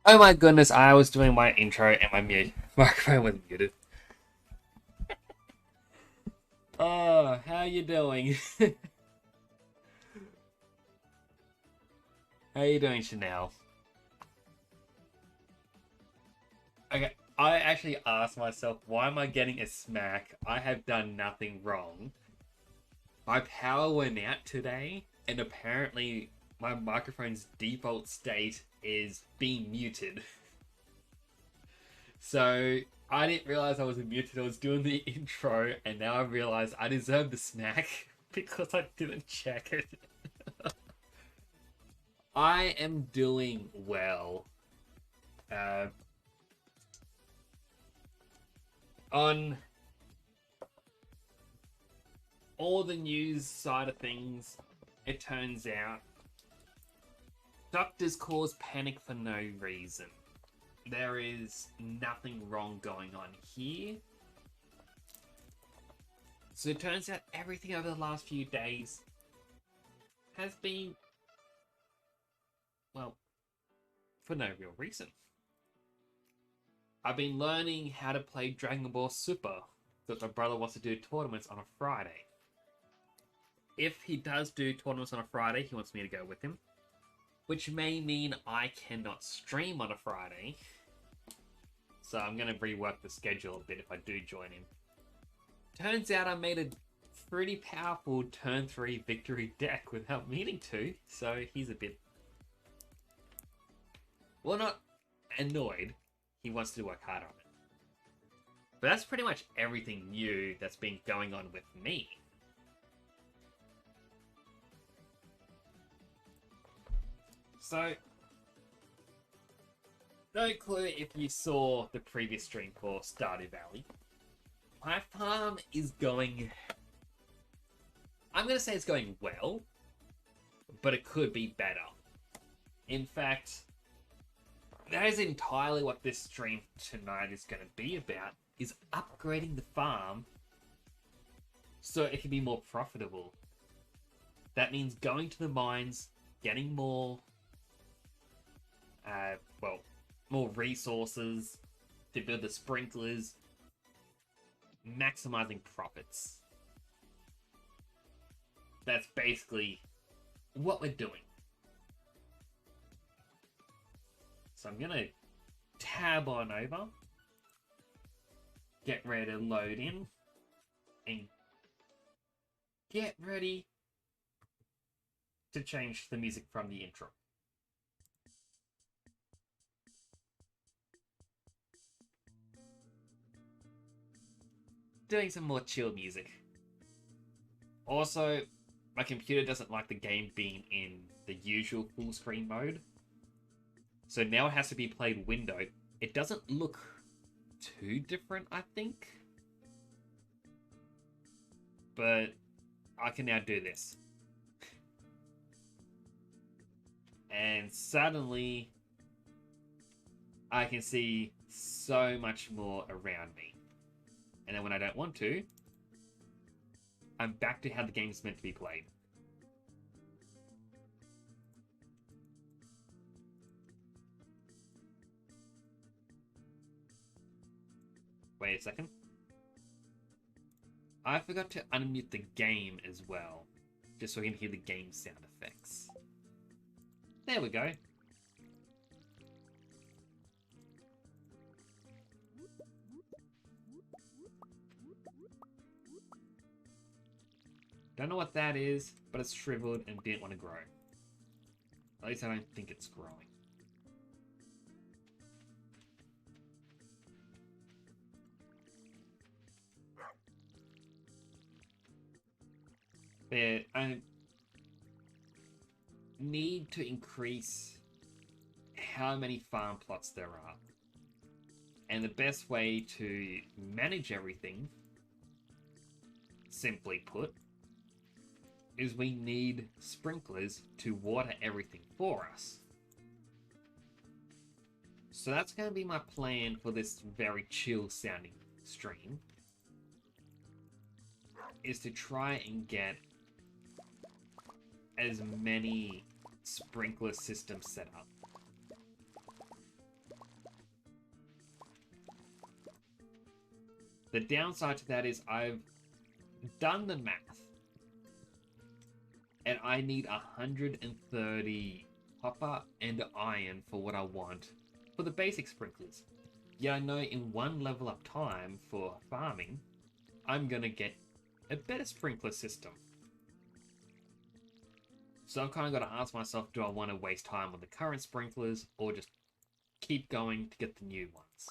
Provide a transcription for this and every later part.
Oh my goodness, I was doing my intro and my microphone was muted. Oh, how you doing? How you doing, Chanel? Okay, I actually asked myself, why am I getting a smack? I have done nothing wrong. My power went out today, and apparently my microphone's default state is being muted. So I didn't realize I was muted. I was doing the intro, and now I realize I deserve the smack because I didn't check it. I am doing well. Uh, on all the news side of things, it turns out doctors cause panic for no reason. There is nothing wrong going on here. So it turns out everything over the last few days has been, well, for no real reason. I've been learning how to play Dragon Ball Super because my brother wants to do tournaments on a Friday. If he does do tournaments on a Friday, he wants me to go with him, which may mean I cannot stream on a Friday. So I'm going to rework the schedule a bit if I do join him. Turns out I made a pretty powerful turn 3 victory deck without meaning to, so he's a bit, well, not annoyed. He wants to work harder on it. But that's pretty much everything new that's been going on with me. So, no clue if you saw the previous stream for Stardew Valley. My farm is going... I'm going to say it's going well, but it could be better. In fact, that is entirely what this stream tonight is going to be about, is upgrading the farm so it can be more profitable. That means going to the mines, getting more, more resources to build the sprinklers, maximizing profits. That's basically what we're doing. So I'm gonna tab on over, get ready to load in, and get ready to change the music from the intro. Doing some more chill music. Also, my computer doesn't like the game being in the usual full screen mode. So now it has to be played windowed. It doesn't look too different, I think. But I can now do this. And suddenly, I can see so much more around me. And then when I don't want to, I'm back to how the game's meant to be played. Wait a second. I forgot to unmute the game as well, just so I can hear the game sound effects. There we go. Don't know what that is, but it's shriveled and didn't want to grow. At least I don't think it's growing. But I need to increase how many farm plots there are. And the best way to manage everything, simply put, is we need sprinklers to water everything for us. So that's going to be my plan for this very chill sounding stream, is to try and get as many sprinkler systems set up. The downside to that is I've done the math, and I need 130 copper and iron for what I want for the basic sprinklers. Yeah, I know in one level up time for farming, I'm gonna get a better sprinkler system. So I've kind of got to ask myself, do I want to waste time on the current sprinklers or just keep going to get the new ones?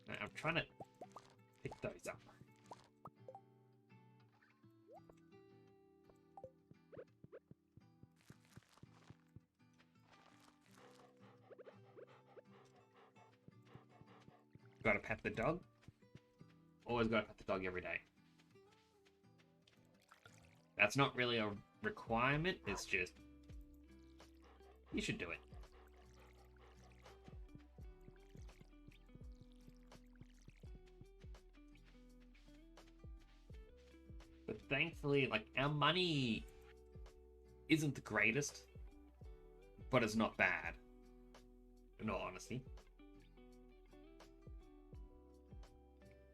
I'm trying to pick those up. Gotta pet the dog. Always gotta pet the dog every day. That's not really a requirement, it's just... you should do it. But thankfully, like, our money isn't the greatest, but it's not bad, in all honesty.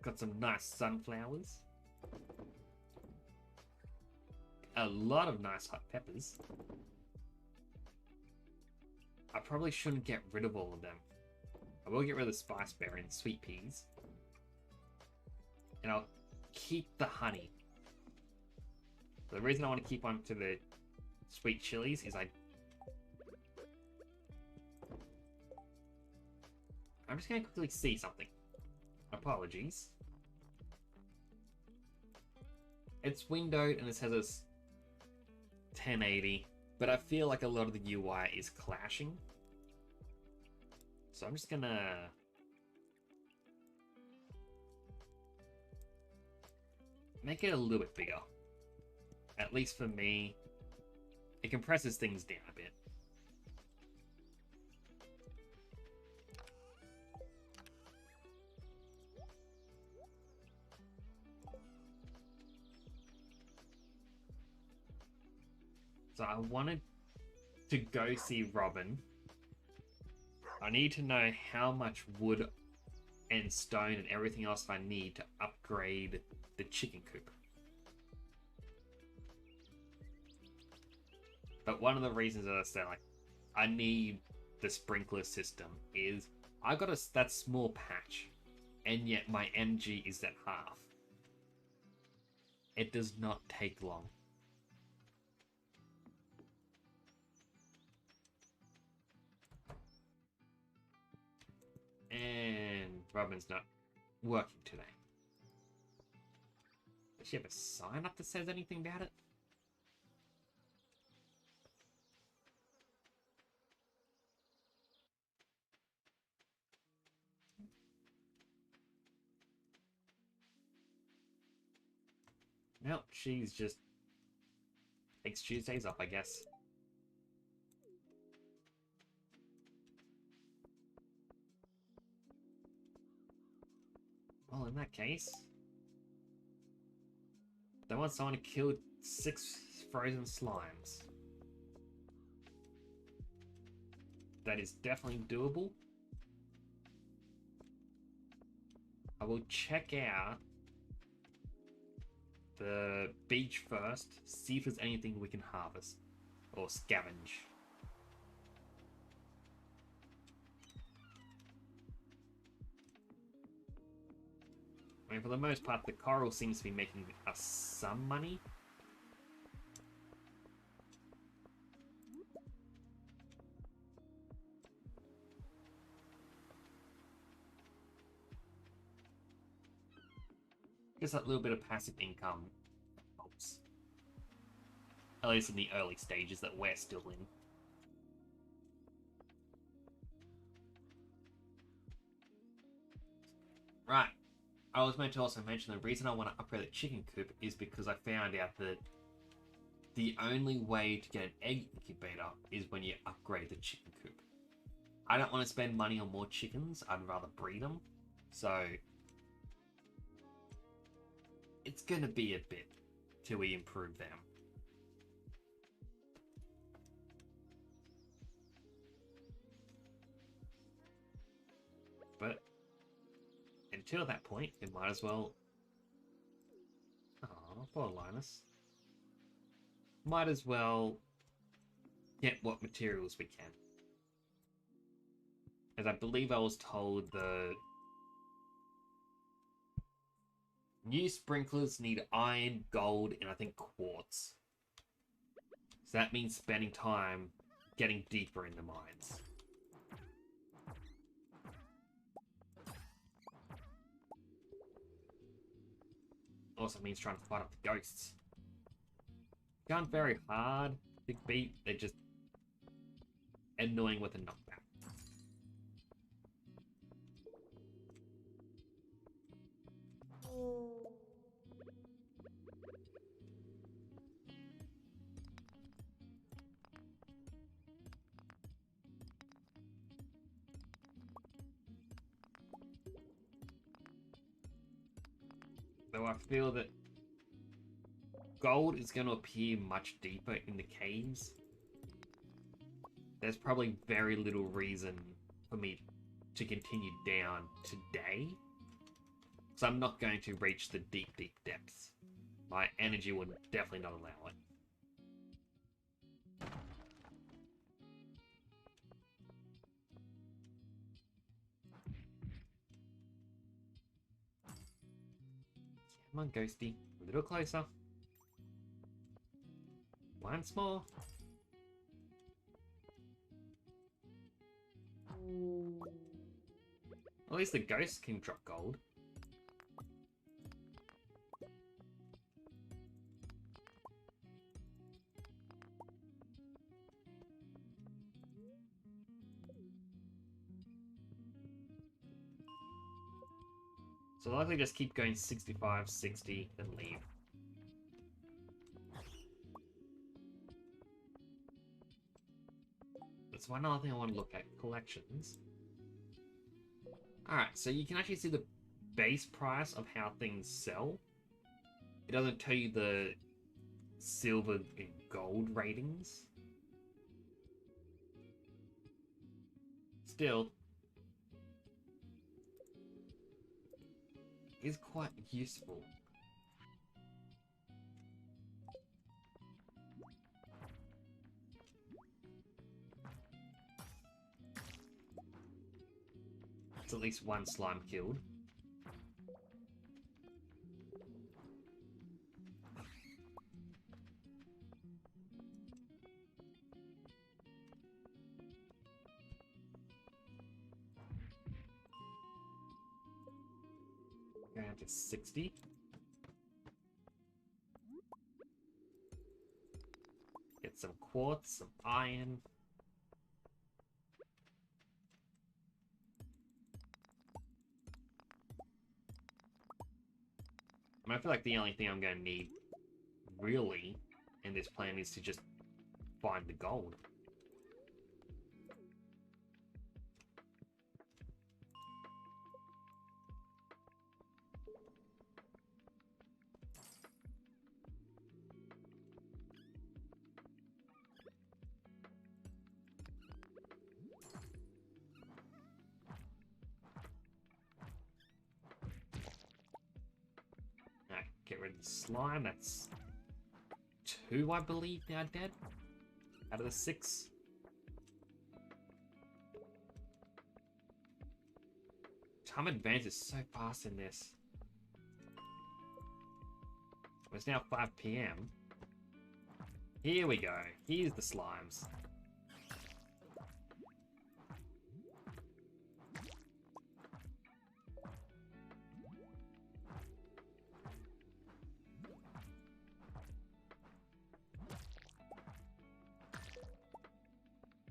Got some nice sunflowers. A lot of nice hot peppers. I probably shouldn't get rid of all of them. I will get rid of the spice berry and sweet peas. And I'll keep the honey. The reason I want to keep on to the sweet chilies is I'm just going to quickly see something. Apologies. It's windowed and it says it's 1080, but I feel like a lot of the UI is clashing. So I'm just gonna make it a little bit bigger. At least for me, it compresses things down a bit. So I wanted to go see Robin. I need to know how much wood and stone and everything else I need to upgrade the chicken coop. But one of the reasons that I say like I need the sprinkler system is I got that small patch, and yet my energy is at half. It does not take long. And Robin's not working today. Does she have a sign up that says anything about it? Nope, she's just takes Tuesdays off, I guess. Well, in that case, they want someone to kill 6 frozen slimes. That is definitely doable. I will check out the beach first, see if there's anything we can harvest or scavenge. I mean, for the most part, the coral seems to be making us some money. Just that little bit of passive income helps. At least in the early stages that we're still in. Right. I was meant to also mention the reason I want to upgrade the chicken coop is because I found out that the only way to get an egg incubator is when you upgrade the chicken coop. I don't want to spend money on more chickens, I'd rather breed them. So it's going to be a bit till we improve them. But until that point, we might as well... Oh, poor Linus. Might as well get what materials we can. As I believe I was told the new sprinklers need iron, gold, and I think quartz. So that means spending time getting deeper in the mines. Also means trying to fight off the ghosts. They aren't very hard to beat, they're just annoying with a knockback. Though I feel that gold is going to appear much deeper in the caves. There's probably very little reason for me to continue down today. So I'm not going to reach the deep, deep depths. My energy would definitely not allow it. Come on, Ghosty. A little closer. Once more. At least the ghost can drop gold. So I'll likely just keep going 65, 60, then leave. That's one other thing I want to look at. Collections. Alright, so you can actually see the base price of how things sell. It doesn't tell you the silver and gold ratings. Still, is quite useful. It's at least one slime killed. Going up to 60. Get some quartz, some iron. I feel like the only thing I'm going to need, really, in this plan is to just find the gold. Get rid of the slime. That's 2, I believe, now dead. Out of the 6. Time advances so fast in this. It's now 5 PM. Here we go. Here's the slimes.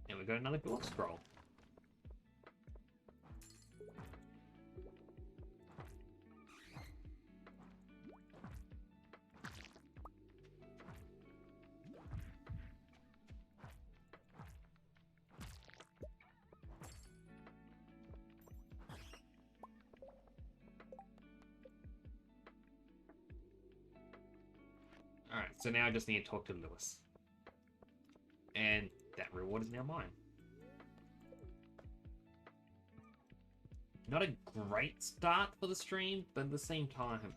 And we got another book scroll. Alright, so now I just need to talk to Lewis. And that reward is now mine. Not a great start for the stream, but at the same time,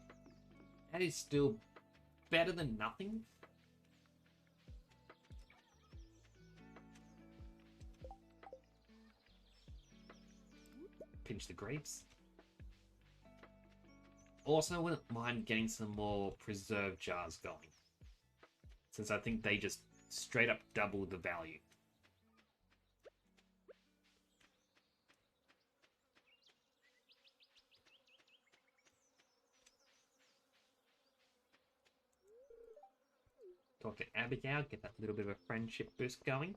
that is still better than nothing. Pinch the grapes. Also, I wouldn't mind getting some more preserve jars going, since I think they just straight up double the value. Talk to Abigail, get that little bit of a friendship boost going.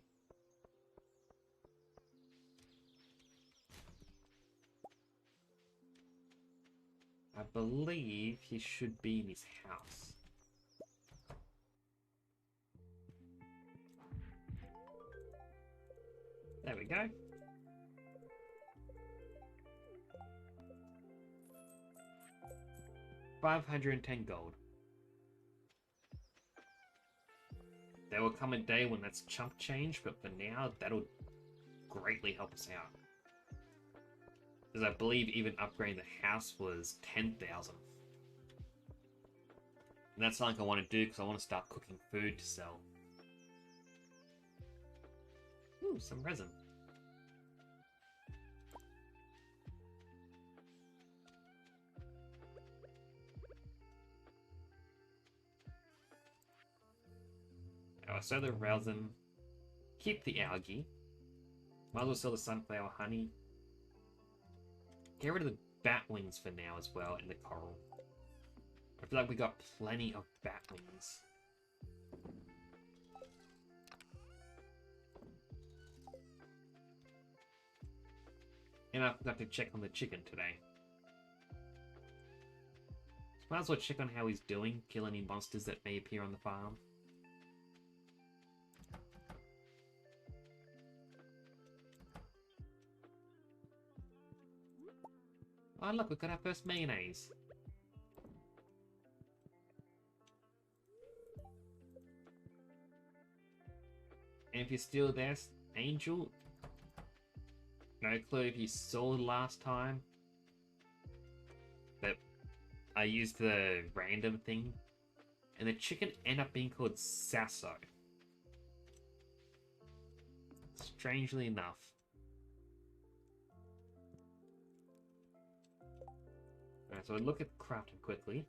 I believe he should be in his house. There we go. $510 gold. There will come a day when that's chump change, but for now, that'll greatly help us out. Because I believe even upgrading the house was 10,000. And that's something I want to do because I want to start cooking food to sell. Ooh, some resin. I'll sell the resin, keep the algae, might as well sell the sunflower honey, get rid of the bat wings for now as well in the coral. I feel like we got plenty of bat wings. And I forgot to check on the chicken today. Might as well check on how he's doing, kill any monsters that may appear on the farm. Oh look, we've got our first mayonnaise. And if you're still there, Angel, no clue if you saw last time that I used the random thing, and the chicken ended up being called Sasso. Strangely enough. Alright, so I look at crafting quickly.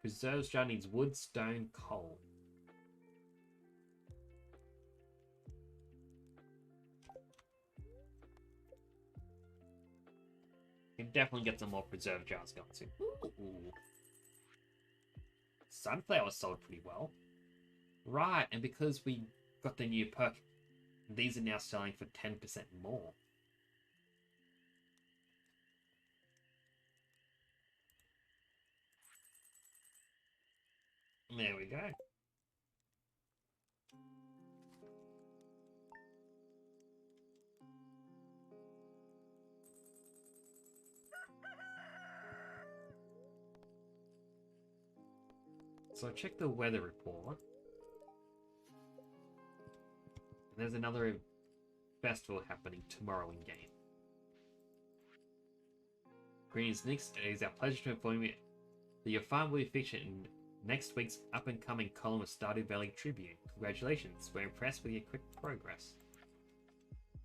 Preserves jar needs wood, stone, coal. You can definitely get some more preserve jars going soon. Ooh. Sunflower sold pretty well. Right, and because we got the new perk, these are now selling for 10% more. There we go. So I checked the weather report. And there's another festival happening tomorrow in game. Greetings, Nick. It is our pleasure to inform you that your farm will be featured in next week's up-and-coming column of Stardew Valley Tribune. Congratulations, we're impressed with your quick progress.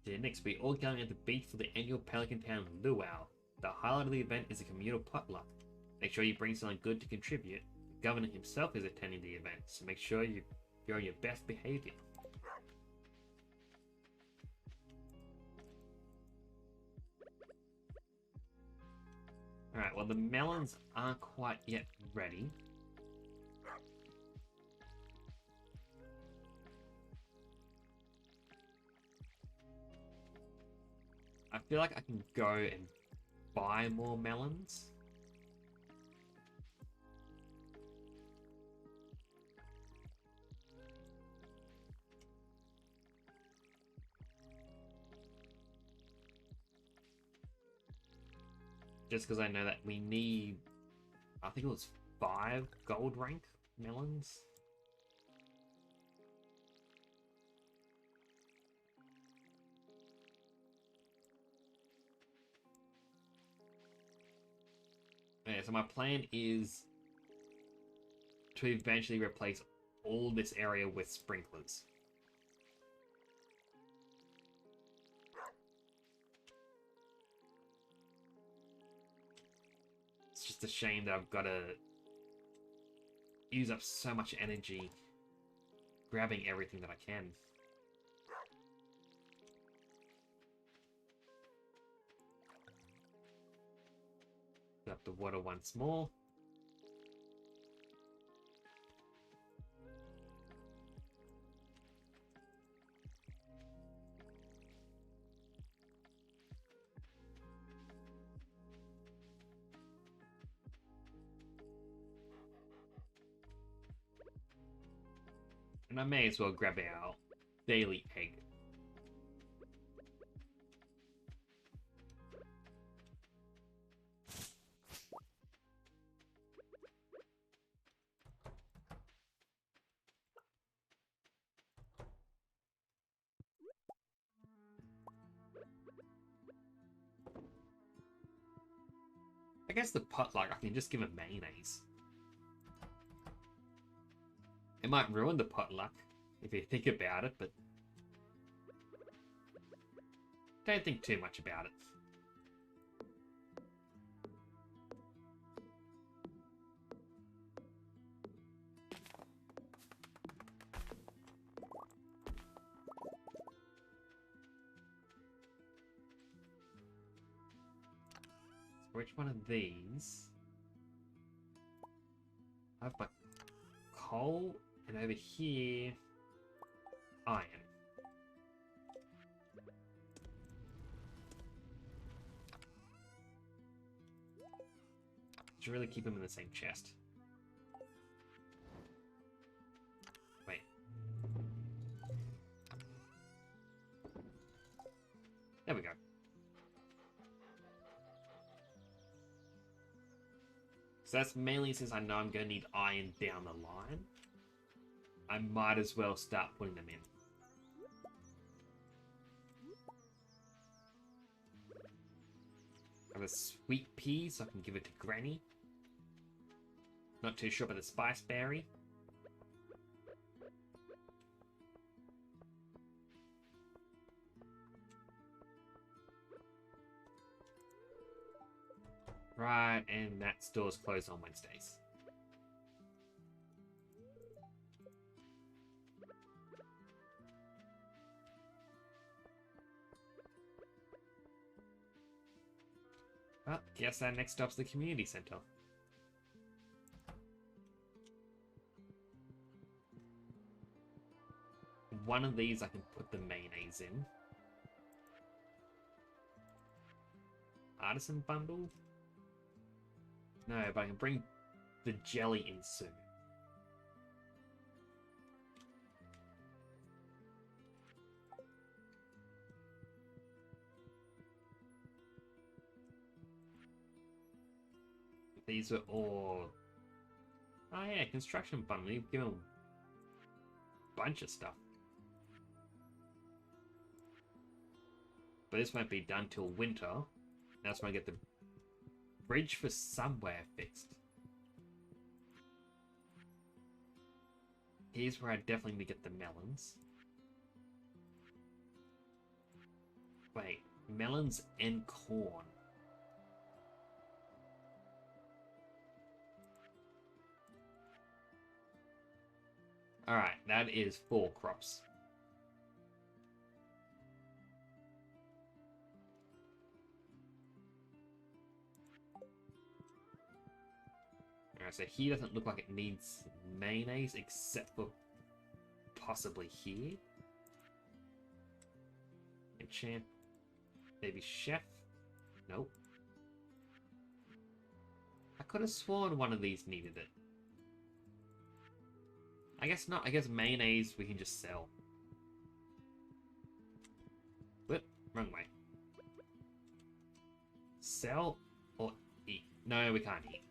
Dear Nix, we're all going at the beach for the annual Pelican Town Luau. The highlight of the event is a communal potluck. Make sure you bring something good to contribute. The governor himself is attending the event, so make sure you're on your best behavior. Alright, well the melons aren't quite yet ready. I feel like I can go and buy more melons. Just because I know that we need, I think it was 5 gold rank melons. Yeah, so my plan is to eventually replace all this area with sprinklers. It's just a shame that I've got to use up so much energy grabbing everything that I can. Up the water once more. And I may as well grab our daily egg. I guess the potluck, I can just give him mayonnaise. It might ruin the potluck if you think about it, but don't think too much about it. Which one of these? I have my coal, and over here, iron. Should really keep them in the same chest. There we go. So that's mainly since I know I'm going to need iron down the line. I might as well start putting them in. I have a sweet pea, so I can give it to Granny. Not too sure about the spice berry. Right, and that store's closed on Wednesdays. Well, guess our next stop's the community center. One of these I can put the mayonnaise in. Artisan bundle? No, but I can bring the jelly in soon. These are all... Oh yeah, construction bundle. You've given them a bunch of stuff. But this won't be done till winter. That's when I get the bridge for somewhere fixed. Here's where I definitely need to get the melons. Wait, melons and corn. Alright, that is 4 crops. Alright, so he doesn't look like it needs mayonnaise, except for possibly here. Enchant. Maybe chef? Nope. I could have sworn one of these needed it. I guess not. I guess mayonnaise we can just sell. Whoop, wrong way. Sell or eat? No, we can't eat.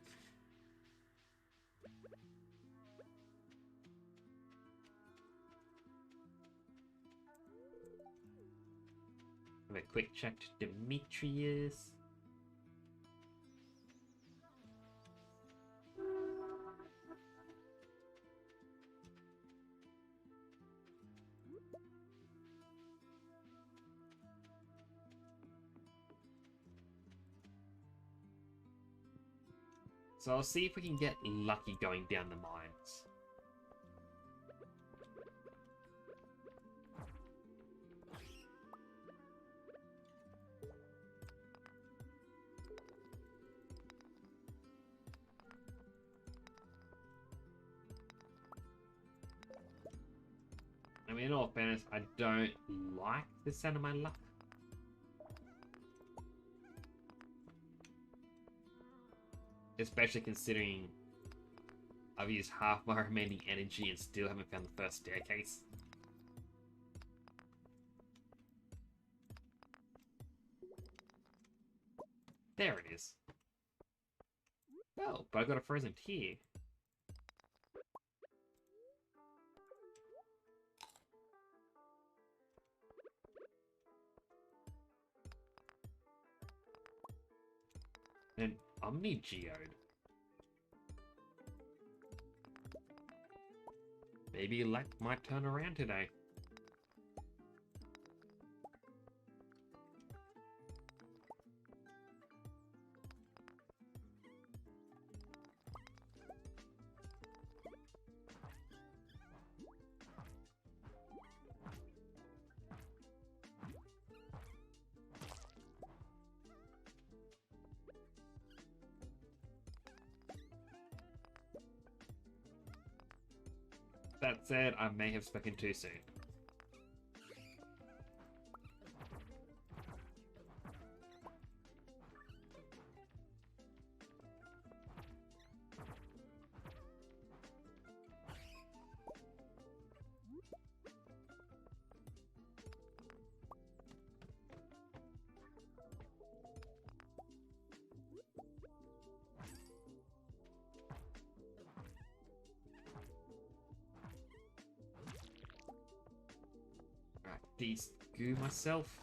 Have a quick check to Demetrius. So I'll see if we can get lucky going down the mines. I mean, in all fairness, I don't like the sound of my luck. Especially considering I've used half my remaining energy and still haven't found the first staircase. There it is. Oh, but I got a frozen tear. An Omni Geode. Maybe luck might turn around today. That said, I may have spoken too soon. de-goo myself.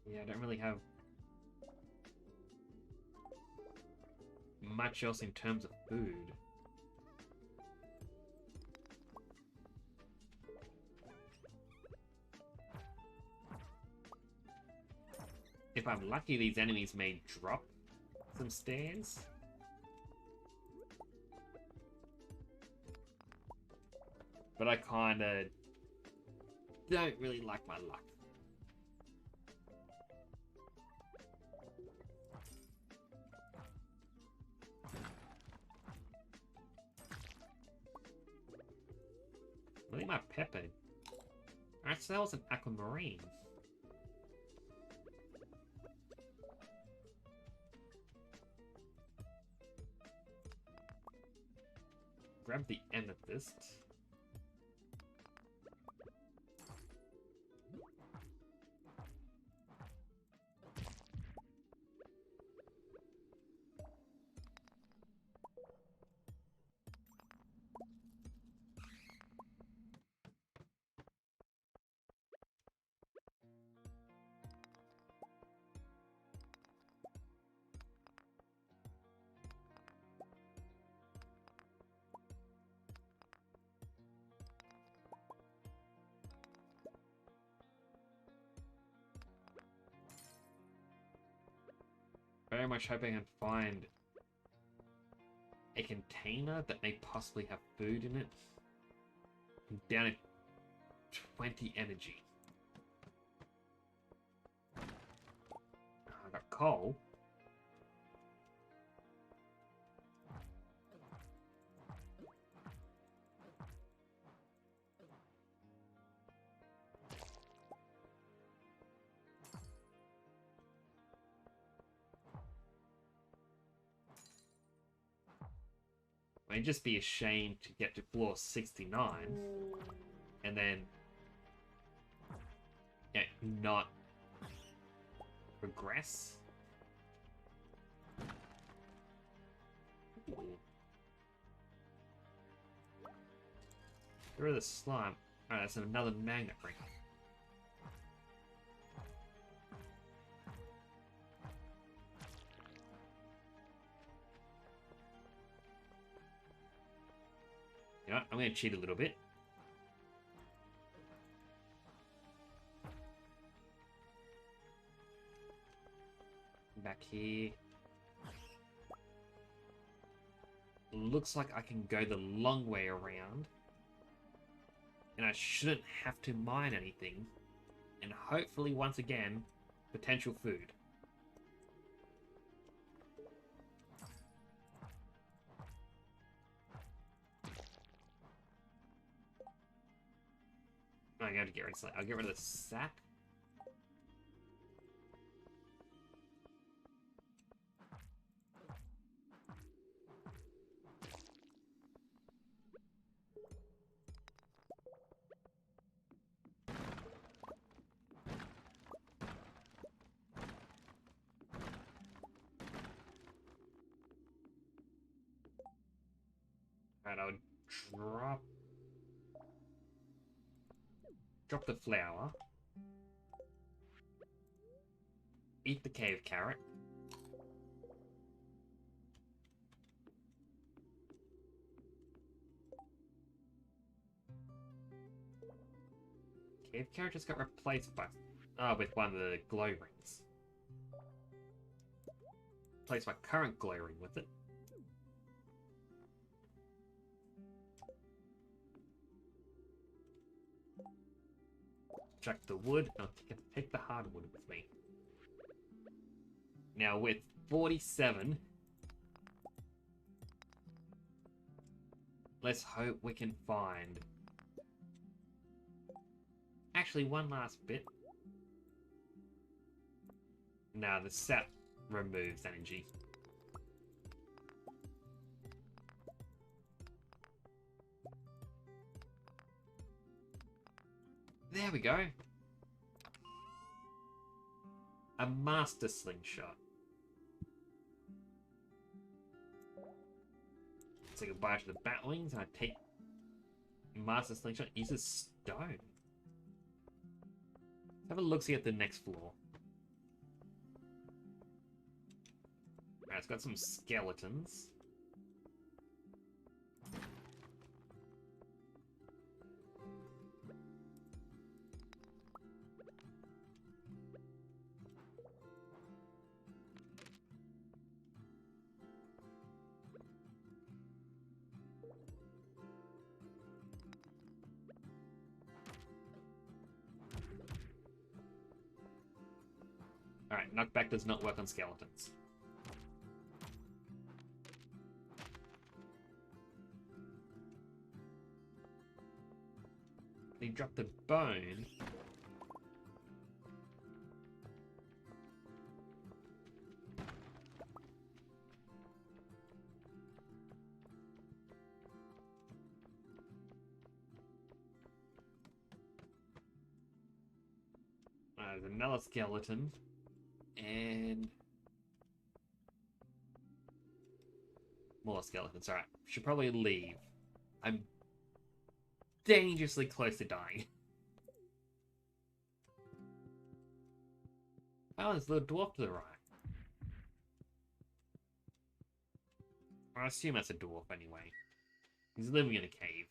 Yeah, I don't really have much else in terms of food. If I'm lucky, these enemies may drop some stairs. But I kinda don't really like my luck. I think my pepper. Alright, so that was an aquamarine. Grab the amethyst. Very much hoping I can find a container that may possibly have food in it. I'm down at 20 energy. I got coal. It'd just be a shame to get to floor 69 and then not progress. Get rid of the slime. Alright, that's another magnet ring. You know what? I'm going to cheat a little bit. Back here. Looks like I can go the long way around. And I shouldn't have to mine anything. And hopefully, once again, potential food. I got to get rid of this. I'll get rid of the sap. Alright, I'll drop the flour. Eat the cave carrot. Cave carrot just got replaced by with one of the glow rings. Replace my current glow ring with it. Chuck the wood. I'll take the hardwood with me. Now with 47, let's hope we can find. Actually, one last bit. Now the sap removes energy. There we go. A master slingshot. Say goodbye to the batwings, and I take master slingshot. Uses stone. Let's have a look-see at the next floor. Alright, it's got some skeletons. Alright, knockback does not work on skeletons. He dropped the bone. There's another skeleton. And more skeletons. Alright, should probably leave. I'm dangerously close to dying. Oh, there's a little dwarf to the right. I assume that's a dwarf anyway. He's living in a cave.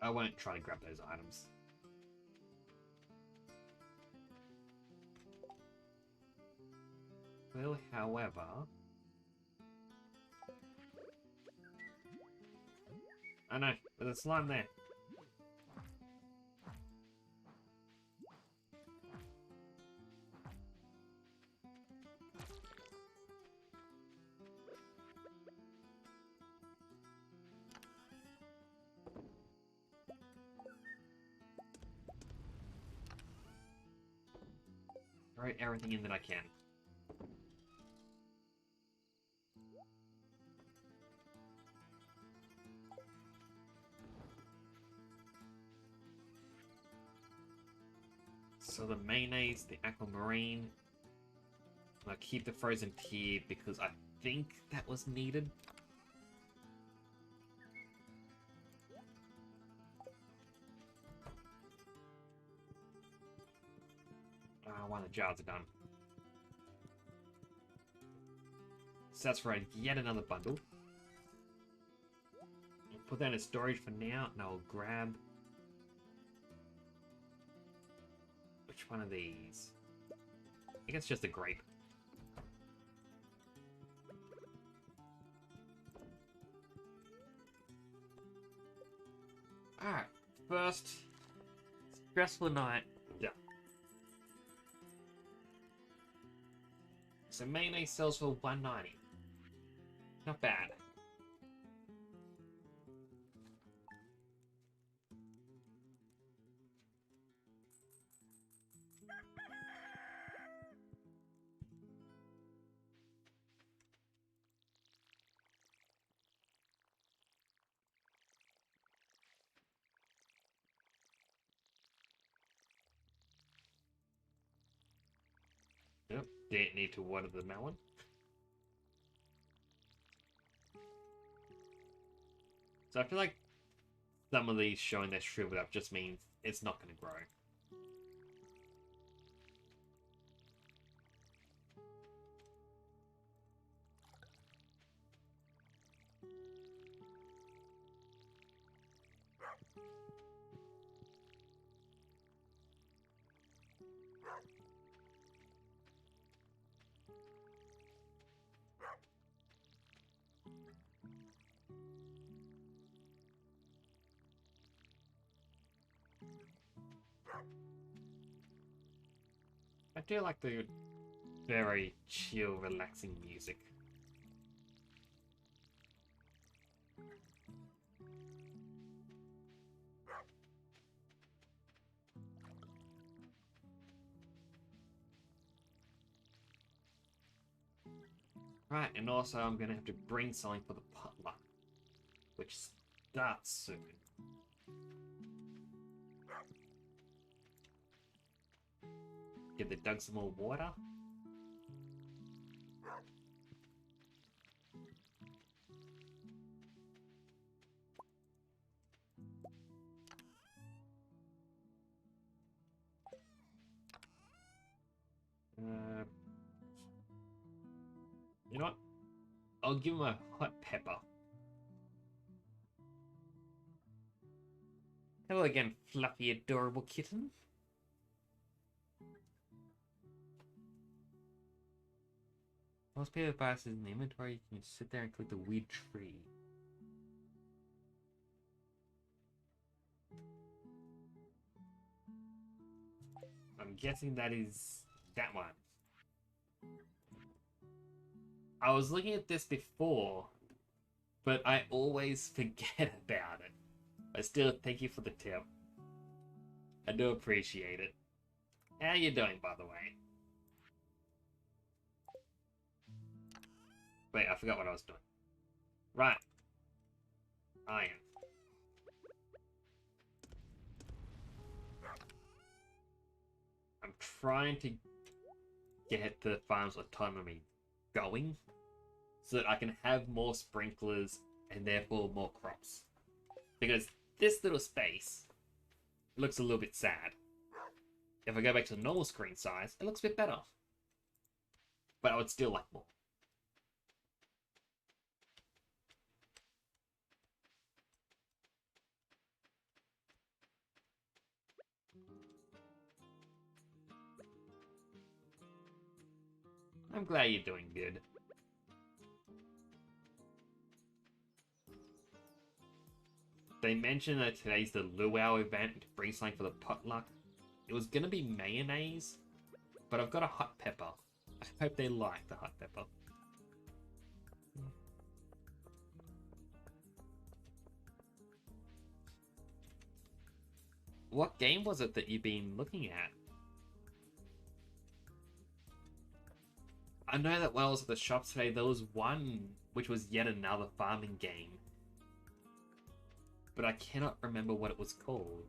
I won't try to grab those items. Well, however... I know, there's a slime there. Throw everything in that I can. So the mayonnaise, the aquamarine. I'll keep the frozen tea because I think that was needed. One of the jars are done. So that's right, yet another bundle. I'll put that in storage for now, and I'll grab... Which one of these? I think it's just a grape. Alright, first stressful night. Yeah. So mayonnaise sells for $1.90. Not bad. Yep, didn't need to water the melon. So I feel like some of these showing they're shriveled up just means it's not going to grow. I do like the very chill, relaxing music. Right, and also I'm gonna have to bring something for the potluck, which starts soon. Give the duck some more water. You know what? I'll give him a hot pepper. Hello again, fluffy, adorable kitten. Most paper boxes in the inventory, you can sit there and click the weed tree. I'm guessing that is that one. I was looking at this before, but I always forget about it. But still, thank you for the tip. I do appreciate it. How you doing, by the way? Wait, I forgot what I was doing. Right. I am. I'm trying to get the farm's autonomy going so that I can have more sprinklers and therefore more crops. Because this little space looks a little bit sad. If I go back to the normal screen size, it looks a bit better. But I would still like more. I'm glad you're doing good. They mentioned that today's the luau event to bring something for the potluck. It was gonna be mayonnaise, but I've got a hot pepper. I hope they like the hot pepper. What game was it that you've been looking at? I know that when I was at the shop today, there was one which was yet another farming game. But I cannot remember what it was called.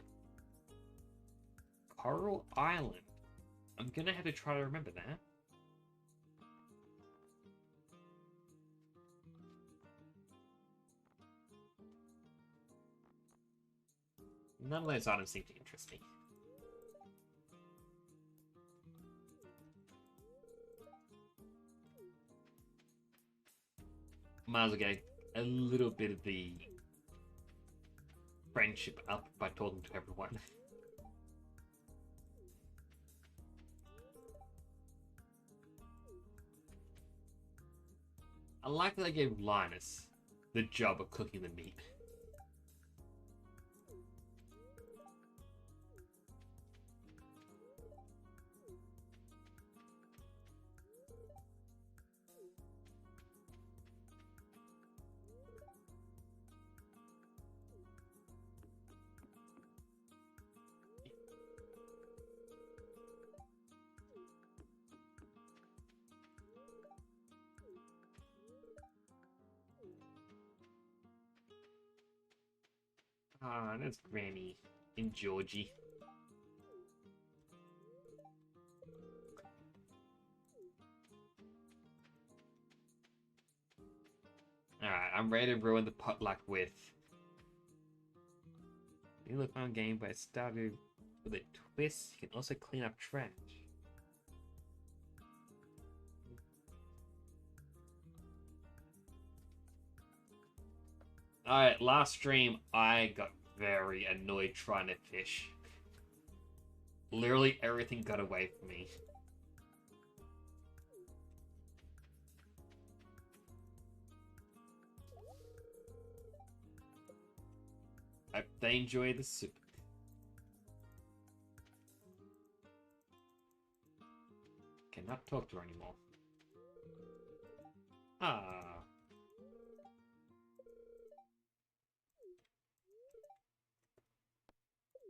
Coral Island. I'm gonna have to try to remember that. None of those items seem to interest me. Might as well get a little bit of the friendship up by talking to everyone. I like that I gave Linus the job of cooking the meat. Ah, that's Granny and Georgie. Alright, I'm ready to ruin the potluck with... You look on game by Stardew with a twist. You can also clean up trash. Alright, last stream, I got very annoyed trying to fish. Literally everything got away from me. I hope they enjoy the soup. talk to her anymore. Ah.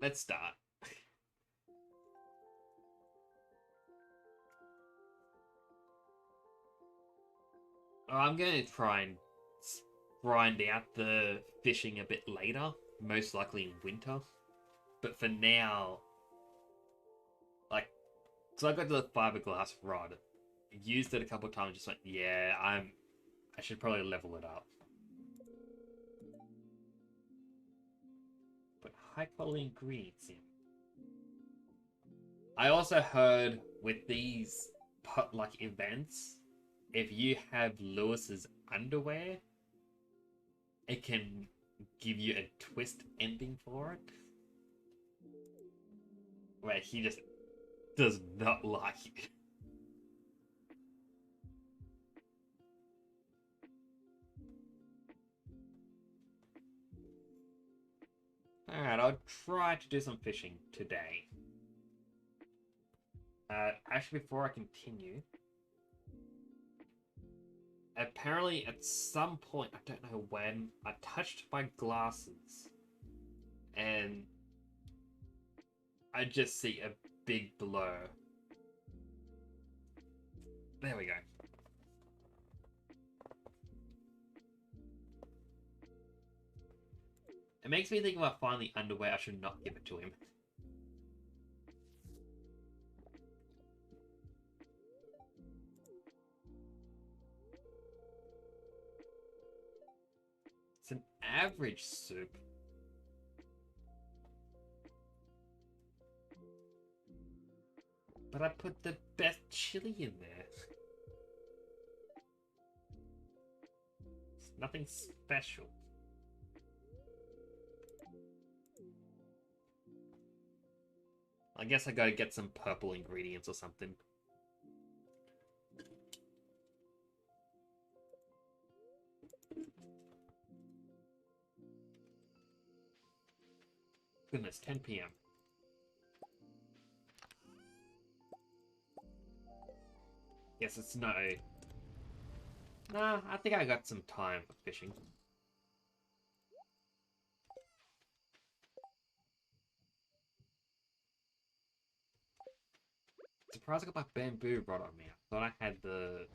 Let's start. I'm going to try and grind out the fishing a bit later, most likely in winter. But for now, like, so I got the fiberglass rod, used it a couple of times, just went, yeah, I should probably level it up. Put high quality ingredients in. I also heard with these like events, if you have Lewis's underwear, it can give you a twist ending for it. Where he just does not like it. Alright, I'll try to do some fishing today. Actually, before I continue, apparently at some point, I don't know when, I touched my glasses and I just see a big blur. There we go. It makes me think if I find the underwear, I should not give it to him. It's an average soup. But I put the best chili in there. It's nothing special. I guess I gotta get some purple ingredients or something. Goodness, 10 p.m. Yes, it's no. Nah, I think I got some time for fishing. Surprised I got my bamboo rod on me. I thought I had the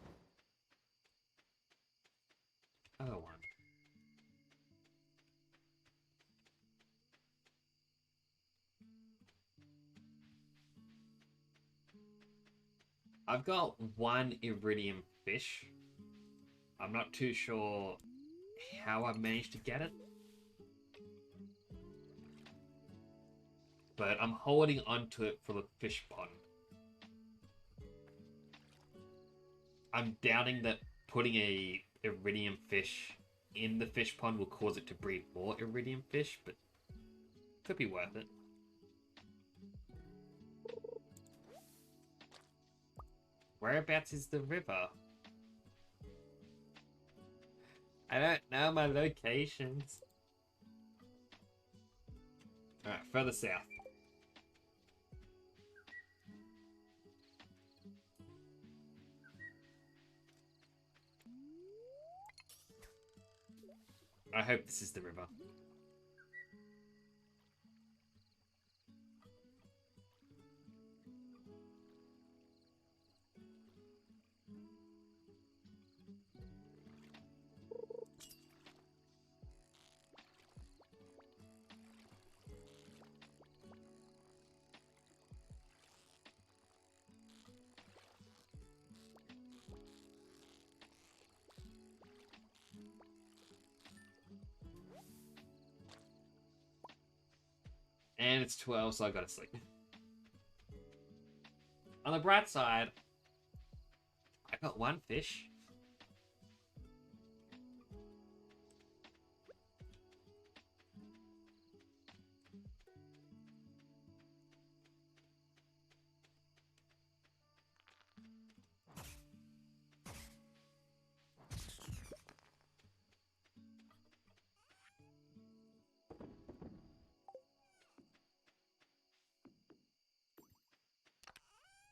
other one. I've got one iridium fish. I'm not too sure how I managed to get it. But I'm holding onto it for the fish pond. I'm doubting that putting a iridium fish in the fish pond will cause it to breed more iridium fish, but could be worth it. Whereabouts is the river? I don't know my locations. Alright, further south. I hope this is the river. And it's 12, so I gotta sleep. On the bright side, I got one fish.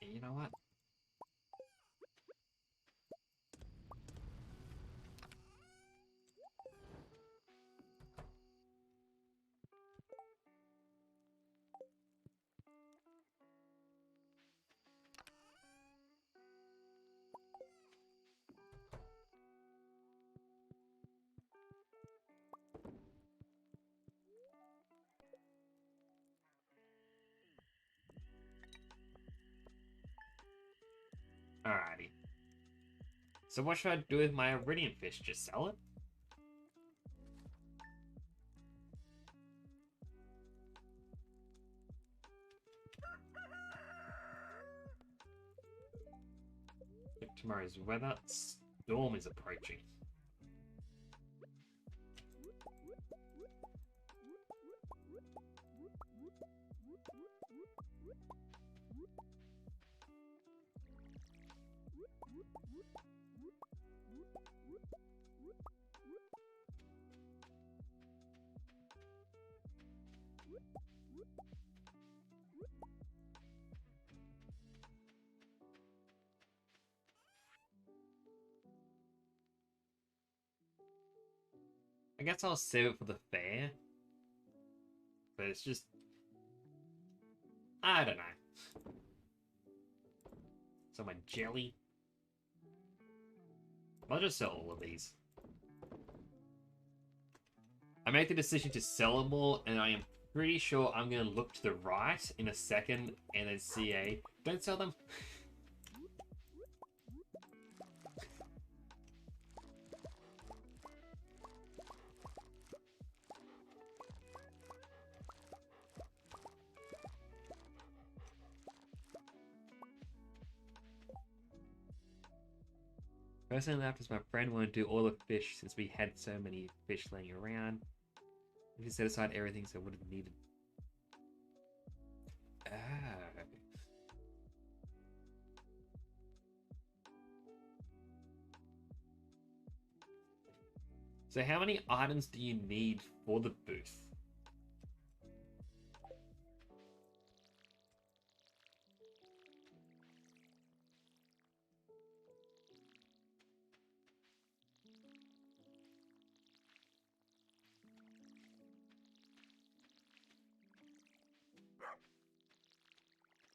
And you know what? Alrighty. So what should I do with my iridium fish? Just sell it? If tomorrow's weather, storm is approaching. I guess I'll save it for the fair. But it's just... I don't know. So my jelly... I'll just sell all of these. I make the decision to sell them all, and I am pretty sure I'm going to look to the right in a second and then see a... Don't sell them! First thing left is my friend wanted to do all the fish since we had so many fish laying around. We can set aside everything so it would have needed. Ah. So how many items do you need for the booth?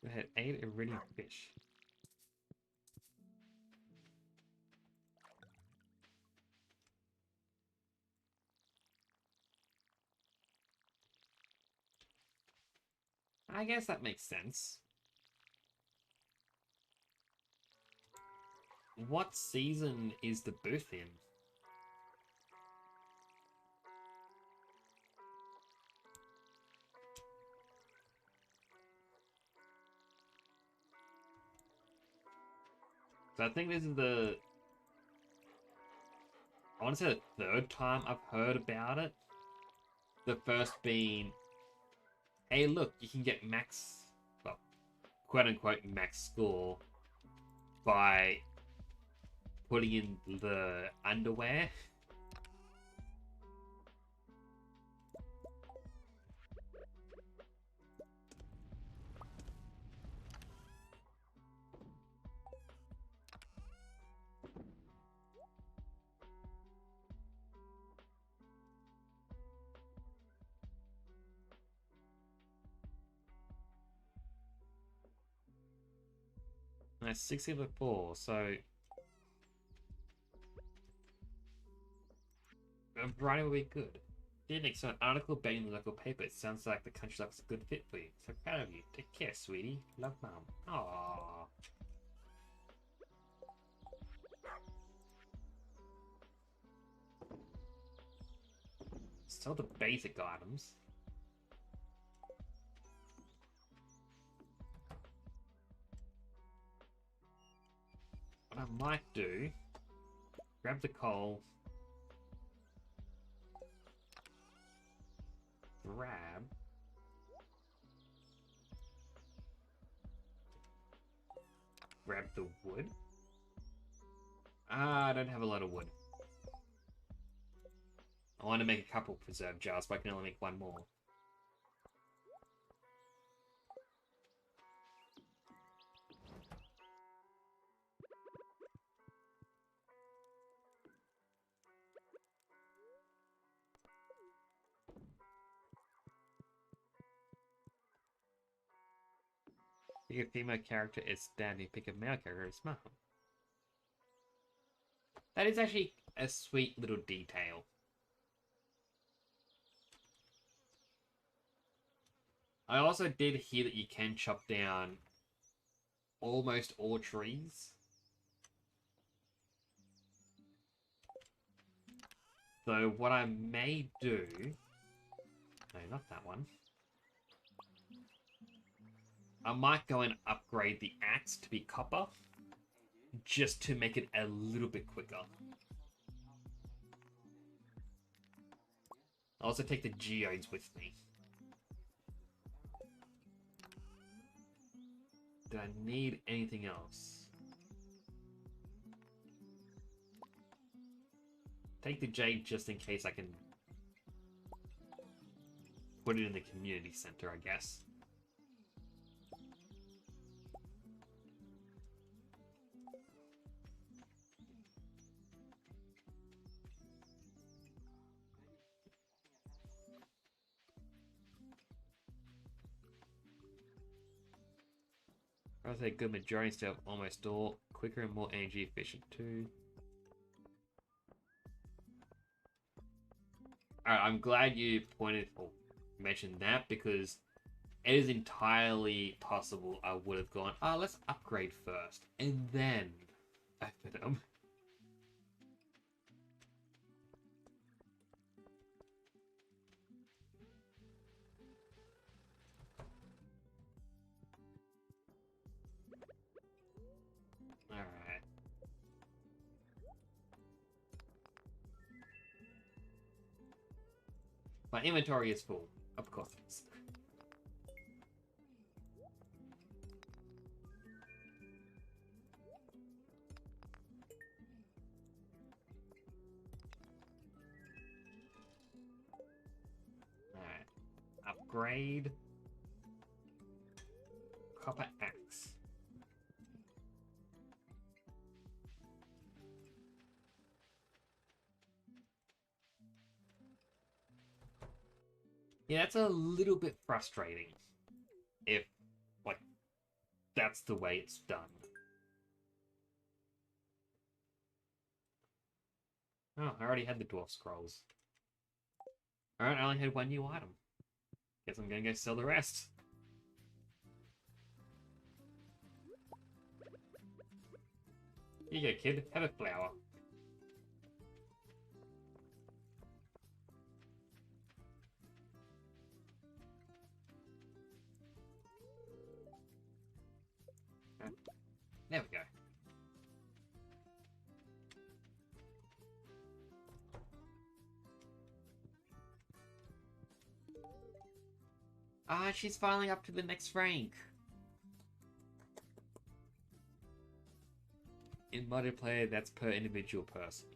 I had 8 iridium fish. I guess that makes sense. What season is the booth in? So I think this is the... I want to say the 3rd time I've heard about it. The first being, hey look, you can get max, well, quote-unquote max score by putting in the underwear. That's 60 before, so a variety will be good. Phoenix, so an article begging the local paper. It sounds like the country looks a good fit for you. So proud of you. Take care, sweetie. Love, Mum. Aww. Sell the basic items. What I might do, grab the coal, grab the wood. I don't have a lot of wood. I want to make a couple preserve jars, but I can only make one more. Pick a female character as Dandy, pick a male character as Mom. That is actually a sweet little detail. I also did hear that you can chop down almost all trees Though what I may do... No, not that one. I might go and upgrade the axe to be copper, just to make it a little bit quicker. I'll also take the geodes with me. Do I need anything else? Take the jade just in case I can put it in the community center, I guess. I say good majority instead of almost all. Quicker and more energy efficient too. Alright, I'm glad you pointed or mentioned that, because it is entirely possible I would have gone, let's upgrade first, and then open them. Alright. My inventory is full, of course. Alright. Upgrade. Copper axe. Yeah, that's a little bit frustrating. If, like, that's the way it's done. Oh, I already had the dwarf scrolls. Alright, I only had one new item. Guess I'm gonna go sell the rest. Here you go, kid. Have a flower. There we go. Ah, she's finally up to the next rank. In multiplayer, that's per individual person.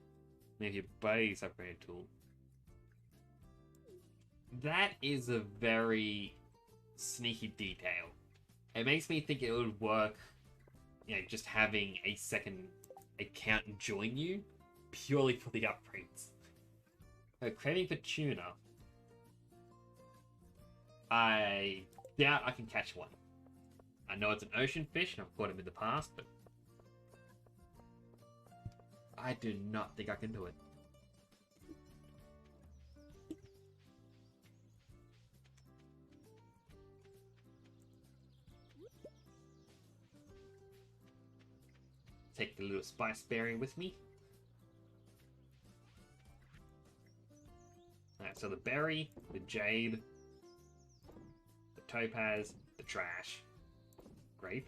Now, if your buddy's upgrade tool. That is a very sneaky detail. It makes me think it would work, you know, just having a second account join you purely for the upgrades. Craving for tuna. I doubt I can catch one. I know it's an ocean fish, and I've caught him in the past, but I do not think I can do it. Take the little spice berry with me. Alright, so the berry, the jade, the topaz, the trash. Great.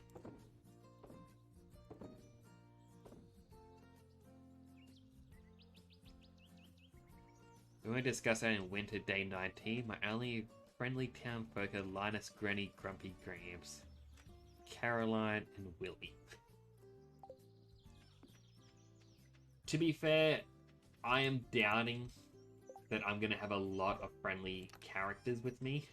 We won't discuss that in Winter Day 19. My only friendly town folk are Linus, Granny, Grumpy Gramps, Caroline, and Willie. To be fair, I am doubting that I'm going to have a lot of friendly characters with me.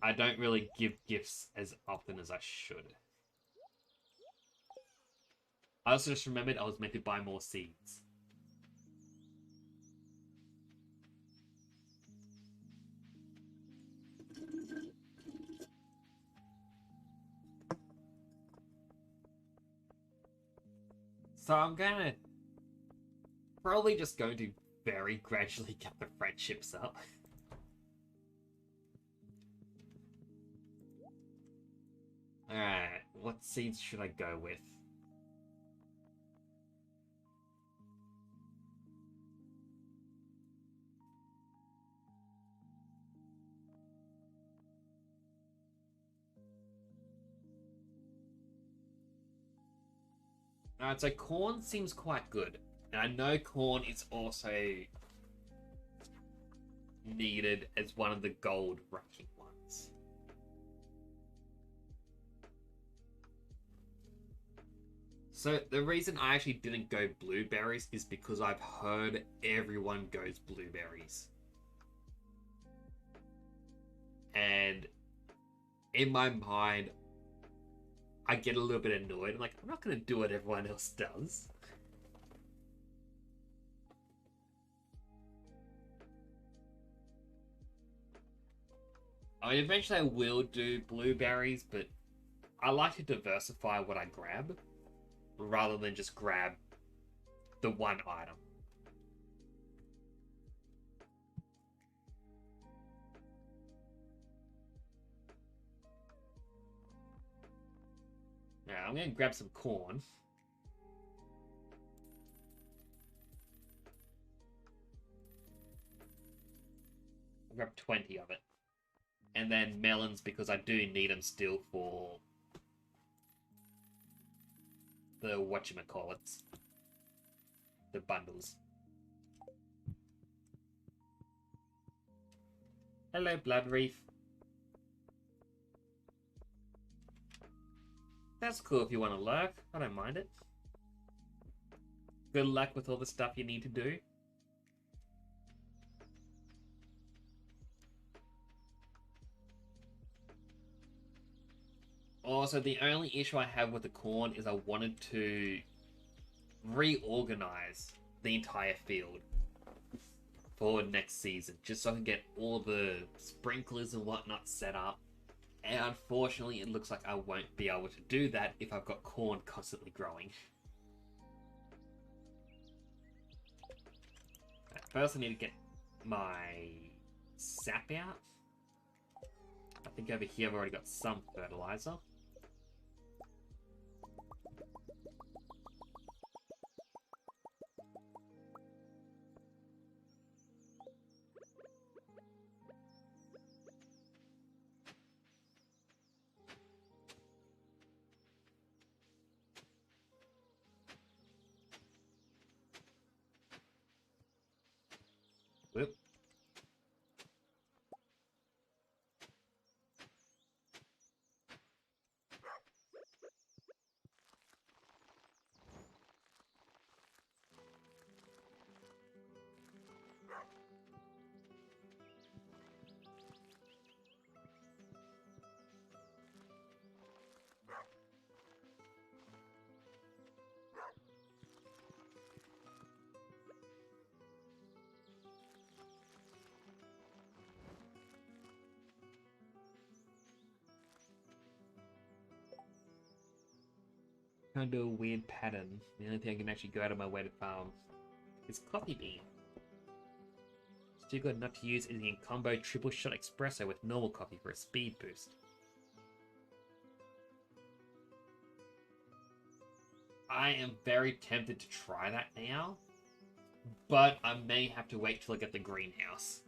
I don't really give gifts as often as I should. I also just remembered I was meant to buy more seeds. So I'm gonna probably just going to very gradually get the friendships up. Alright, What seeds should I go with? Alright, so corn seems quite good. And I know corn is also needed as one of the gold ranking ones. So the reason I actually didn't go blueberries is because I've heard everyone goes blueberries. And in my mind, I get a little bit annoyed. I'm like, I'm not going to do what everyone else does. I mean, eventually I will do blueberries, but I like to diversify what I grab rather than just grab the one item. Now, I'm going to grab some corn. I'll grab 20 of it. And then melons, because I do need them still for the whatchamacallits. The bundles. Hello, Blood Reef. That's cool if you want to lurk. I don't mind it. Good luck with all the stuff you need to do. Also, the only issue I have with the corn is I wanted to reorganize the entire field for next season, just so I can get all the sprinklers and whatnot set up. And unfortunately, it looks like I won't be able to do that if I've got corn constantly growing. Right, first, I need to get my sap out. I think over here I've already got some fertilizer. Whoop. Trying to do a weird pattern. The only thing I can actually go out of my way to farm is coffee bean. Still got enough to use in the combo triple shot espresso with normal coffee for a speed boost. I am very tempted to try that now, but I may have to wait till I get the greenhouse.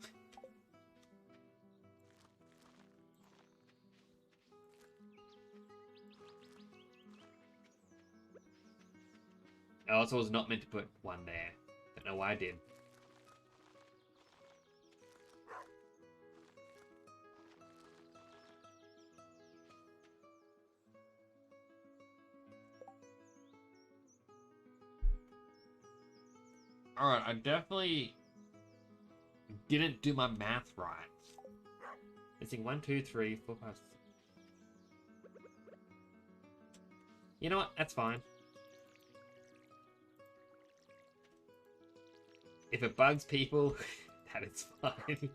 I also was not meant to put one there. Don't know why I did. Alright, I definitely didn't do my math right. Missing 1, 2, 3, 4, 5, 6. You know what? That's fine. If it bugs people, that is fine.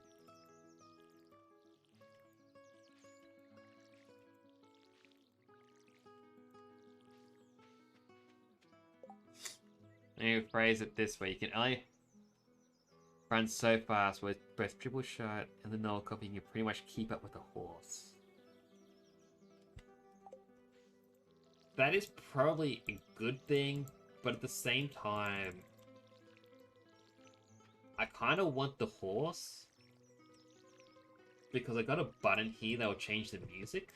Let me phrase it this way. You can only run so fast with both triple shot and the null copy. You can pretty much keep up with a horse. that is probably a good thing, but at the same time, I kind of want the horse because I got a button here that will change the music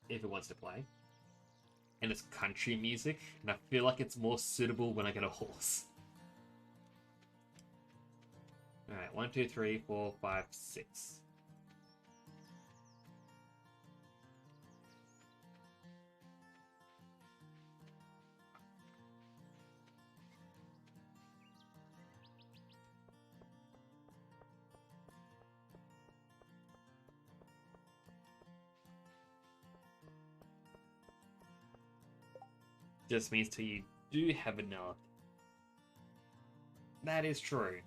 if it wants to play. And it's country music, and I feel like it's more suitable when I get a horse. Alright, 1, 2, 3, 4, 5, 6. Just means till you do have enough. That is true.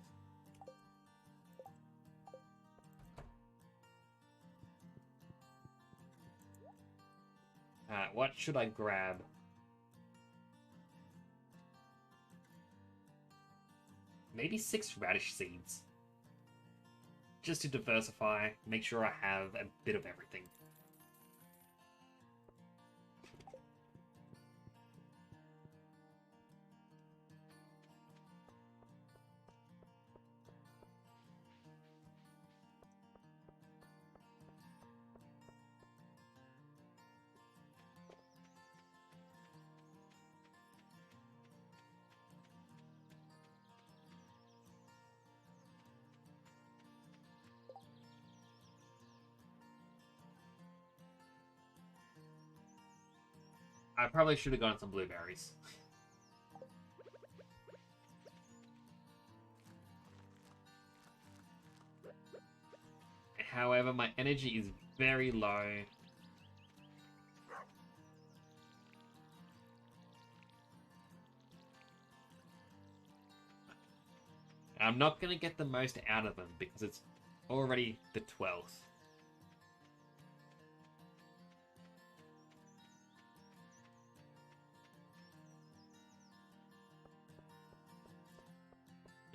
Alright, what should I grab? Maybe 6 radish seeds. Just to diversify, make sure I have a bit of everything. I probably should have gotten some blueberries. However, my energy is very low. I'm not going to get the most out of them because it's already the 12th.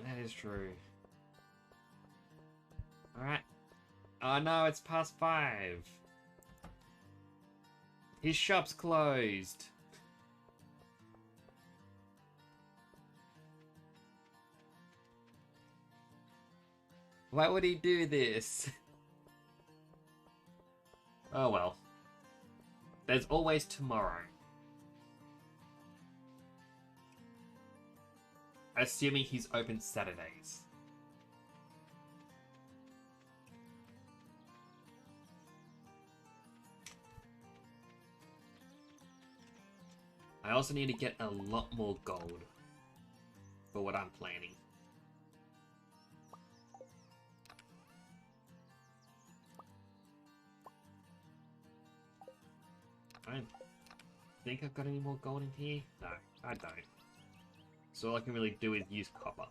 That is true. Alright. Oh no, it's past 5. His shop's closed. Why would he do this? Oh well. There's always tomorrow. Assuming he's open Saturdays. I also need to get a lot more gold for what I'm planning. I don't think I've got any more gold in here. No, I don't. So all I can really do is use copper.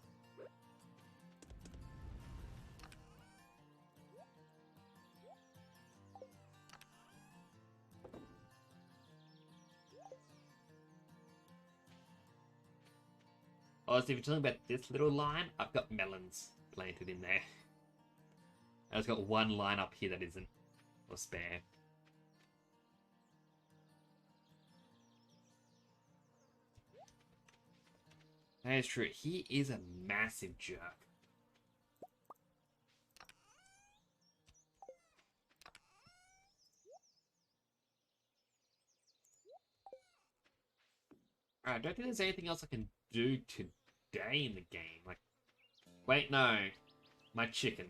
Honestly, if you're talking about this little line, I've got melons planted in there. I've just got one line up here that isn't, or spare. That is true. He is a massive jerk. Alright, I don't think there's anything else I can do today in the game. Like, wait, no. My chicken.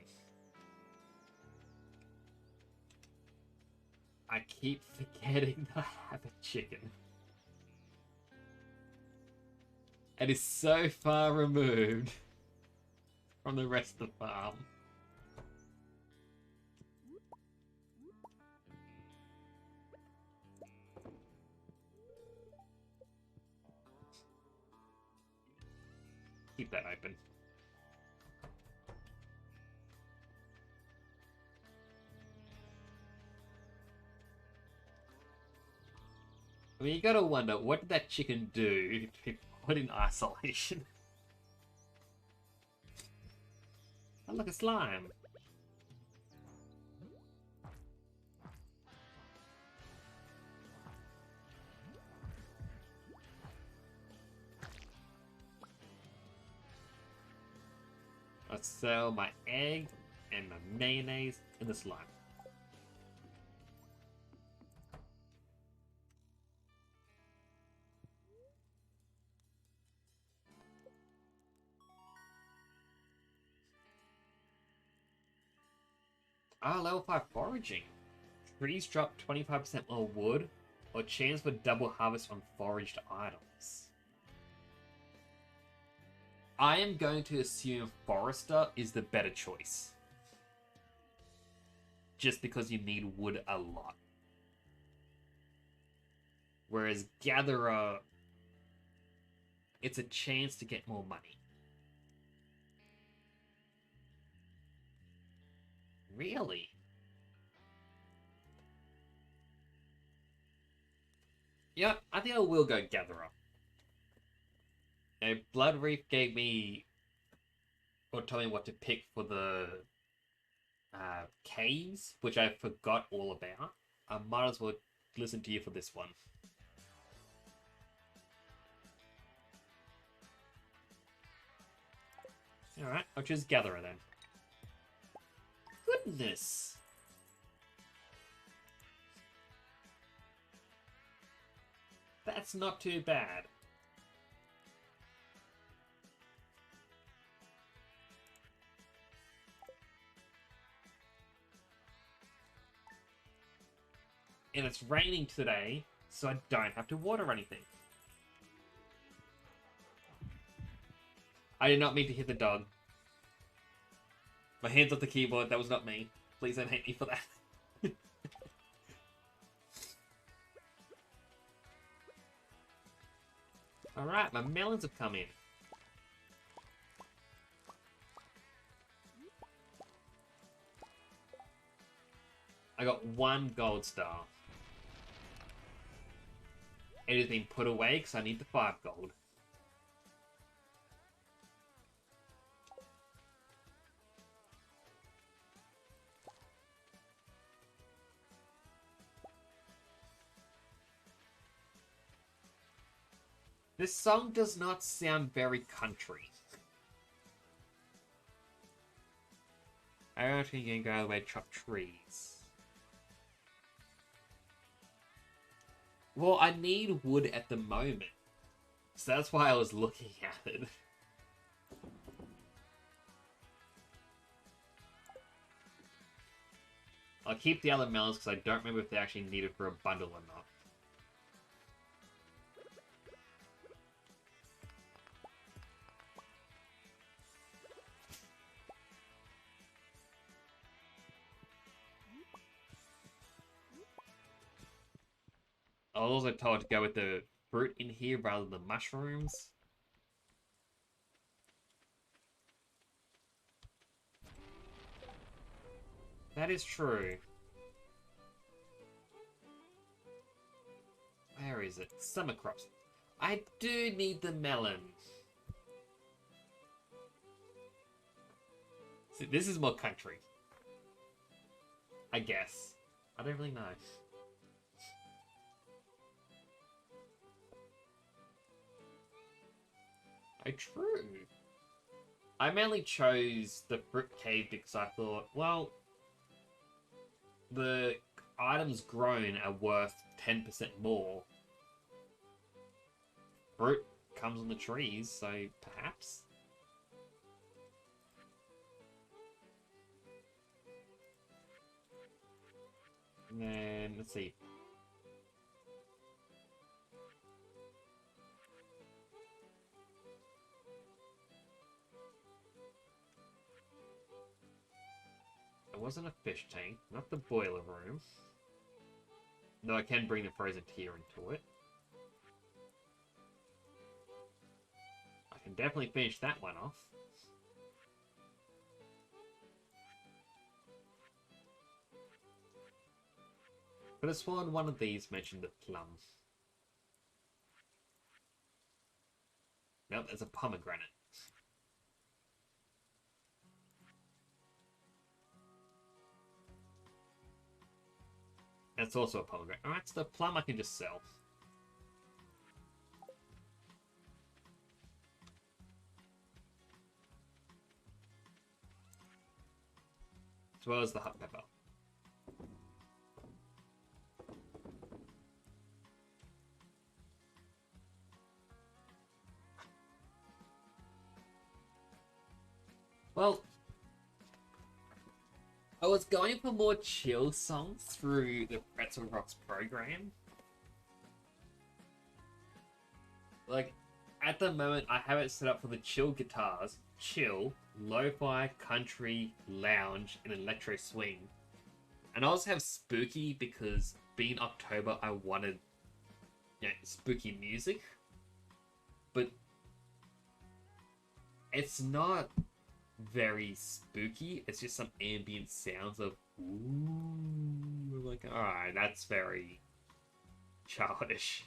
I keep forgetting that I have a chicken. It is so far removed from the rest of the farm. Keep that open. I mean, you gotta wonder, what did that chicken do to be put in isolation? Oh, look, a slime. I sell my egg and my mayonnaise in the slime. Ah, level 5 foraging. Trees drop 25% more wood, or chance for double harvest on foraged items. I am going to assume Forester is the better choice. Just because you need wood a lot. Whereas Gatherer, it's a chance to get more money. Really? Yeah, I think I will go Gatherer. Blood Reef gave me, or told me what to pick for the caves, which I forgot all about. I might as well listen to you for this one. Alright, I'll choose Gatherer then. Goodness! That's not too bad. And it's raining today, so I don't have to water anything. I did not mean to hit the dog. My hand's off the keyboard, that was not me. Please don't hate me for that. Alright, my melons have come in. I got 1 gold star. It has been put away because I need the 5 gold. This song does not sound very country. I don't think you can go away and chop trees. Well, I need wood at the moment. So that's why I was looking at it. I'll keep the other melons because I don't remember if they actually needed for a bundle or not. I was also told to go with the fruit in here rather than mushrooms. That is true. Where is it? Summer crops. I do need the melon. See, this is more country. I guess. I don't really know. True. I mainly chose the fruit cave because I thought, well, the items grown are worth 10% more. Fruit comes on the trees, so perhaps. And then, let's see. It wasn't a fish tank, not the boiler room. Though I can bring the frozen tier into it. I can definitely finish that one off. But I sworn one of these mentioned the plum. Nope, there's a pomegranate. That's also a pomegranate. Alright, so the plum I can just sell. as well as the hot pepper. Well, I was going for more chill songs through the Pretzel Rocks program. Like, at the moment, I have it set up for the chill guitars, chill, lo-fi, country, lounge, and electro swing. And I also have spooky because being October, I wanted, spooky music. But it's not very spooky. It's just some ambient sounds of ooh. Like, alright, that's very childish.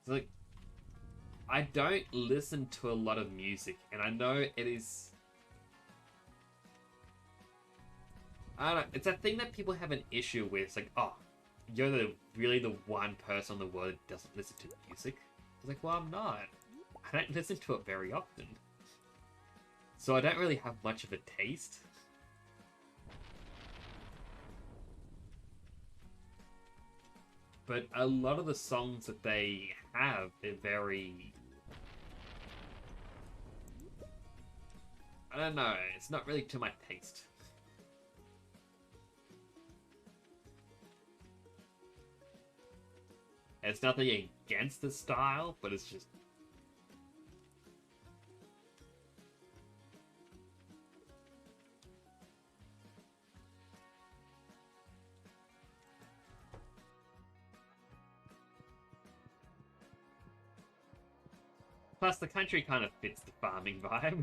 So, like, I don't listen to a lot of music, and I know it is. I don't know. It's a thing that people have an issue with. It's like, oh, you're really the one person in the world that doesn't listen to music. It's like, well, I'm not. I don't listen to it very often. So I don't really have much of a taste. But a lot of the songs that they have are very... I don't know, it's not really to my taste. It's nothing against the style, but it's just... Plus, the country kind of fits the farming vibe.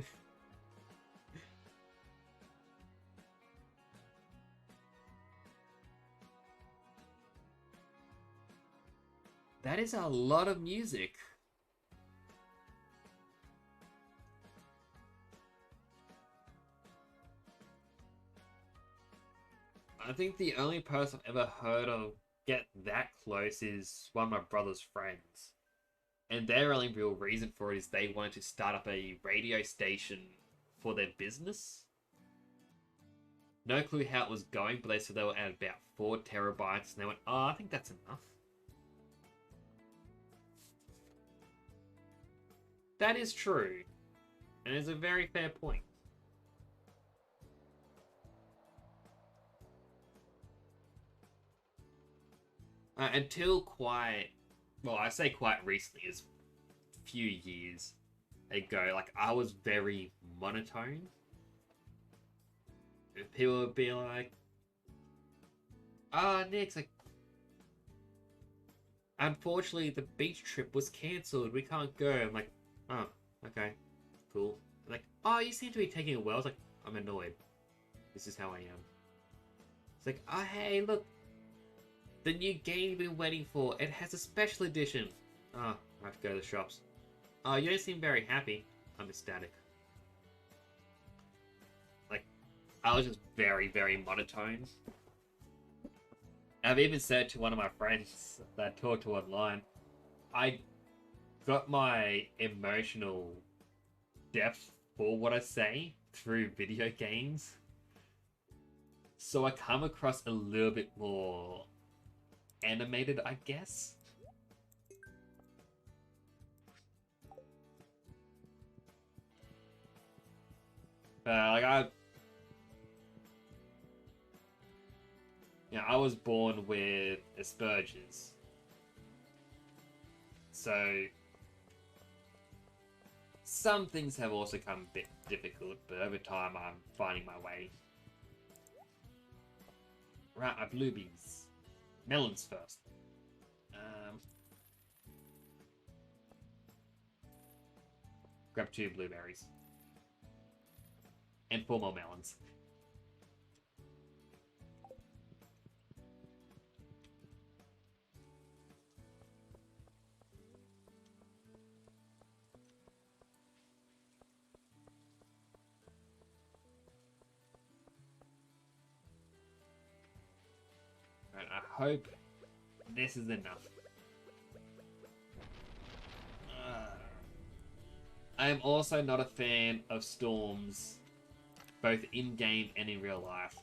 That is a lot of music. I think the only person I've ever heard of get that close is one of my brother's friends. And their only real reason for it is they wanted to start up a radio station for their business. No clue how it was going, but they said they were at about 4 terabytes, and they went, oh, I think that's enough. That is true, and it's a very fair point. Until quite, well, I say quite recently, is a few years ago, like, I was very monotone. People would be like, oh, Nick's like, unfortunately, the beach trip was cancelled, we can't go. I'm like, oh, okay, cool. Like, oh, you seem to be taking it well. I was like, I'm annoyed. This is how I am. It's like, oh, hey, look. The new game you've been waiting for. It has a special edition. Oh, I have to go to the shops. Oh, you don't seem very happy. I'm ecstatic. Like, I was just very, very monotone. I've even said to one of my friends that I talked to online, I got my emotional depth for what I say through video games. So I come across a little bit more animated, I guess. I was born with Asperger's. So some things have also come a bit difficult, but over time I'm finding my way. Right, my blueberries. Melons first. Grab 2 blueberries. And 4 more melons. Right, I hope this is enough. I am also not a fan of storms, both in-game and in real life.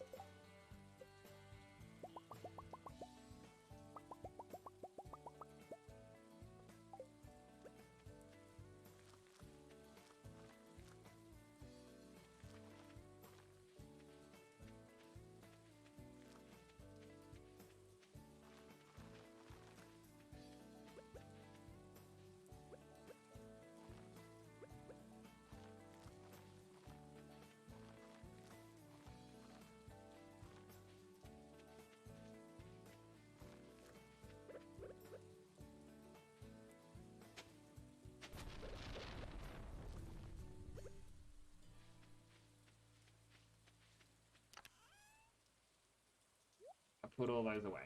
I put all those away.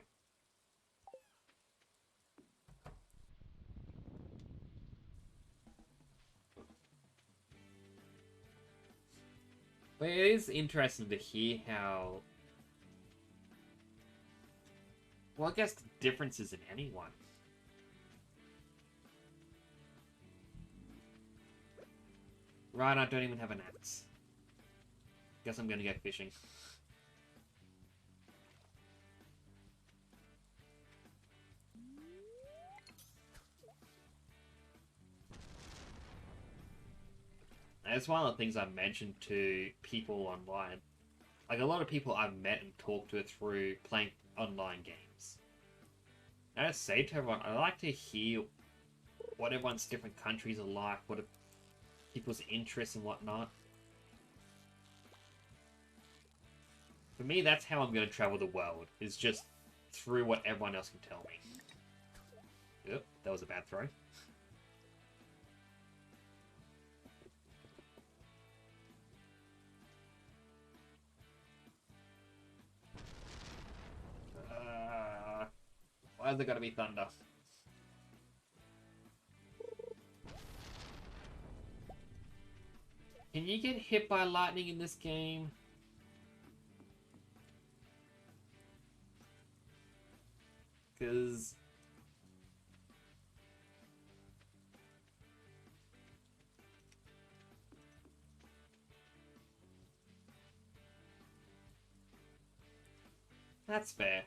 But it is interesting to hear how... Well, I guess the differences in anyone. Right, I don't even have an axe. Guess I'm gonna go fishing. That's one of the things I've mentioned to people online. Like, a lot of people I've met and talked to through playing online games. And I just say to everyone, I like to hear what everyone's different countries are like, what are people's interests and whatnot. For me, that's how I'm going to travel the world, is just through what everyone else can tell me. Yep, that was a bad throw. Why has there got to be thunder? Can you get hit by lightning in this game? Because... That's fair.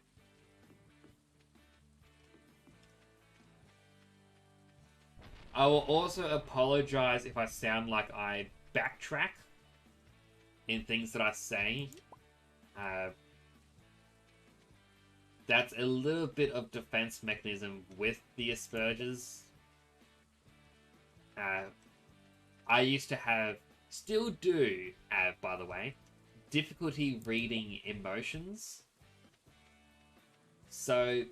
I will also apologize if I sound like I backtrack in things that I say. That's a little bit of defense mechanism with the Asperger's. I used to have, still do have, by the way, difficulty reading emotions. So,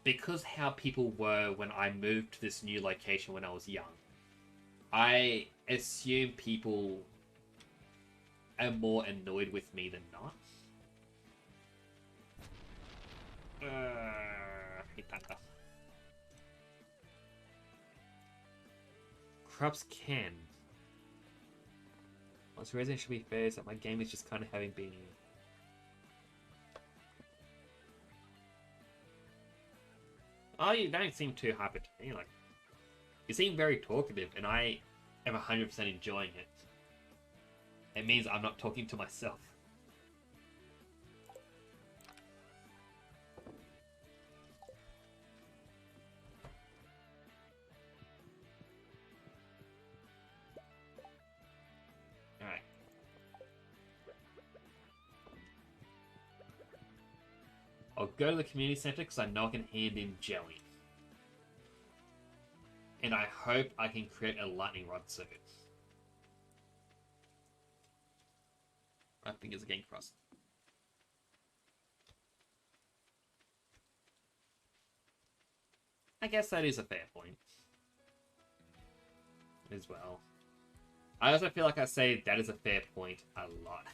because how people were when I moved to this new location when I was young, I assume people are more annoyed with me than not. Hate thunder. Crops can. What's the reason it should be fair is that my game is just kind of having been... Oh, you don't seem too hyper to me. Like, you seem very talkative, and I am 100% enjoying it. It means I'm not talking to myself. Alright. I'll go to the community center because I know I can hand in jelly. And I hope I can create a lightning rod soon. My fingers are getting crossed. I guess that is a fair point. As well. I also feel like I say that is a fair point a lot.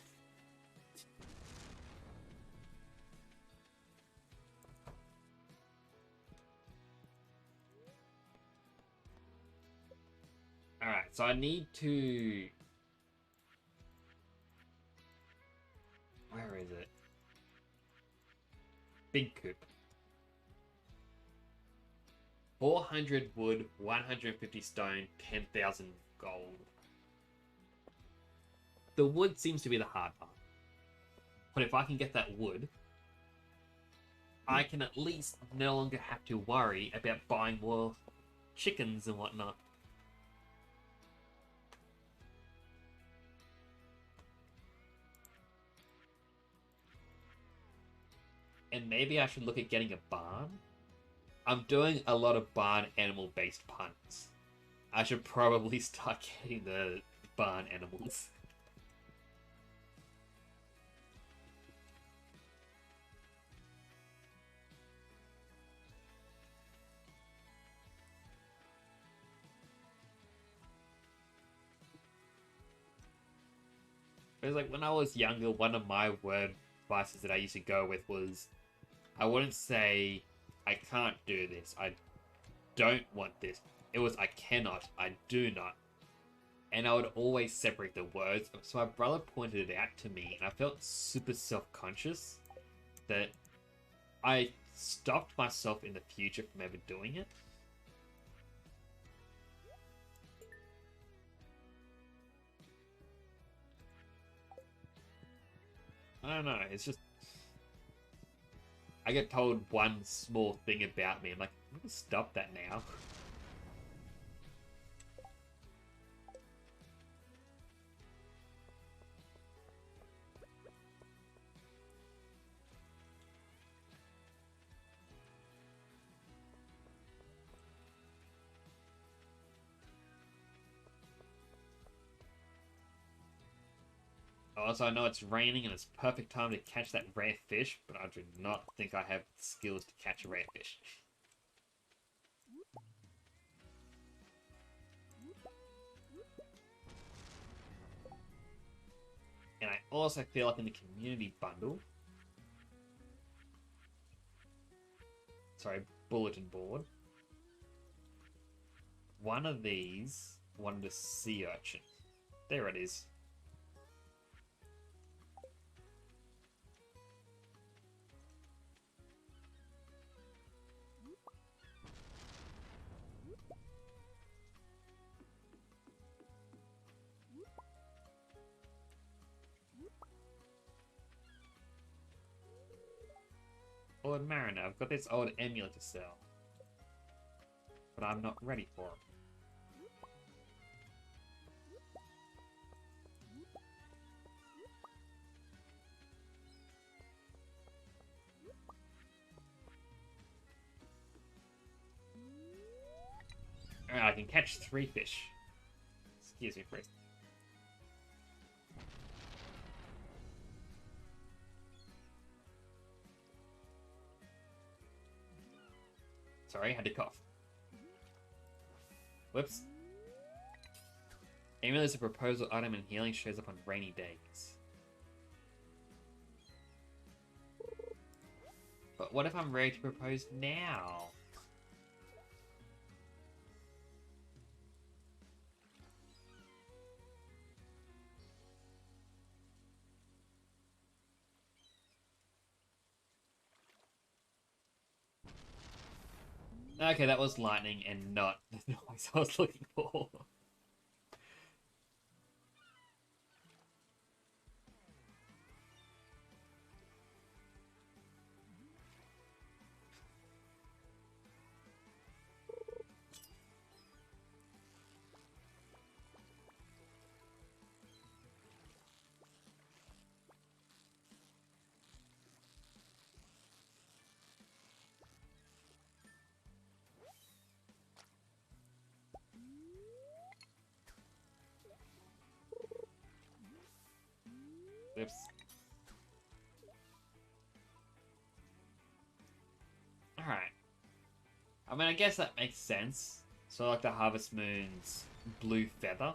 Alright, so I need to... Where is it? Big coop. 400 wood, 150 stone, 10,000 gold. The wood seems to be the hard part. But if I can get that wood, I can at least no longer have to worry about buying more chickens and whatnot. And maybe I should look at getting a barn. I'm doing a lot of barn animal based puns. I should probably start getting the barn animals. It's like when I was younger, one of my word advices that I used to go with was, I wouldn't say I can't do this, I don't want this. It was I cannot, I do not. And I would always separate the words. So my brother pointed it out to me, and I felt super self-conscious that I stopped myself in the future from ever doing it. I don't know, it's just... I get told one small thing about me, I'm like, I'm gonna stop that now. Also, I know it's raining and it's perfect time to catch that rare fish, but I do not think I have the skills to catch a rare fish. And I also feel like in the community bundle, sorry, bulletin board, one of these wanted a sea urchin. There it is. Lord Mariner, I've got this old amulet to sell, but I'm not ready for it. Alright, I can catch 3 fish. Excuse me, please. Sorry, I had to cough. Whoops. Amulet is a proposal item and healing shows up on rainy days. But what if I'm ready to propose now? Okay, that was lightning and not the noise I was looking for. Oops. Alright. I mean, I guess that makes sense. So like the Harvest Moon's blue feather.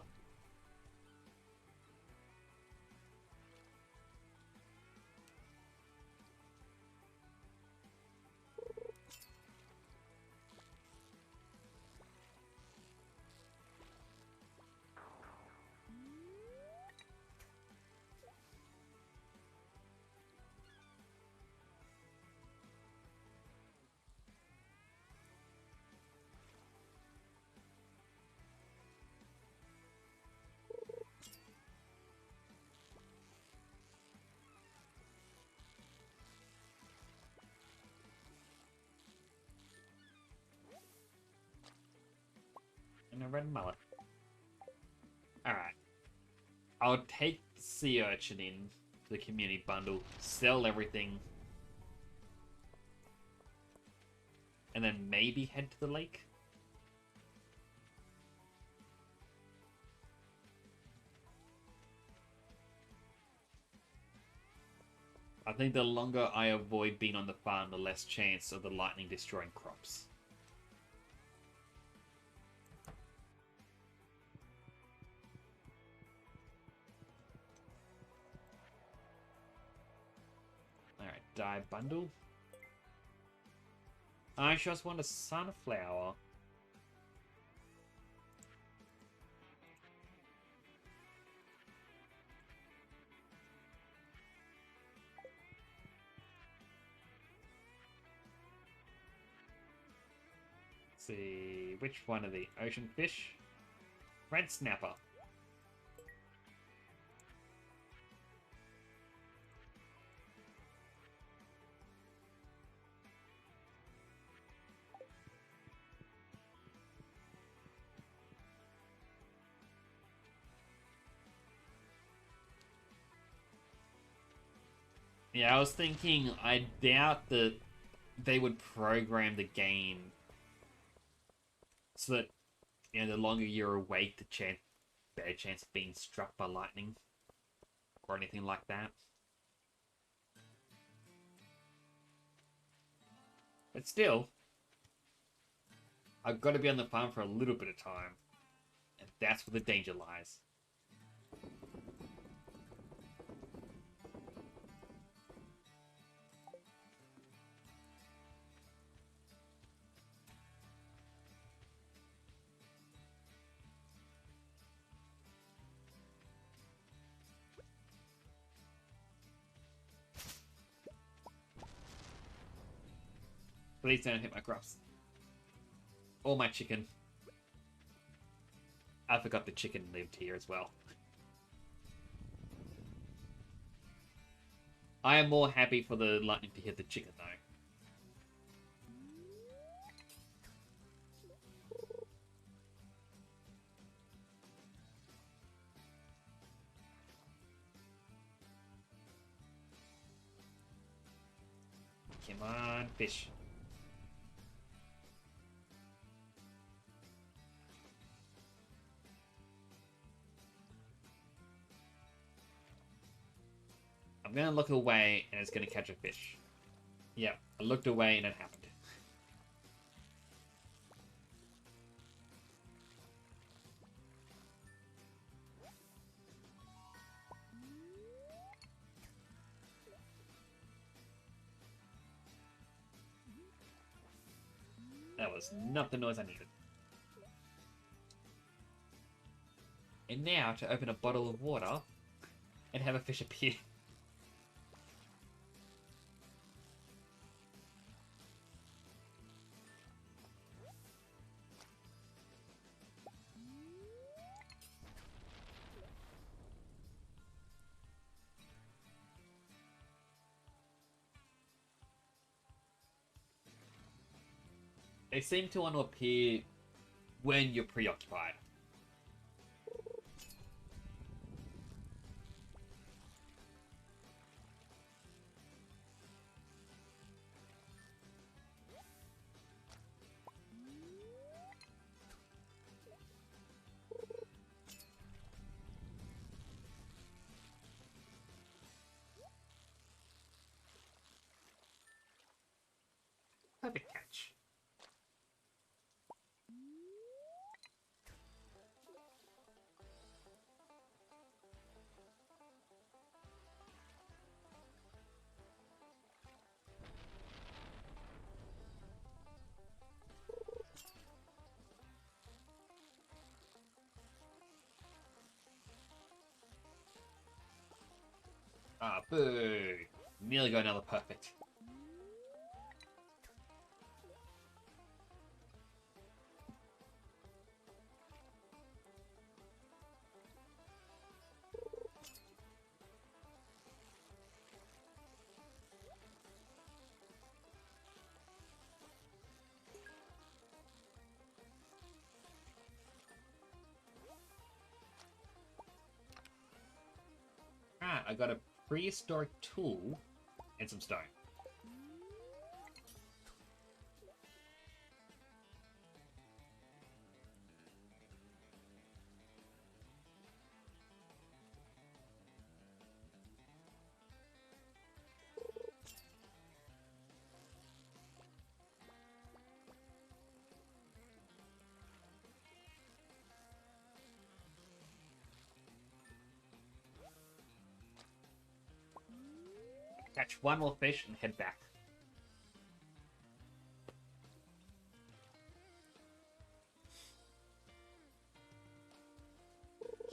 a red mullet. Alright. I'll take the sea urchin in to the community bundle, sell everything, and then maybe head to the lake. I think the longer I avoid being on the farm, the less chance of the lightning destroying crops. Alright, dye bundle. I just want a sunflower. See, which one are the ocean fish? Red snapper. Yeah, I was thinking, I doubt that they would program the game so that, you know, the longer you're awake, the better chance of being struck by lightning or anything like that. But still, I've got to be on the farm for a little bit of time, and that's where the danger lies. Please don't hit my crops. Or my chicken. I forgot the chicken lived here as well. I am more happy for the lightning to hit the chicken, though. Come on, fish. I'm gonna look away and it's gonna catch a fish. Yep, I looked away and it happened. That was not the noise I needed. And now to open a bottle of water and have a fish appear. They seem to want to appear when you're preoccupied. Perfect catch. Ah, boo! Nearly got another perfect. I got a prehistoric tool and some stone. Catch one more fish and head back.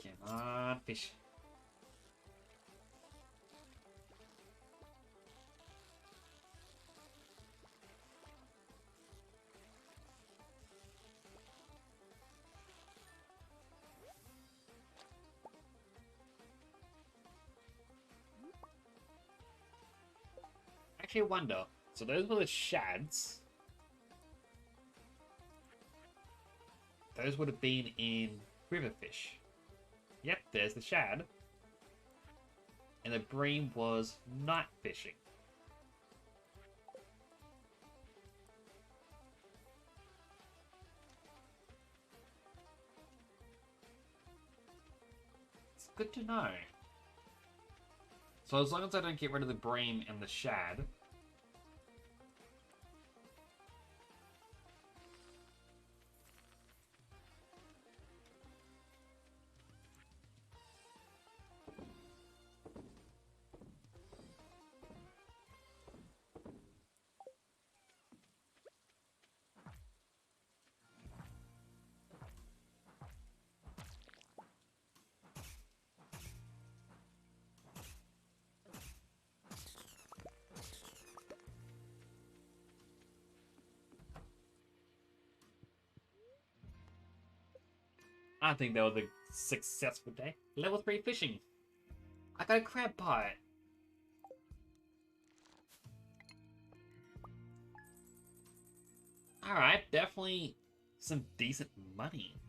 Come on, fish. Actually, I wonder. So those were the shads. Those would have been in riverfish. Yep, there's the shad. And the bream was night fishing. It's good to know. So as long as I don't get rid of the bream and the shad... I think that was a successful day. Level 3 fishing. I got a crab pie. Alright, definitely some decent money.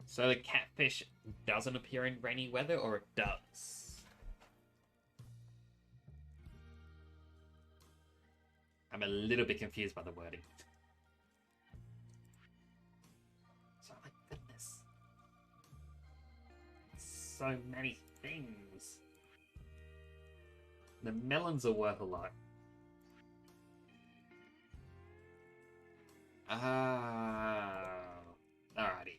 So the catfish doesn't appear in rainy weather, or it does? I'm a little bit confused by the wording. So, my goodness. So many things. The melons are worth a lot. Alrighty.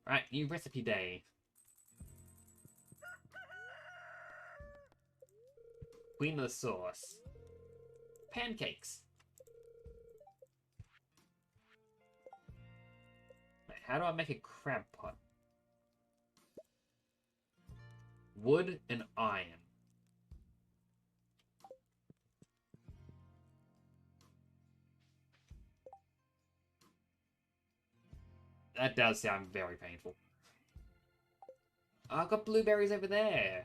Right, new recipe day. Queen of the sauce. Pancakes. Wait, how do I make a crab pot? Wood and iron. That does sound very painful. Oh, I've got blueberries over there.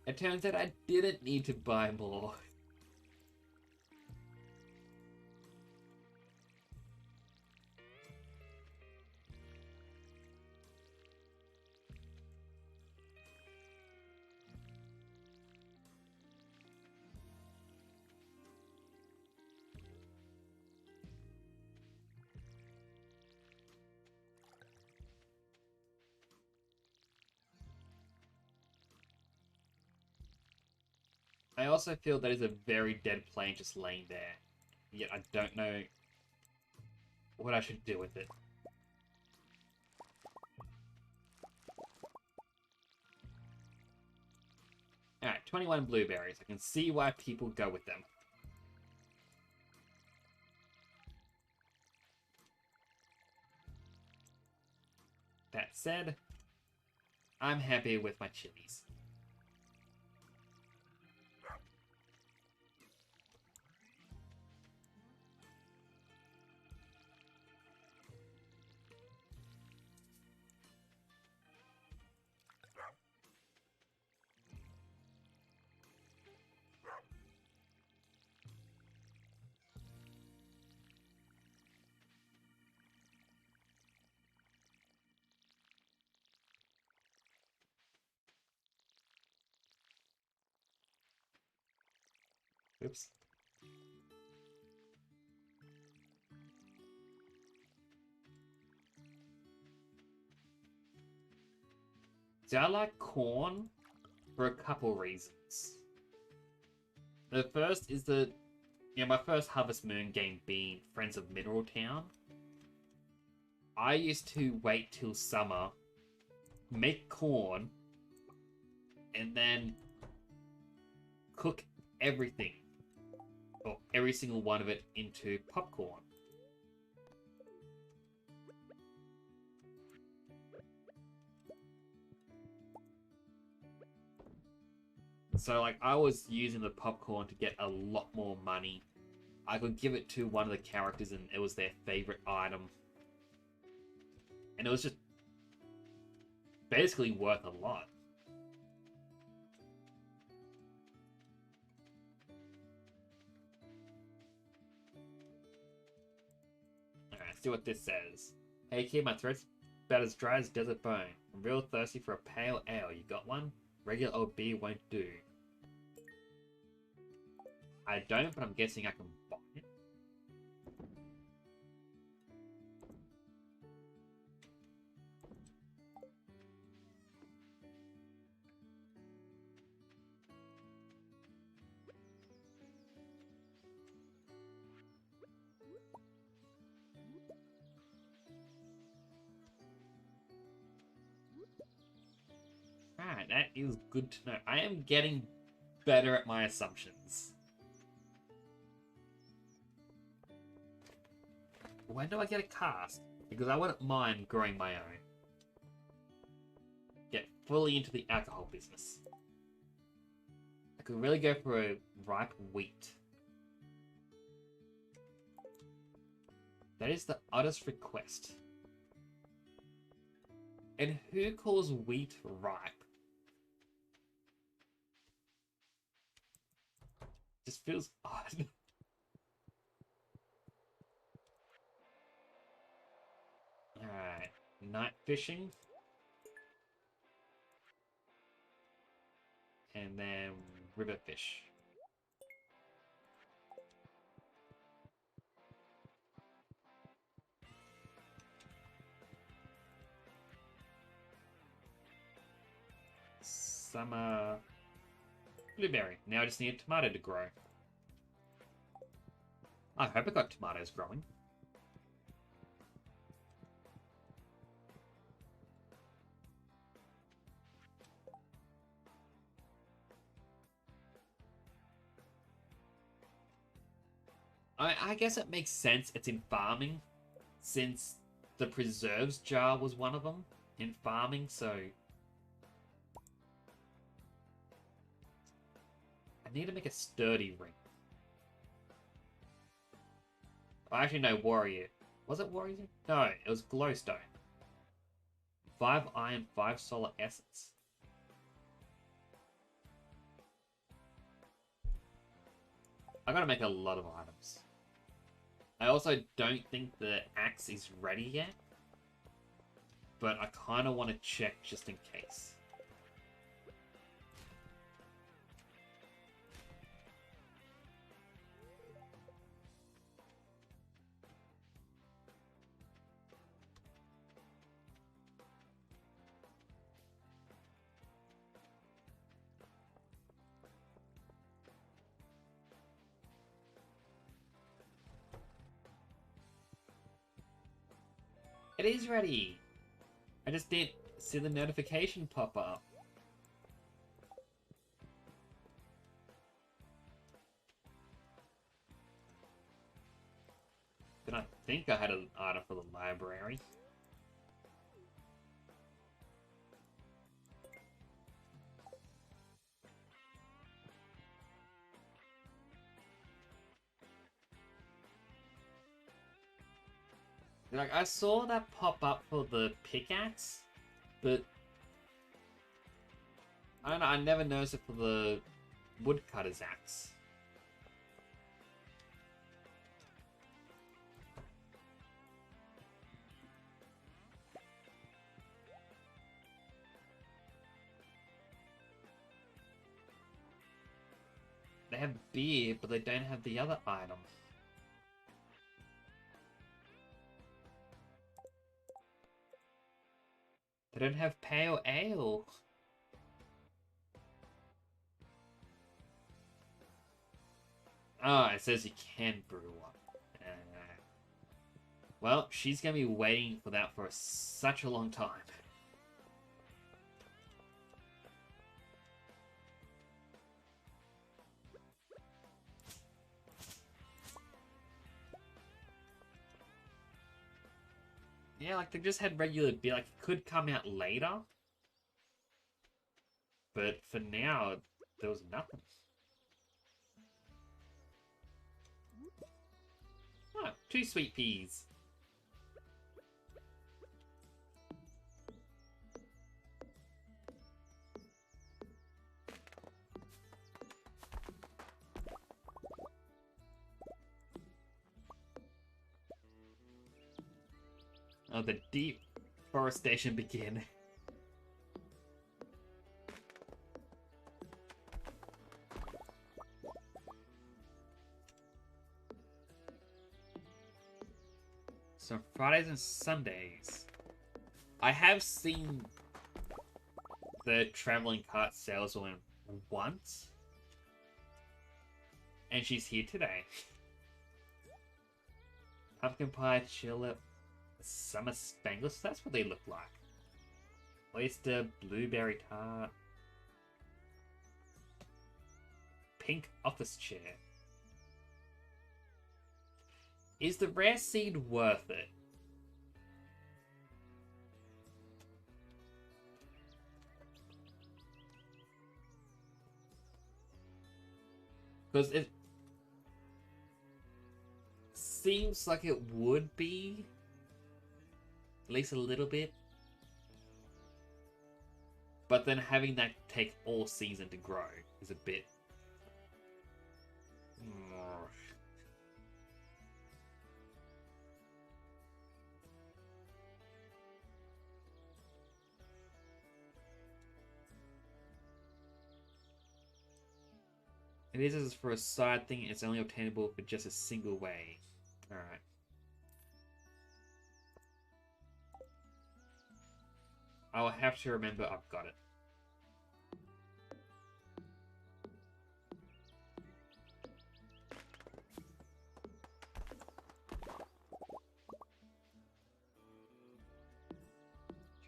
It turns out I didn't need to buy more. I also feel that is a very dead plane just laying there. Yet I don't know what I should do with it. Alright, 21 blueberries. I can see why people go with them. That said, I'm happy with my chilies. Oops. See, I like corn for a couple reasons. The first is that, my first Harvest Moon game being Friends of Mineral Town, I used to wait till summer, make corn, and then cook everything, or every single one of it, into popcorn. So, like, I was using the popcorn to get a lot more money. I could give it to one of the characters and it was their favorite item. And it was just basically worth a lot. Alright, let's see what this says. Hey kid, my throat's about as dry as desert bone. I'm real thirsty for a pale ale. You got one? Regular old beer won't do. I don't, but I'm guessing I can buy it. Alright, that is good to know. I am getting better at my assumptions. When do I get a cask? Because I wouldn't mind growing my own. Get fully into the alcohol business. I could really go for a ripe wheat. That is the oddest request. And who calls wheat ripe? Just feels odd. Alright, night fishing. And then river fish. Summer blueberry. Now I just need a tomato to grow. I hope I got tomatoes growing. I guess it makes sense it's in farming, since the preserves jar was one of them in farming, so... I need to make a sturdy ring. Oh, actually, no, warrior. Was it warrior? No, it was glowstone. 5 iron, 5 solar essence. I gotta make a lot of items. I also don't think the axe is ready yet, but I kind of want to check just in case. It is ready! I just didn't see the notification pop up. Then I think I had an item for the library. Like, I saw that pop up for the pickaxe, but I don't know, I never noticed it for the woodcutter's axe. have beer, but they don't have the other item. They don't have pale ale. Oh, it says you can brew one. Well, she's going to be waiting for that for such a long time. Yeah, like, they just had regular beer. Like, it could come out later. But for now, there was nothing. Oh, 2 sweet peas. Oh, the deforestation begin. So Fridays and Sundays. I have seen the traveling cart saleswoman once. And she's here today. Pumpkin pie, chillip, summer spanglers. That's what they look like. Oyster, blueberry tart. Pink office chair. Is the rare seed worth it? Because it seems like it would be. At least a little bit. But then having that take all season to grow is a bit... It is for a side thing, it's only obtainable for just a single way. Alright. I'll have to remember I've got it.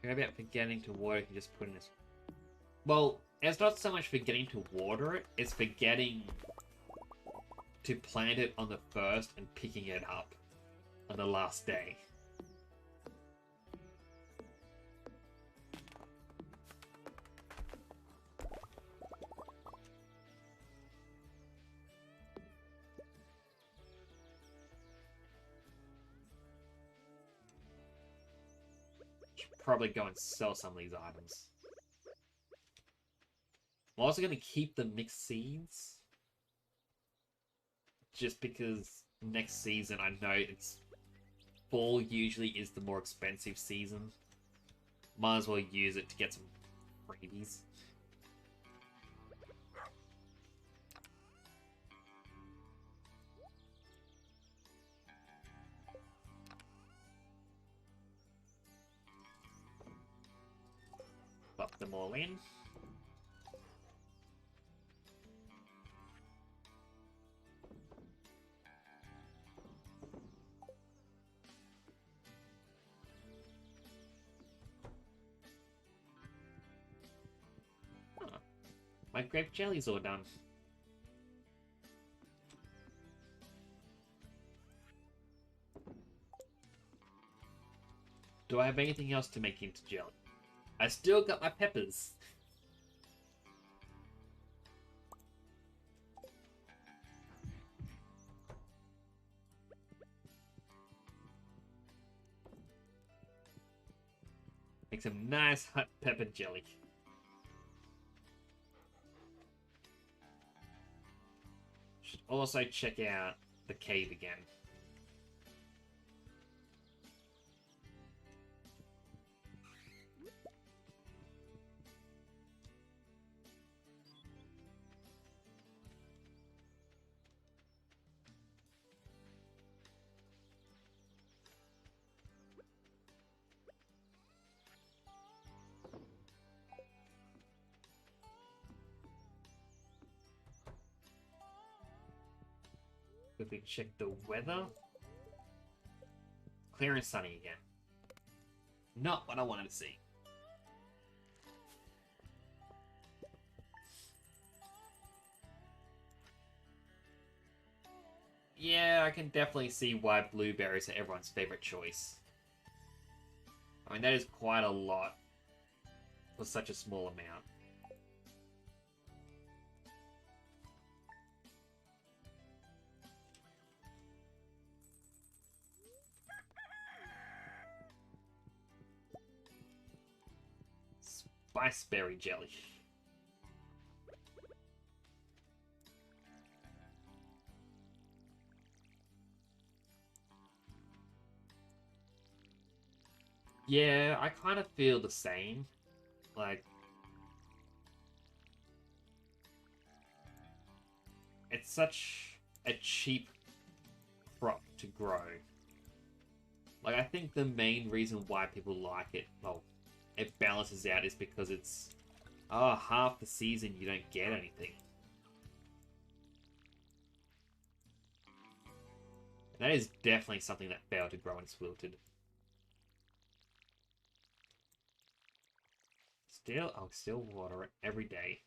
Care about forgetting to water, you can just put in this. Well, it's not so much forgetting to water it, it's forgetting to plant it on the first and picking it up on the last day. Should probably go and sell some of these items. I'm also going to keep the mixed seeds. Just because next season I know it's... Fall usually is the more expensive season. Might as well use it to get some freebies. Pop them all in. My grape jelly's all done. Do I have anything else to make into jelly? I still got my peppers. Make some nice hot pepper jelly. Should also check out the cave again. quickly check the weather. Clear and sunny again. Not what I wanted to see. Yeah, I can definitely see why blueberries are everyone's favorite choice. I mean, that is quite a lot for such a small amount. Spiceberry jelly. Yeah, I kind of feel the same. Like, it's such a cheap crop to grow. Like, I think the main reason why people like it, well, it balances out is because it's, oh, half the season you don't get anything. And that is definitely something that failed to grow in Swilted. I'll still water it every day.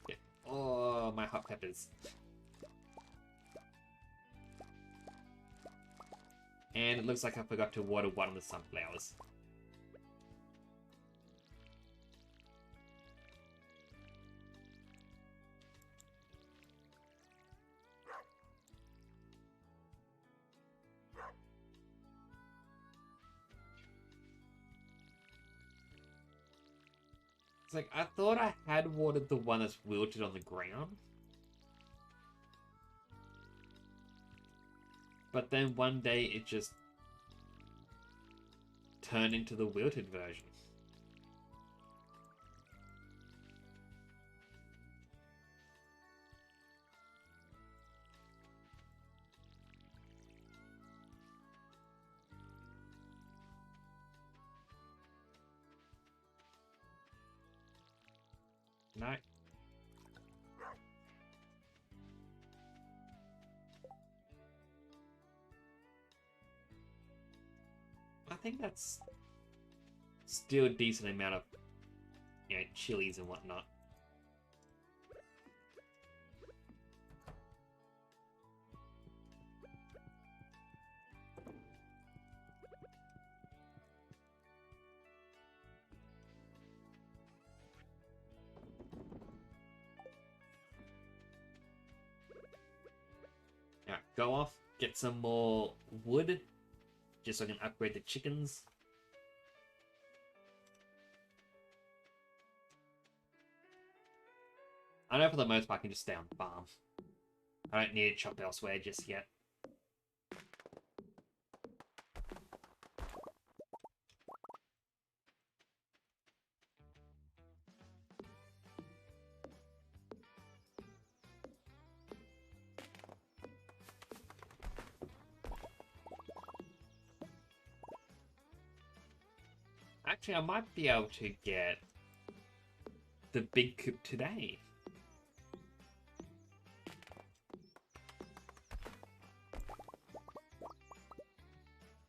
Yeah. Oh, my hot peppers. And it looks like I forgot to water one of the sunflowers. It's like, I thought I had watered the one that's wilted on the ground. But then one day it just turned into the wilted version. No. I think that's still a decent amount of, chilies and whatnot. Alright, go off, get some more wood, just so I can upgrade the chickens. I know for the most part I can just stay on the farm. I don't need to chop elsewhere just yet. Actually, I might be able to get the big coop today.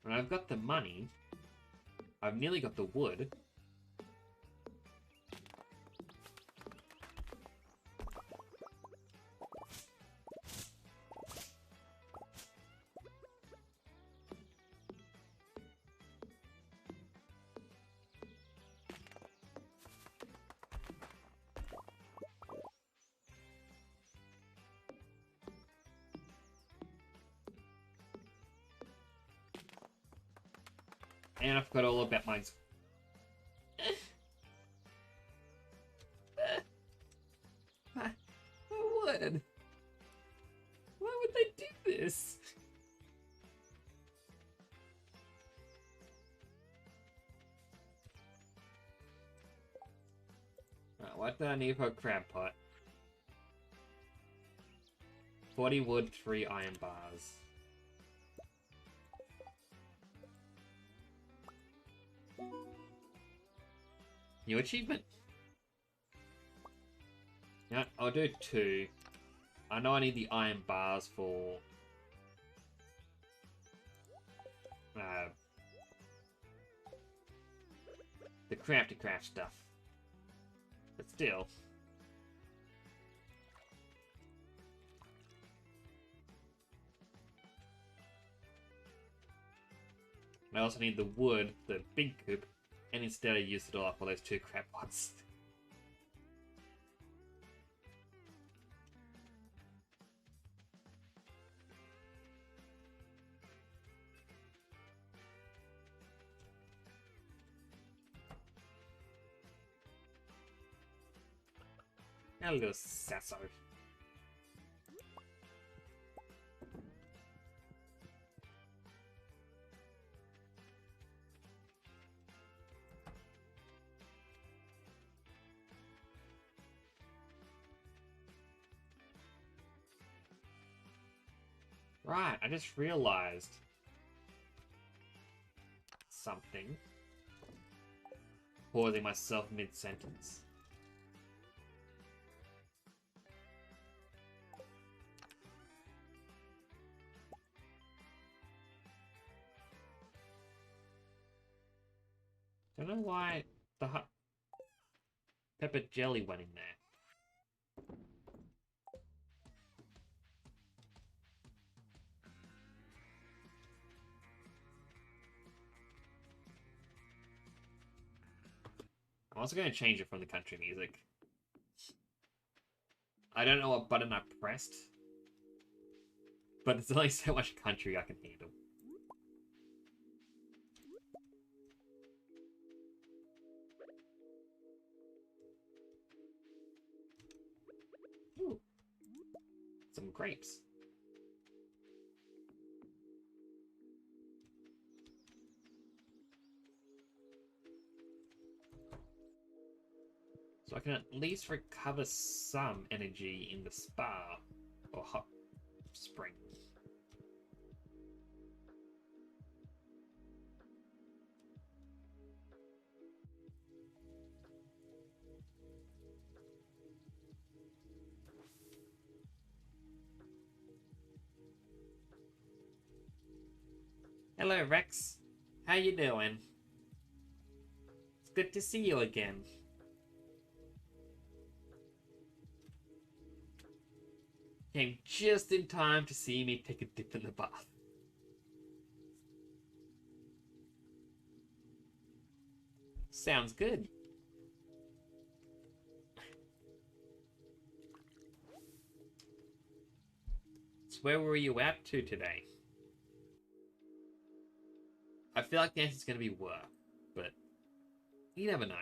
When I've got the money, I've nearly got the wood. And I forgot all about mines. I would. Why would they do this? What do I need for a crab pot? 40 wood, 3 iron bars. New achievement. Yeah, I'll do 2. I know I need the iron bars for the crafty craft stuff. But still. I also need the wood, the big coop, and instead I used it all up for those 2 crab pots. A little sasso. Right, I just realized something. Pausing myself mid-sentence. Don't know why the pepper jelly went in there. I'm also going to change it from the country music. I don't know what button I pressed, but there's only so much country I can handle. Ooh. Some grapes. So I can at least recover some energy in the spa or hot spring. Hello, Rex. How you doing? It's good to see you again. Came just in time to see me take a dip in the bath. Sounds good. So where were you at to today? I feel like the answer's going to be work, but you never know.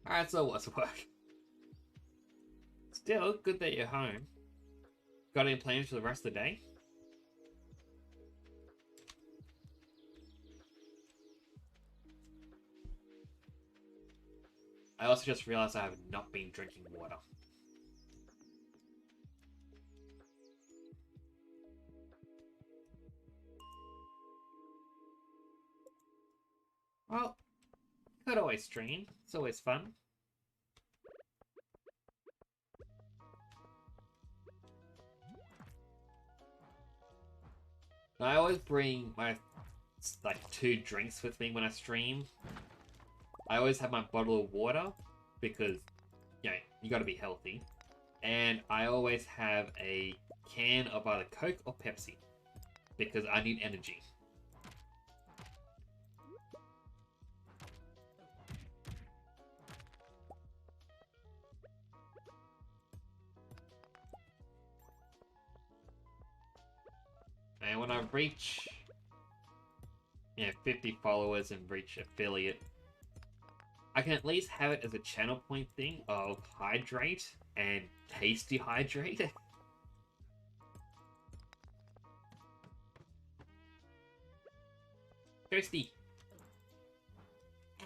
Alright, so what's work? Still, good that you're home. Got any plans for the rest of the day? I also just realized I have not been drinking water. Well, could always stream. It's always fun. I always bring my, like, 2 drinks with me when I stream. I always have my bottle of water, because, you know, you gotta be healthy. And I always have a can of either Coke or Pepsi, because I need energy. And when I reach, 50 followers and reach affiliate, I can at least have it as a channel point thing of hydrate and tasty hydrate. Ghosty. Ow.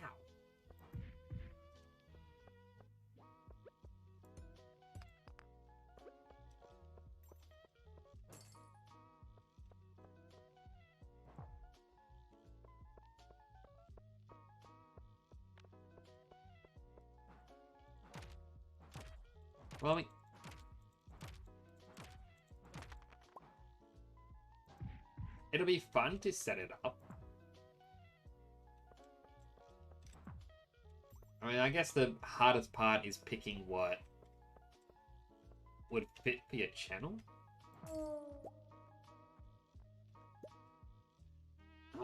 Well, it'll be fun to set it up. I mean, I guess the hardest part is picking what would fit for your channel. Oh,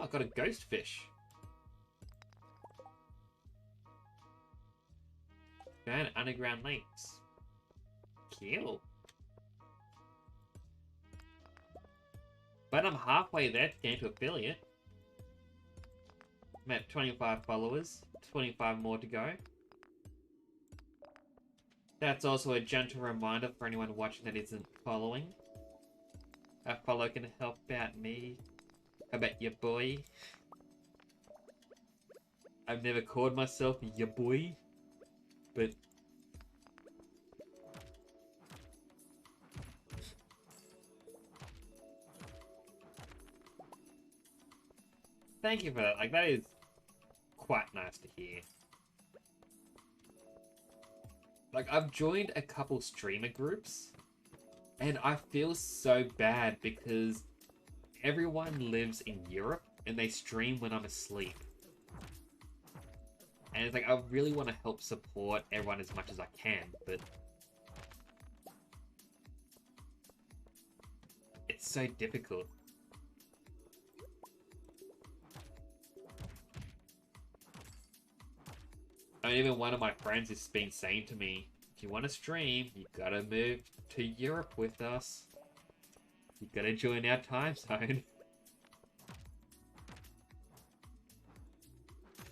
I've got a ghost fish. And underground lakes. Cute. But I'm halfway there to get into affiliate. I'm at 25 followers. 25 more to go. That's also a gentle reminder for anyone watching that isn't following. A follow can help out me. How about your boy? I've never called myself your boy, but thank you for that. Like, that is quite nice to hear. Like, I've joined a couple streamer groups, and I feel so bad because everyone lives in Europe, and they stream when I'm asleep. And it's like, I really want to help support everyone as much as I can, but it's so difficult. I mean, even one of my friends has been saying to me, if you want to stream, you gotta move to Europe with us. You gotta join our time zone.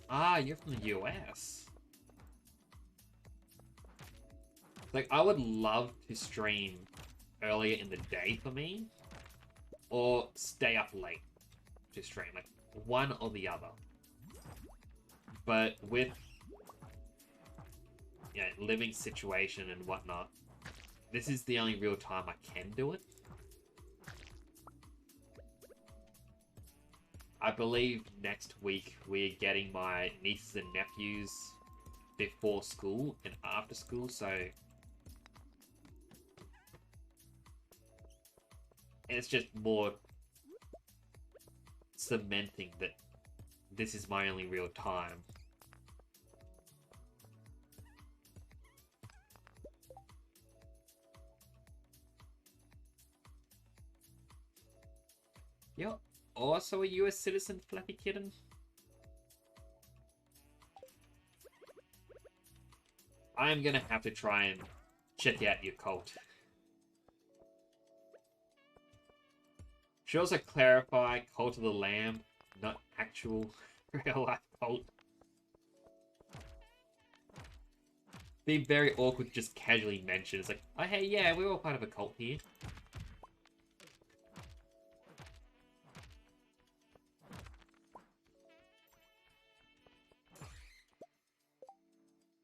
Ah, you're from the US. Like, I would love to stream earlier in the day for me, or stay up late to stream. Like, one or the other. But with, you know, living situation and whatnot, this is the only real time I can do it. I believe next week we're getting my nieces and nephews before school and after school, so it's just more cementing that this is my only real time. Yep. Also a US citizen, Flappy Kitten? I'm gonna have to try and check out your cult. Should also clarify, Cult of the Lamb, not actual real-life cult. Be very awkward to just casually mention. It's like, oh hey, yeah, we're all part of a cult here.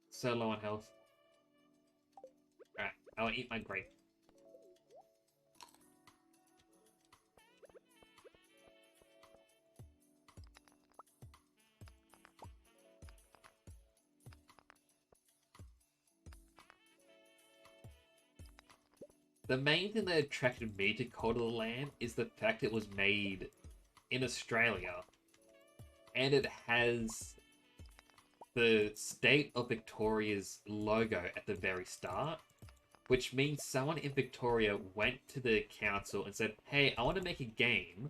So low on health. Alright, I'll eat my grape. The main thing that attracted me to Cult of the Lamb is the fact it was made in Australia. And it has the state of Victoria's logo at the very start, which means someone in Victoria went to the council and said, hey, I want to make a game.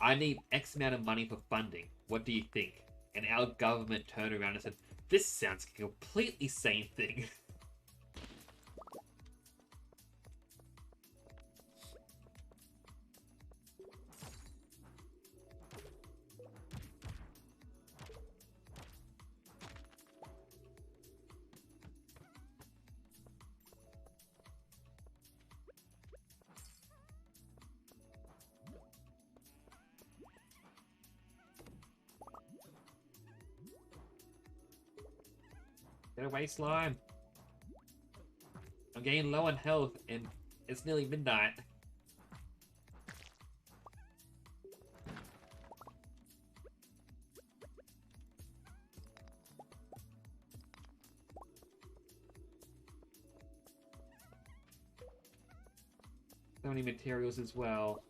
I need X amount of money for funding. What do you think? And our government turned around and said, this sounds like a completely sane thing. Get away, slime. I'm getting low on health, and it's nearly midnight. So many materials as well.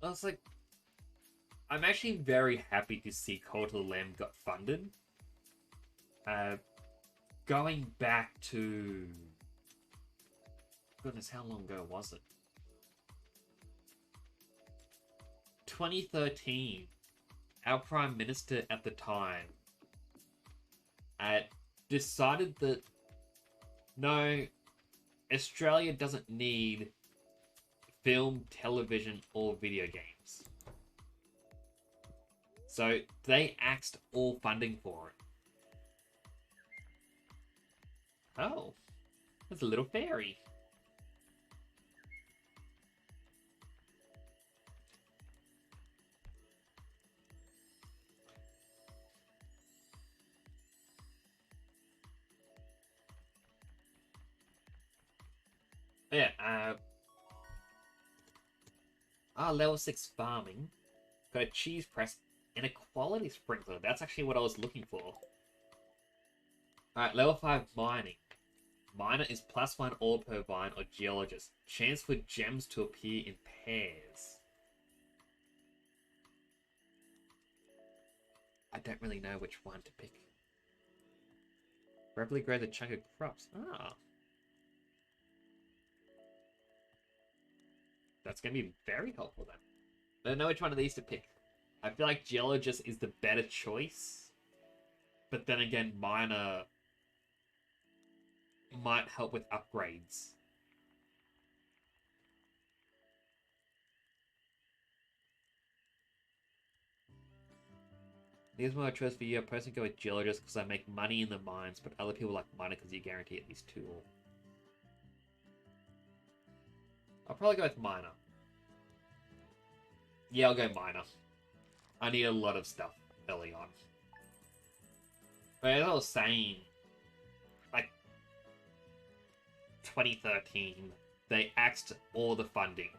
I was like, I'm actually very happy to see Call to the Lamb got funded. Going back to... Goodness, how long ago was it? 2013. Our Prime Minister at the time decided that no, Australia doesn't need film, television, or video games. So they axed all funding for it. Oh, there's a little fairy. Yeah, level 6 farming. Got a cheese press and a quality sprinkler. That's actually what I was looking for. Alright, level 5 mining. Miner is +1 ore per vine or geologist. Chance for gems to appear in pairs. I don't really know which one to pick. Rapidly grow the chunk of crops. Ah. That's going to be very helpful then. I don't know which one of these to pick. I feel like geologist is the better choice. But then again, miner might help with upgrades. Here's my choice for you. I personally go with geologist because I make money in the mines, but other people like miner because you guarantee at least 2 ore. I'll probably go with miner. Yeah, I'll go miner. I need a lot of stuff early on. But as I was saying, like 2013, they axed all the funding.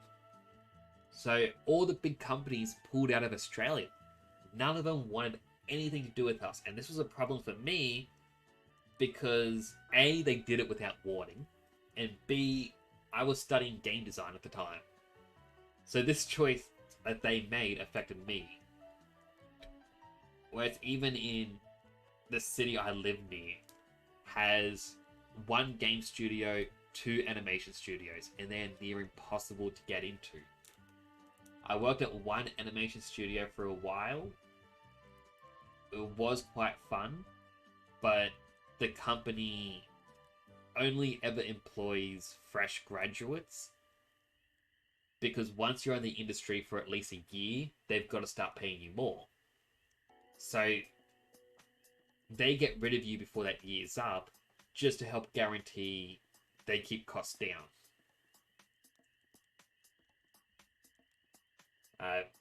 So all the big companies pulled out of Australia. None of them wanted anything to do with us. And this was a problem for me because A, they did it without warning, and B, I was studying game design at the time. So this choice that they made affected me. Whereas even in the city I live near has 1 game studio, 2 animation studios, and they're near impossible to get into. I worked at 1 animation studio for a while. It was quite fun, but the company only ever employs fresh graduates because once you're in the industry for at least a year, they've got to start paying you more. So they get rid of you before that year's up just to help guarantee they keep costs down.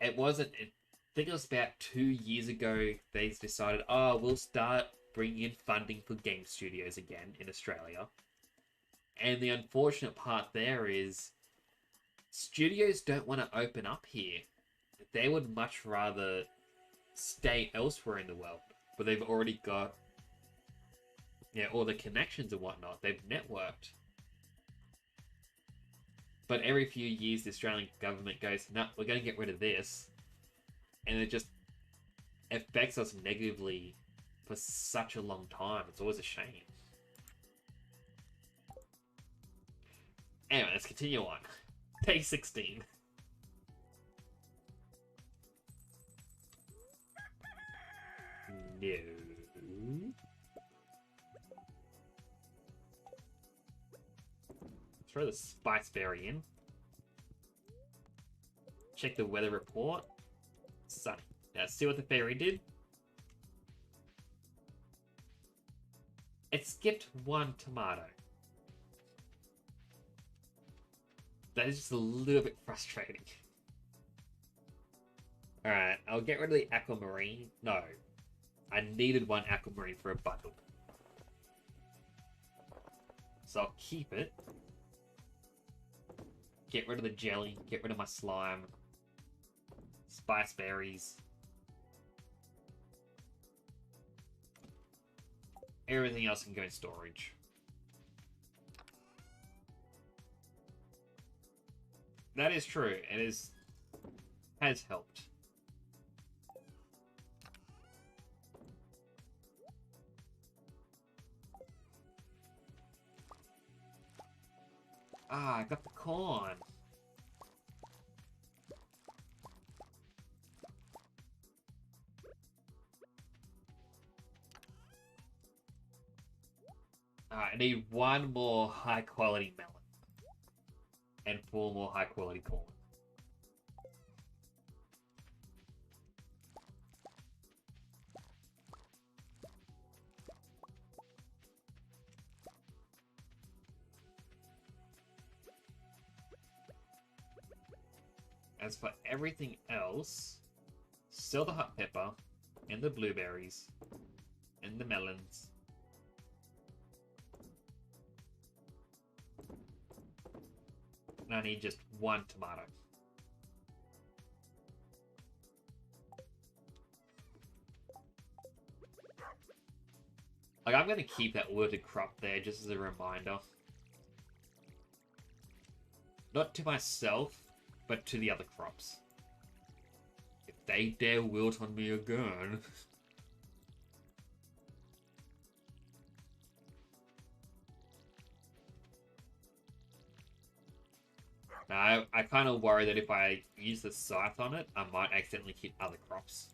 It wasn't... I think it was about 2 years ago they decided, oh, we'll start bringing in funding for game studios again in Australia. And the unfortunate part there is studios don't want to open up here. They would much rather stay elsewhere in the world, where they've already got all the connections and whatnot. They've networked. But every few years, the Australian government goes, no, we're going to get rid of this. And it just affects us negatively for such a long time. It's always a shame. Anyway, let's continue on. Day 16. No. Throw the spice berry in. Check the weather report. Sunny. Now see what the fairy did. It skipped 1 tomato. That is just a little bit frustrating. Alright, I'll get rid of the aquamarine. No. I needed one aquamarine for a bundle. So I'll keep it. Get rid of the jelly. Get rid of my slime. Spice berries. Everything else can go in storage. That is true. Has helped. Ah, I got the corn. I need one more high quality melon. And 4 more high quality corn. As for everything else, sell the hot pepper, and the blueberries, and the melons. And I need just 1 tomato. Like, I'm going to keep that wilted crop there just as a reminder. Not to myself, but to the other crops. If they dare wilt on me again... Now, I kind of worry that if I use the scythe on it, I might accidentally hit other crops.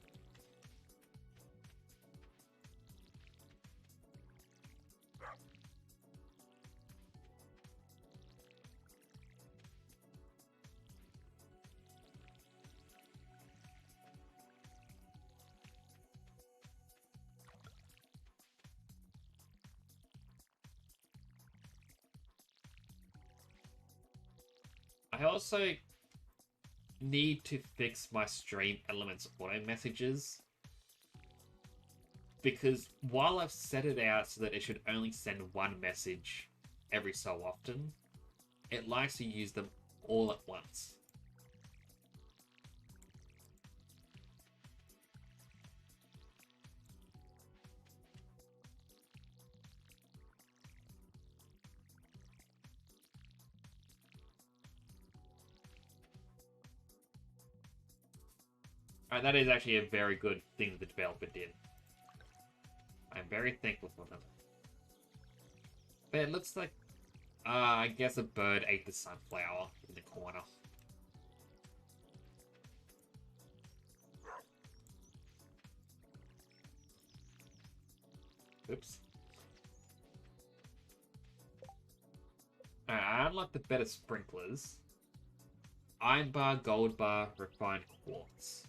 I also need to fix my stream elements auto messages, because while I've set it out so that it should only send 1 message every so often, it likes to use them all at once. Alright, that is actually a very good thing that the developer did. I'm very thankful for them. But it looks like, I guess a bird ate the sunflower in the corner. Oops. Alright, I unlocked the better sprinklers. Iron bar, gold bar, refined quartz.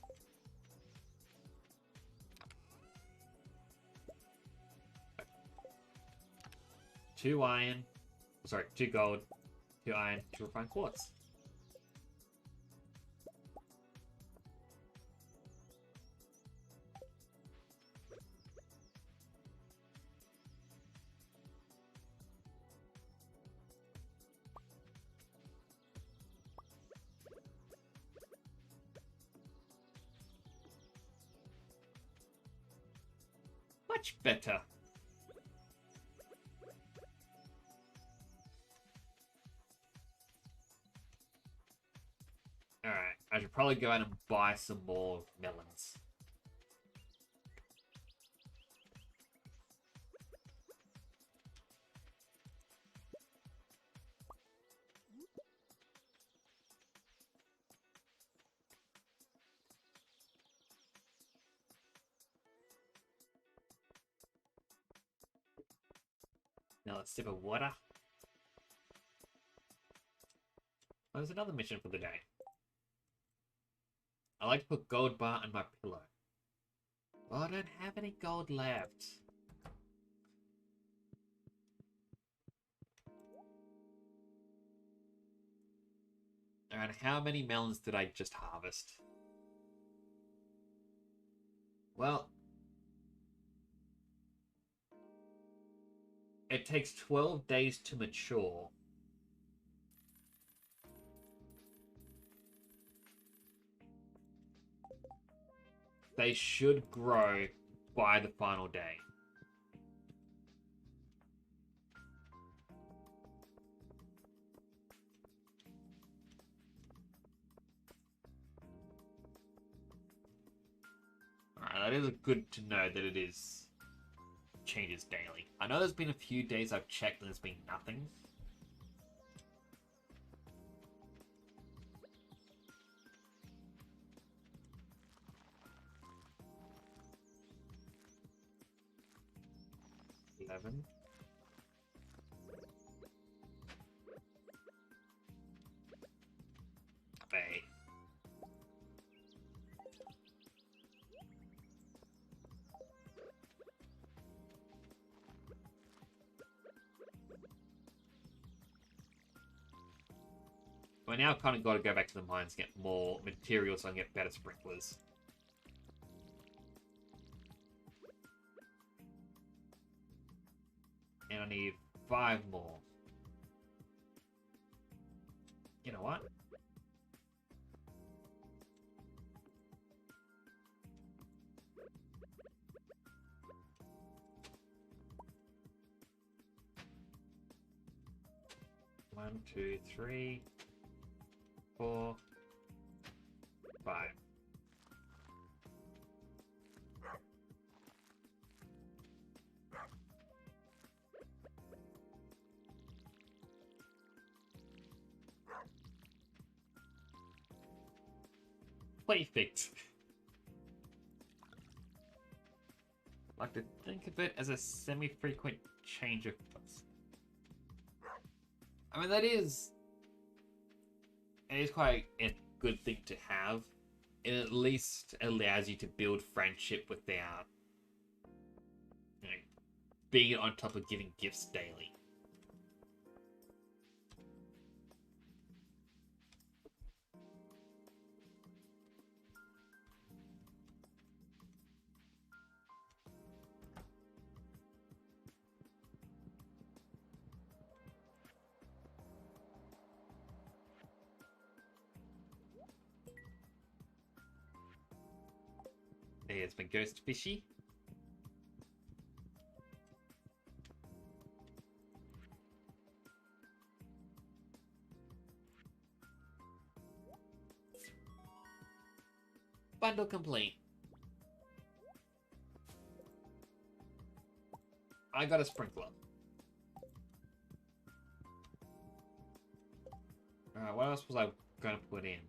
Two iron, sorry, 2 gold, 2 iron, 2 refined quartz. Much better. Alright, I should probably go out and buy some more melons. Now let's sip of water. Oh, there's another mission for the day. I like to put gold bar on my pillow. Well, I don't have any gold left. And how many melons did I just harvest? Well, it takes 12 days to mature. They should grow by the final day. Alright, that is good to know that it is changes daily. I know there's been a few days I've checked and there's been nothing. Eleven. Eight. Well, now I've kind of got to go back to the mines, get more materials so I can get better sprinklers. And I need 5 more. You know what? One, 2, 3, 4, 5. Perfect. I like to think of it as a semi-frequent change of place. I mean, it is quite a good thing to have. It at least allows you to build friendship without, you know, being on top of giving gifts daily. There's my ghost fishy. Bundle complete. I got a sprinkler. Alright, what else was I going to put in?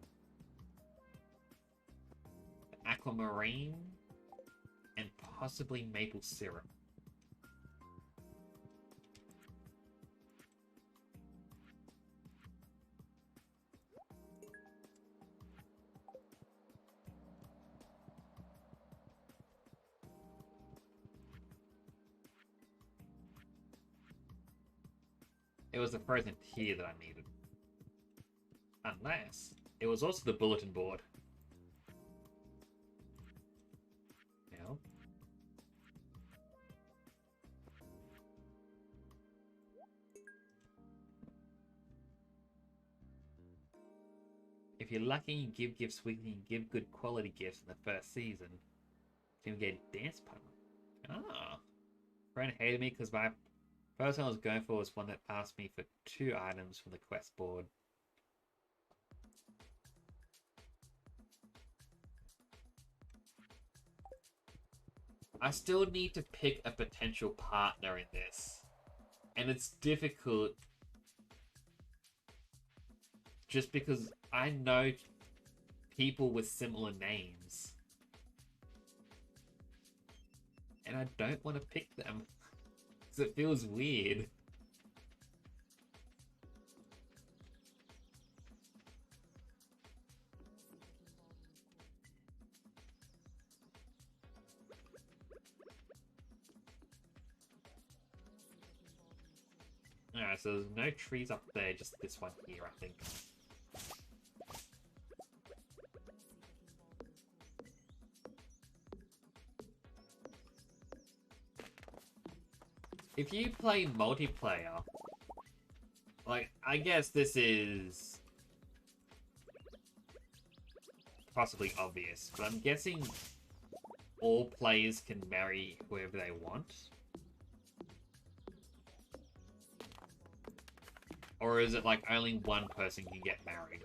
Aquamarine and possibly maple syrup. It was the frozen tea that I needed. Unless it was also the bulletin board. Now, if you're lucky, you give gifts weekly and give good quality gifts in the first season. You can get a dance partner. Ah. Friend hated me because my first one I was going for was one that asked me for 2 items from the quest board. I still need to pick a potential partner in this. And it's difficult just because I know people with similar names. And I don't want to pick them. Because it feels weird. Alright, so there's no trees up there, just this one here, I think. if you play multiplayer, like, I guess this is possibly obvious, but I'm guessing all players can marry whoever they want. Or is it like only one person can get married?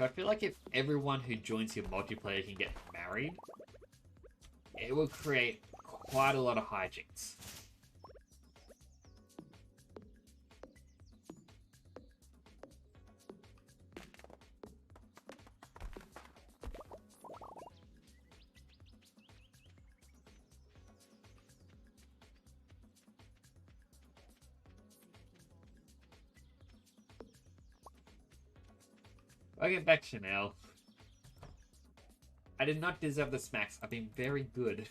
I feel like if everyone who joins your multiplayer can get married, it will create quite a lot of hijinks. I'll get back to Chanel. I did not deserve the smacks. I've been very good.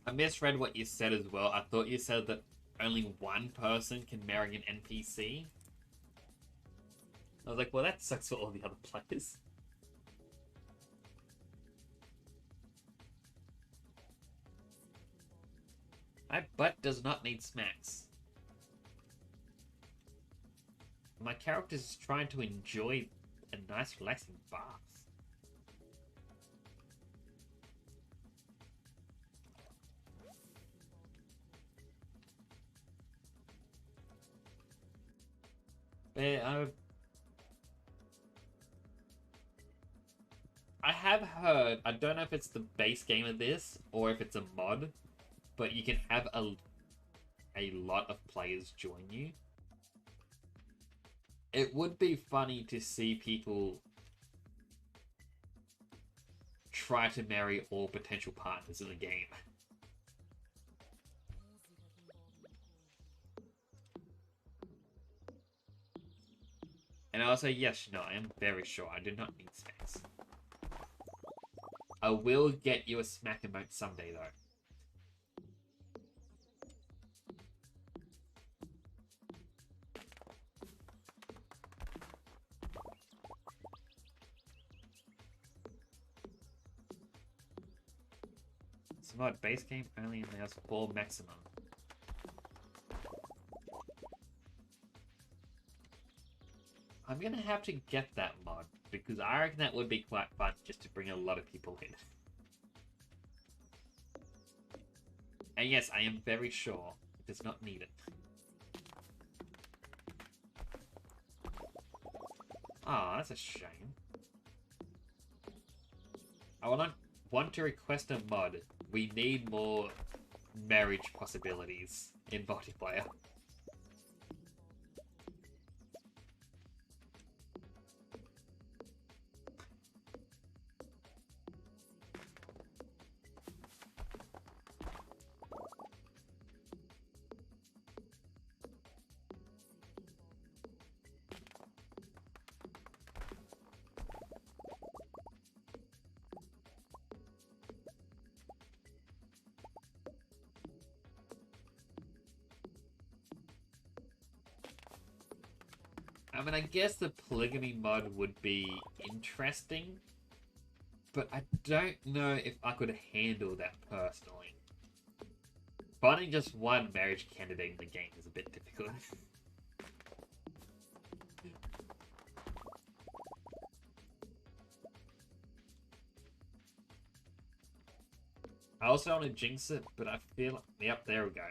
I misread what you said as well. I thought you said that only one person can marry an NPC. I was like, well, that sucks for all the other players. My butt does not need smacks. My character is trying to enjoy a nice, relaxing bath. I have heard, I don't know if it's the base game of this or if it's a mod, but you can have a lot of players join you. It would be funny to see people try to marry all potential partners in the game. And I'll say, yes, no, I am very sure. I do not need smacks. I will get you a smack emote someday, though. Mod base game only allows 4 maximum. I'm gonna have to get that mod because I reckon that would be quite fun just to bring a lot of people in. And yes, I am very sure it does not need it. Ah, oh, that's a shame. I will not want to request a mod. We need more marriage possibilities in multiplayer. I mean, I guess the polygamy mod would be interesting, but I don't know if I could handle that personally. Finding just one marriage candidate in the game is a bit difficult. I also want to jinx it, but I feel... Yep, there we go.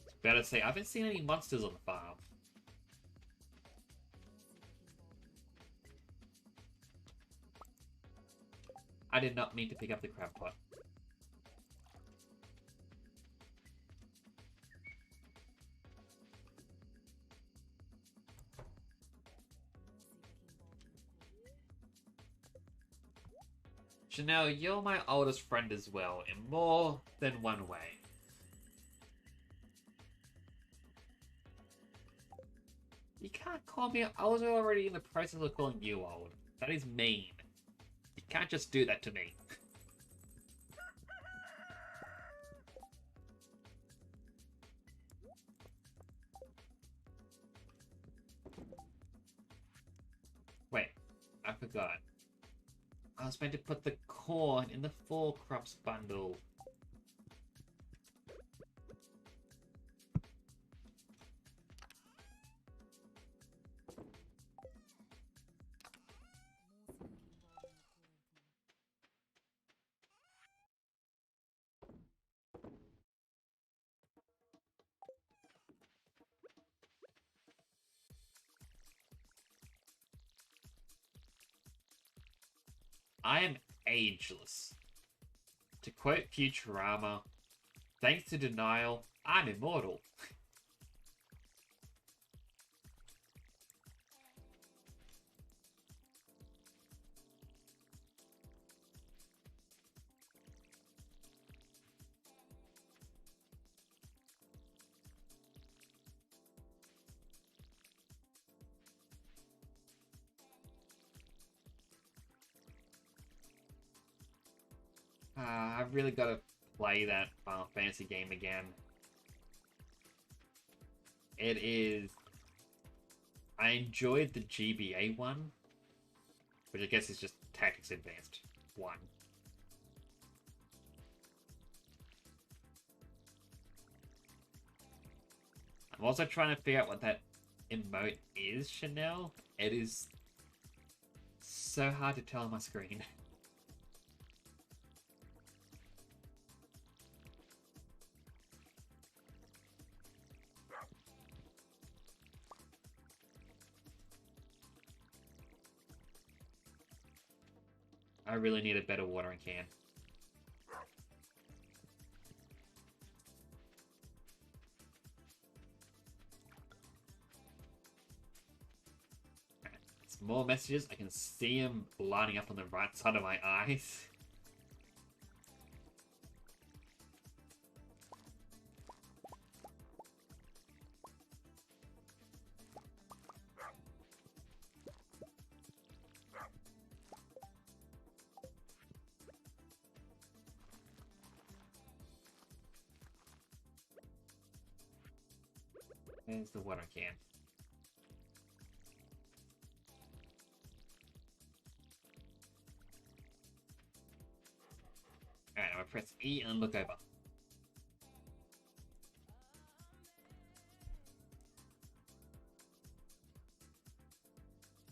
It's better to say, I haven't seen any monsters on the farm. I did not mean to pick up the crab pot. Chanel, you're my oldest friend as well, in more than one way. call me? I was already in the process of calling you old. That is mean. You can't just do that to me. Wait, I forgot. I was meant to put the corn in the 4 crops bundle. I am ageless. To quote Futurama, thanks to denial, I'm immortal. I've really got to play that Final Fantasy game again. It is... I enjoyed the GBA one, which I guess is just Tactics Advanced 1. I'm also trying to figure out what that emote is, Chanel. It is so hard to tell on my screen. I really need a better watering can. Some more messages. I can see them lining up on the right side of my eyes. There's the water can. Alright, I'm gonna press E and look over.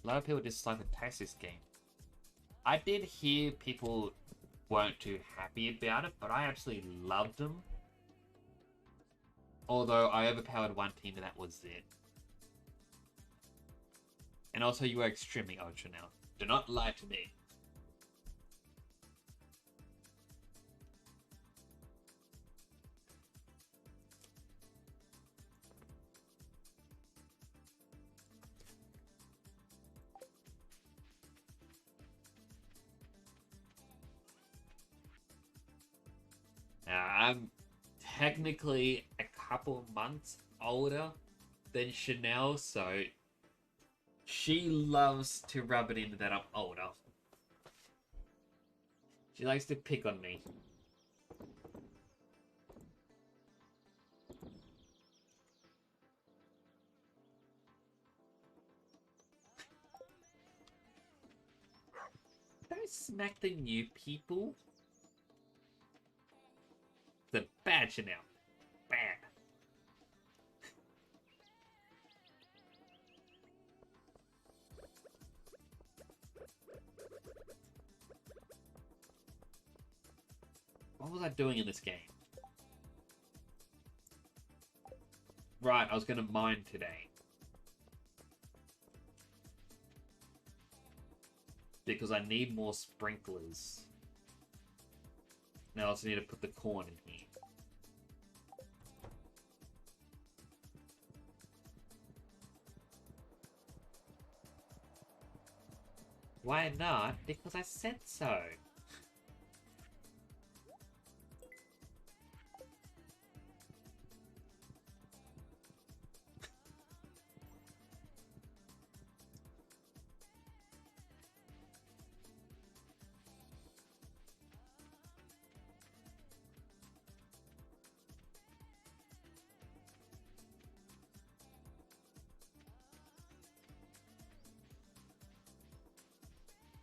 A lot of people dislike the taste of this game. I did hear people weren't too happy about it, but I absolutely loved them. Although I overpowered one team and that was it. And also you are extremely ultra now. Do not lie to me. I'm technically a couple months older than Chanel, so she loves to rub it in that I'm older. She likes to pick on me. Don't smack the new people. The bad Chanel. Bad. What was I doing in this game? Right, I was going to mine today. Because I need more sprinklers. Now I also need to put the corn in here. Why not? Because I said so.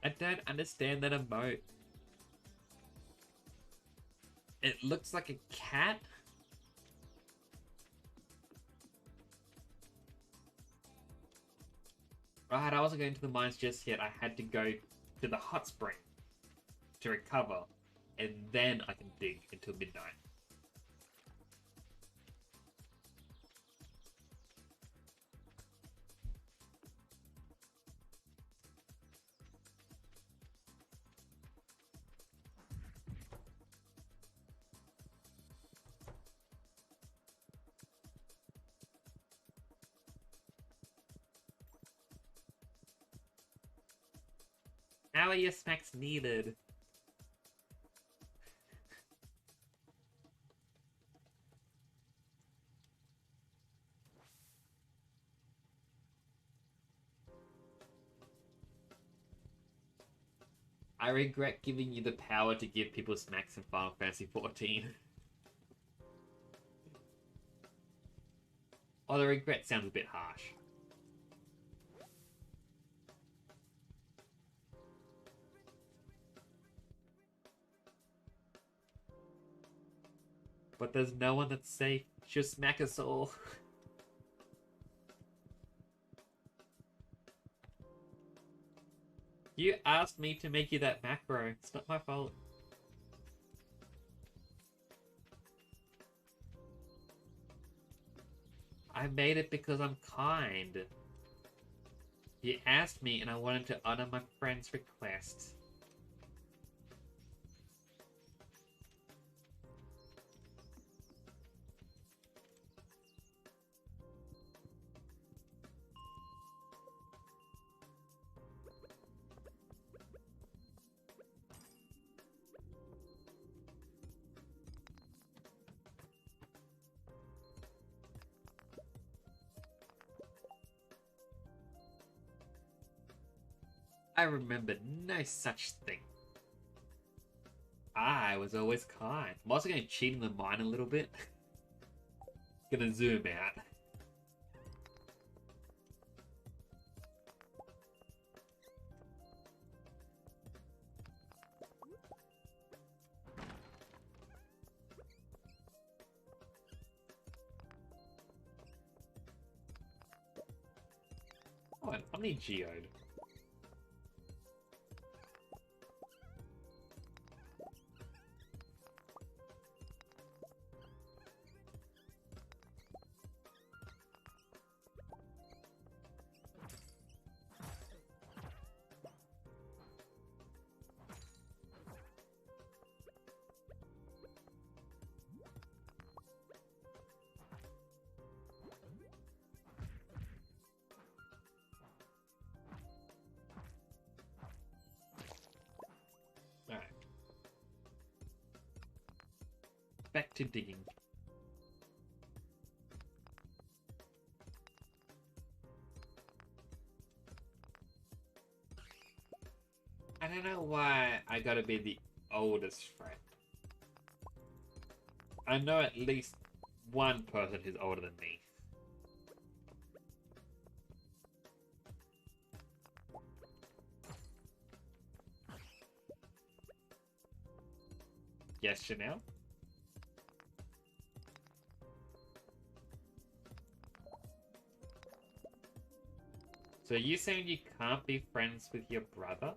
I don't understand that emote. It looks like a cat. Right, I wasn't going to the mines just yet. I had to go to the hot spring to recover, and then I can dig until midnight. How are your smacks needed? I regret giving you the power to give people smacks in Final Fantasy XIV. Although regret sounds a bit harsh. But there's no one that's safe. She'll smack us all. You asked me to make you that macro. It's not my fault. I made it because I'm kind. You asked me and I wanted to honor my friend's request. I remember no such thing. I was always kind. I'm also going to cheat in the mine a little bit. Gonna zoom out. Oh, an Omni Geode. Alright. Back to digging. I don't know why I gotta be the oldest friend. I know at least one person who's older than me. Yes, Chanel? So are you saying you can't be friends with your brother?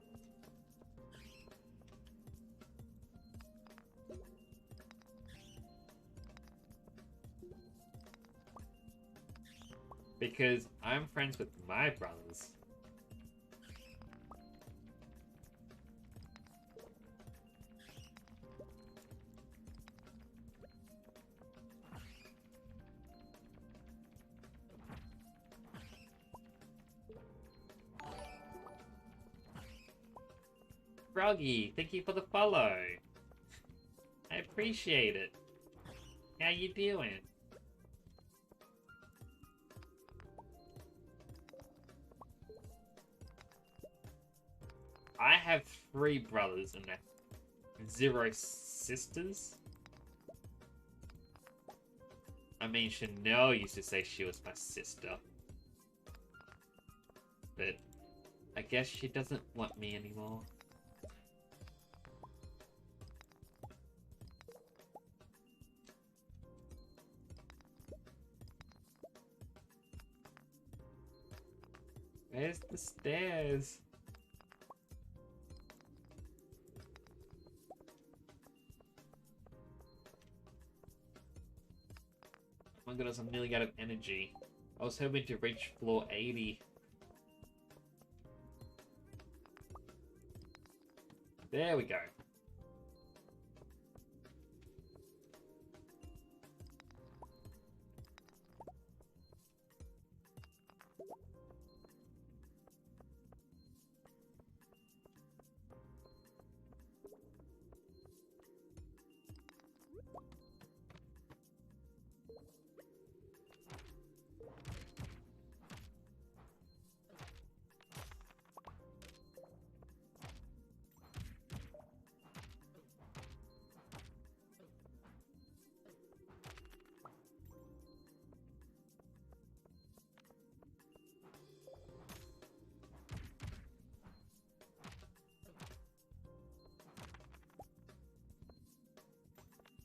Because I'm friends with my brothers. Froggy, thank you for the follow. I appreciate it. How you doing? I have 3 brothers and 0 sisters. I mean, Chanel used to say she was my sister. But I guess she doesn't want me anymore. Where's the stairs? Oh my goodness, I'm nearly out of energy. I was hoping to reach floor 80. There we go.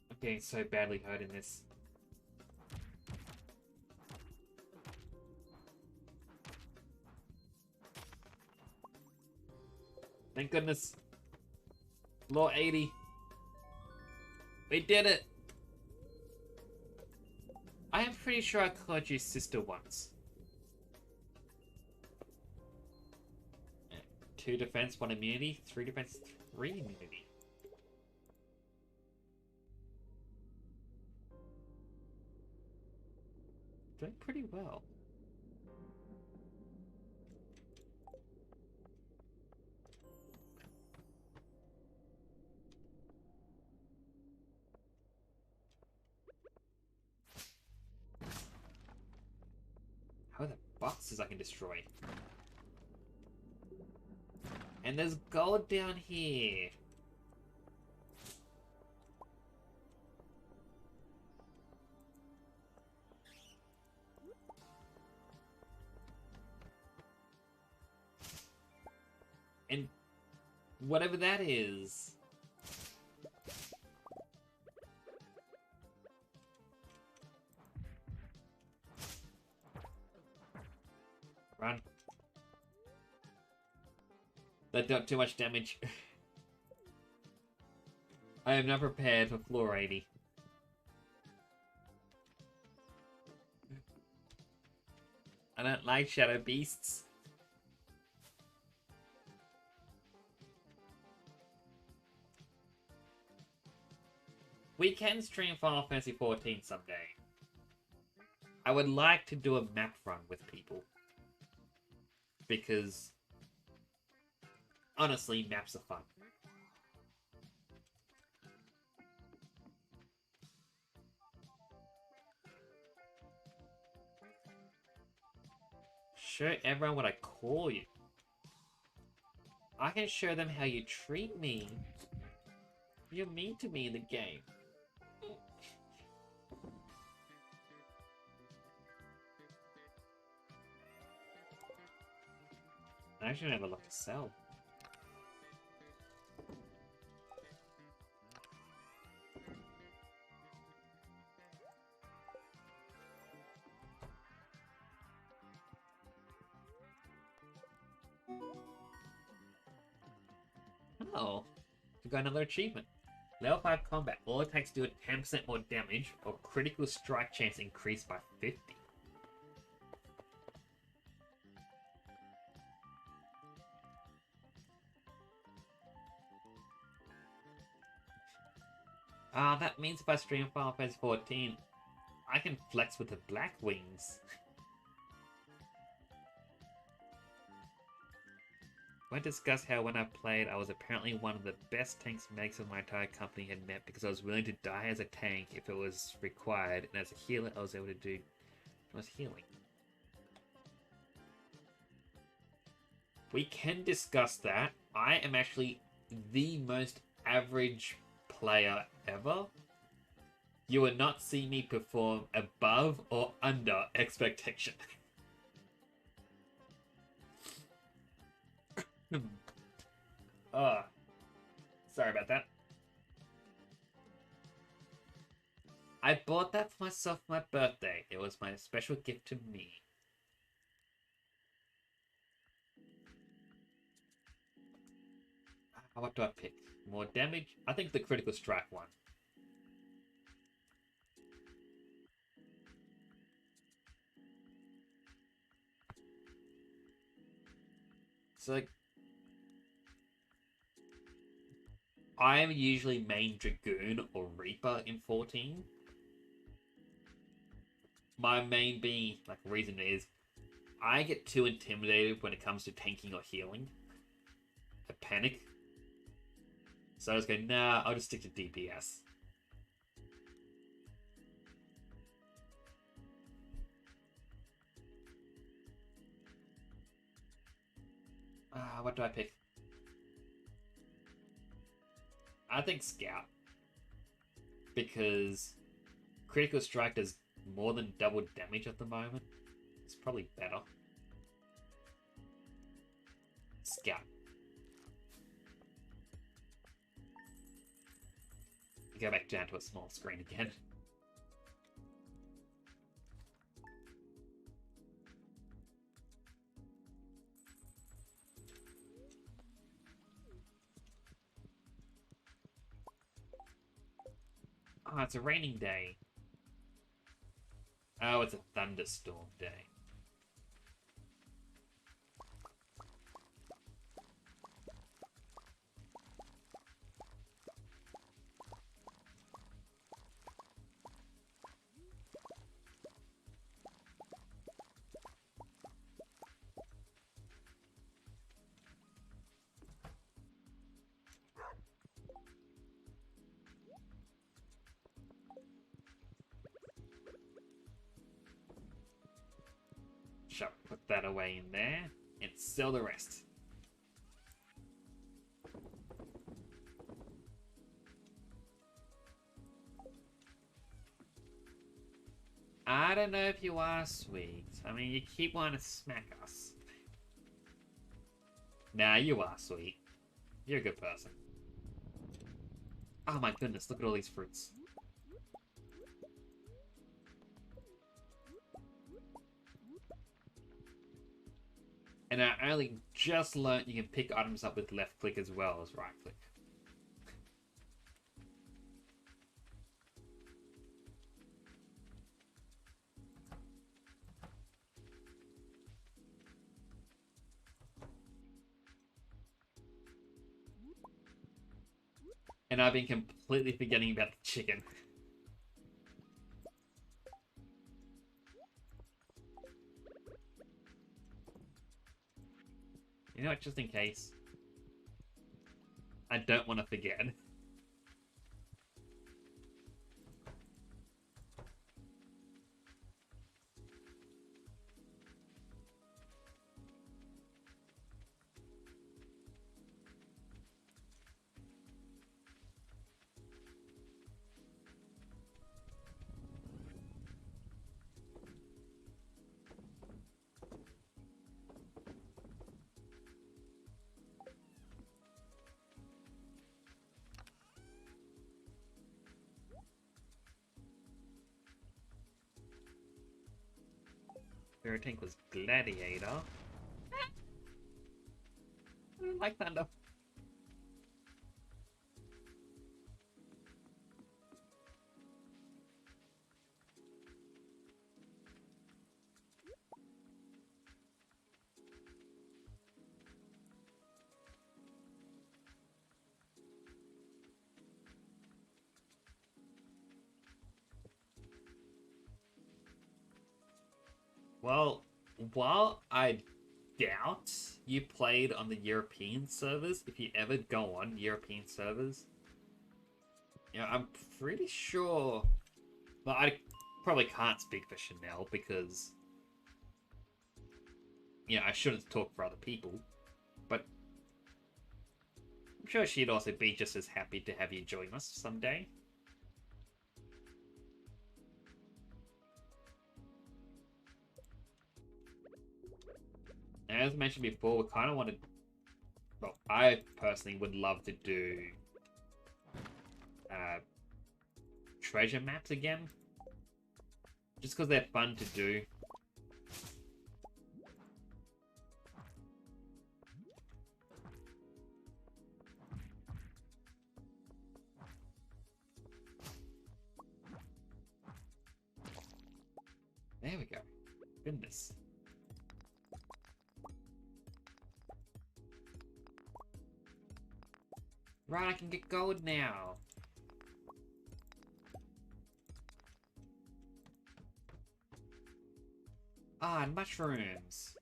I'm getting so badly hurt in this. Thank goodness. Floor 80. We did it! I am pretty sure I called you sister once. 2 defense, 1 immunity, 3 defense, 3 immunity. Doing pretty well. How are the boxes I can destroy? And there's gold down here. And whatever that is. Run. That dealt too much damage. I am not prepared for floor 80. I don't like shadow beasts. We can stream Final Fantasy XIV someday. I would like to do a map run with people. Because, honestly, maps are fun. Show everyone what I call you. I can show them how you treat me. You're mean to me in the game. I actually have a lot to sell. Oh, we got another achievement. Level 5 combat. All attacks do 10% more damage, or critical strike chance increased by 50. That means if I stream Final Fantasy 14, I can flex with the black wings. I discussed how when I played, I was apparently one of the best tanks medics of my entire company had met because I was willing to die as a tank if it was required, and as a healer, I was able to do healing. We can discuss that. I am actually the most average player ever. You will not see me perform above or under expectation. Oh, sorry about that. I bought that for myself for my birthday. It was my special gift to me. What do I pick? More damage? I think the critical strike one. So, I am usually main Dragoon or Reaper in 14. My main being, like, reason is I get too intimidated when it comes to tanking or healing. I panic. So I just go, nah, I'll just stick to DPS. What do I pick? I think Scout. Because critical strike does more than double damage at the moment. It's probably better. Scout. Go back down to a small screen again. Oh, it's a raining day. Oh, it's a thunderstorm day. Shall put that away in there and sell the rest. I don't know if you are sweet. I mean, you keep wanting to smack us. Nah, you are sweet. You're a good person. Oh my goodness, look at all these fruits. And I only just learned you can pick items up with left click as well as right click. And I've been completely forgetting about the chicken. You know what, just in case. I don't want to forget. Favorite tank was Gladiator. I don't like Thunder. Well, while I doubt you played on the European servers, if you ever go on European servers, you know, I'm pretty sure. Well, I probably can't speak for Chanel because, you know, I shouldn't talk for other people, but I'm sure she'd also be just as happy to have you join us someday. As mentioned before, we kind of wanted Well, I personally would love to do uh, treasure maps again. Just because they're fun to do. There we go. Goodness. Right, I can get gold now. Ah, and mushrooms.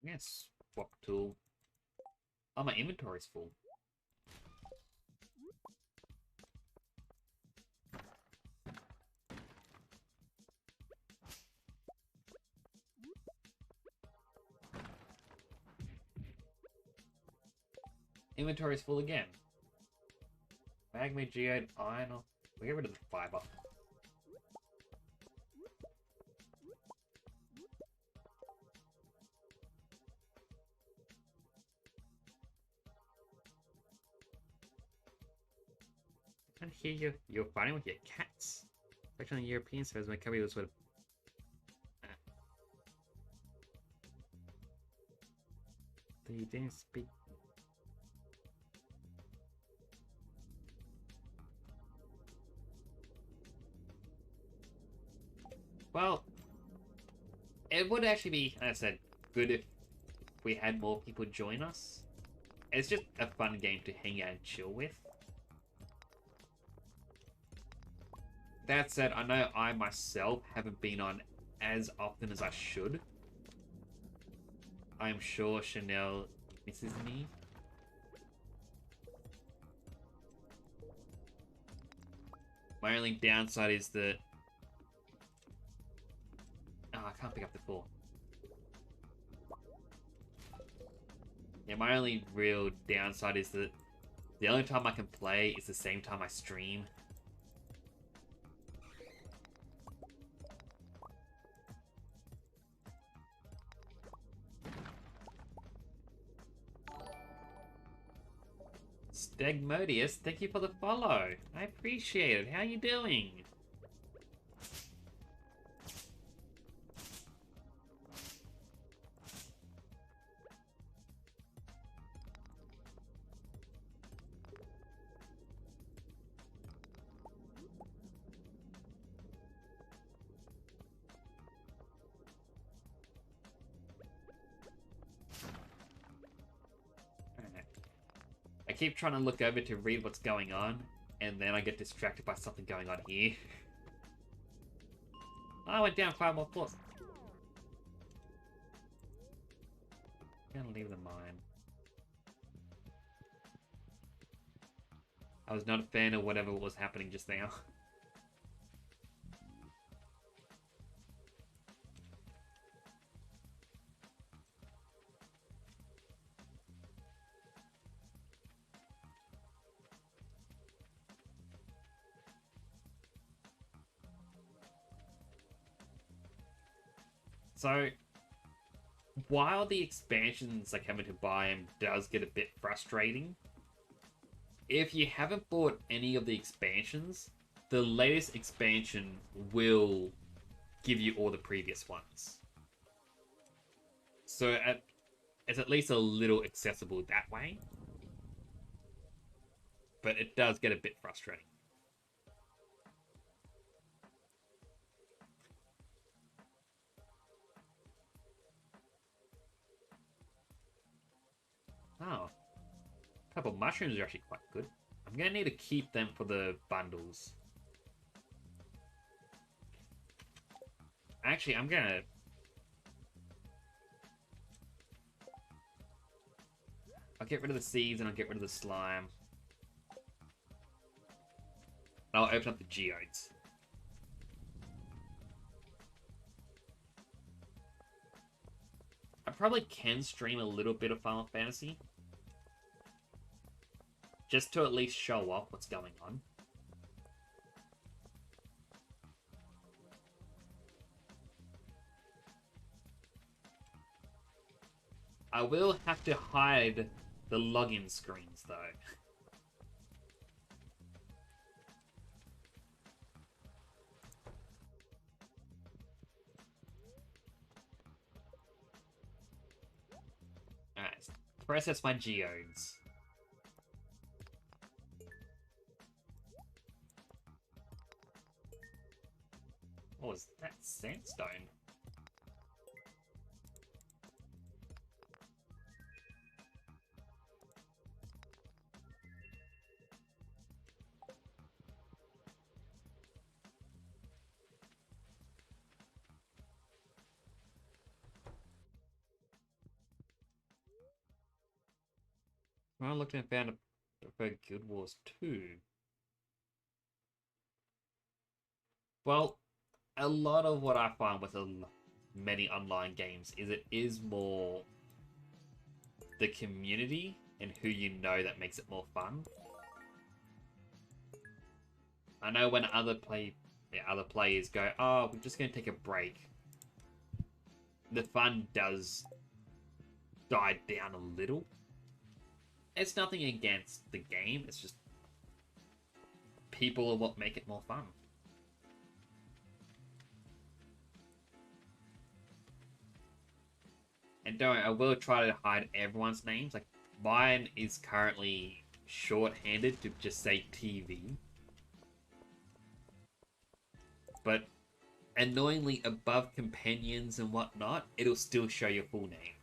Yes, swap tool. Oh, my inventory's full. Inventory's full again. Magma, geode, iron. We get rid of the fiber. And here you're fighting with your cats. Especially on the European servers, my cubby was sort of. They didn't speak. Well, it would actually be, as I said, good if we had more people join us. It's just a fun game to hang out and chill with. That said, I know I myself haven't been on as often as I should. I'm sure Chanel misses me. My only downside is that... Oh, I can't pick up the ball. Yeah, my only real downside is that the only time I can play is the same time I stream. Stegmodius, thank you for the follow. I appreciate it. How are you doing? I keep trying to look over to read what's going on, and then I get distracted by something going on here. I went down 5 more floors. I'm gonna leave the mine. I was not a fan of whatever was happening just now. So, while the expansions like having to buy them does get a bit frustrating, if you haven't bought any of the expansions, the latest expansion will give you all the previous ones. So it's at least a little accessible that way. But it does get a bit frustrating. Oh. A couple of mushrooms are actually quite good. I'm going to need to keep them for the bundles. Actually, I'm going to I'll get rid of the seeds and I'll get rid of the slime. And I'll open up the geodes. I probably can stream a little bit of Final Fantasy. Just to at least show off what's going on. I will have to hide the login screens, though. Alright, process my geodes. What was that? Sandstone? I looked and found a Guild Wars 2. Well, a lot of what I find with many online games is it is more the community and who you know that makes it more fun. I know when other players go, oh, we're just going to take a break, the fun does die down a little. It's nothing against the game, it's just people are what make it more fun. And don't worry, I will try to hide everyone's names. Like, mine is currently shorthanded to just say TV. But annoyingly, above companions and whatnot, it'll still show your full name.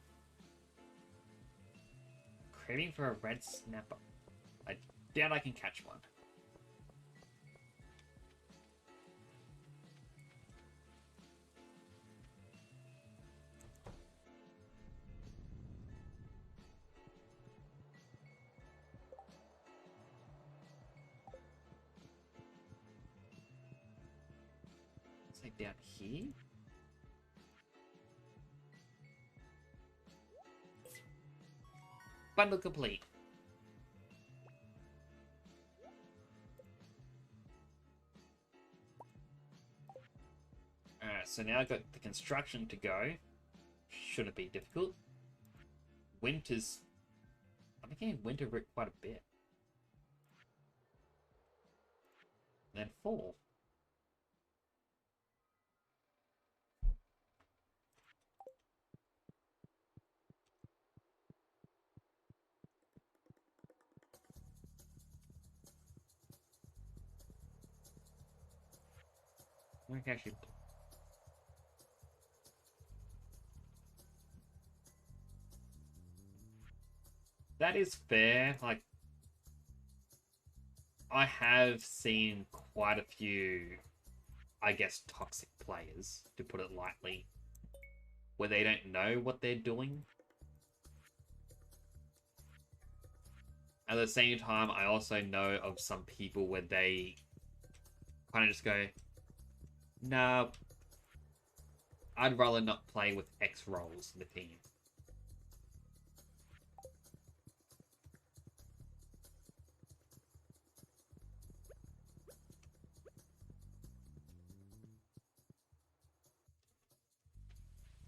Craving for a red snapper. I doubt I can catch one. It's like down here. Bundle complete. Alright, so now I've got the construction to go. Shouldn't be difficult. Winter's... I'm getting winter quite a bit. And then fall. I can actually... That is fair. Like, I have seen quite a few, I guess, toxic players, to put it lightly, where they don't know what they're doing. At the same time, I also know of some people where they kind of just go, nah, I'd rather not play with X roles in the team.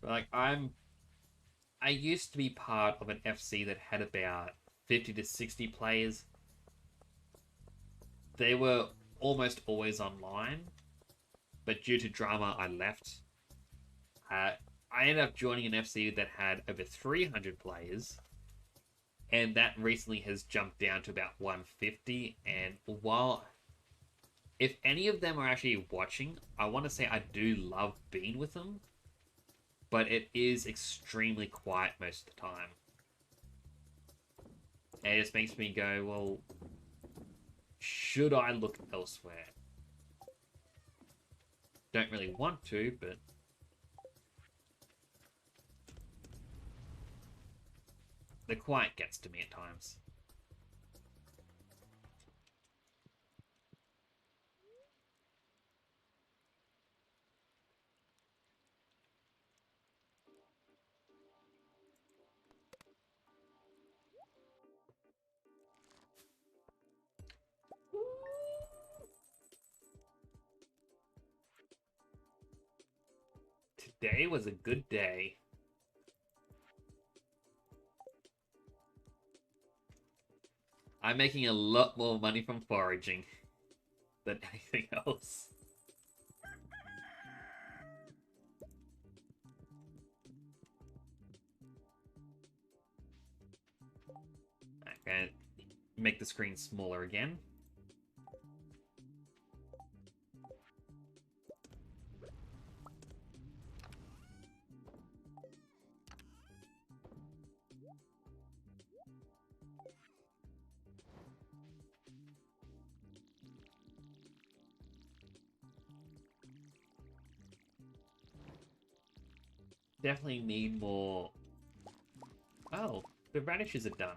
But like, I used to be part of an FC that had about 50 to 60 players. They were almost always online, but due to drama, I left. I ended up joining an FC that had over 300 players, and that recently has jumped down to about 150. And while, if any of them are actually watching, I want to say I do love being with them, but it is extremely quiet most of the time. And it just makes me go, well, should I look elsewhere? Don't really want to, but... The quiet gets to me at times. Today was a good day. I'm making a lot more money from foraging than anything else. Okay, make the screen smaller again. Definitely need more... Oh, the radishes are done.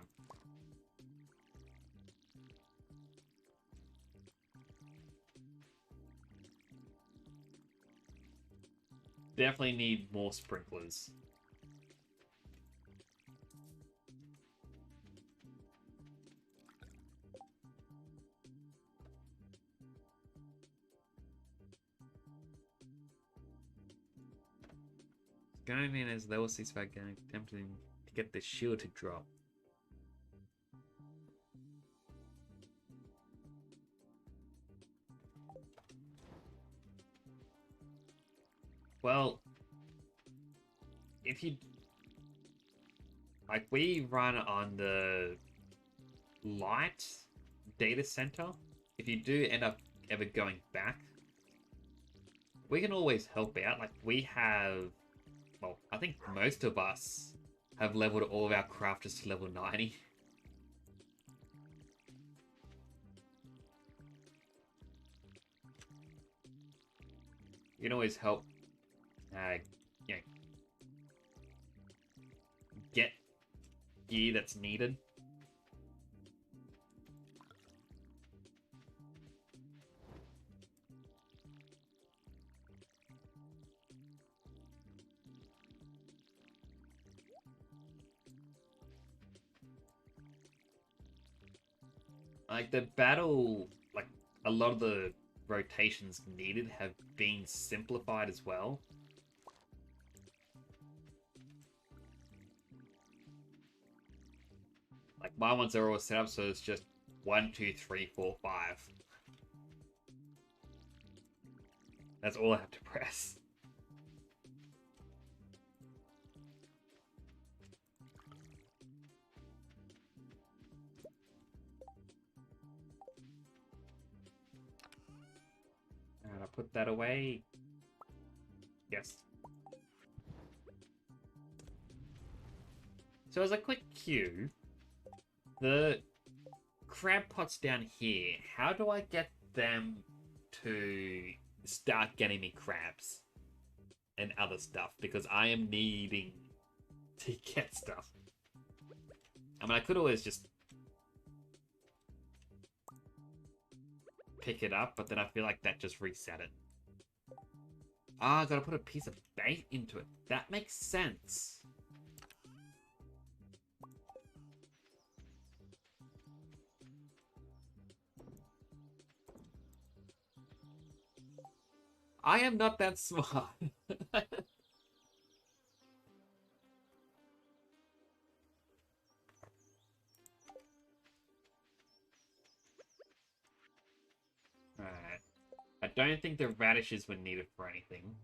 Definitely need more sprinklers. Going in as low ceasefire going, attempting to get the shield to drop. Well, if you... Like, we run on the light data center. If you do end up ever going back, we can always help out. Like, we have... Well, I think most of us have leveled all of our crafters to level 90. You can always help, you know, get gear that's needed. Like, the battle, like, a lot of the rotations needed have been simplified as well. Like, my ones are all set up so it's just 1, 2, 3, 4, 5. That's all I have to press. And I'll put that away. Yes. So as a quick cue, the crab pots down here, how do I get them to start getting me crabs and other stuff? Because I am needing to get stuff. I mean, I could always just pick it up, but then I feel like that just reset it. Ah, I gotta put a piece of bait into it. That makes sense. I am not that smart. Alright. I don't think the radishes were needed for anything.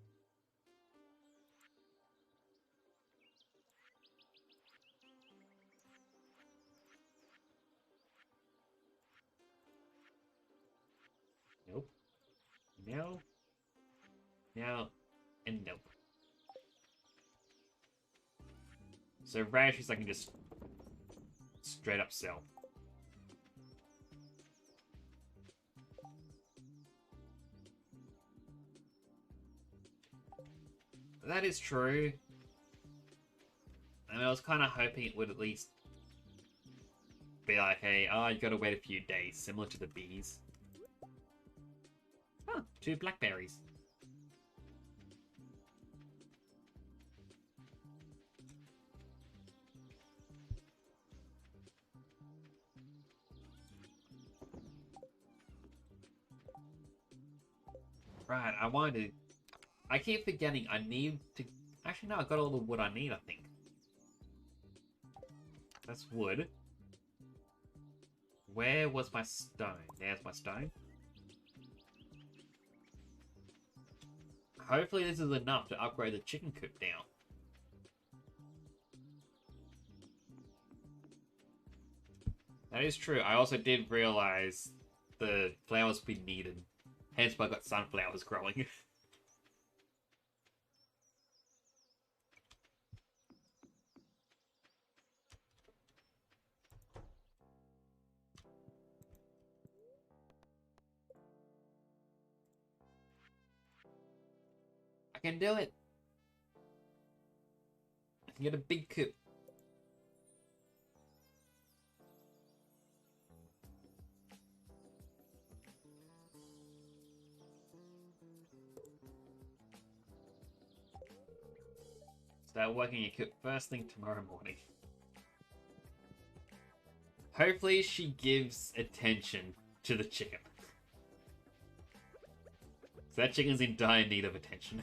Nope. No. No. And nope. So radishes I can just straight up sell. That is true. And I was kind of hoping it would at least be like, hey, oh, you gotta wait a few days, similar to the bees. Oh, 2 blackberries. Right, I wanted to... I keep forgetting I need to... Actually, no, I got all the wood I need, I think. That's wood. Where was my stone? There's my stone. Hopefully this is enough to upgrade the chicken coop now. That is true. I also did realize the flowers we needed. Hence why I got sunflowers growing. I can do it. I can get a big coop. Start working your coop first thing tomorrow morning. Hopefully she gives attention to the chicken. So that chicken's in dire need of attention.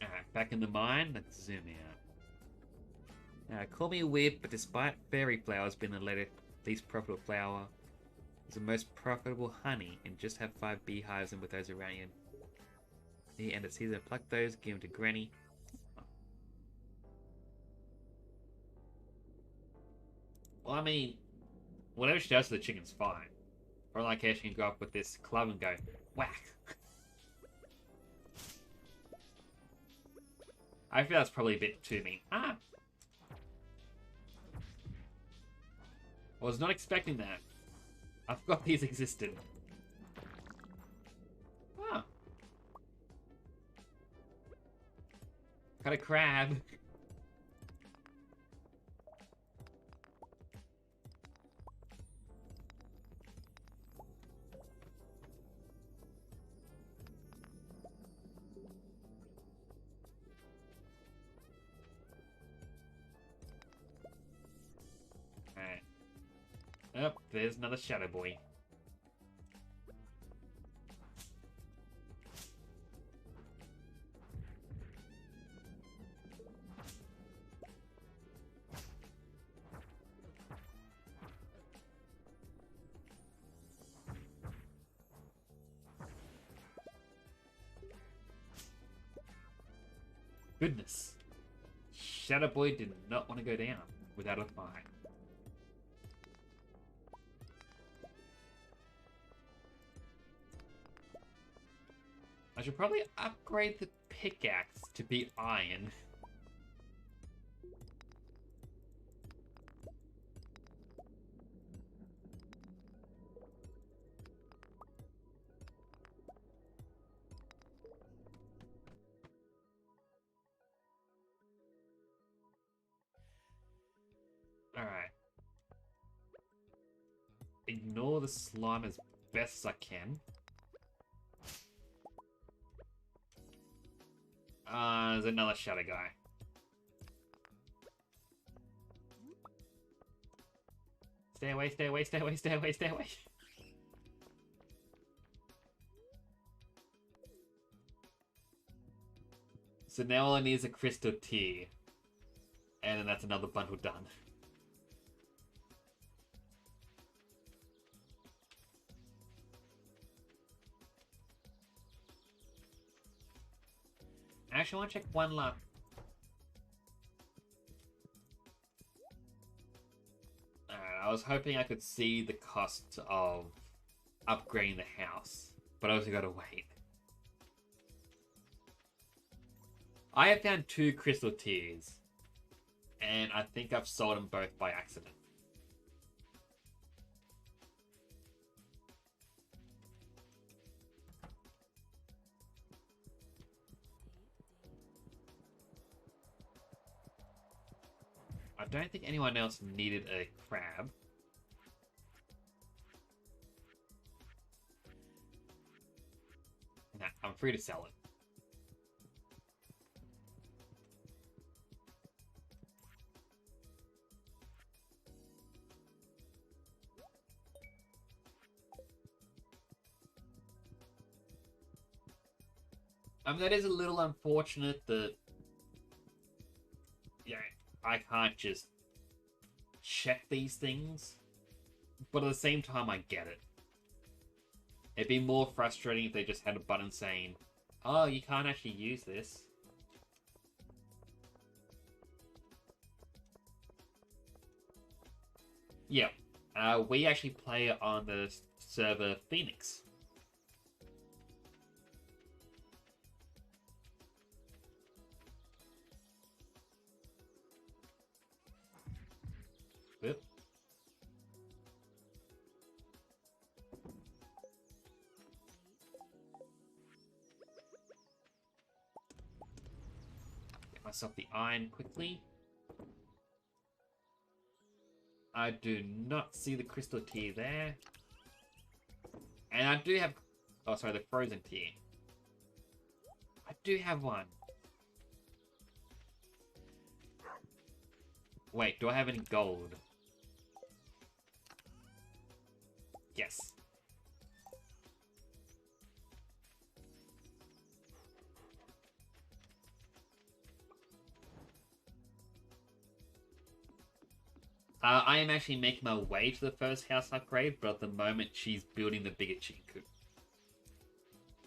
Alright, back in the mine, let's zoom out. Call me weird, but despite fairy flowers being the least profitable flower, it's the most profitable honey, and just have 5 beehives and with those around you. The end of season, pluck those, give them to Granny. Well, I mean, whatever she does to the chicken's fine. Or like how she can go up with this club and go, whack. I feel that's probably a bit too mean. Ah! I was not expecting that. I forgot these existed. Ah. Got a crab. Alright. Oh, there's another shadow boy. Goodness. Shadow Boy did not want to go down without a fight. I should probably upgrade the pickaxe to be iron. Alright. Ignore the slime as best as I can. There's another shadow guy. Stay away, stay away, stay away, stay away, stay away. So now all I need is a crystal tear. And then that's another bundle done. Actually, I want to check one last. I was hoping I could see the cost of upgrading the house, but I also gotta wait. I have found 2 crystal tears, and I think I've sold them both by accident. I don't think anyone else needed a crab. Nah, I'm free to sell it. I mean, that is a little unfortunate that, yeah, I can't just check these things, but at the same time, I get it. It'd be more frustrating if they just had a button saying, oh, you can't actually use this. Yeah, we actually play on the server Phoenix. Oop. Get myself the iron quickly. I do not see the crystal tier there. And I do have... Oh, sorry, the frozen tier. I do have one. Wait, do I have any gold? Yes. I am actually making my way to the first house upgrade, but at the moment she's building the bigger Chinku.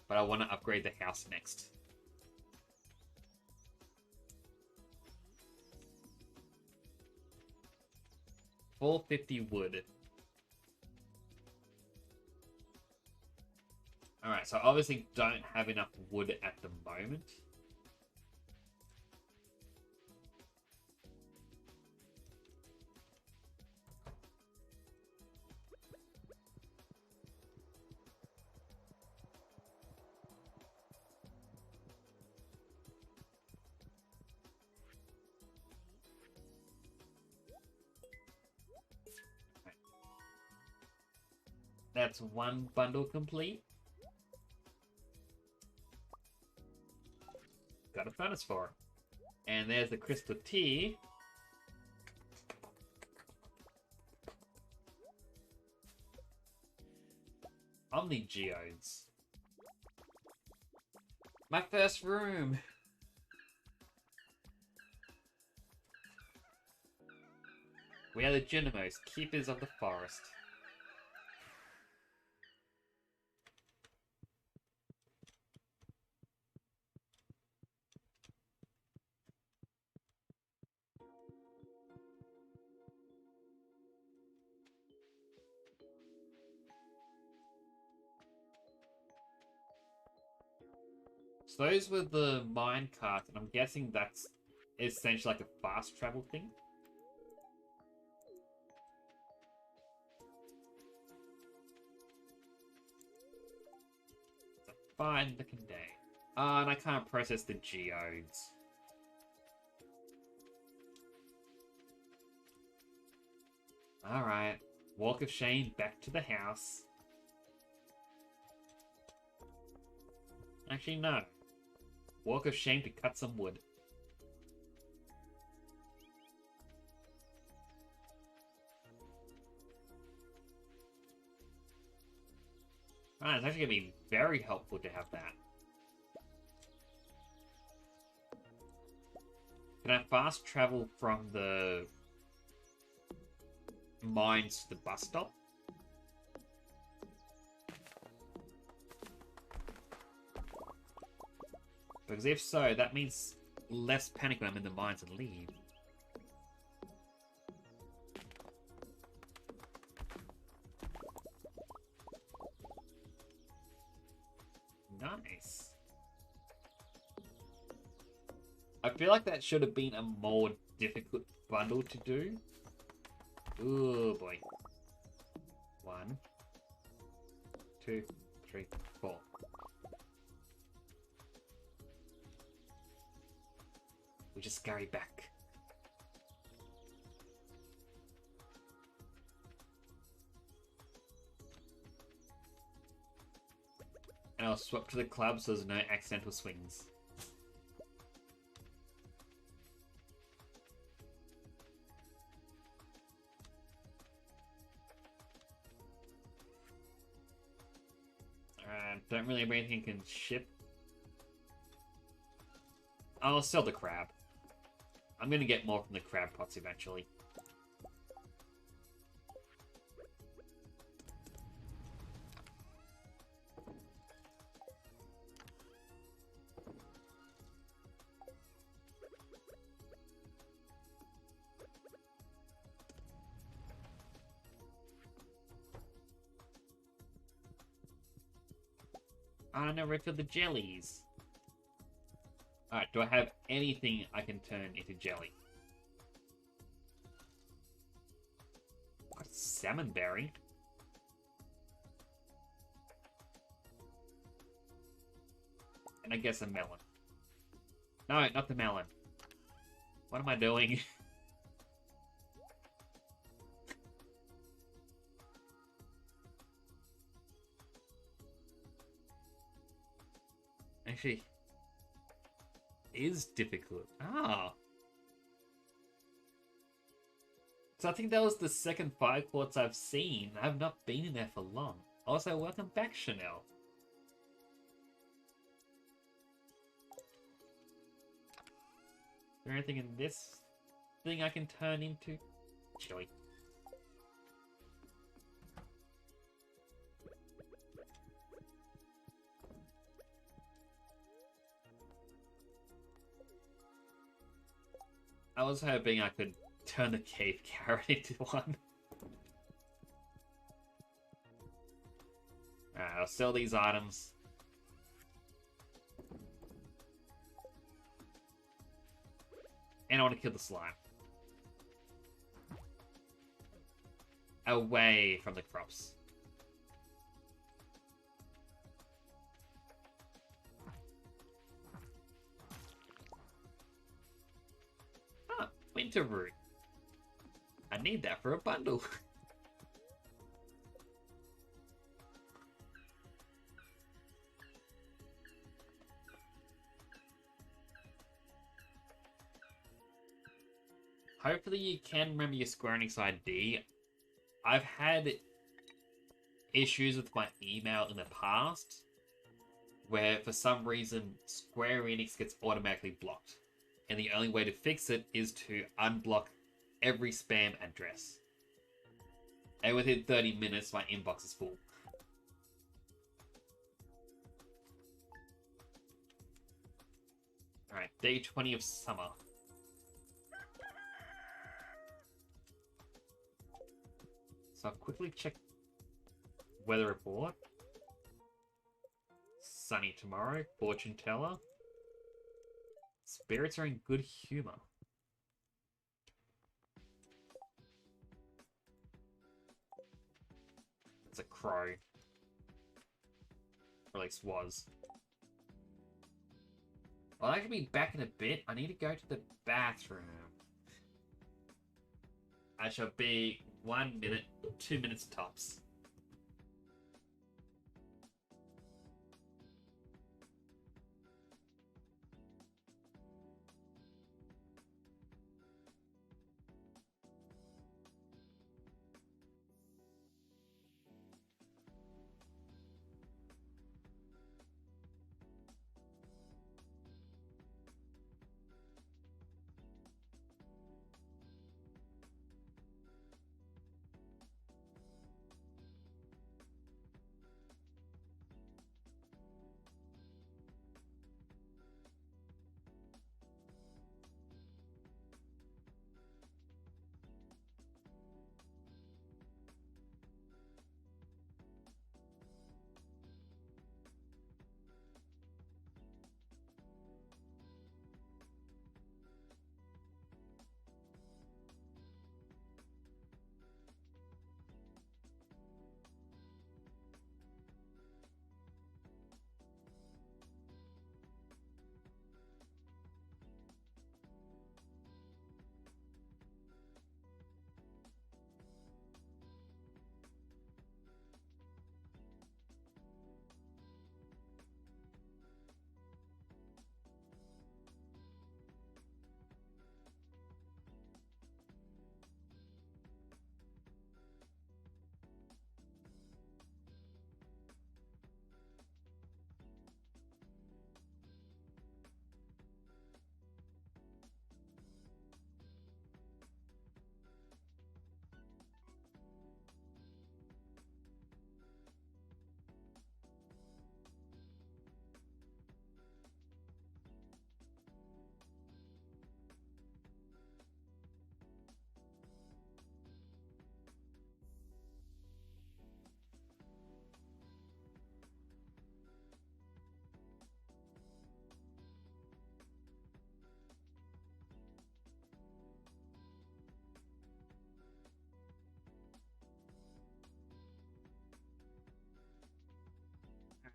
But I want to upgrade the house next. $450 wood. Alright, so I obviously don't have enough wood at the moment. That's one bundle complete. Got a furnace for it. And there's the crystal tea. Omni geodes. My first room. We are the Genomos, keepers of the forest. So those were the mine carts, and I'm guessing that's essentially like a fast travel thing. It's a fine looking day. And I can't process the geodes. Alright. Walk of shame back to the house. Actually, no. Walk of shame to cut some wood. Ah, it's actually going to be very helpful to have that. Can I fast travel from the mines to the bus stop? Because if so, that means less panic when I'm in the mines and leave. Nice. I feel like that should have been a more difficult bundle to do. Oh boy. 1, 2, 3, 4. We just scurry back. I'll swap to the club so there's no accidental swings. Don't really have anything can ship. I'll sell the crab. I'm gonna get more from the crab pots eventually. Oh no, refill the jellies. Alright, do I have anything I can turn into jelly? Got salmon berry. And I guess a melon. No, not the melon. What am I doing? Actually, is difficult. Ah. So I think that was the second fire quartz I've seen. I've not been in there for long. Also, welcome back, Chanel. Is there anything in this thing I can turn into? Chili. I was hoping I could turn the cave carrot into one. Alright, I'll sell these items. And I want to kill the slime. Away from the crops. Winter root. I need that for a bundle. Hopefully you can remember your Square Enix ID. I've had issues with my email in the past where for some reason Square Enix gets automatically blocked. And the only way to fix it is to unblock every spam address. And within 30 minutes, my inbox is full. Alright, day 20 of summer. So I'll quickly check weather report. Sunny tomorrow, fortune teller. Spirits are in good humor. It's a crow. Or at least was. I'll actually be back in a bit. I need to go to the bathroom. I shall be 1 minute, 2 minutes tops.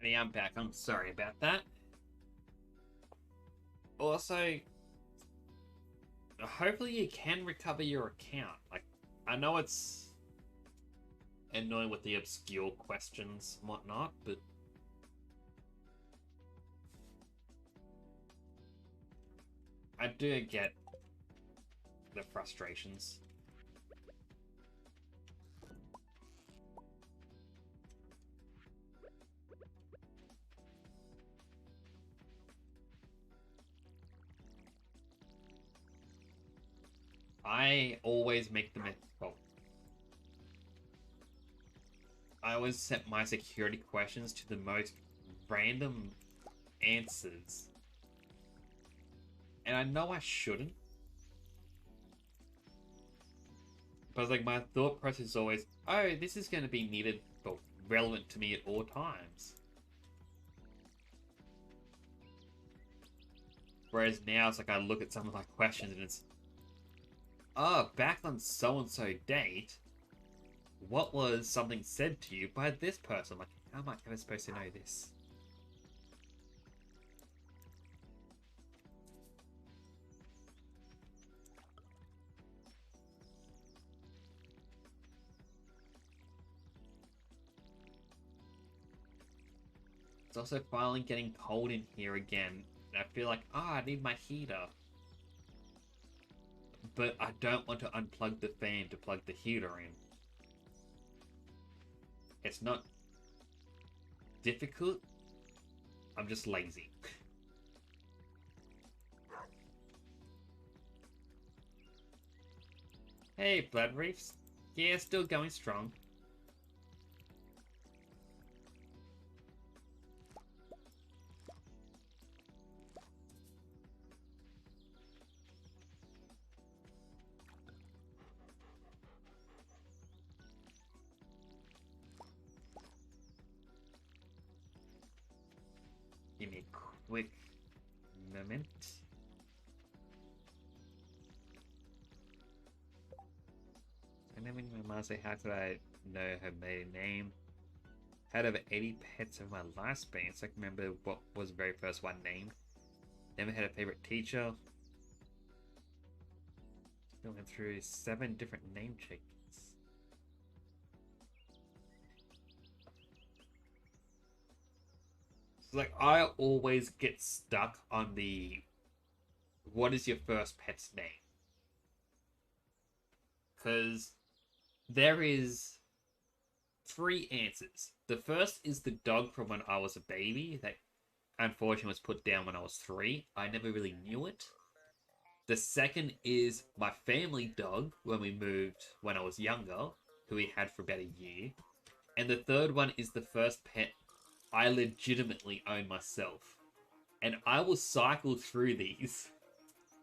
Yeah, I'm back. I'm sorry about that. Also, hopefully you can recover your account. Like, I know it's annoying with the obscure questions and whatnot, but I do get the frustrations. I always make them. Well, I always set my security questions to the most random answers. And I know I shouldn't. But like my thought process is always, oh, this is going to be needed, but relevant to me at all times. Whereas now it's like I look at some of my questions and it's, oh, back on so-and-so date, what was something said to you by this person? Like, how am I ever supposed to know this? It's also finally getting cold in here again. And I feel like, I need my heater. But I don't want to unplug the fan to plug the heater in. It's not difficult. I'm just lazy. Hey, Blood Reefs. Yeah, still going strong. Give me a quick moment. And then when my mom say, how could I know her maiden name? Had over 80 pets of my lifespan, so I can remember what was the very first one named. Never had a favorite teacher. Still went through 7 different name changes. So like I always get stuck on the what is your first pet's name? Because there is 3 answers. The first is the dog from when I was a baby that unfortunately was put down when I was 3. I never really knew it. The second is my family dog when we moved when I was younger, who we had for about a year. And the third one is the first pet I legitimately own myself. And I will cycle through these,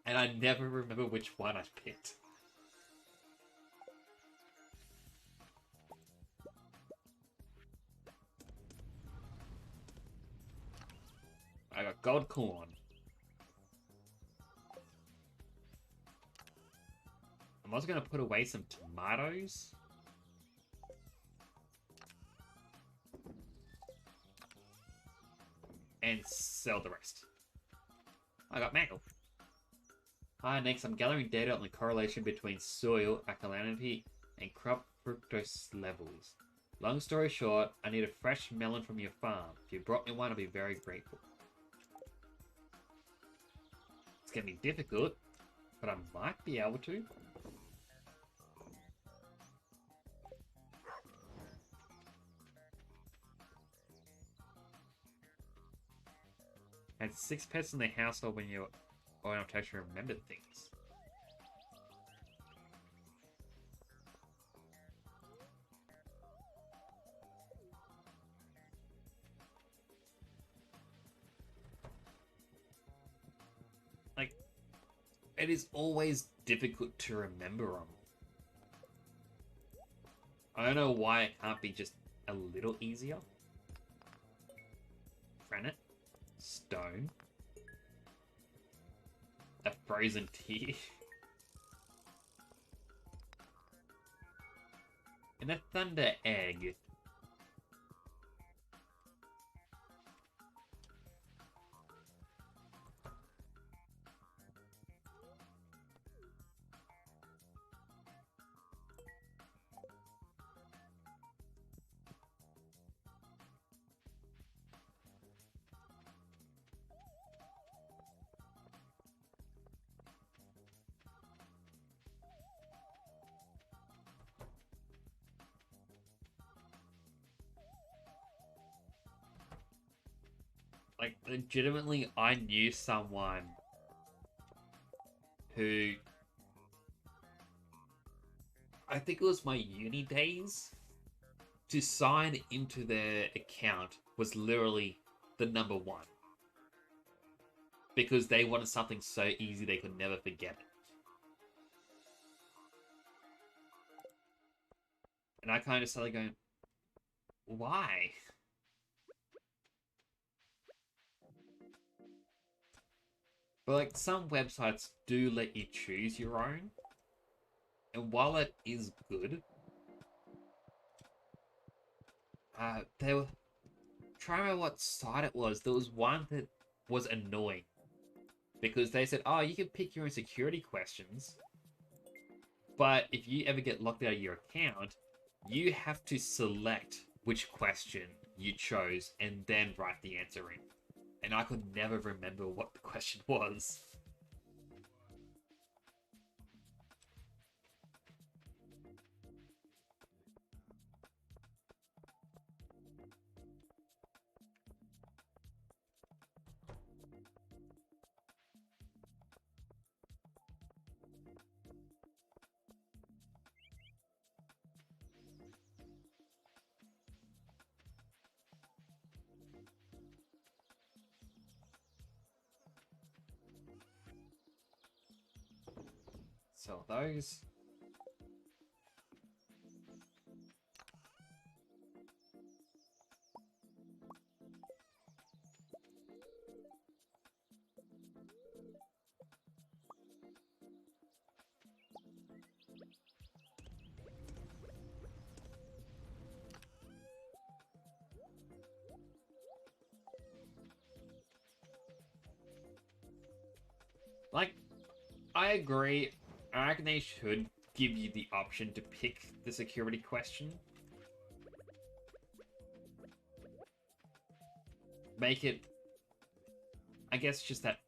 and I never remember which one I picked. I got gold corn. I'm also going to put away some tomatoes. And sell the rest. I got mango. Hi, next I'm gathering data on the correlation between soil alkalinity and crop fructose levels. Long story short, I need a fresh melon from your farm. If you brought me one, I'll be very grateful. It's going to be difficult, but I might be able to. Had 6 pets in the household when you're old enough to actually remember things. Like, it is always difficult to remember them. I don't know why it can't be just a little easier. Granite. Stone. A frozen tea. And a thunder egg. Like, legitimately, I knew someone who, I think it was my uni days, to sign into their account was literally the number one. Because they wanted something so easy they could never forget it. And I kind of started going, why? But like, some websites do let you choose your own. And while it is good, they were trying to remember what site it was. There was one that was annoying because they said, "Oh, you can pick your own security questions, but if you ever get locked out of your account, you have to select which question you chose and then write the answer in." And I could never remember what the question was. So those. Like, I agree. I reckon they should give you the option to pick the security question. Make it, I guess, just that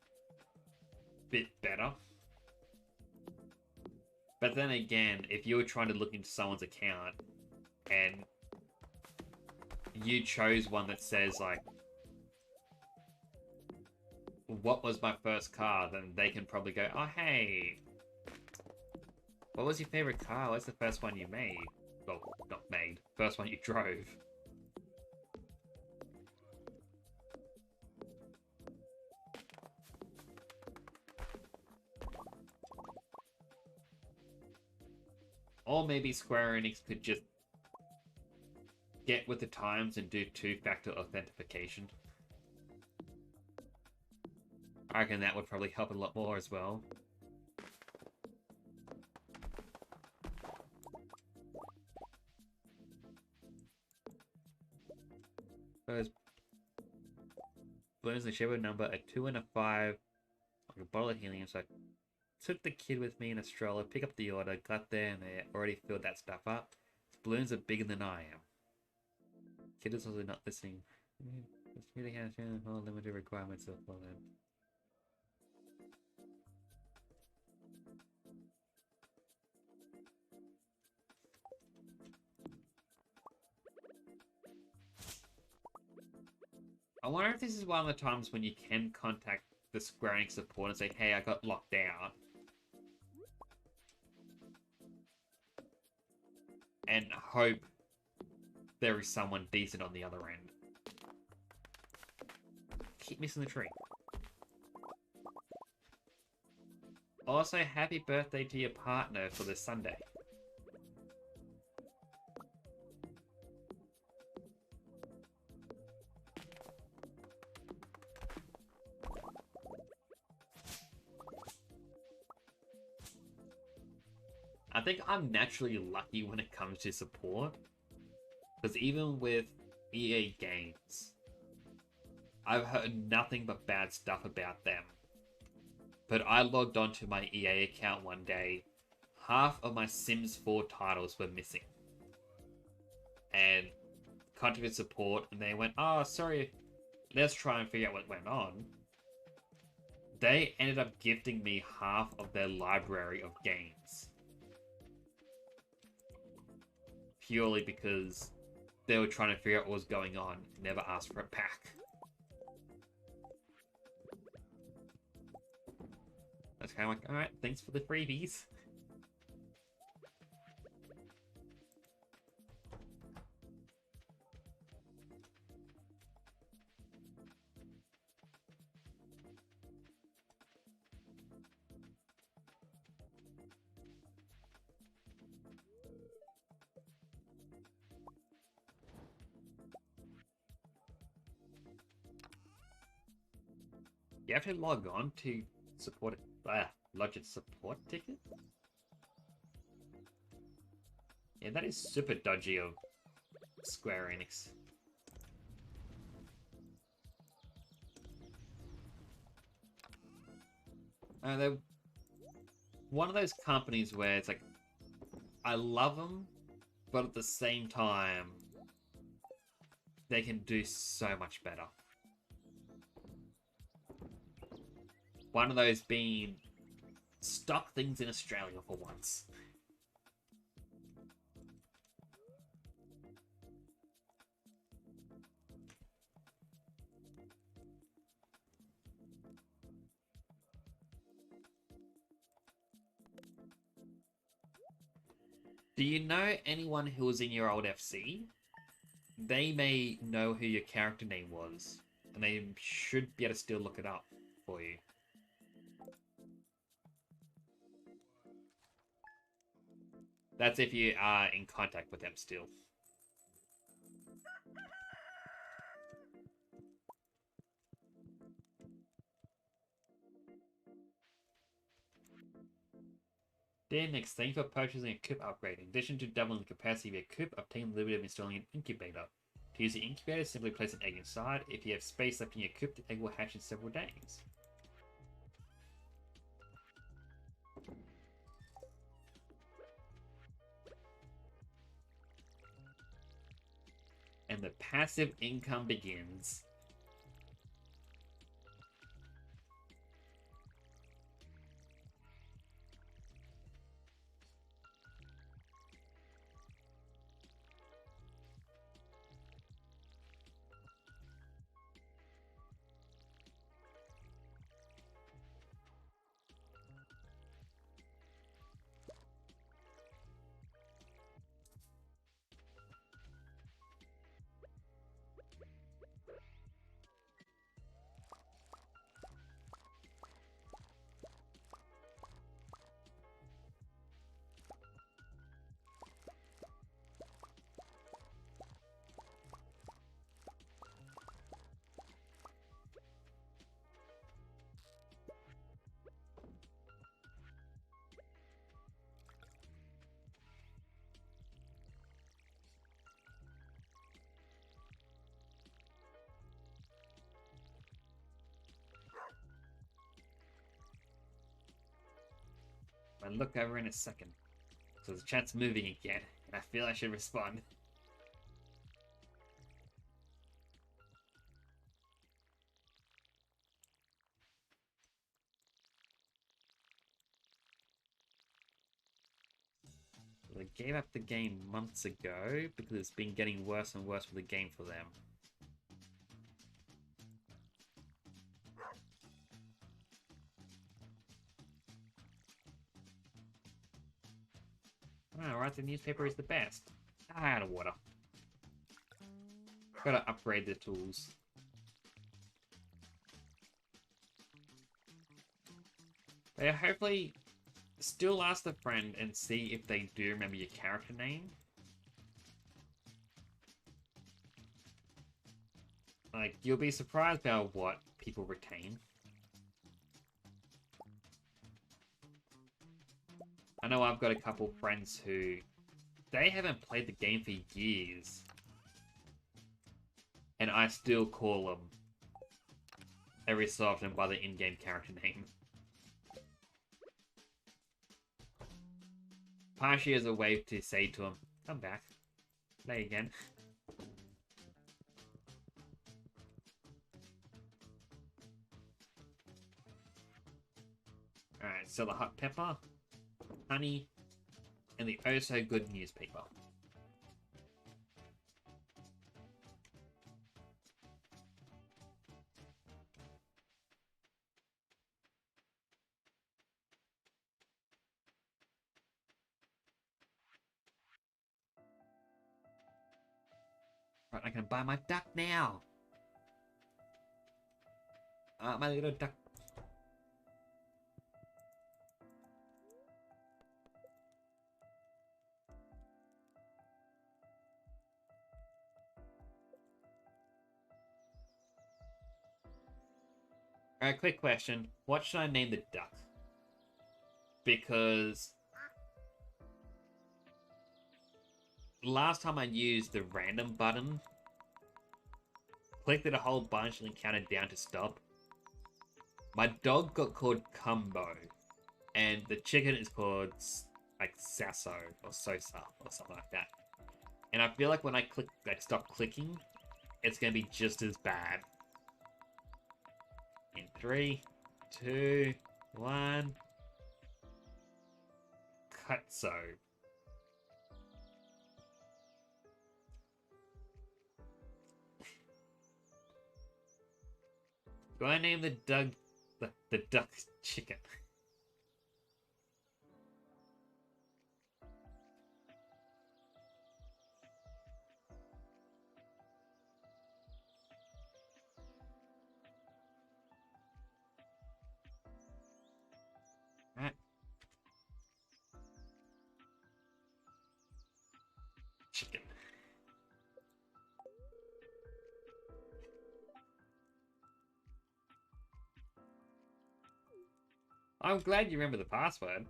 bit better. But then again, if you were trying to look into someone's account and you chose one that says, like, what was my first car, then they can probably go, oh, hey, what was your favorite car? What's the first one you made? Well, not made. First one you drove. Or maybe Square Enix could just get with the times and do two-factor authentication. I reckon that would probably help a lot more as well. First, balloons in the Shiba number a 2 and a 5, like a bottle of helium. So I took the kid with me in a stroller, pick up the order, got there, and they already filled that stuff up. Balloons are bigger than I am. Kid is also not listening. It's really has limited requirements of all that. I wonder if this is one of the times when you can contact the Square Enix support and say, hey, I got locked out. And hope there is someone decent on the other end. Keep missing the tree. Also, happy birthday to your partner for this Sunday. I think I'm naturally lucky when it comes to support. Because even with EA games, I've heard nothing but bad stuff about them. But I logged onto my EA account one day. Half of my Sims 4 titles were missing. And contacted support, and they went, oh, sorry, let's try and figure out what went on. They ended up gifting me half of their library of games. Purely because they were trying to figure out what was going on, never asked for it back. That's kind of like, alright, thanks for the freebies. You have to log on to support it. Lodge its support ticket? Yeah, that is super dodgy of Square Enix. They're one of those companies where it's like, I love them, but at the same time, they can do so much better. One of those being stock things in Australia for once. Do you know anyone who was in your old FC? They may know who your character name was, and they should be able to still look it up for you. That's if you are in contact with them still. Dear Nick, thank you for purchasing a coop upgrade. In addition to doubling the capacity of your coop, obtain the liberty of installing an incubator. To use the incubator, simply place an egg inside. If you have space left in your coop, the egg will hatch in several days. And the passive income begins. I look over in a second. So the chat's moving again, and I feel I should respond. They gave up the game months ago because it's been getting worse and worse with the game for them. Alright, the newspaper is the best. Out of water. Gotta upgrade the tools. They hopefully still ask a friend and see if they do remember your character name. Like, you'll be surprised about what people retain. I know I've got a couple friends who, they haven't played the game for years. And I still call them every so often by the in-game character name. Partially as a way to say to them, come back, play again. Alright, so the hot pepper, honey, and the oh so good newspaper. can buy my duck now. My little duck. Alright, quick question. What should I name the duck? Because last time I used the random button, clicked it a whole bunch and then counted down to stop. My dog got called Cumbo, and the chicken is called like Sasso or Sosa or something like that. And I feel like when I click stop clicking, it's gonna be just as bad. In 3, 2, 1. Cutso. Do I name the duck the duck chicken? Right. Chicken. I'm glad you remember the password.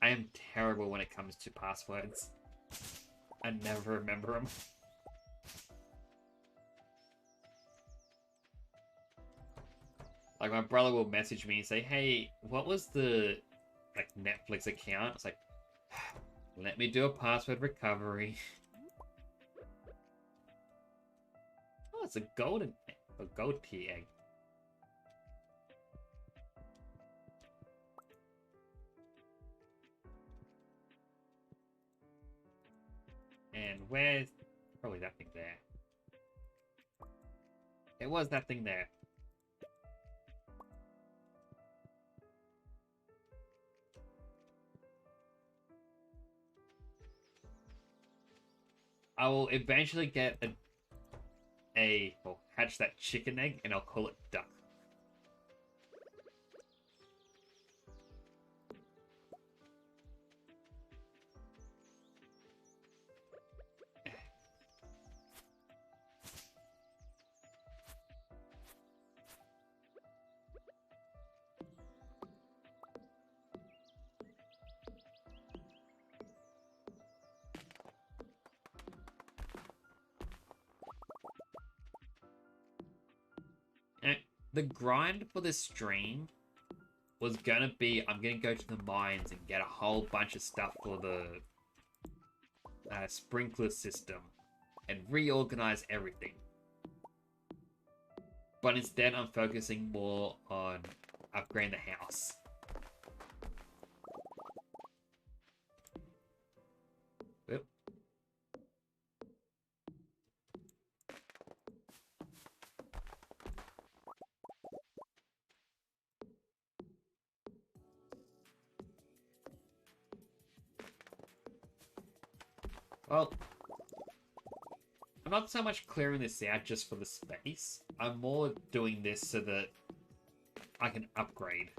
I am terrible when it comes to passwords. I never remember them. Like, my brother will message me and say, hey, what was the, like, Netflix account? It's like, let me do a password recovery. Oh, it's a gold tier egg. And where's... Probably that thing there. It was that thing there. I will eventually get well, hatch that chicken egg, and I'll call it duck. The grind for this stream was gonna be, I'm gonna go to the mines and get a whole bunch of stuff for the sprinkler system and reorganize everything. But instead, I'm focusing more on upgrading the house. Oop. Well, I'm not so much clearing this out just for the space. I'm more doing this so that I can upgrade.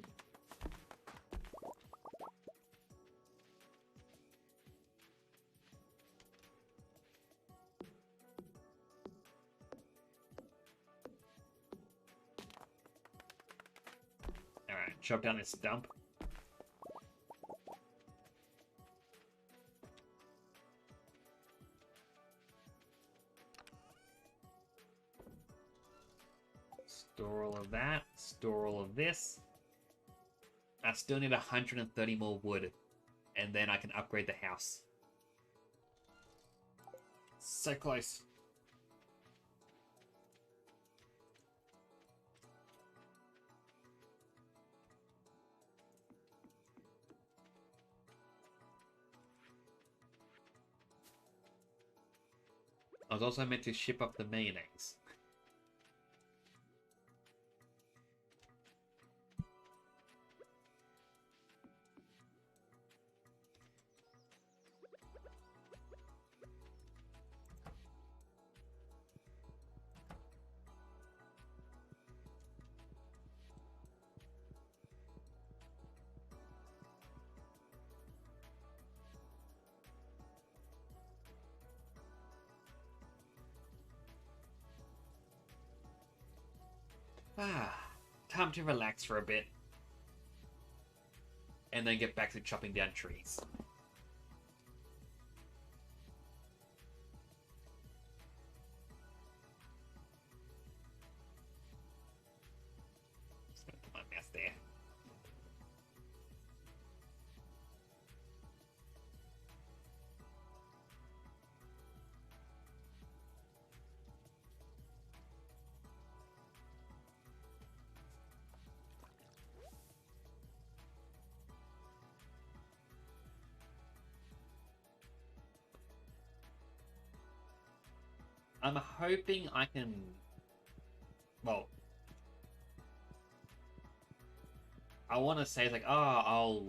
Alright, chop down this stump. Store all of that. Store all of this. I still need 130 more wood. And then I can upgrade the house. So close. I was also meant to ship up the mayonnaise. Time to relax for a bit. And then get back to chopping down trees. Just gonna put my mouse there. I'm hoping I can... Well... I want to say, like, I'll...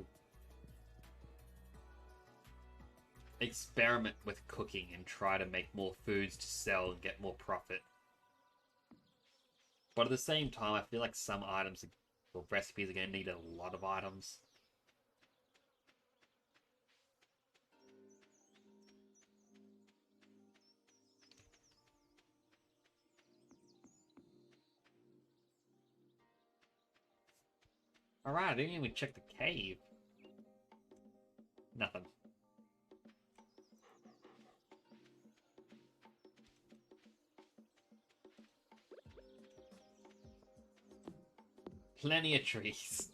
experiment with cooking and try to make more foods to sell and get more profit. But at the same time, I feel like some items or recipes are going to need a lot of items. Alright, I didn't even check the cave. Nothing. Plenty of trees.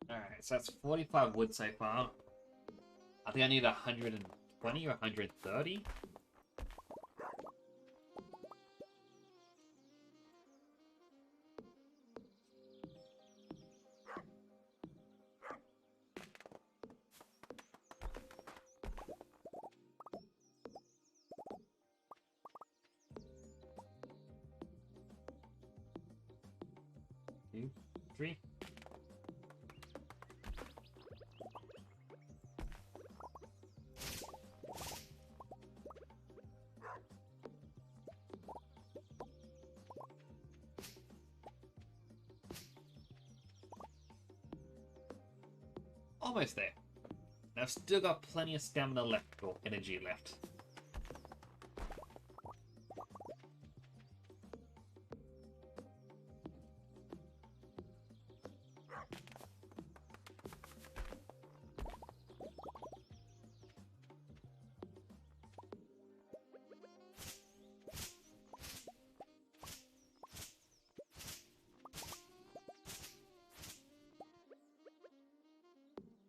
Alright, so that's 45 wood so far. I think I need 120 or 130. Two, three. Almost there. And I've still got plenty of stamina left, or energy left.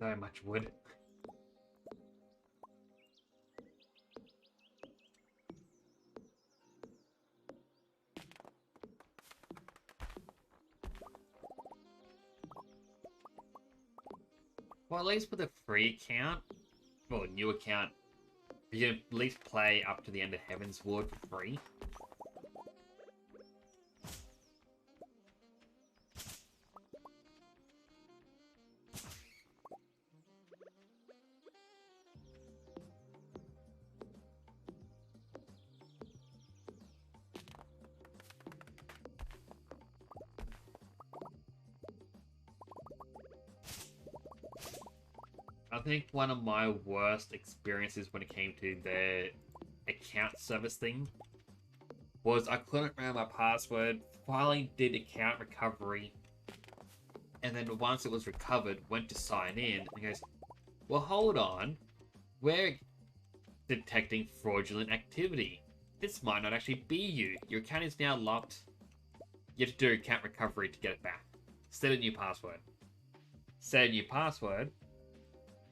So much wood. Well, at least with a free account, well, a new account, you can at least play up to the end of Heaven's Ward for free. I think one of my worst experiences when it came to their account service thing was I couldn't remember my password, finally did account recovery, and then once it was recovered, went to sign in, and goes, well, hold on, we're detecting fraudulent activity. This might not actually be you. Your account is now locked. You have to do account recovery to get it back. Set a new password. Set a new password.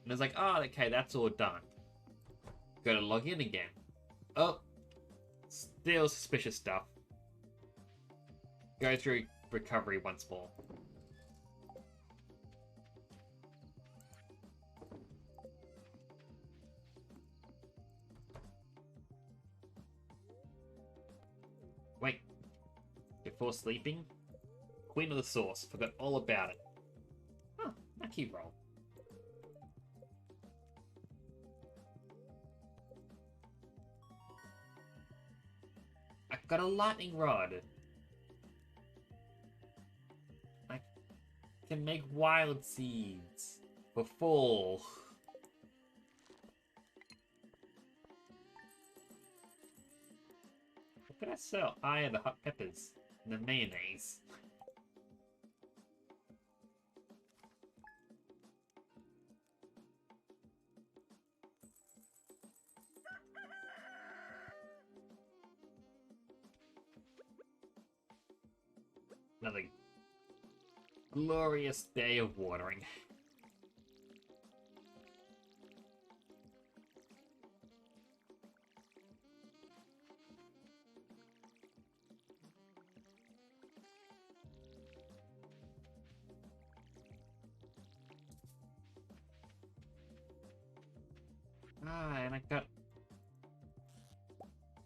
And it's like, oh, okay, that's all done. Go to log in again. Oh, still suspicious stuff. Go through recovery once more. before sleeping. Queen of the Sauce. Forgot all about it. Huh, lucky roll. I got a lightning rod. I can make wild seeds for fall. What could I sell? I have the hot peppers and the mayonnaise. Another glorious day of watering. Ah, and I got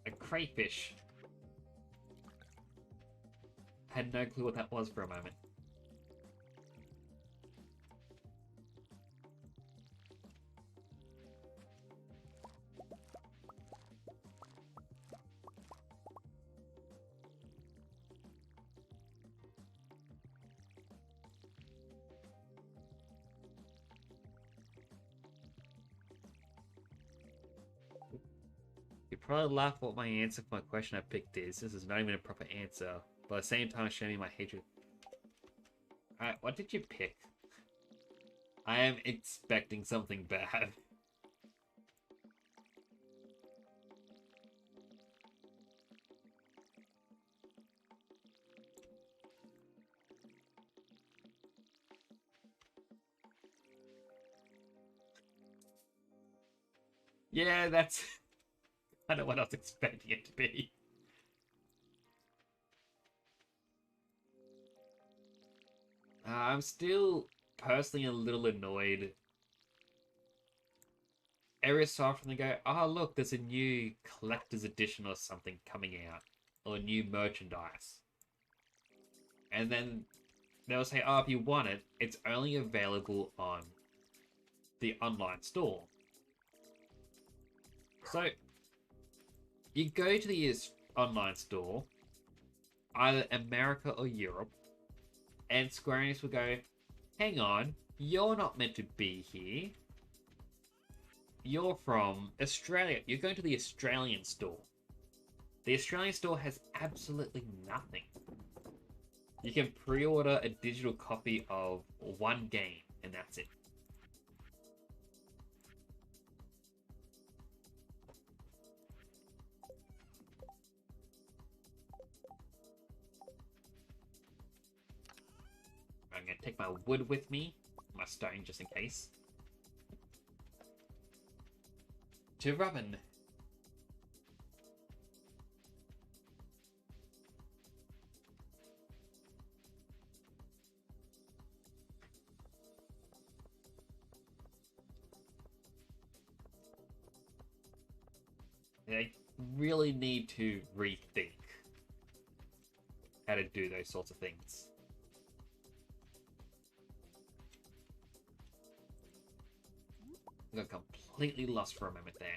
a crayfish. Had no clue what that was for a moment. You probably laugh at what my answer for my question I picked is. This is not even a proper answer, but at the same time showing me my hatred. Alright, what did you pick? I am expecting something bad. Yeah, that's kind of what I was expecting it to be. I'm still personally a little annoyed. Every so often they go, oh look, there's a new collector's edition or something coming out. Or new merchandise. And then they'll say, oh, if you want it, it's only available on the online store. So, you go to the online store, either America or Europe, and Square Enix will go, hang on, you're not meant to be here. You're from Australia. You're going to the Australian store. The Australian store has absolutely nothing. You can pre-order a digital copy of one game, and that's it. I'm going to take my wood with me, my stone just in case. To Robin. They really need to rethink how to do those sorts of things. I got completely lost for a moment there.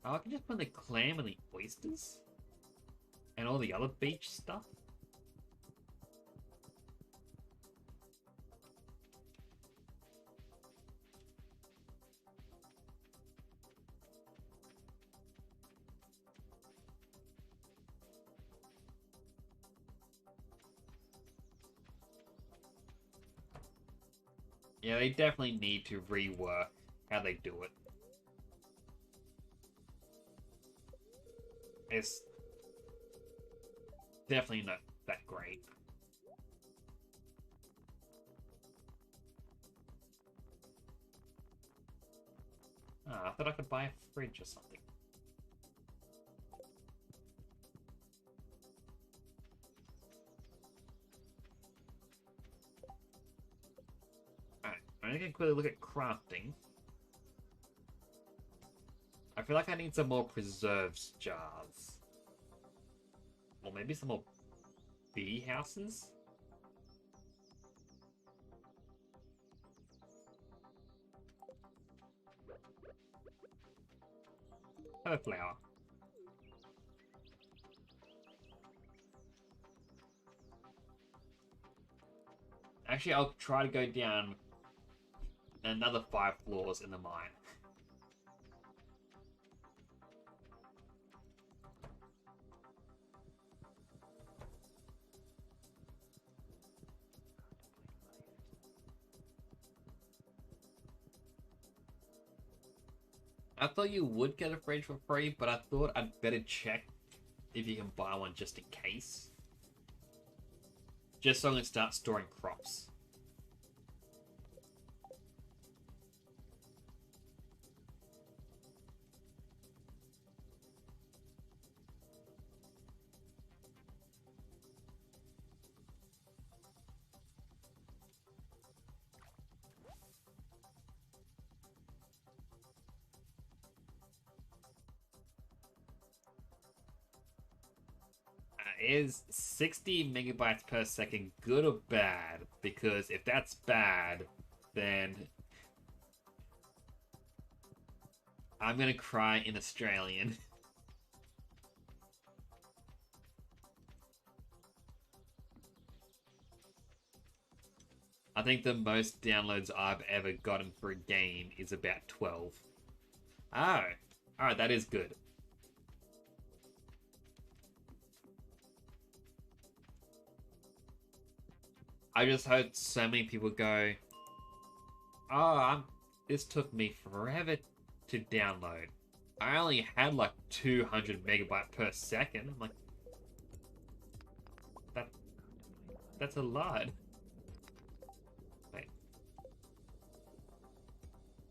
Oh, I can just put the clam and the oysters? And all the other beach stuff? Yeah, they definitely need to rework how they do it. It's definitely not that great. Ah, I thought I could buy a fridge or something. take a quick look at crafting. I feel like I need some more preserves jars. Or maybe some more bee houses? Have a flower. Actually, I'll try to go down another 5 floors in the mine. I thought you would get a fridge for free, but I thought I'd better check if you can buy one just in case. Just so I can start storing crops. Is 60 megabytes per second good or bad? Because if that's bad, then I'm gonna cry in Australian. I think the most downloads I've ever gotten for a game is about 12. Oh, alright, that is good. I just heard so many people go, oh, this took me forever to download. I only had like 200 megabyte per second. I'm like, that's a lot. Wait.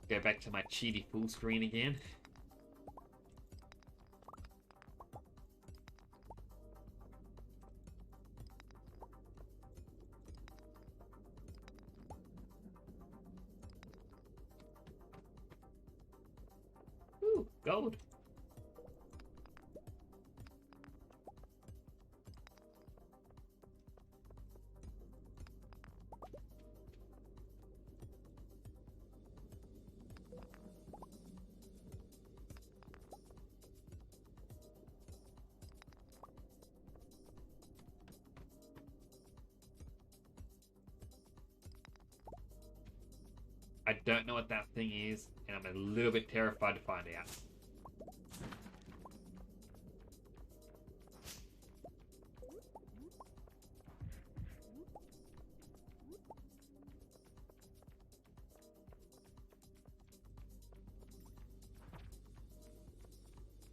Go back to my cheaty full screen again. Ooh, gold. I don't know what that thing is, and I'm a little bit terrified to find out.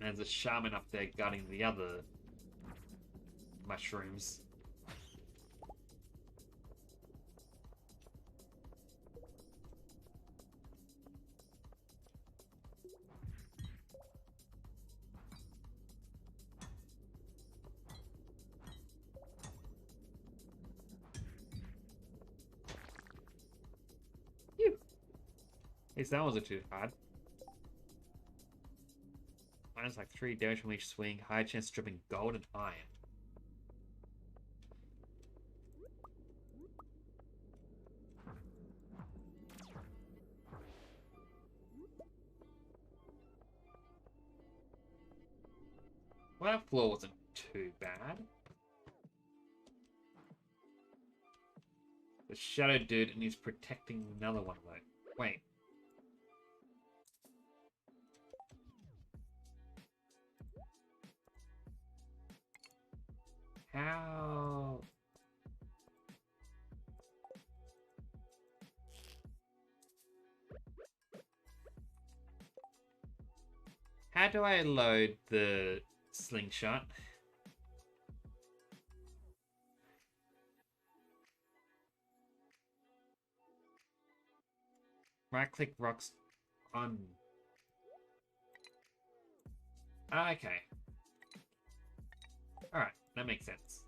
And there's a shaman up there guarding the other mushrooms. Phew. At least that wasn't too hard. Minus like 3 damage from each swing, high chance of dripping gold and iron. Well, that floor wasn't too bad. The shadow dude, and he's protecting another one though. Wait. How? How do I load the slingshot? Right click rocks on. Okay. Alright, that makes sense.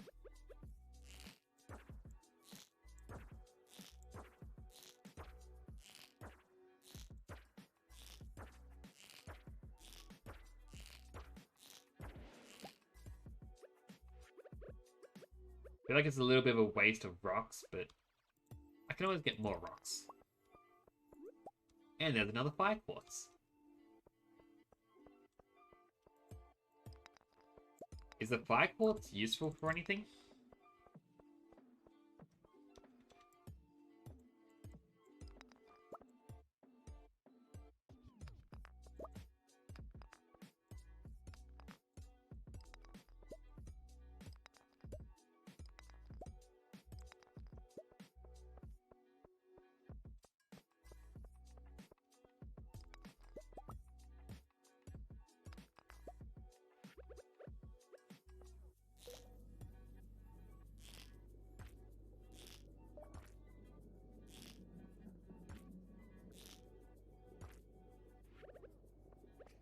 feel like it's a little bit of a waste of rocks, but I can always get more rocks. And there's another fire quartz. Is the fire quartz useful for anything?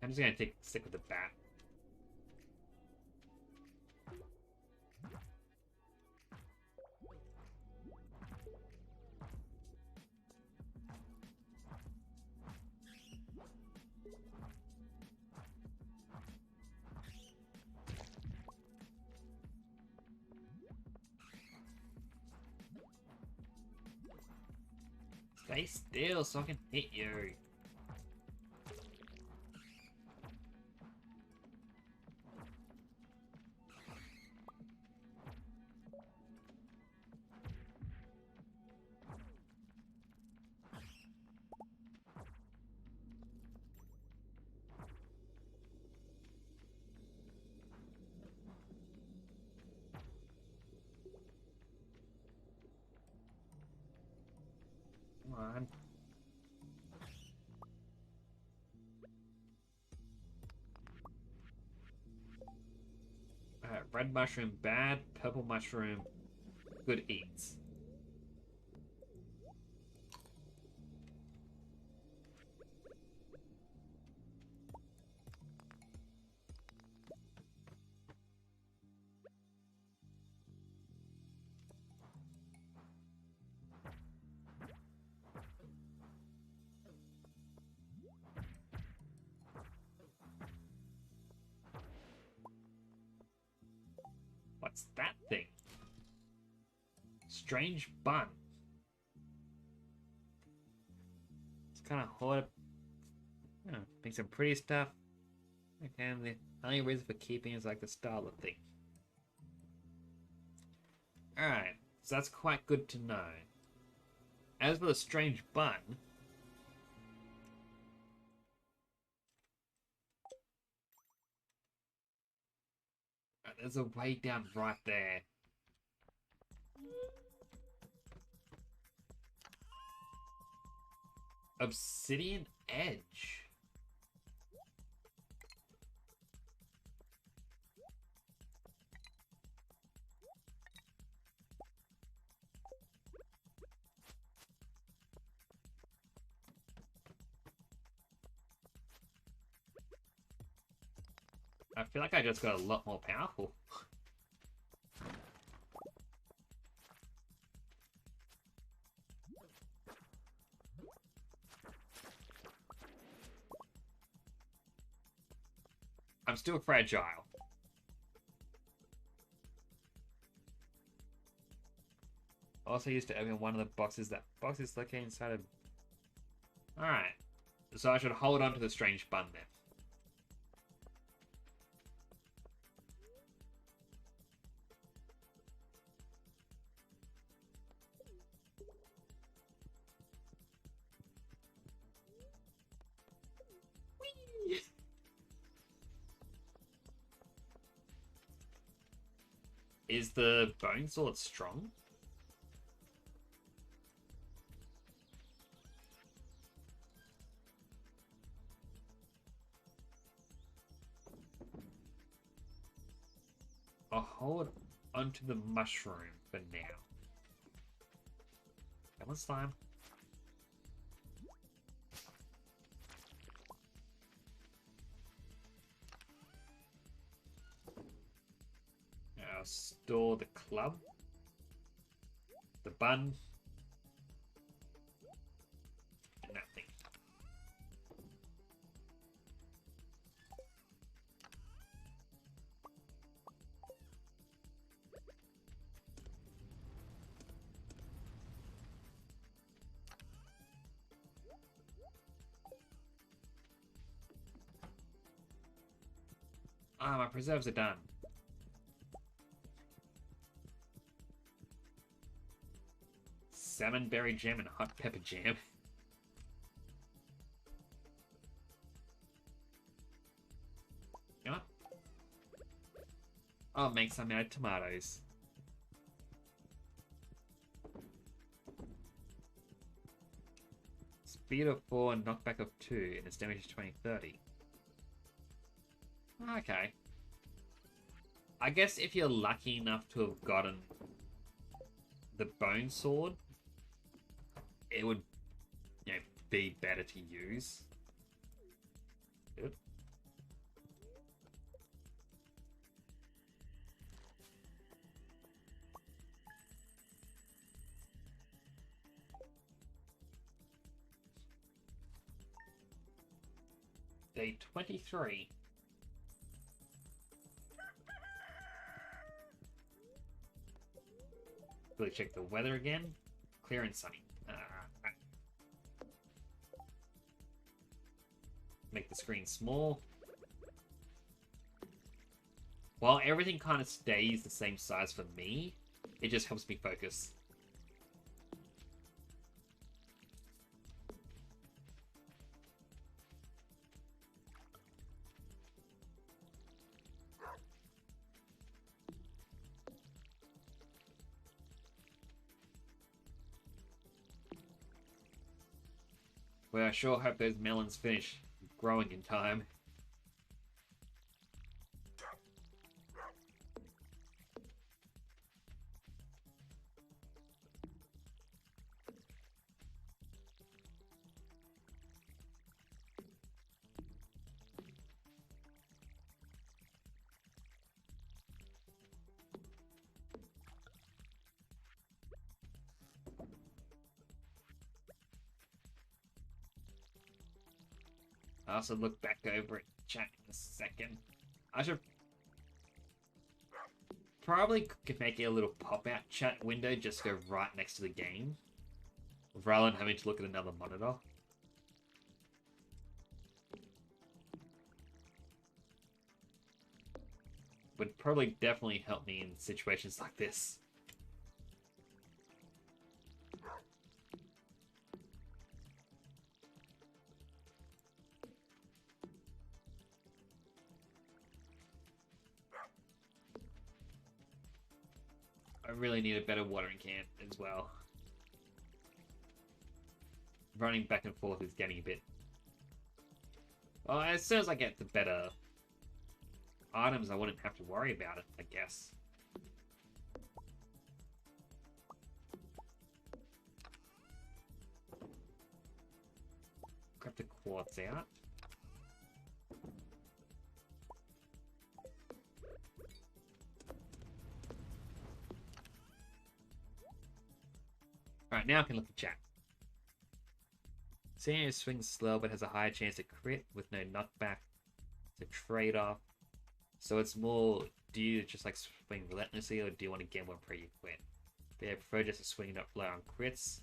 I'm just gonna stick with the bat. Stay still so I can hit you. Come on. Red mushroom, bad. Purple mushroom, good eats. What's that thing? Strange bun. It's kind of hard. Make some pretty stuff. Okay, the only reason for keeping is like the starlet thing. Alright, so that's quite good to know. As for the strange bun, there's a way down right there. Obsidian edge. I feel like I just got a lot more powerful. I'm still fragile. Also used to open one of the boxes. That box is located inside of... Alright. So I should hold on to the strange bun then. Whee! Is the bone sword strong? I'll hold onto the mushroom for now. Come on, slime. I'll store the club, the bun, and that thing. Ah, my preserves are done. Salmon berry jam and hot pepper jam. You know what? I'll make some out of tomatoes. Speed of 4 and knockback of 2, and its damage is 20-30. Okay. I guess if you're lucky enough to have gotten the bone sword, it would, you know, be better to use. Good. Day 23. Really check the weather again. Clear and sunny. Make the screen small. While everything kind of stays the same size for me, it just helps me focus. Well, I sure hope those melons finish growing in time. I also look back over at chat in a second. I should probably make it a little pop-out chat window just to go right next to the game, rather than having to look at another monitor. Would probably definitely help me in situations like this. I really need a better watering can as well. Running back and forth is getting a bit... Well, as soon as I get the better items, I wouldn't have to worry about it, I guess. Grab the quartz out. Alright, now I can look at chat. Seeing swings slow but has a higher chance to crit with no knockback. It's a trade-off. So it's more, do you just like swing relentlessly or do you want to gamble and pray you quit? But yeah, I prefer just to swing it up low on crits.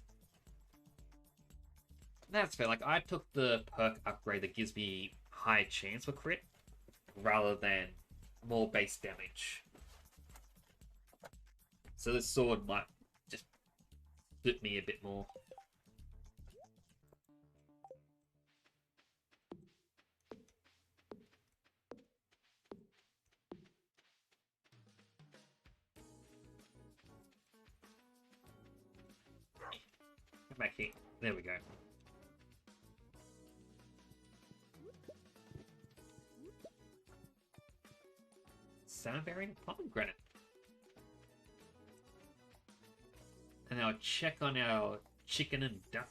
That's fair. Like, I took the perk upgrade that gives me high chance for crit rather than more base damage. So this sword might just fit me a bit more. Come back here. There we go. Salmonberry and pomegranate. And I'll check on our chicken and duck.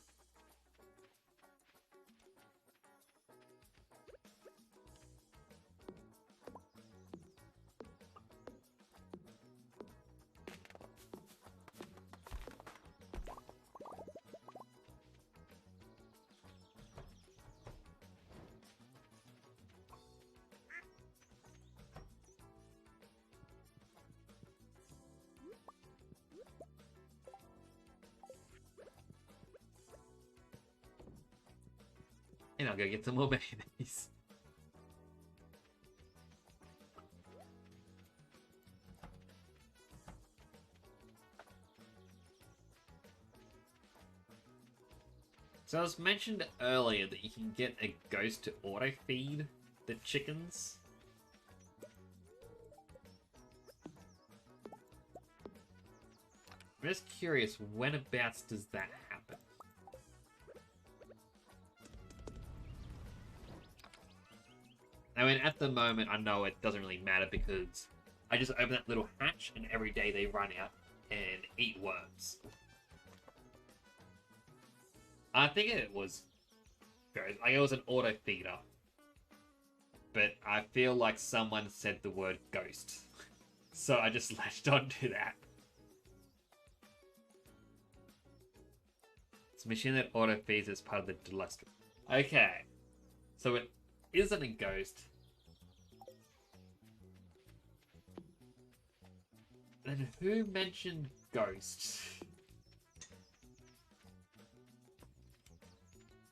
And I'll go get some more mayonnaise. So it was mentioned earlier that you can get a ghost to auto-feed the chickens. I'm just curious, whenabouts does that happen? I mean, at the moment, I know it doesn't really matter because I just open that little hatch and every day they run out and eat worms. I think it was... like, it was an auto-feeder. But I feel like someone said the word ghost. So I just latched onto that. It's a machine that auto-feeds as part of the deluxe. Okay. So it isn't a ghost. Then who mentioned ghosts?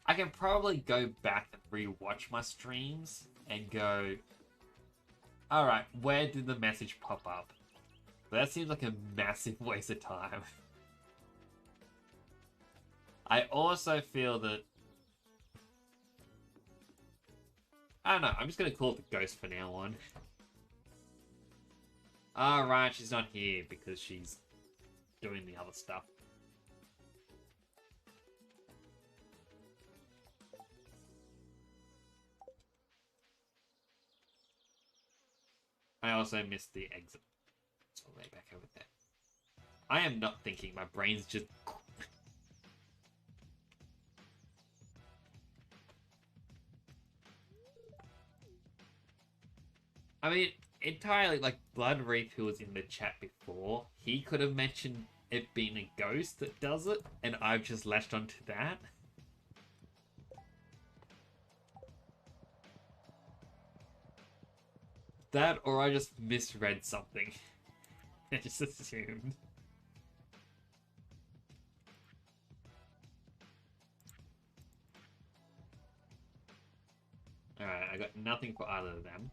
I can probably go back and re-watch my streams and go, alright, where did the message pop up? But that seems like a massive waste of time. I also feel that... I don't know, I'm just going to call it the ghost for now on. Alright, she's not here because she's doing the other stuff. I also missed the exit. It's all the way back over there. I am not thinking, my brain's just... I mean, entirely, like, Blood Reef, who was in the chat before, he could have mentioned it being a ghost that does it, and I've just latched onto that. That, or I just misread something. I just assumed. Alright, I got nothing for either of them.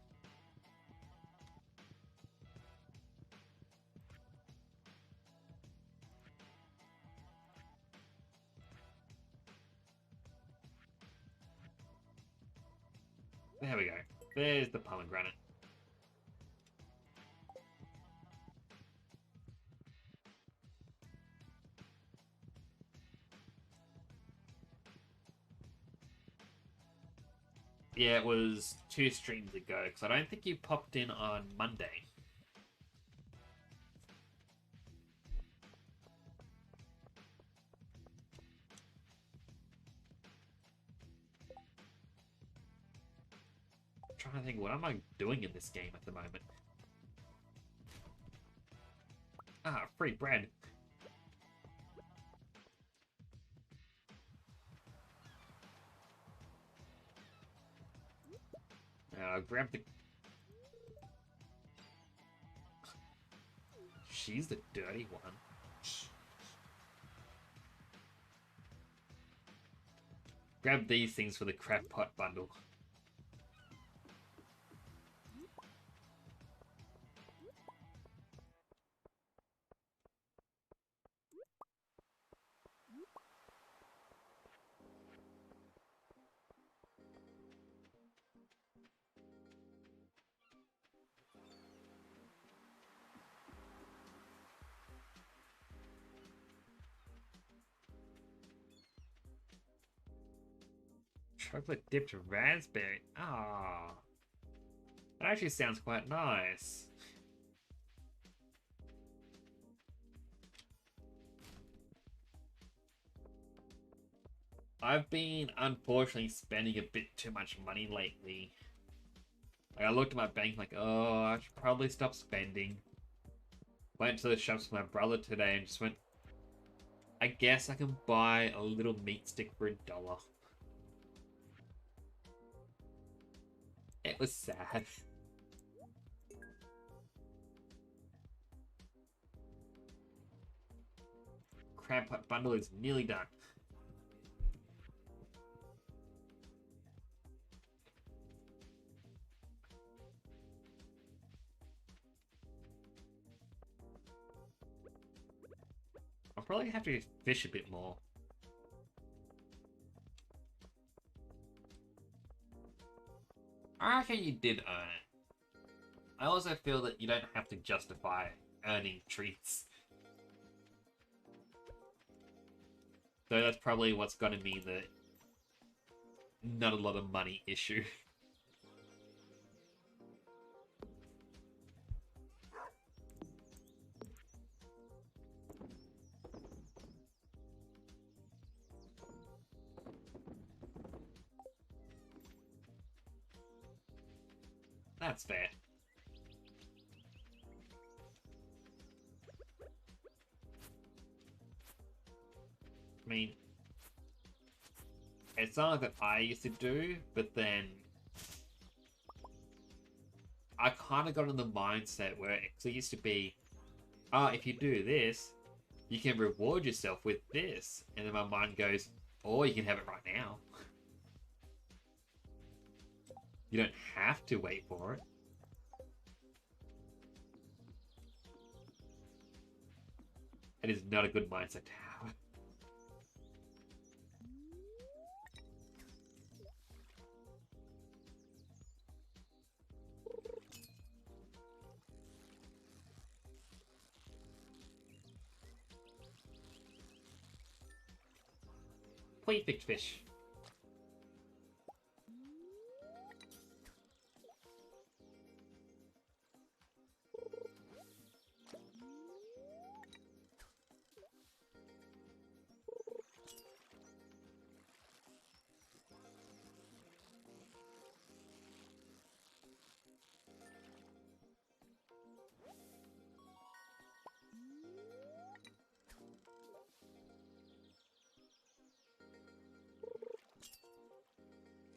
There we go. There's the pomegranate. Yeah, it was 2 streams ago, because I don't think you popped in on Monday. I'm trying to think, what am I doing in this game at the moment? Ah, free bread. Now, grab the... She's the dirty one. Grab these things for the crab pot bundle. Chocolate dipped raspberry. Ah, that actually sounds quite nice. I've been unfortunately spending a bit too much money lately. Like, I looked at my bank like, oh, I should probably stop spending. Went to the shops with my brother today and just went, I guess I can buy a little meat stick for $1. It was sad. Crab pot bundle is nearly done. I'll probably have to fish a bit more. I reckon you did earn it. I also feel that you don't have to justify earning treats. So that's probably what's going to mean the not a lot of money issue. That's fair. I mean, it's something that I used to do, but then I kind of got in the mindset where it used to be, if you do this, you can reward yourself with this. And then my mind goes, or you can have it right now. You don't have to wait for it. It is not a good mindset to have. Perfect fish.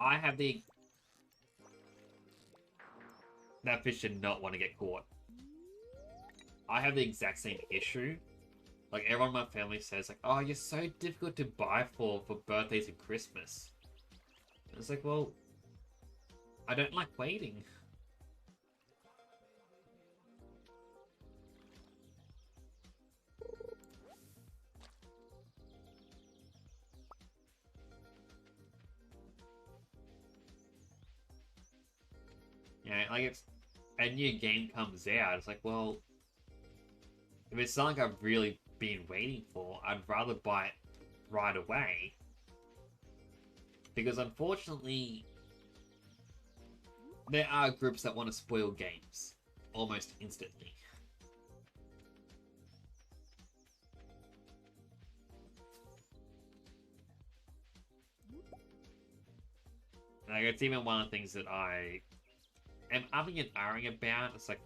I have the... That fish did not want to get caught. I have the exact same issue. Like, everyone in my family says, like, oh, you're so difficult to buy for birthdays and Christmas. And it's like, well, I don't like waiting. Yeah, like, it's a new game comes out, it's like, well, if it's something I've really been waiting for, I'd rather buy it right away. Because unfortunately, there are groups that want to spoil games almost instantly. Like, it's even one of the things that I am umming and ahhing about. It's like,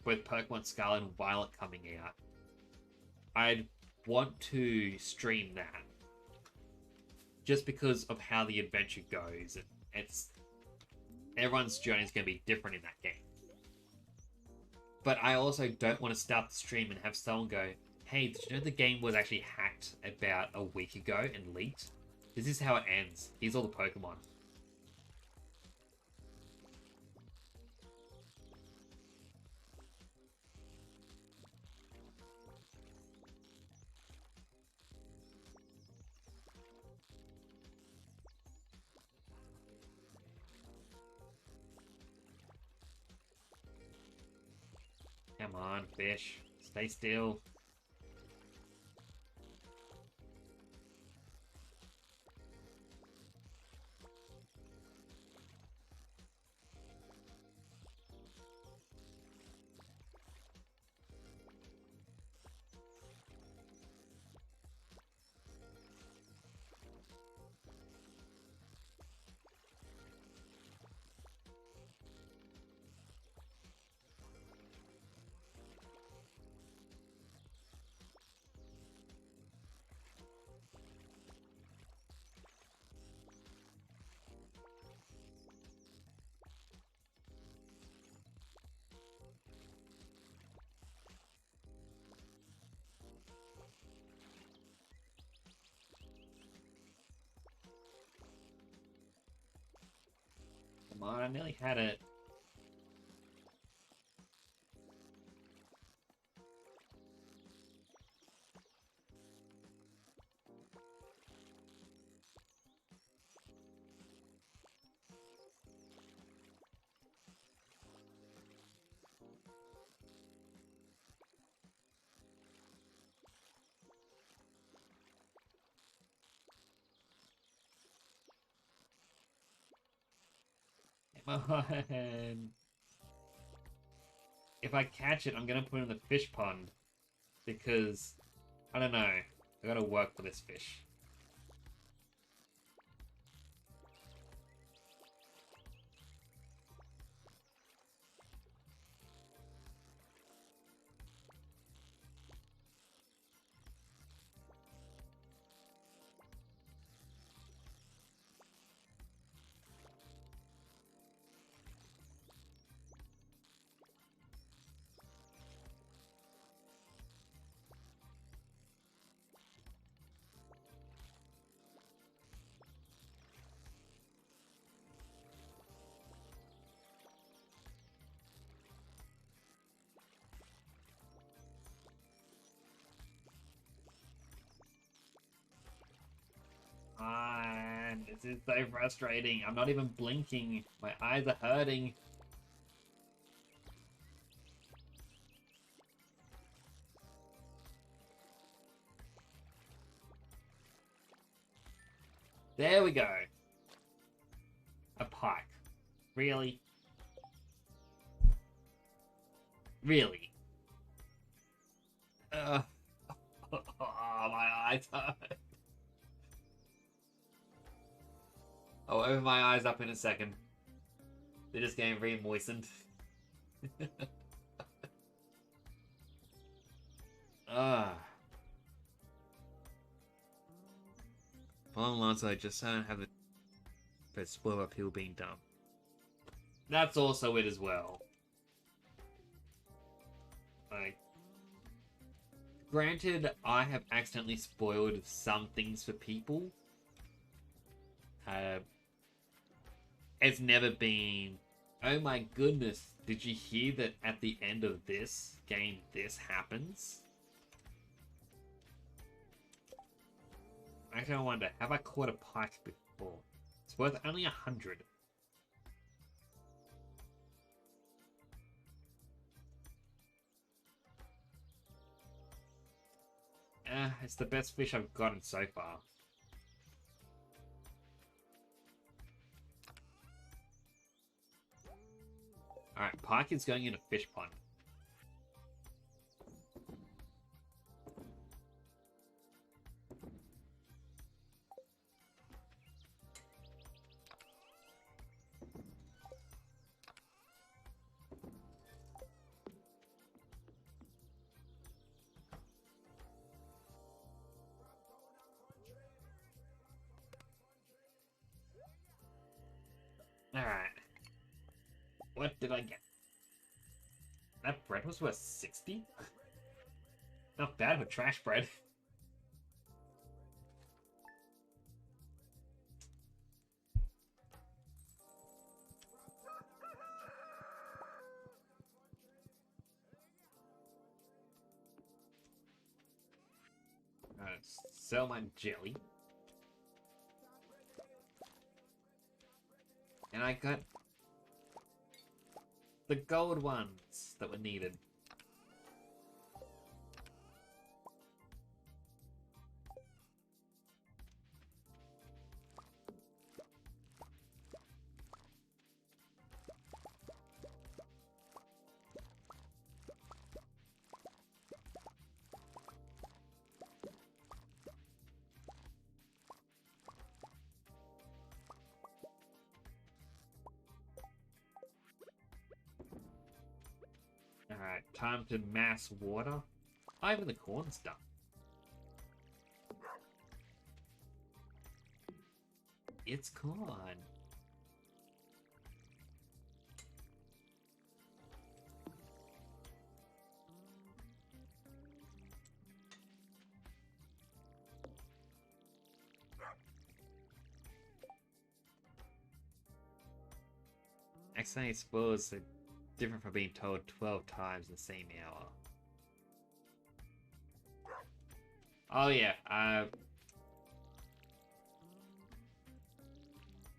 with Pokemon Scarlet and Violet coming out, I'd want to stream that. Just because of how the adventure goes. It's everyone's journey is going to be different in that game. But I also don't want to start the stream and have someone go, hey, did you know the game was actually hacked about a week ago and leaked? This is how it ends. Here's all the Pokemon. Come on, fish. Stay still. Come on, I nearly had it. on. If I catch it, I'm gonna put it in the fish pond. Because, I don't know. I gotta work for this fish. This is so frustrating. I'm not even blinking. My eyes are hurting. There we go. A pike. Really? Really? Oh, my eyes hurt. I'll open my eyes up in a second. They're just getting re-moistened. Ah. Long lines, I just don't have the spoiler appeal being done. That's also it as well. Like, granted, I have accidentally spoiled some things for people. It's never been, oh my goodness, did you hear that at the end of this game this happens? Actually, I wonder, have I caught a pike before? It's worth only 100. It's the best fish I've gotten so far. Alright, pike is going in a fish pond. Alright. What did I get? That bread was worth 60? Not bad for trash bread. Sell my jelly. And I got the gold ones that were needed. Alright, time to mass water. Oh, even the corn's done. It's gone. Accidentally exposed are different from being told 12 times in the same hour. Oh yeah,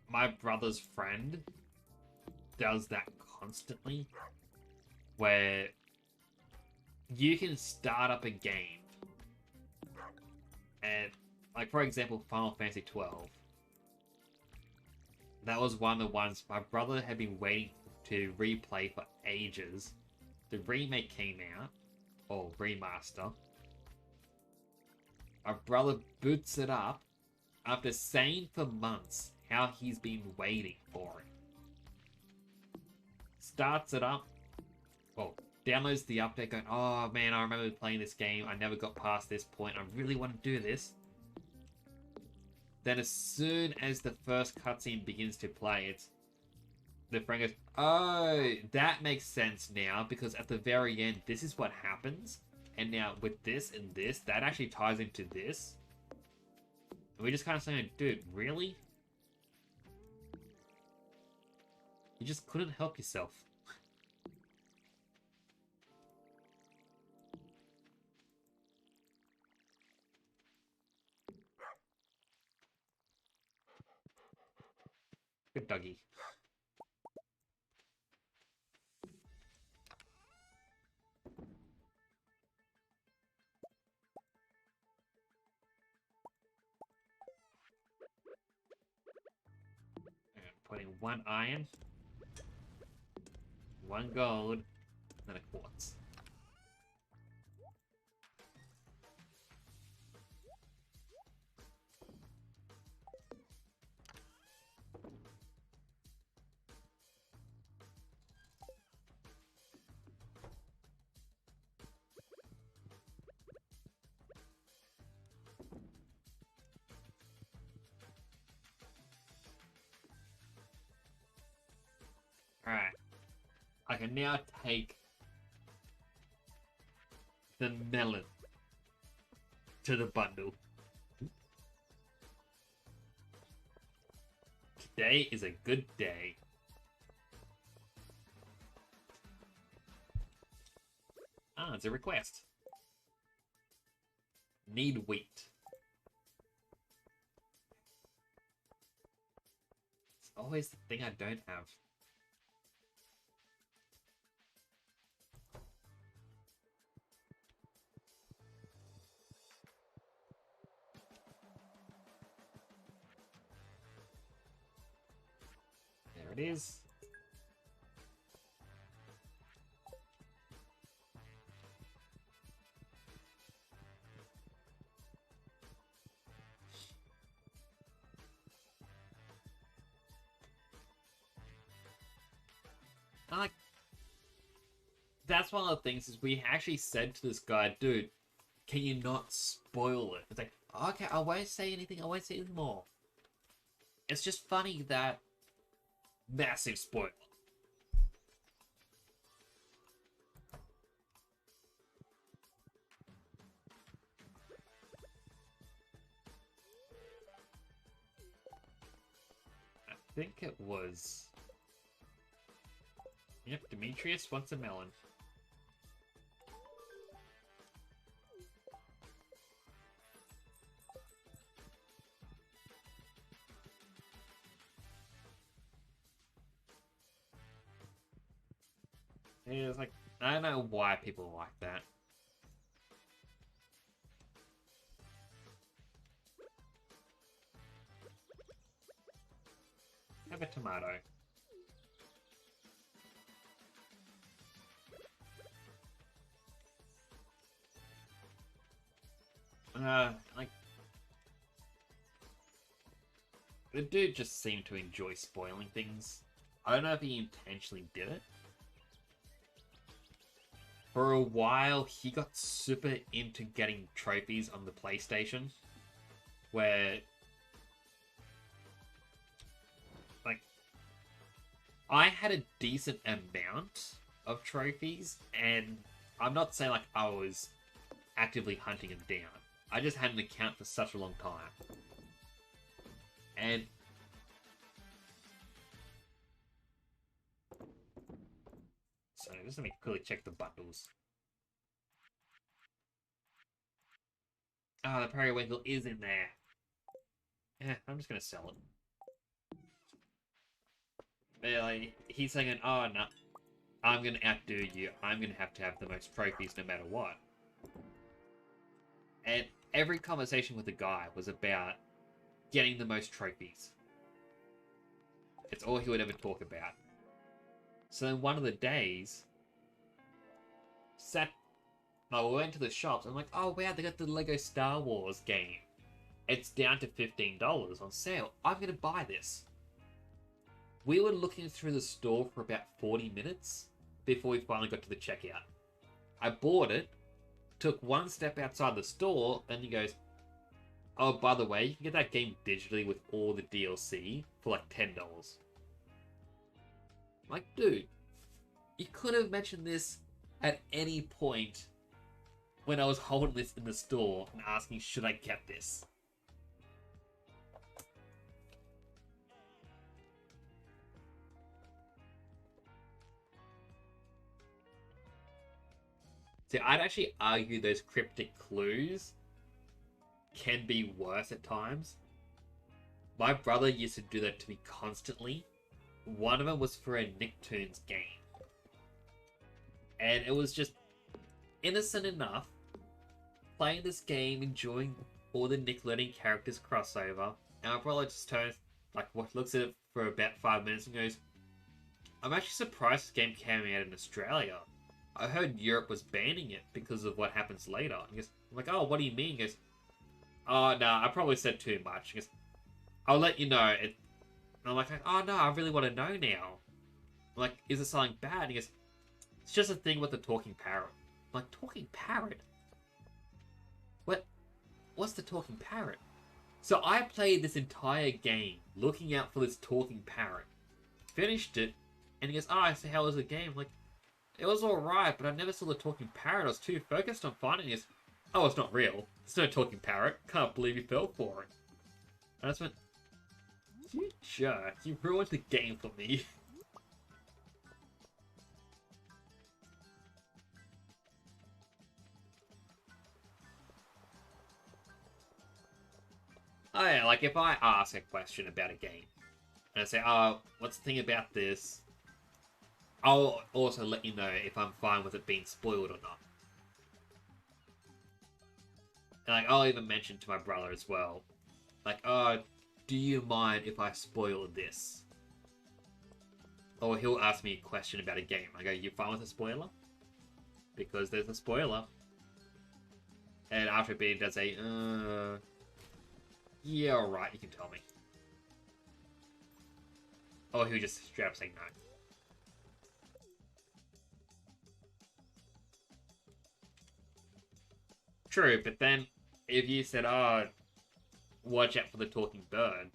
my brother's friend does that constantly, where you can start up a game, and, like, for example, Final Fantasy 12. That was one of the ones my brother had been waiting to replay for ages. The remake came out, or remaster. My brother boots it up after saying for months how he's been waiting for it. Starts it up, well, downloads the update going, oh man, I remember playing this game, I never got past this point, I really want to do this. Then as soon as the first cutscene begins to play, the friend goes, oh, that makes sense now, because at the very end, this is what happens. And now with this and this, that actually ties into this. And we just kind of saying, dude, really? You just couldn't help yourself. Good doggy. And putting 1 iron, 1 gold, and a quartz. Alright. I can now take the melon to the bundle. Today is a good day. Ah, it's a request. Need wheat. It's always the thing I don't have. There it is. Like, that's one of the things is we actually said to this guy, dude, can you not spoil it? It's like, okay, I won't say anything, I won't say anything more. It's just funny that massive spoiler. I think it was... Yep, Demetrius wants a melon. It's like, I don't know why people like that. Have a tomato. Like, the dude just seemed to enjoy spoiling things. I don't know if he intentionally did it. For a while, he got super into getting trophies on the PlayStation, where, like, I had a decent amount of trophies, and I'm not saying, like, I was actively hunting them down. I just had an account for such a long time. And so just let me quickly check the bundles. Ah, the periwinkle is in there. Yeah, I'm just gonna sell it. But, like, he's saying, oh no, I'm gonna outdo you. I'm gonna have to have the most trophies no matter what. And every conversation with the guy was about getting the most trophies. It's all he would ever talk about. So then one of the days, we went to the shops. I'm like, oh wow, they got the Lego Star Wars game. It's down to $15 on sale. I'm gonna buy this. We were looking through the store for about 40 minutes before we finally got to the checkout. I bought it, took one step outside the store, and he goes, oh, by the way, you can get that game digitally with all the DLC for like $10. I'm like, dude, you could have mentioned this at any point when I was holding this in the store and asking, should I get this? See, I'd actually argue those cryptic clues can be worse at times. My brother used to do that to me constantly. One of them was for a Nicktoons game. And it was just innocent enough, playing this game, enjoying all the Nickelodeon characters crossover, and my brother just turns, looks at it for about 5 minutes and goes, I'm actually surprised this game came out in Australia. I heard Europe was banning it because of what happens later. He goes, I'm like, oh, what do you mean? He goes, oh, no, I probably said too much. He goes, I'll let you know. And I'm like, oh, no, I really want to know now. I'm like, is it something bad? He goes, it's just a thing with the talking parrot. I'm like, talking parrot? What's the talking parrot? So I played this entire game looking out for this talking parrot. Finished it, and he goes, oh, so how was the game? I'm like, it was alright, but I never saw the talking parrot. I was too focused on finding it. Oh, it's not real. It's no talking parrot. Can't believe you fell for it. And I just went, you jerk. You ruined the game for me. Oh yeah, like if I ask a question about a game, and I say, oh, what's the thing about this? I'll also let you know if I'm fine with it being spoiled or not. And like, I'll even mention to my brother as well, like, oh, do you mind if I spoil this? Or he'll ask me a question about a game. I go, you fine with a spoiler? Because there's a spoiler. And after a bit, he does say, yeah, alright, you can tell me. Or he'll just straight up say no. True, but then if you said, oh, watch out for the talking bird,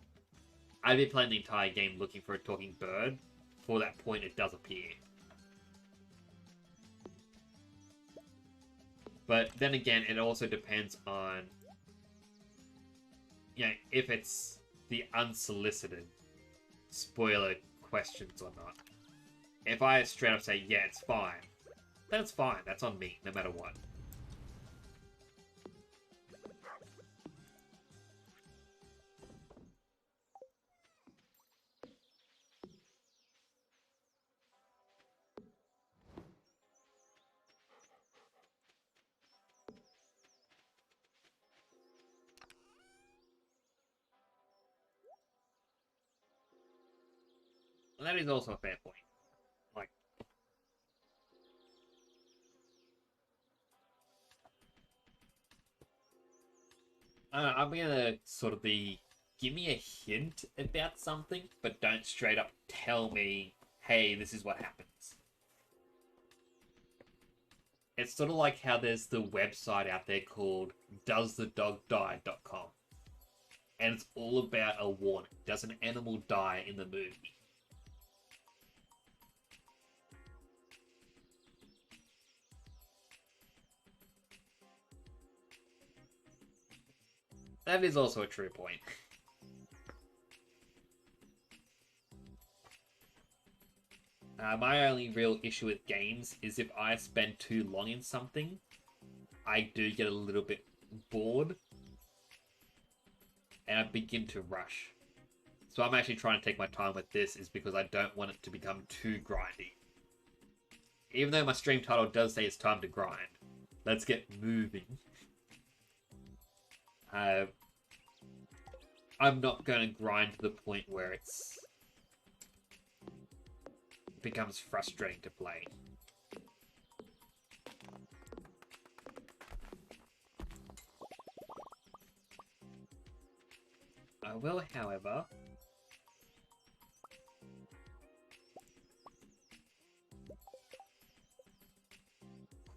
I'd be playing the entire game looking for a talking bird. For that point, it does appear. But then again, it also depends on, you know, if it's the unsolicited spoiler questions or not. If I straight up say, yeah, it's fine, then it's fine. That's on me, no matter what. And that is also a fair point. Like, I'm gonna sort of be, give me a hint about something, but don't straight up tell me, hey, this is what happens. It's sort of like how there's the website out there called doesthedogdie.com. And it's all about a warning. Does an animal die in the movie? That is also a true point. My only real issue with games is if I spend too long in something, I do get a little bit bored. And I begin to rush. So I'm actually trying to take my time with this is because I don't want it to become too grindy. Even though my stream title does say it's time to grind. Let's get moving. I'm not going to grind to the point where it's becomes frustrating to play. I will, however,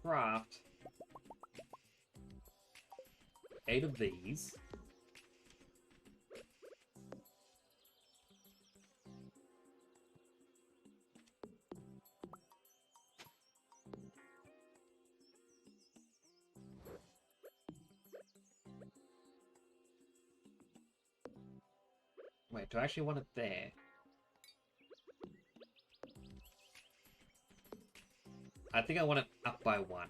craft 8 of these. Wait, do I actually want it there? I think I want it up by 1.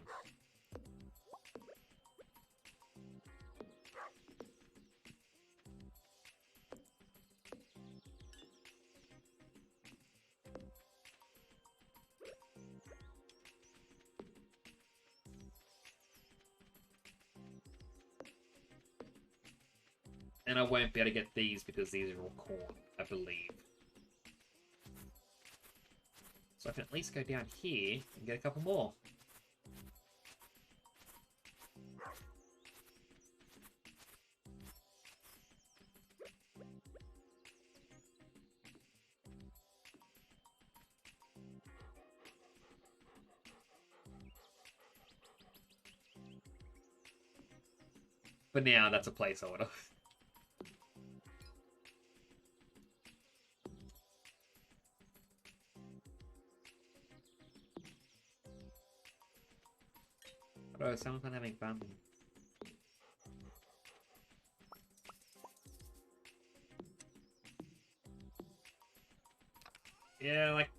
And I won't be able to get these because these are all corn, I believe. So I can at least go down here and get a couple more. For now, that's a placeholder. Oh, someone's not having fun. Yeah, like...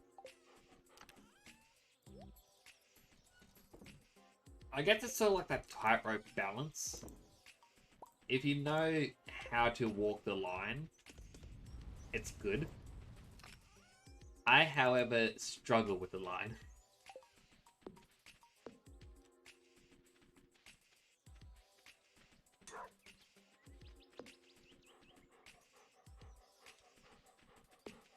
I guess it's sort of like that tightrope balance. If you know how to walk the line, it's good. I, however, struggle with the line.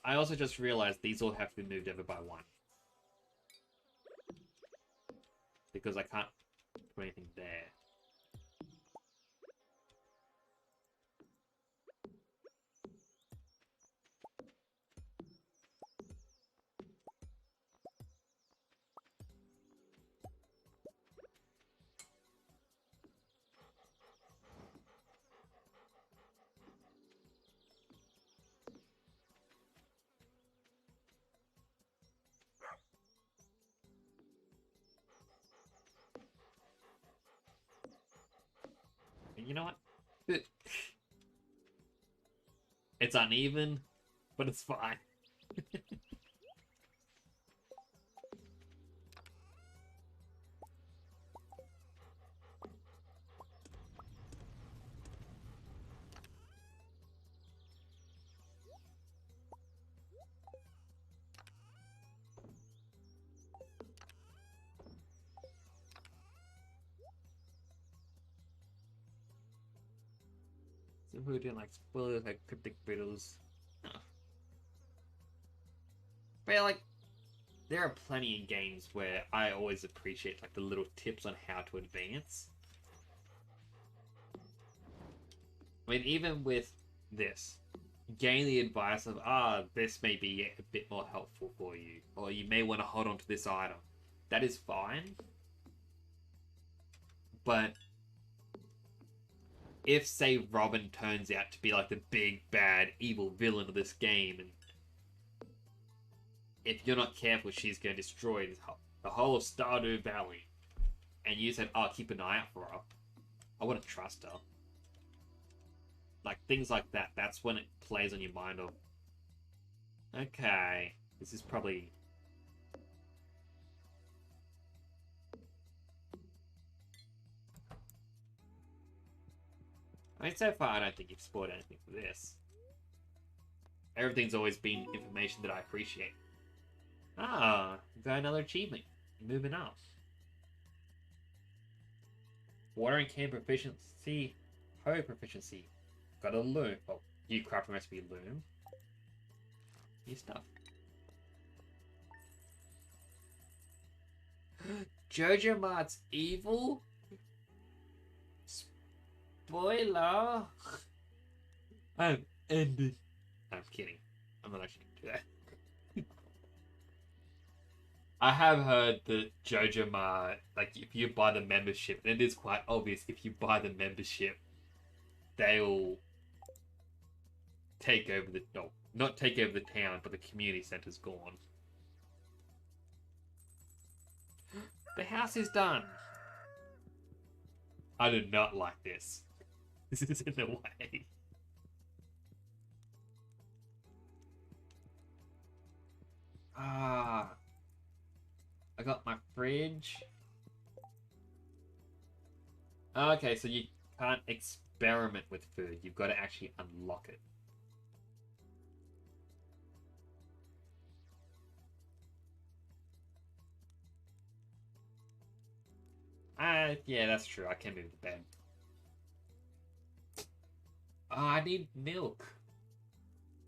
I also just realized these all have to be moved over by 1. Because I can't put anything there. You know what? It's uneven, but it's fine. So we're doing like spoilers, like cryptic riddles. Huh. But yeah, like, there are plenty of games where I always appreciate like the little tips on how to advance. I mean, even with this, gain the advice of, this may be a bit more helpful for you, or you may want to hold on to this item. That is fine. But if, say, Robin turns out to be like the big, bad, evil villain of this game, and if you're not careful, she's going to destroy the whole of Stardew Valley, and you said, keep an eye out for her, I wouldn't trust her. Like, things like that, that's when it plays on your mind of, okay, this is probably... I mean, so far, I don't think you've spoiled anything for this. Everything's always been information that I appreciate. Got another achievement. Moving up. Watering can proficiency, hoe proficiency. Got a loom. Oh, you craft recipe loom. New stuff. Jojo Mart's evil? Spoiler! I'm ending. I'm kidding. I'm not actually gonna do that. I have heard that Jojo Mart, like, if you buy the membership, and it is quite obvious if you buy the membership, they'll take over the... No, not take over the town, but the community center's gone. The house is done. I do not like this. This is in the way. Ah. I got my fridge. Okay, so you can't experiment with food. You've got to actually unlock it. Yeah, that's true. I can move the bed. Oh, I need milk.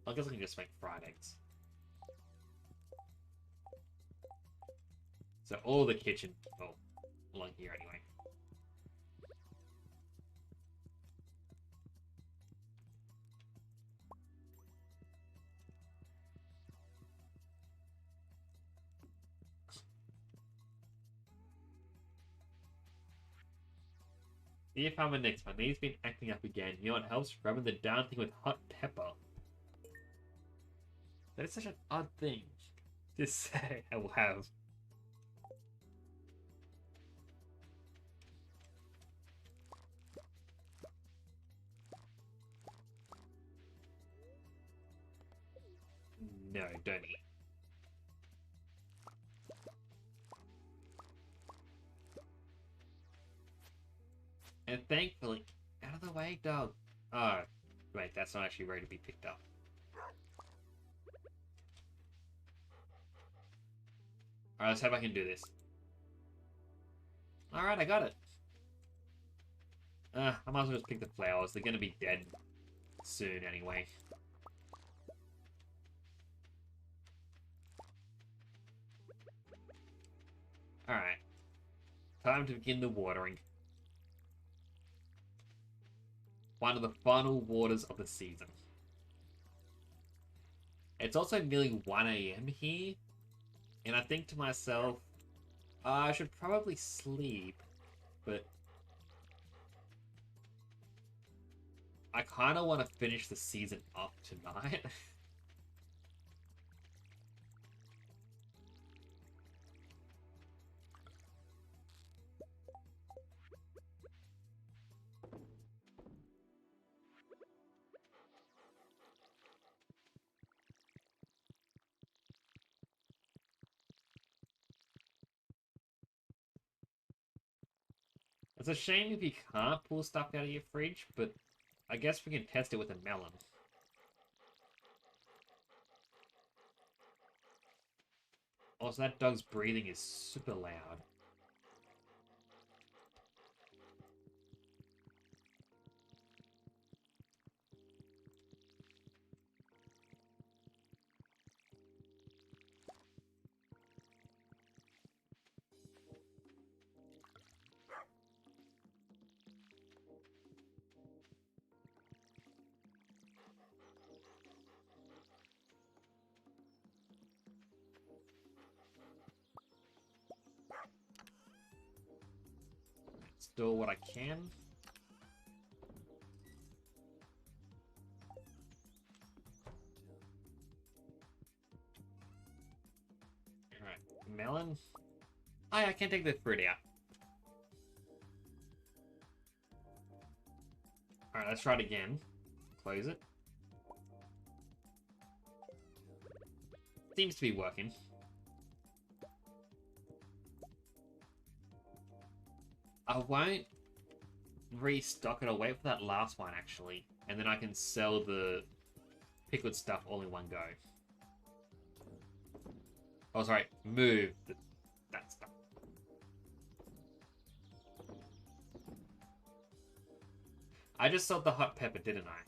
I guess I can just make fried eggs. So all the kitchen, well, along here anyway. Dear Farmer Nix, my knee's been acting up again. You know what helps? Rubbing the darn thing with hot pepper. That is such an odd thing to say. I will have. No, don't eat. And thankfully, out of the way, dog. Oh, wait, that's not actually ready to be picked up. Alright, let's hope I can do this. Alright, I got it. I might as well just pick the flowers. They're gonna be dead soon anyway. Alright. Time to begin the watering. One of the final waters of the season. It's also nearly 1 AM here. And I think to myself, I should probably sleep. But I kind of want to finish the season up tonight. It's a shame if you can't pull stuff out of your fridge, but I guess we can test it with a melon. Also, that dog's breathing is super loud. Store what I can. Alright, melon. Oh yeah, I can't take the fruit out. Alright, let's try it again. Close it. Seems to be working. I won't restock it. I'll wait for that last one, actually. And then I can sell the pickled stuff all in one go. Oh, sorry. Move that stuff. I just sold the hot pepper, didn't I?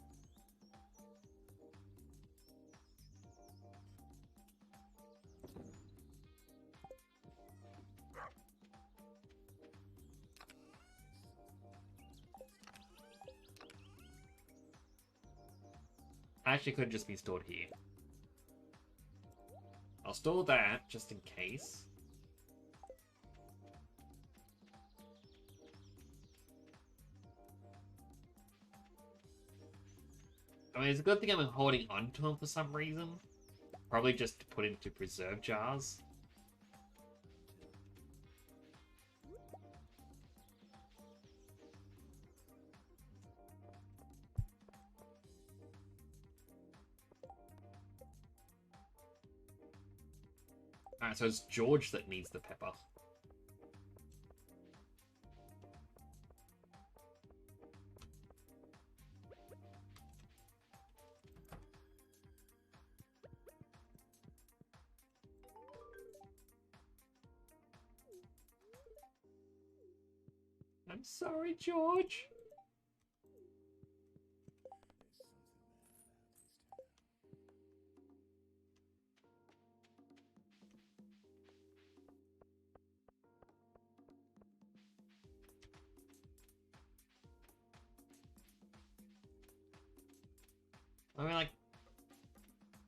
Actually, could have just been stored here. I'll store that just in case. I mean, it's a good thing I'm holding onto them for some reason. Probably just to put into preserve jars. Alright, so it's George that needs the pepper. I'm sorry, George. I mean, like...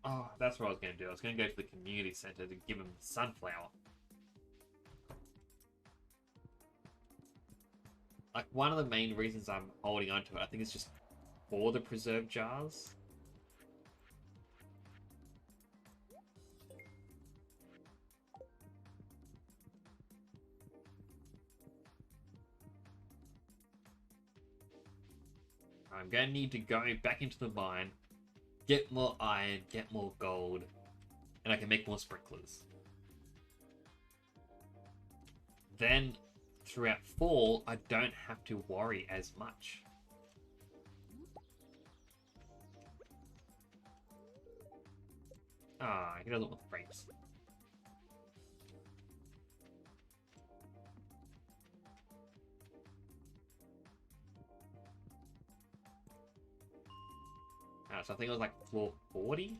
Oh, that's what I was going to do. I was going to go to the community center to give him the sunflower. Like, one of the main reasons I'm holding on to it, I think it's just for the preserve jars. I'm going to need to go back into the mine, get more iron, get more gold, and I can make more sprinklers. Then, throughout fall, I don't have to worry as much. Ah, he doesn't want grapes. So I think it was like floor 40.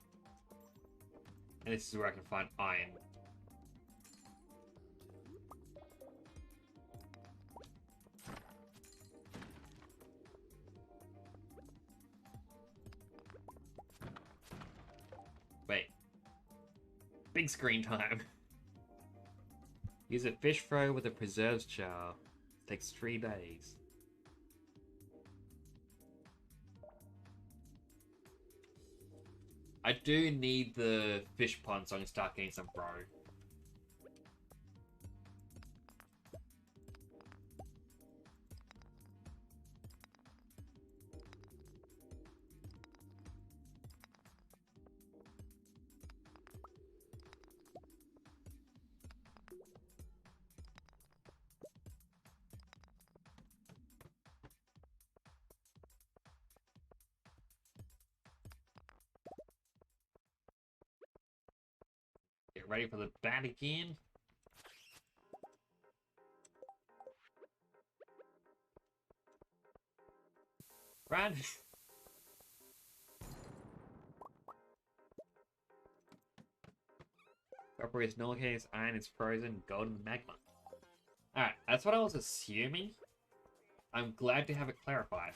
And this is where I can find iron. Wait. Big screen time. Use a fish throw with a preserves jar. Takes 3 days. I do need the fish pond so I can start getting some bro. Get ready for the bat again. Run! Copper is null case, iron is frozen, gold in the magma. Alright, that's what I was assuming. I'm glad to have it clarified.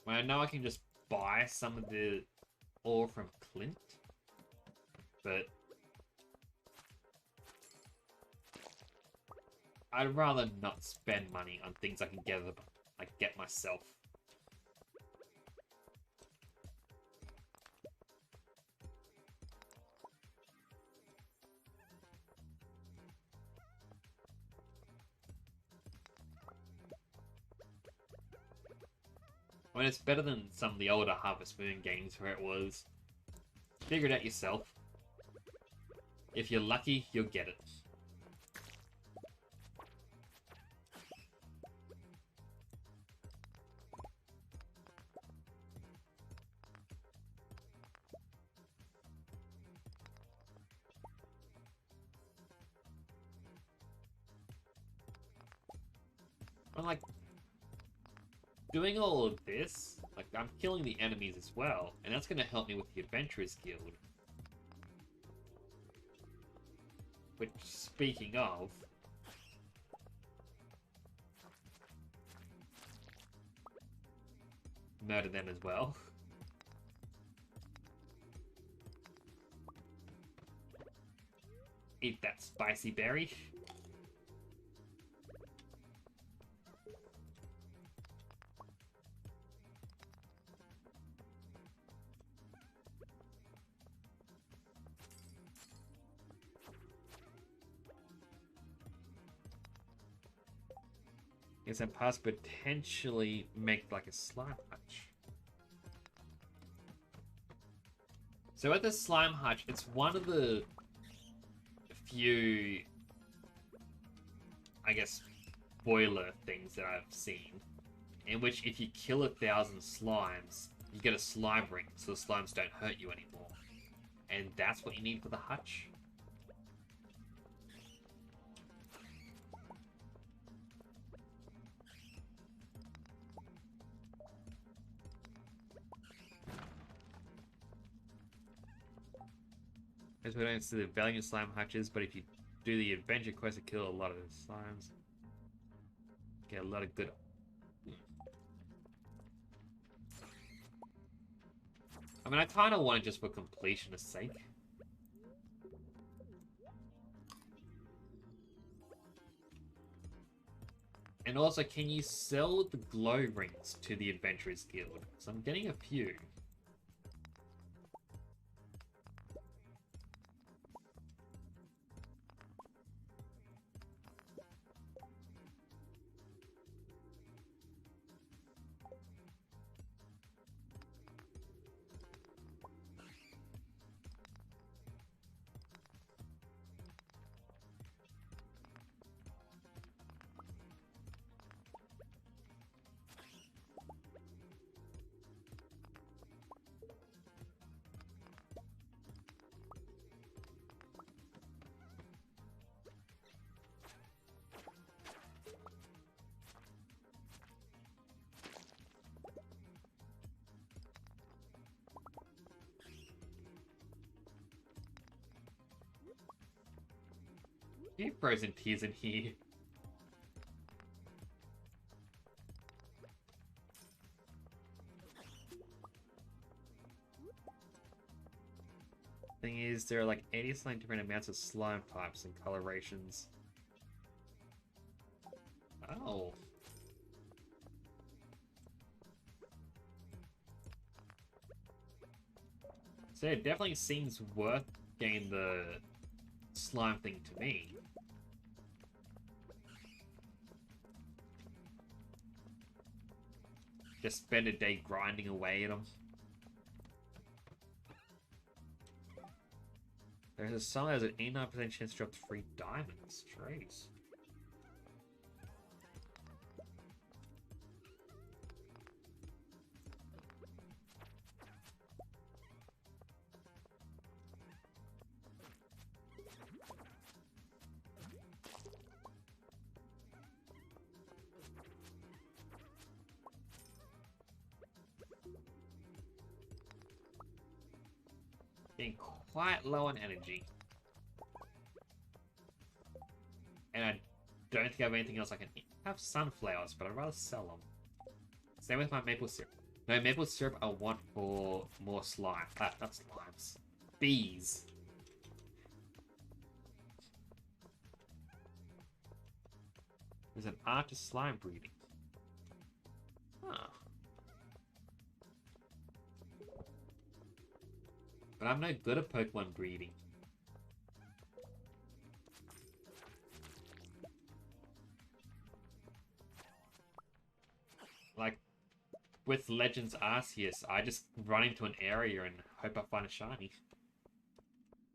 Well, I know I can just buy some of the ore from Clint, but I'd rather not spend money on things I can get myself. I mean, it's better than some of the older Harvest Moon games where it was figure it out yourself. If you're lucky, you'll get it. I'm like, doing all of this, like, I'm killing the enemies as well, and that's going to help me with the Adventurers Guild. Which, speaking of, murder them as well. Eat that spicy berry. Guess I'm past potentially make like a slime hutch. So at the slime hutch, it's one of the few, I guess, boiler things that I've seen, in which if you kill 1,000 slimes, you get a slime ring, so the slimes don't hurt you anymore. And that's what you need for the hutch. As we don't see the Valiant slime hutches, but if you do the adventure quest to kill a lot of the slimes, get a lot of good. I mean, I kind of want it just for completion's sake. And also, can you sell the glow rings to the Adventurers Guild? So I'm getting a few. Few frozen tears in here. Thing is, there are like 89 different amounts of slime types and colorations. Oh. So it definitely seems worth getting the slime thing to me. Just spend a day grinding away at them. There's a song that has an 89% chance to drop 3 diamonds. Jeez. Getting quite low on energy. And I don't think I have anything else I can eat. I have sunflowers, but I'd rather sell them. Same with my maple syrup. No, maple syrup I want for more slime. Ah, not slimes. Bees. There's an art to slime breeding. Huh. But I'm no good at Pokemon breeding. Like, with Legends Arceus, I just run into an area and hope I find a shiny.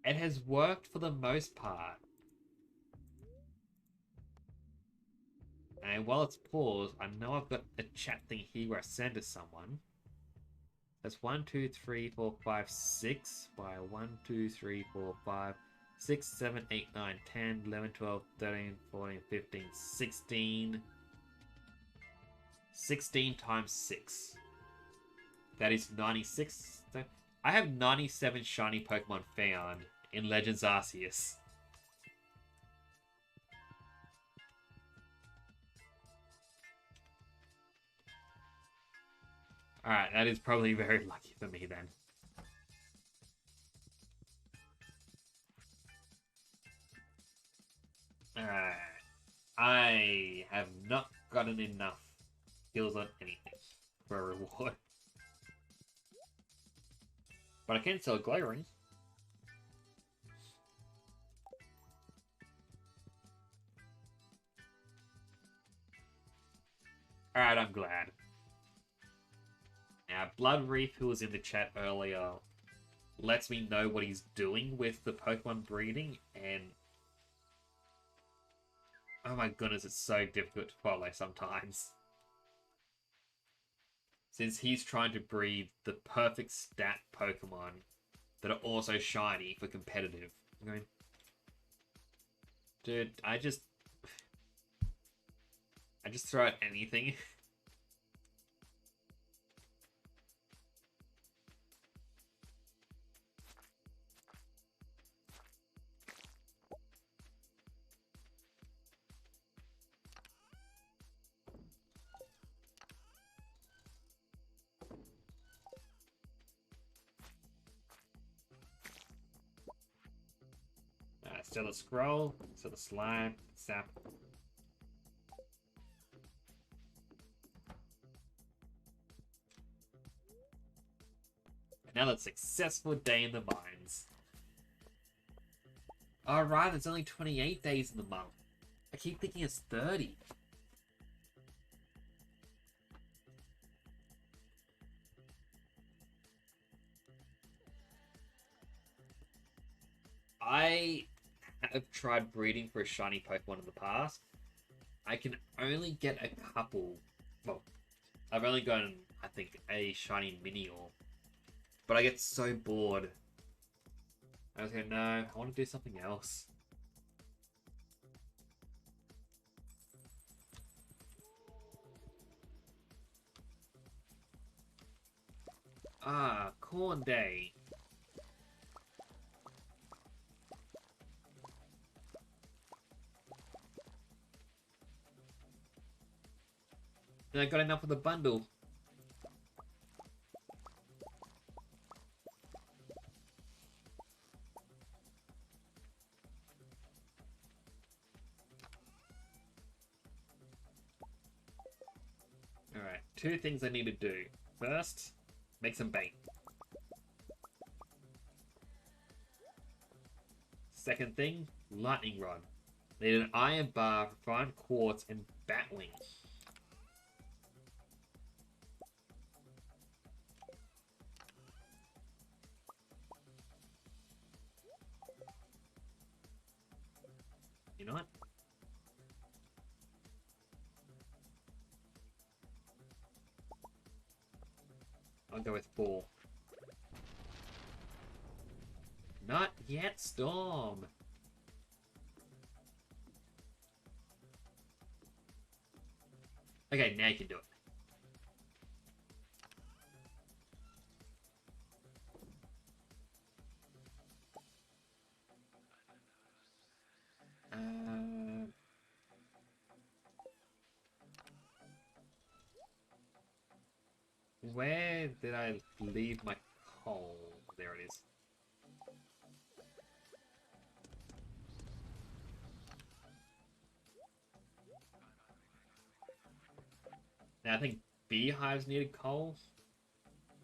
It has worked for the most part. And while it's paused, I know I've got a chat thing here where I send to someone. That's 1, 2, 3, 4, 5, 6 by 1, 2, 3, 4, 5, 6, 7, 8, 9, 10, 11, 12, 13, 14, 15, 16. 16 times 6. That is 96. I have 97 shiny Pokemon found in Legends Arceus. Alright, that is probably very lucky for me then. Alright. I have not gotten enough skills on anything for a reward. But I can sell glow rings. Alright, I'm glad. Now, Blood Reef, who was in the chat earlier, lets me know what he's doing with the Pokemon breeding, and oh my goodness, it's so difficult to follow sometimes. Since he's trying to breed the perfect stat Pokemon that are also shiny for competitive. I'm going, dude, I just throw out anything. Still a scroll, still a slime, sap. Another successful day in the mines. Alright, it's only 28 days in the month. I keep thinking it's 30. I have tried breeding for a shiny Pokemon in the past. I can only get a couple. Well, I've only gotten, I think, a shiny Minior. But I get so bored. I was like, no, I want to do something else. Ah, Corn Day. And I got enough of the bundle. Alright, two things I need to do. First, make some bait. Second thing, lightning rod. Need an iron bar, refined quartz, and batwing. You know what? I'll go with 4. Not yet, Storm. Okay, now you can do it. Where did I leave my coal? There it is. Now I think beehives needed coal.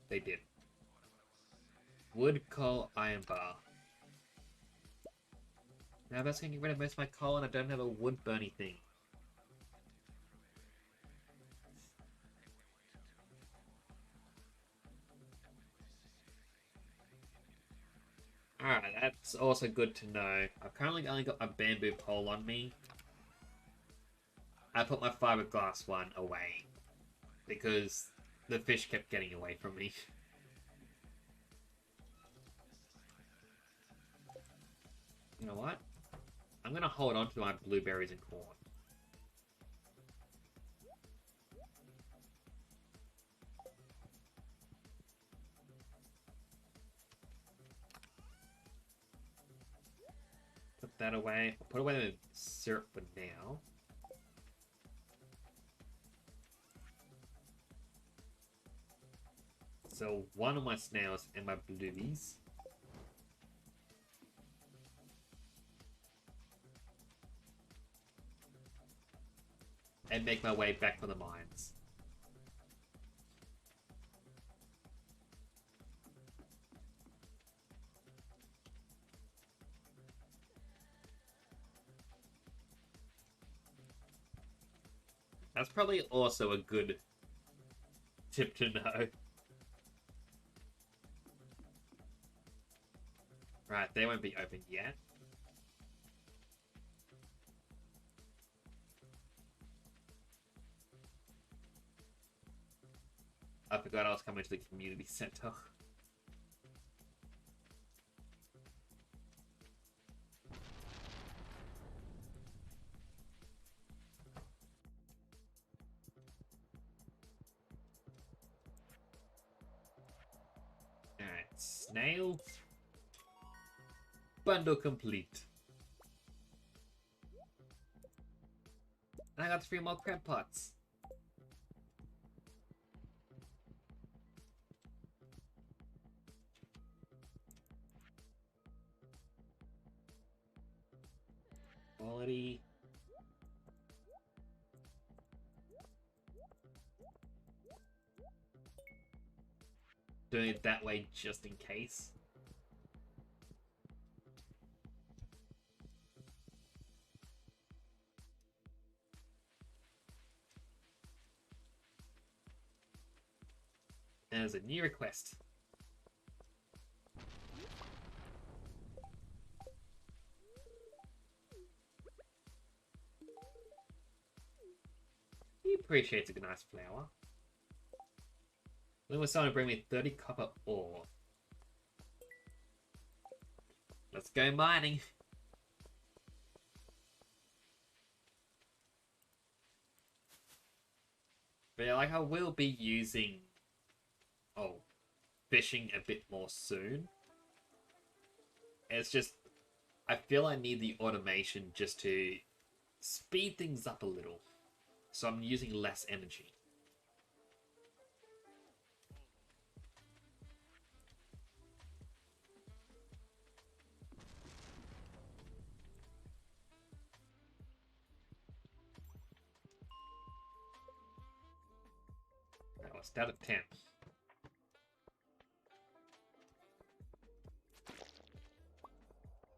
They did. Wood, coal, iron bar. Now that's gonna get rid of most of my coal and I don't have a wood burny thing. Alright, that's also good to know. I've currently only got my bamboo pole on me. I put my fiberglass one away because the fish kept getting away from me. You know what? I'm gonna hold on to my blueberries and corn. that away. I'll put away the syrup for now. So one of my snails and my bluebies. And make my way back for the mines. That's probably also a good tip to know. Right, they won't be open yet. I forgot I was coming to the community center. Alright, snail. Bundle complete. And I got 3 more crab pots. Quality. Doing it that way just in case. There's a new request. He appreciates a nice flower. Then we're starting to bring me 30 copper ore. Let's go mining. But yeah, like I will be using fishing a bit more soon. It's just I feel I need the automation just to speed things up a little. So I'm using less energy. That was down at 10.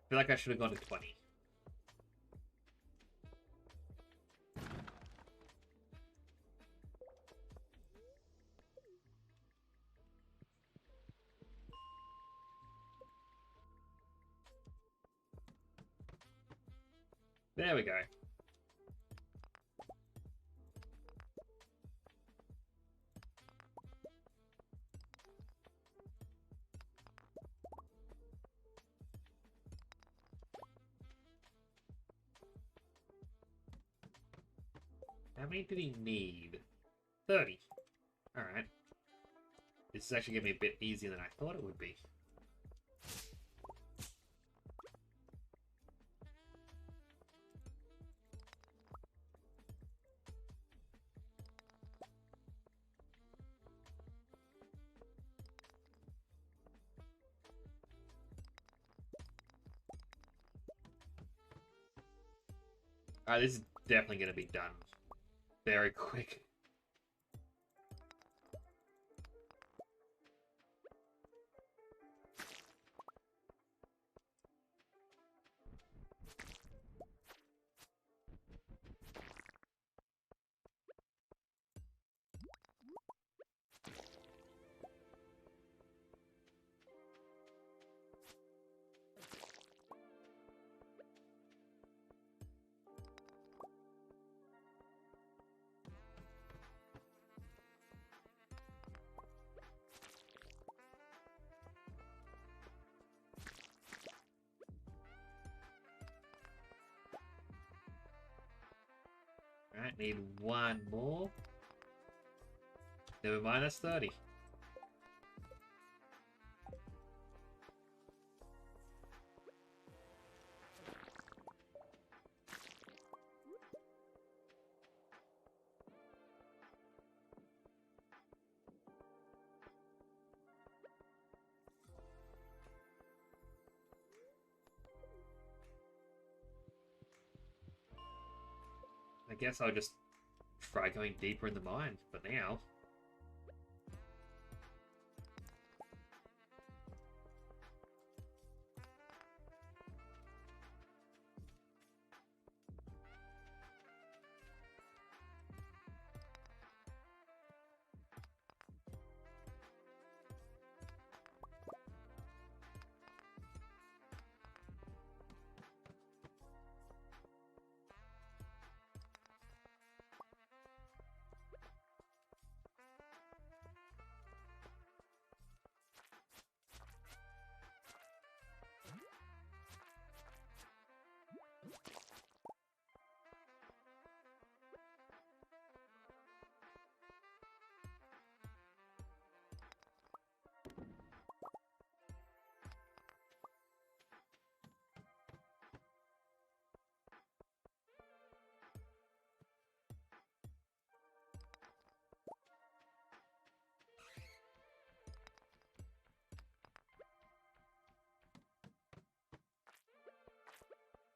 I feel like I should have gone to 20. There we go. How many did he need? 30. Alright. This is actually going to be a bit easier than I thought it would be. Alright, this is definitely going to be done very quick. Alright, need one more. Never mind, that's 30. I guess I'll just try going deeper in the mine for now.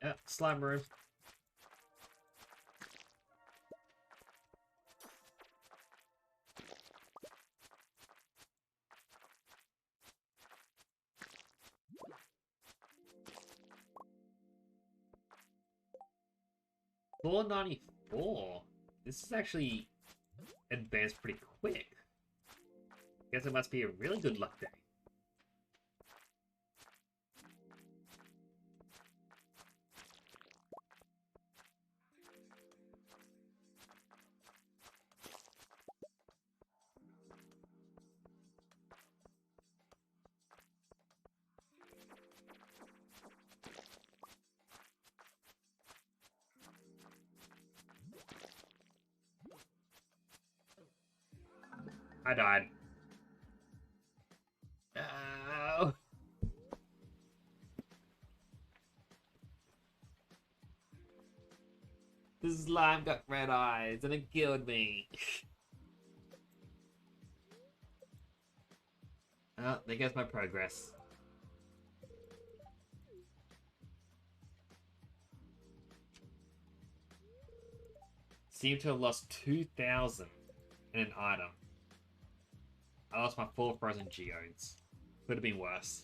Yeah, slime room. $4.94. This is actually advanced pretty quick. Guess it must be a really good luck day. I died. Oh. The slime got red eyes and it killed me. Oh, there goes my progress. Seem to have lost 2,000 in an item. I lost my 4 frozen geodes. Could have been worse.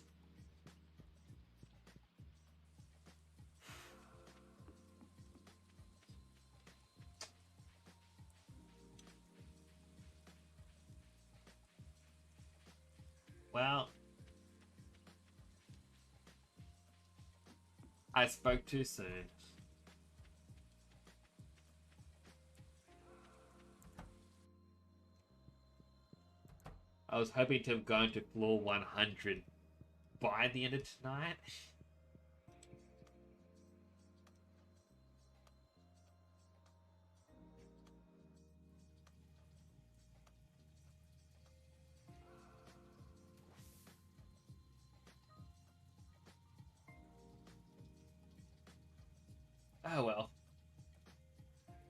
Well, I spoke too soon. I was hoping to have gone to floor 100 by the end of tonight. Oh well.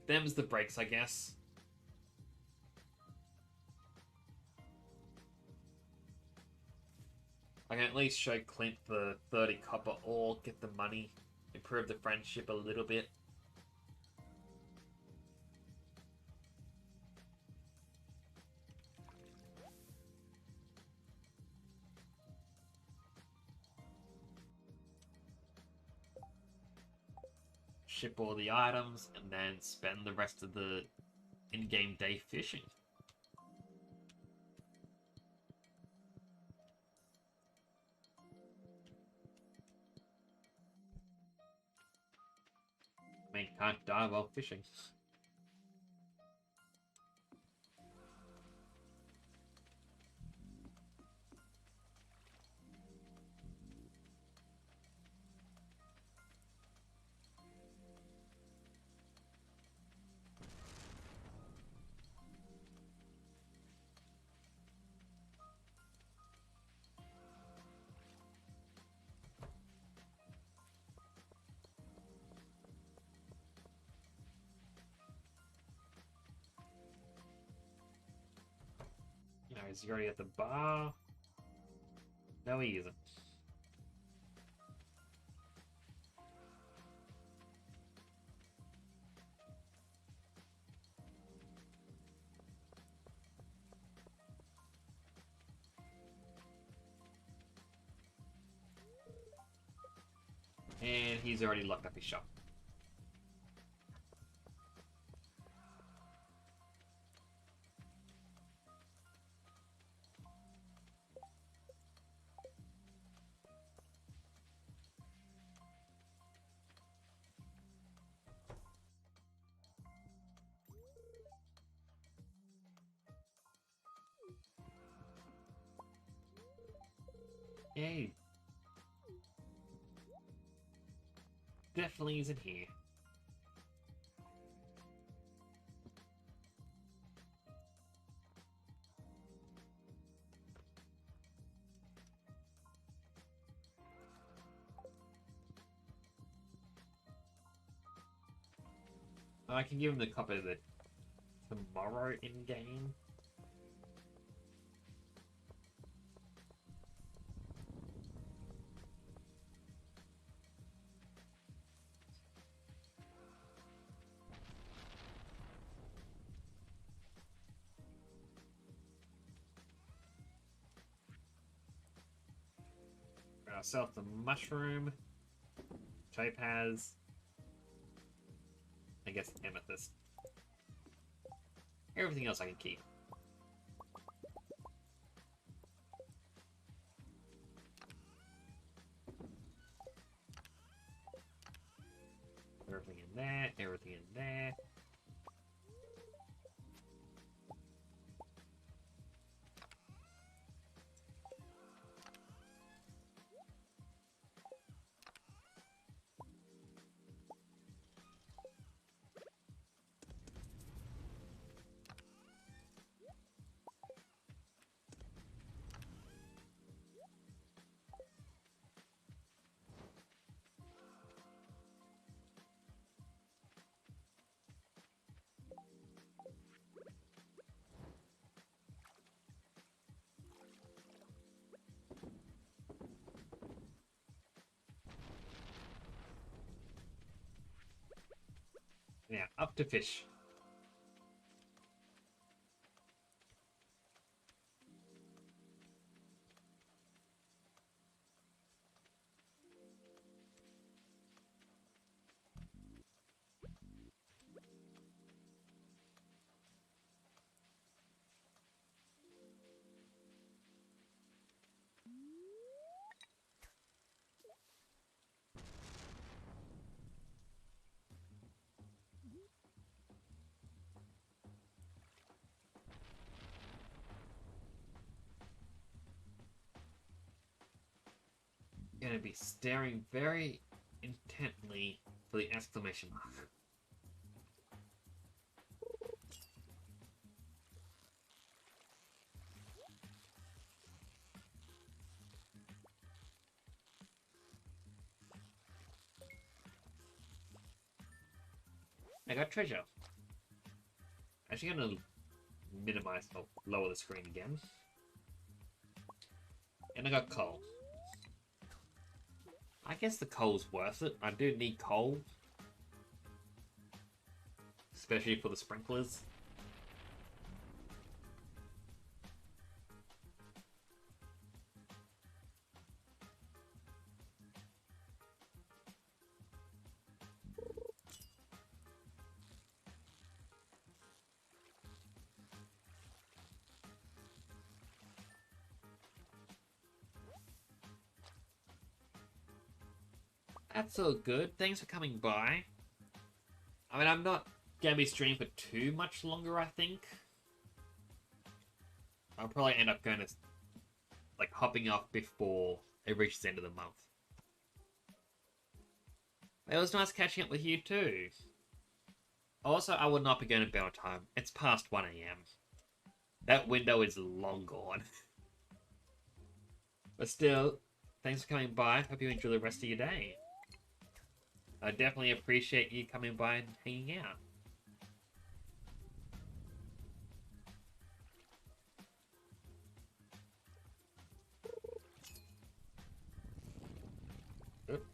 Them's the breaks, I guess. I can at least show Clint the 30 copper ore, get the money, improve the friendship a little bit. Ship all the items, and then spend the rest of the in-game day fishing. I mean, can't die while fishing. You know, is he already at the bar? No, he isn't. And he's already locked up his shop. Yay. Definitely isn't here. I can give him the copy of the tomorrow in game. Sell the mushroom, topaz, I guess amethyst. Everything else I can keep. Everything in there, everything in there. Now, up to fish. Gonna be staring very intently for the exclamation mark. I got treasure. Actually gonna minimize or lower the screen again. And I got coal. I guess the coal's worth it. I do need coal. Especially for the sprinklers. That's all good. Thanks for coming by. I mean, I'm not going to be streaming for too much longer, I think. I'll probably end up going to, like, hopping off before it reaches the end of the month. It was nice catching up with you, too. Also, I will not be going to bed on time. It's past 1 AM. That window is long gone. But still, thanks for coming by. Hope you enjoy the rest of your day. I definitely appreciate you coming by and hanging out. Oop.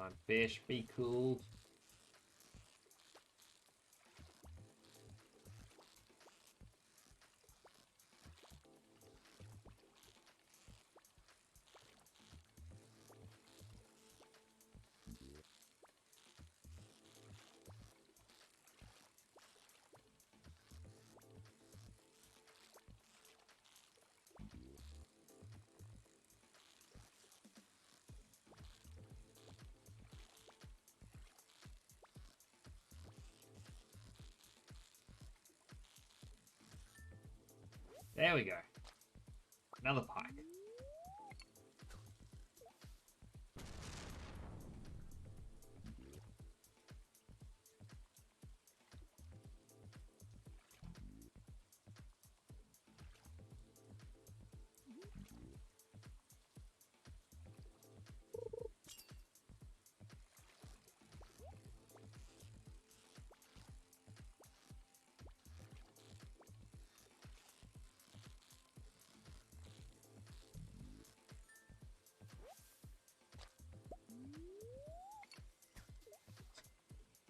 on, fish, be cool. There we go. Another pike.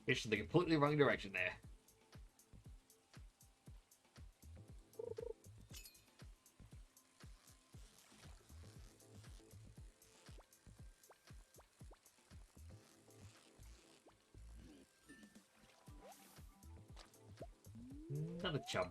Fish in the completely wrong direction there. Another chub.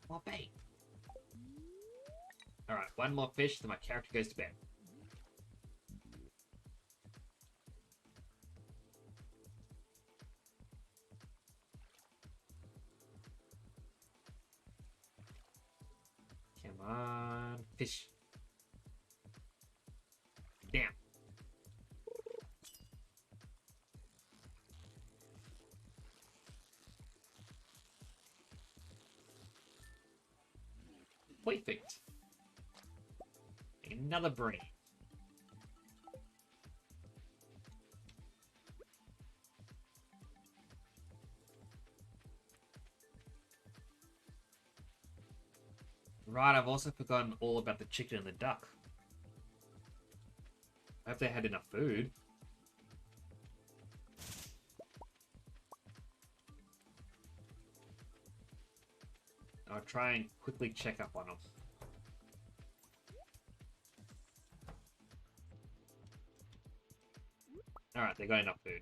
More bait. Alright, one more fish, then my character goes to bed. Come on, fish. Damn. Perfect. Another brain. Right, I've also forgotten all about the chicken and the duck. I hope they had enough food. I'll try and quickly check up on them. Alright, they got enough food.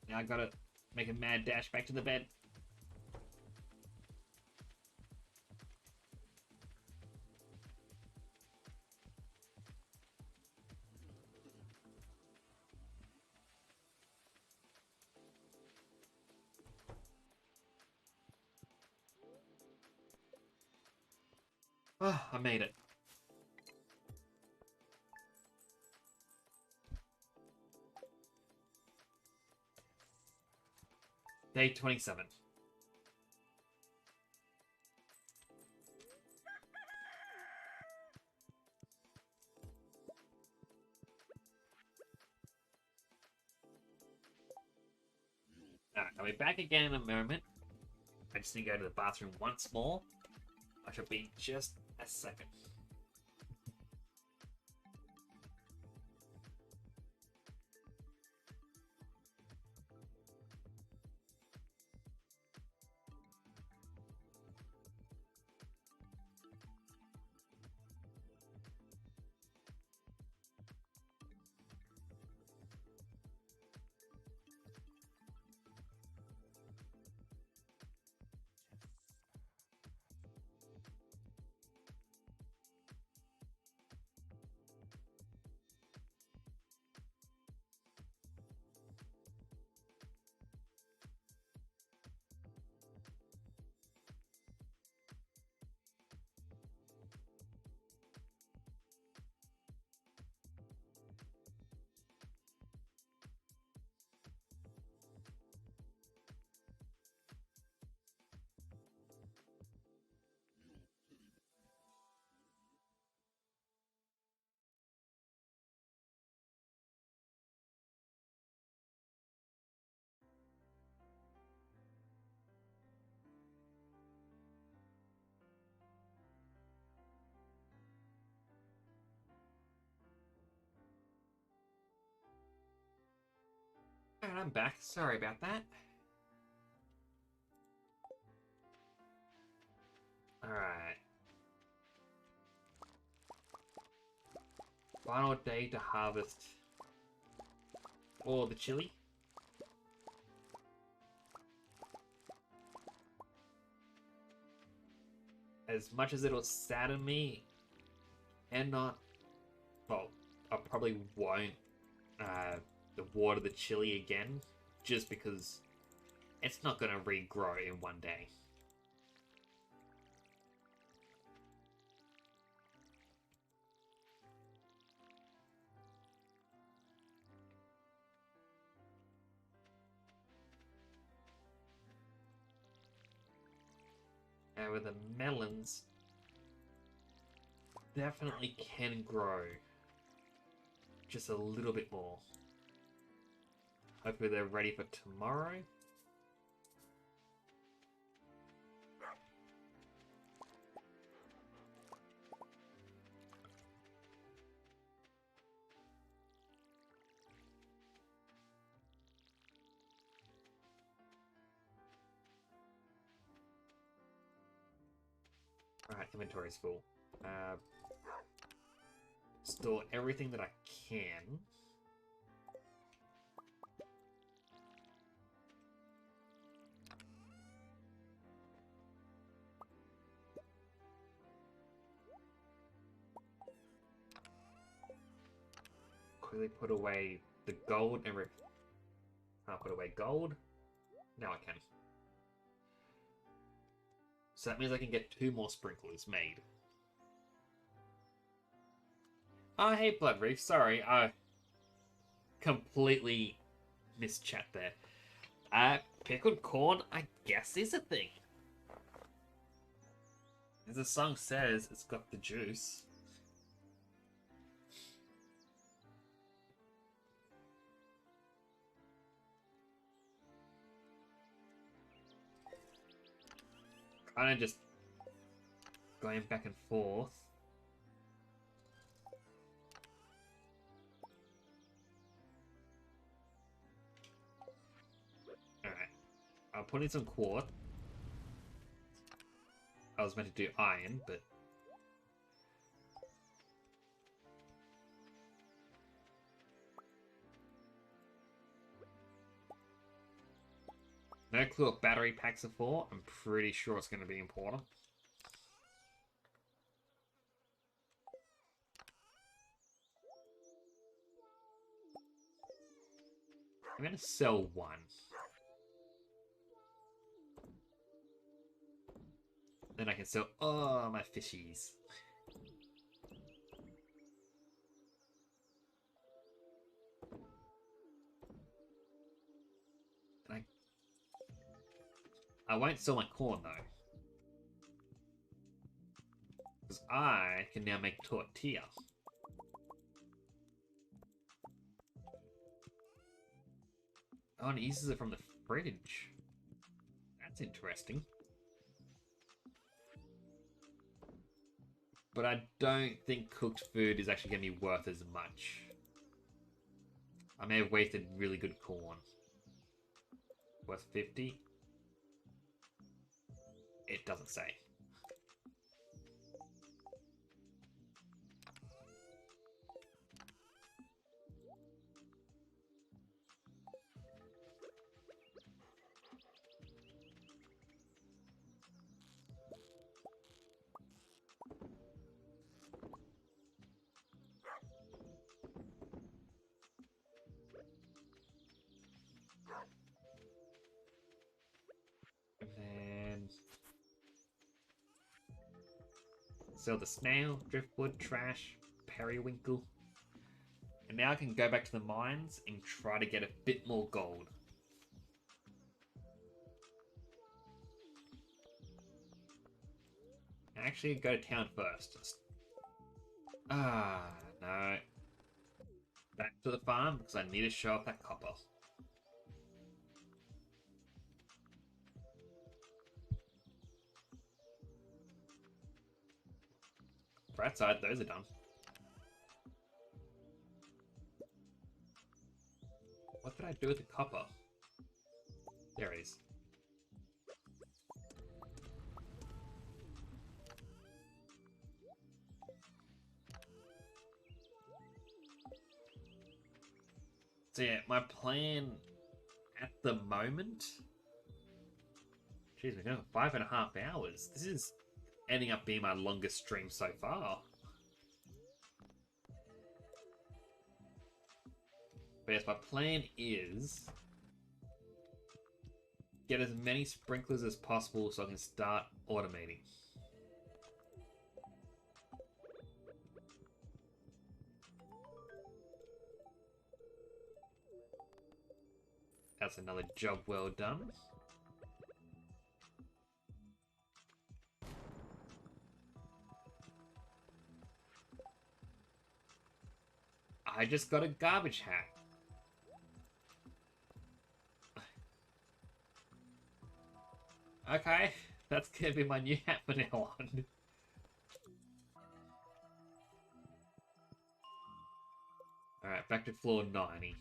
Now I gotta make a mad dash back to the bed. Oh, I made it. Day 27. Alright, I'll be back again in a moment. I just need to go to the bathroom once more. I shall be in just a second. And I'm back. Sorry about that. Alright. Final day to harvest all the chili. As much as it'll sadden me, and not... Well, I probably won't water the chili again, just because it's not going to regrow in one day. And with the melons, definitely can grow just a little bit more. Hopefully they're ready for tomorrow. Alright, inventory's full. Store everything that I can. Quickly put away the gold and I'll put away gold. Now I can. So that means I can get 2 more sprinklers made. Oh, hey, Blood Reef. Sorry, I completely mischat there. Pickled corn, I guess, is a thing. As the song says, it's got the juice. Kind of just going back and forth. Alright. I'll put in some quartz. I was meant to do iron, but... No clue what battery packs are for. I'm pretty sure it's going to be important. I'm going to sell one. Then I can sell all my fishies. I won't sell my corn, though. Because I can now make tortilla. Oh, and it uses it from the fridge. That's interesting. But I don't think cooked food is actually going to be worth as much. I may have wasted really good corn. Worth 50? It doesn't say. And then... sell the snail, driftwood, trash, periwinkle. And now I can go back to the mines and try to get a bit more gold. Actually, go to town first. No. Back to the farm because I need to show off that copper. Right side, those are done. What did I do with the copper? There it is. So yeah, my plan at the moment... Jeez, we're going for 5.5 hours. This is ending up being my longest stream so far. But yes, my plan is... get as many sprinklers as possible so I can start automating. That's another job well done. I just got a garbage hat. Okay, that's gonna be my new hat from now on. Alright, back to floor 90.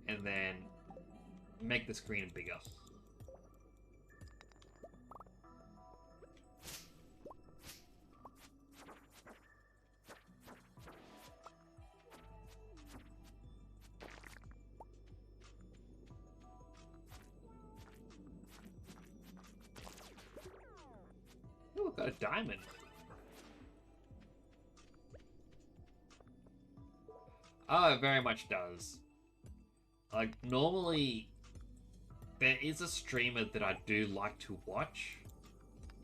And then make the screen bigger. Oh, I've got a diamond. Oh, it very much does. Like, normally, there is a streamer that I do like to watch,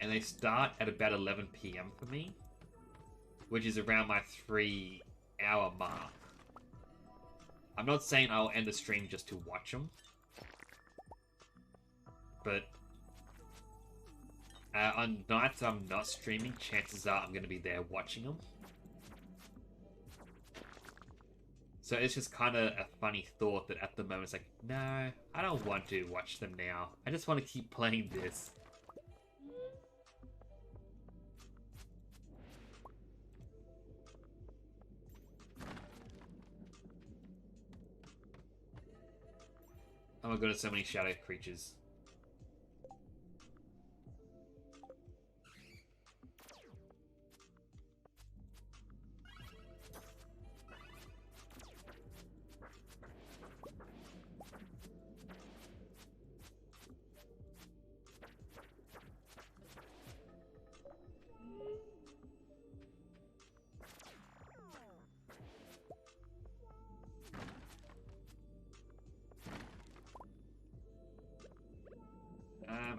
and they start at about 11 PM for me, which is around my 3-hour mark. I'm not saying I'll end the stream just to watch them, but on nights I'm not streaming, chances are I'm going to be there watching them. So it's just kind of a funny thought that at the moment it's like, no, I don't want to watch them now. I just want to keep playing this. Oh my goodness, so many shadow creatures.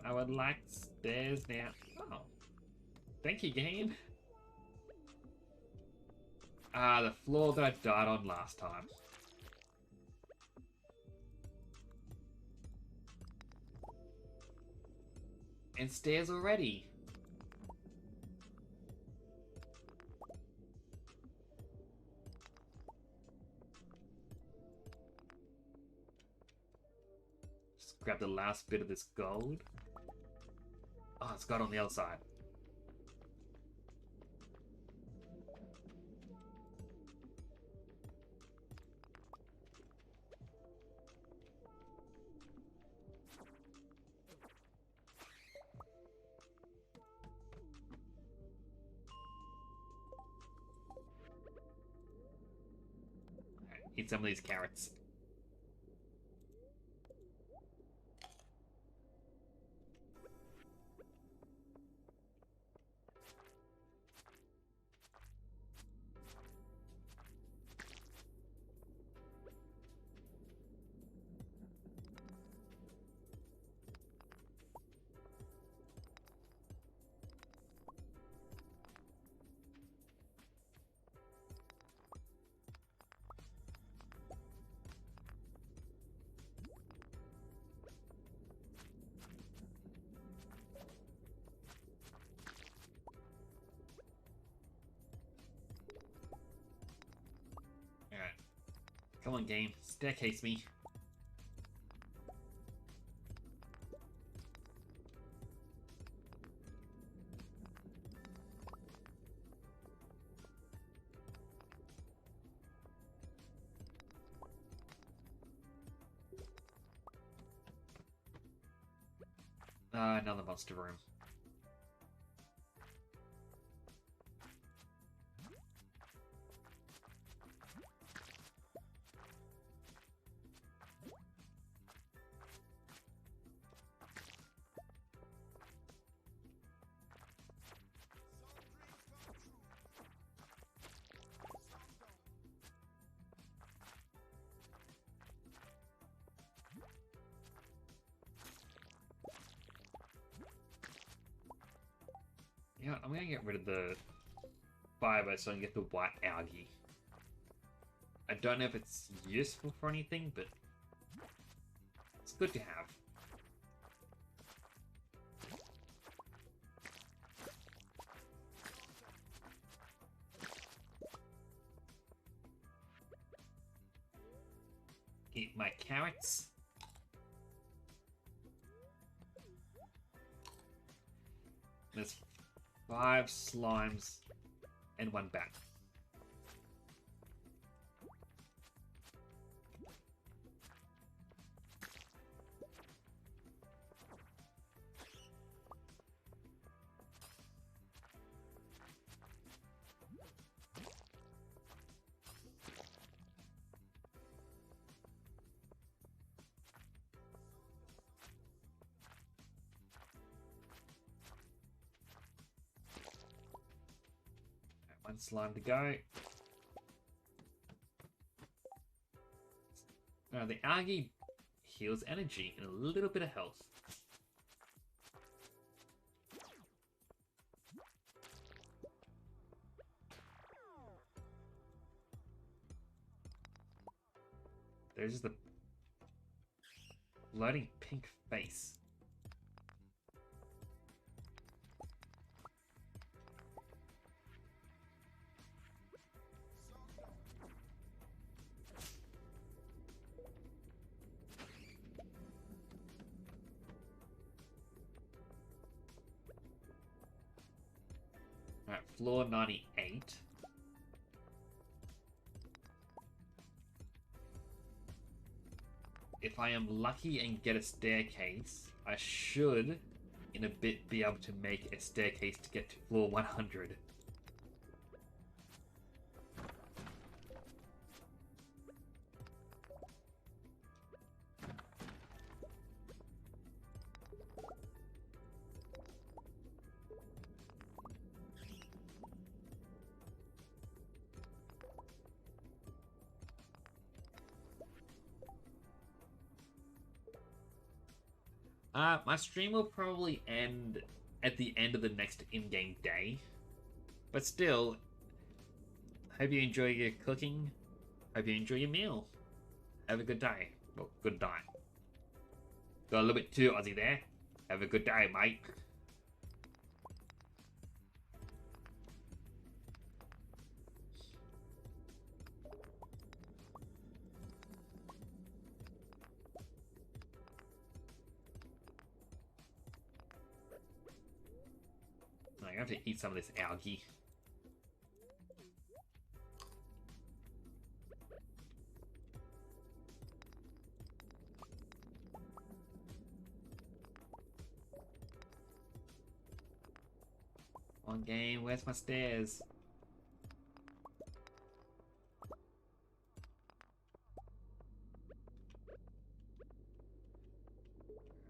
I would like stairs now. Oh. Thank you, game. The floor that I died on last time. And stairs already. Just grab the last bit of this gold. Oh, it's got on the other side. Alright, eat some of these carrots. Alright. Come on, game. Staircase me. Another monster room. Yeah, I'm gonna get rid of the fiber so I can get the white algae. I don't know if it's useful for anything, but it's good to have. Eat my carrots. There's 5 slimes and 1 bat. One slime to go. Now the algae heals energy and a little bit of health. There's the floating pink face. Alright, floor 98. If I am lucky and get a staircase, I should, in a bit, be able to make a staircase to get to floor 100. My stream will probably end at the end of the next in-game day. But still, hope you enjoy your cooking. Hope you enjoy your meal. Have a good day. Well, good night. Got a little bit too Aussie there. Have a good day, mate. I have to eat some of this algae. On game, where's my stairs?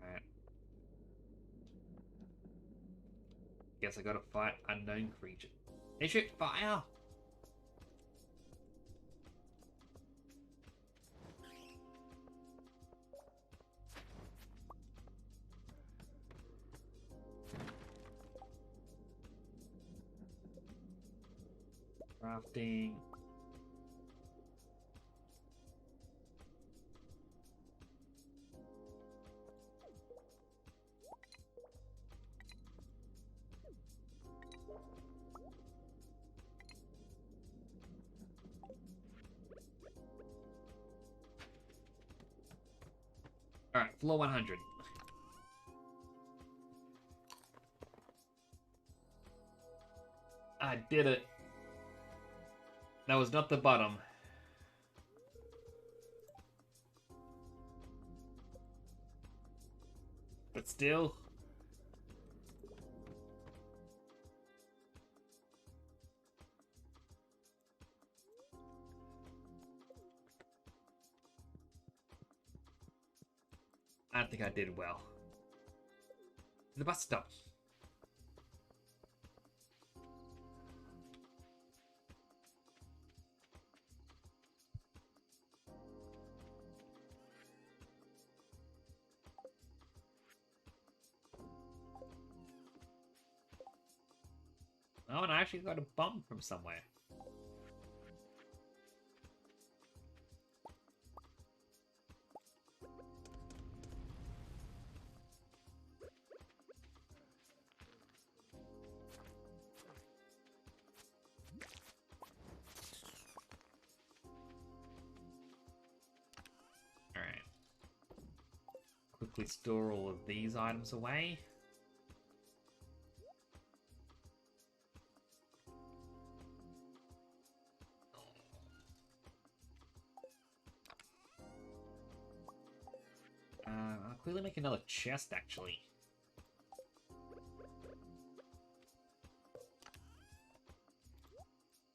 Alright. Guess I gotta fight unknown creature. They shoot fire! Crafting. Alright, floor 100. I did it. That was not the bottom. But still, I don't think I did well. The bus stop. Oh, and I actually got a bomb from somewhere. Alright. Quickly store all of these items away. I'll quickly make another chest, actually.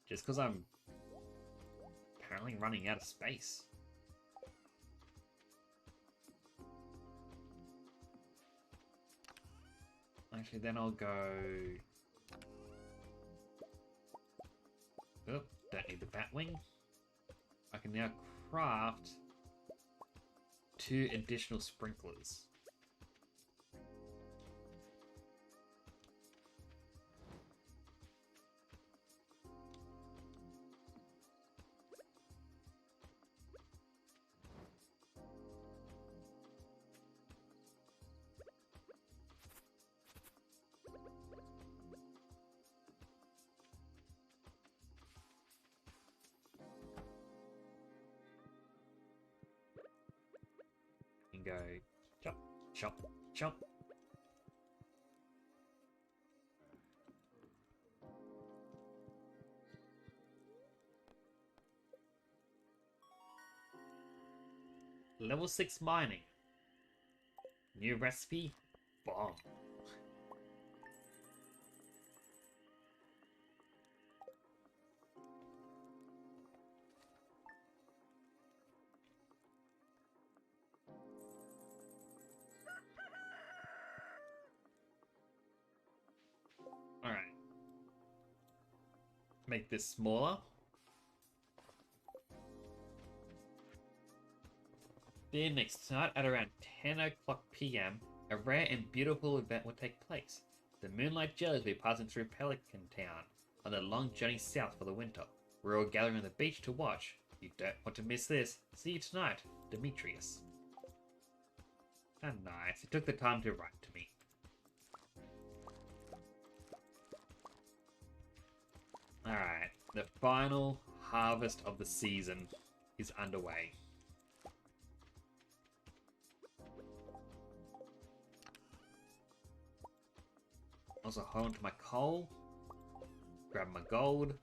Just because I'm apparently running out of space. Actually, then I'll go... Oh, don't need the bat wing. I can now craft 2 additional sprinklers. And go chop, chop, chop. Level 6 mining. New recipe, bomb. Alright. Make this smaller. Then next night at around 10 o'clock PM, a rare and beautiful event will take place. The moonlight jellies will be passing through Pelican Town on their long journey south for the winter. We're all gathering on the beach to watch. You don't want to miss this. See you tonight, Demetrius. How nice. He took the time to write to me. Alright, the final harvest of the season is underway. Also hold on to my coal, grab my gold.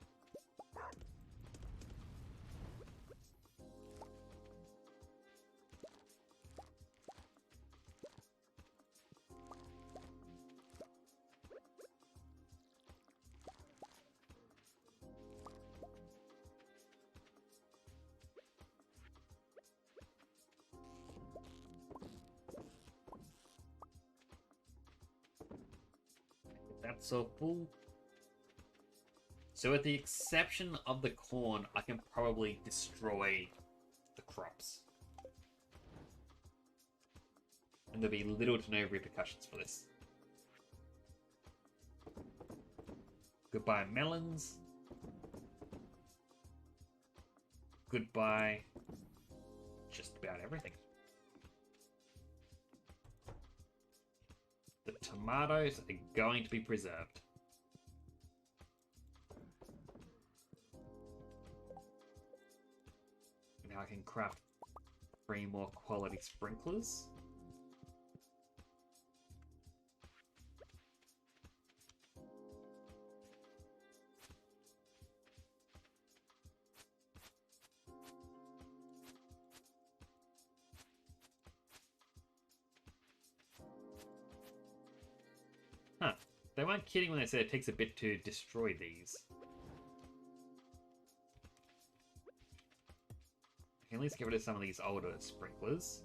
That's so full. So with the exception of the corn, I can probably destroy the crops. And there'll be little to no repercussions for this. Goodbye melons. Goodbye just about everything. The tomatoes are going to be preserved. Now I can craft 3 more quality sprinklers. Huh. They weren't kidding when they said it takes a bit to destroy these. I can at least get rid of some of these older sprinklers.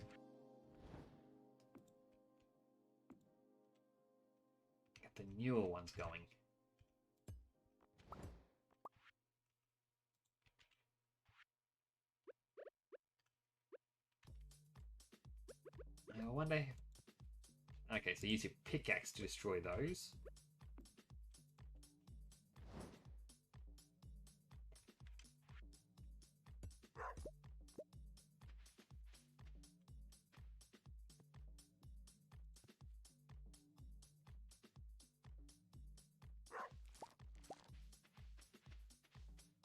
newer ones going. I wonder... Okay, so use your pickaxe to destroy those.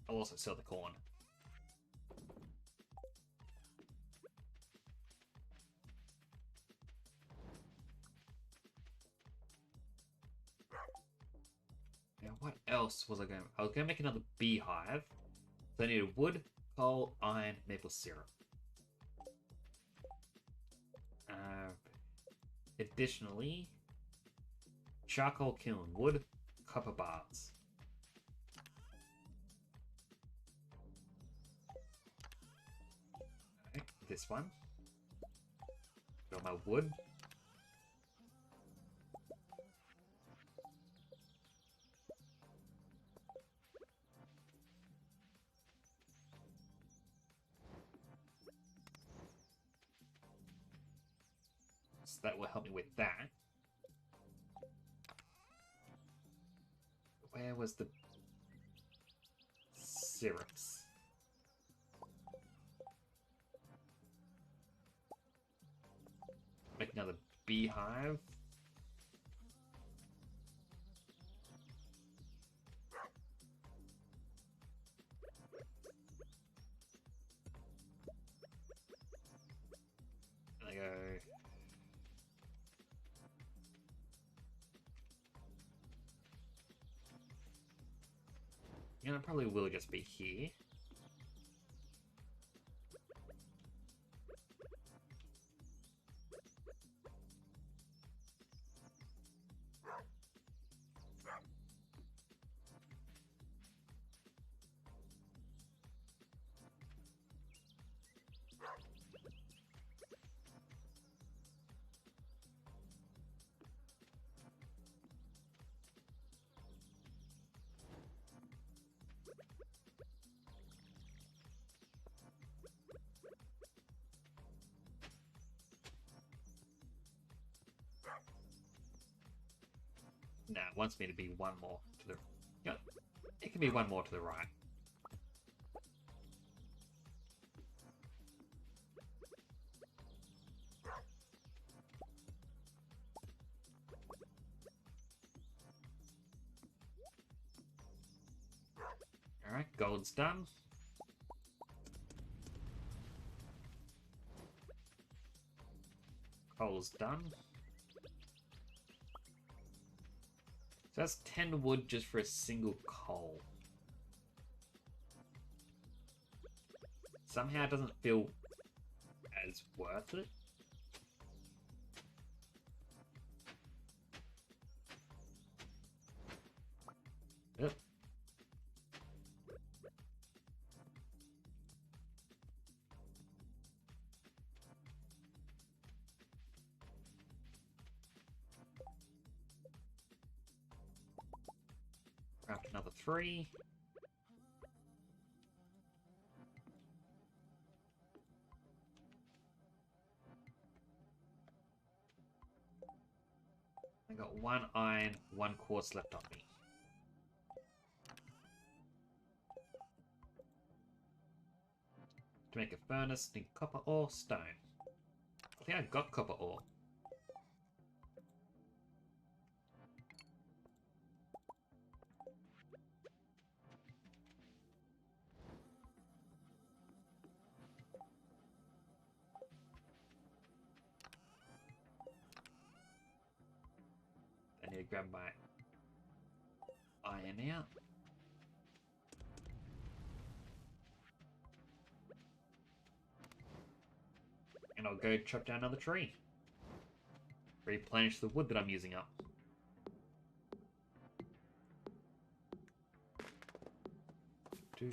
I'll also sell the corn. Now, what else was I going to... I was going to make another beehive. So I needed wood, coal, iron, maple syrup. Additionally, charcoal kiln, wood, copper bars. Okay, this one. Got my wood. So that will help me with that. Where was the syrups? Make another beehive. There we go. And it probably will just be here. No, it wants me to be one more to the... Yep, it can be one more to the right. Alright, gold's done. Coal's done. So that's 10 wood just for a single coal. Somehow it doesn't feel as worth it. Yep. Craft another 3. I got 1 iron, 1 quartz left on me. To make a furnace, need copper or stone. I think I got copper ore. I need to grab my iron out. And I'll go chop down another tree. Replenish the wood that I'm using up. Two,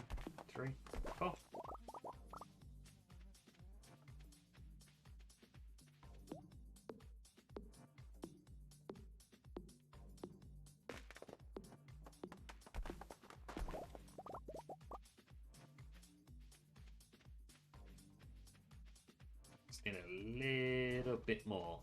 3, 4. in a little bit more.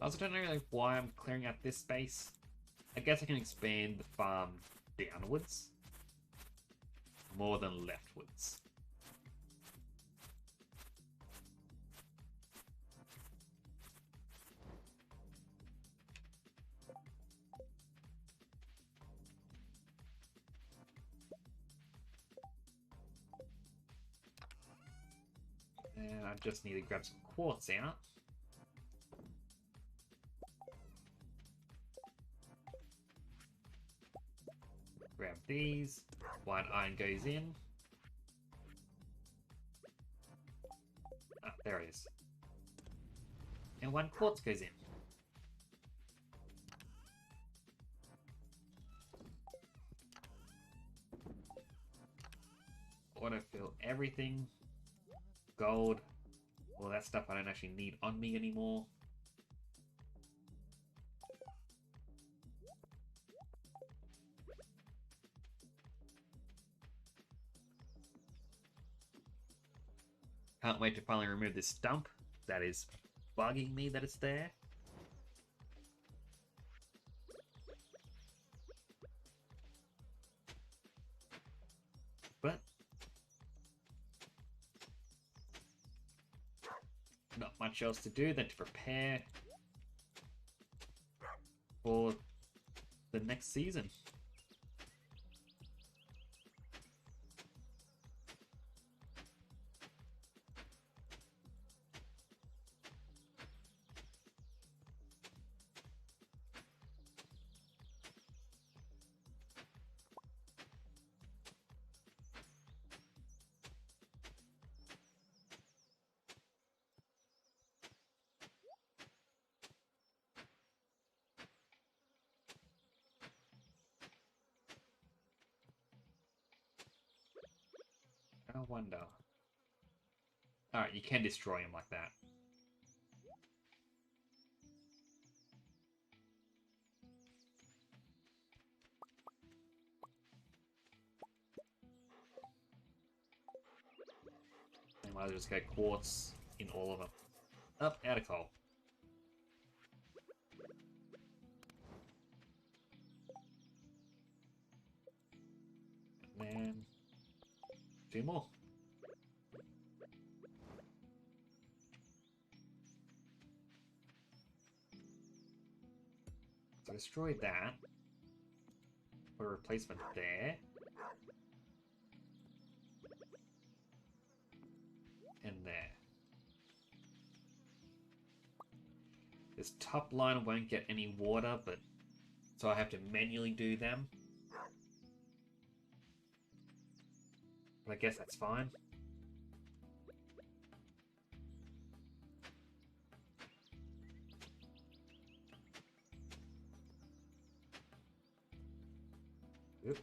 I also don't know like why I'm clearing out this space. I guess I can expand the farm downwards more than leftwards. And I just need to grab some quartz out. Grab these. One iron goes in. Ah, there it is. And one quartz goes in. Autofill everything. Gold. Well, that stuff I don't actually need on me anymore. Can't wait to finally remove this stump. That is bugging me that it's there. But not much else to do than to prepare for the next season. I wonder. Alright, you can destroy him like that. I might as well just go quartz in all of them. Up, out of coal. And then 2 more. So destroy that. Put a replacement there. And there. This top line won't get any water, but so I have to manually do them. But I guess that's fine. Oop.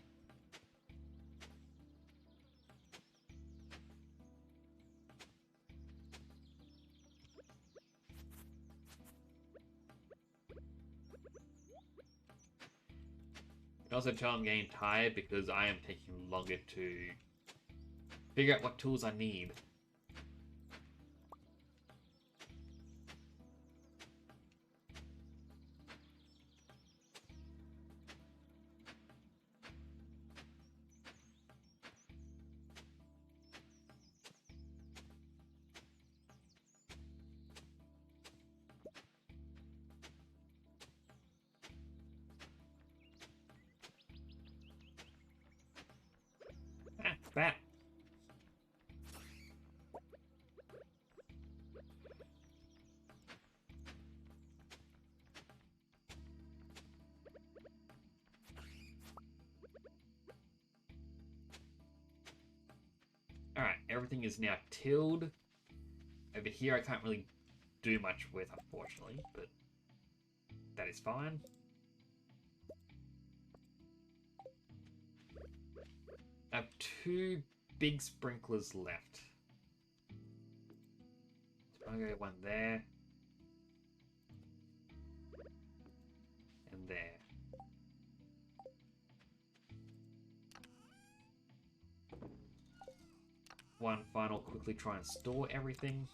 Also tell I'm getting tired because I am taking longer to figure out what tools I need. bat. Alright, everything is now tilled. Over here I can't really do much with, unfortunately, but that is fine. I have 2 big sprinklers left. So I'm gonna go one there. And there. One final, quickly try and store everything.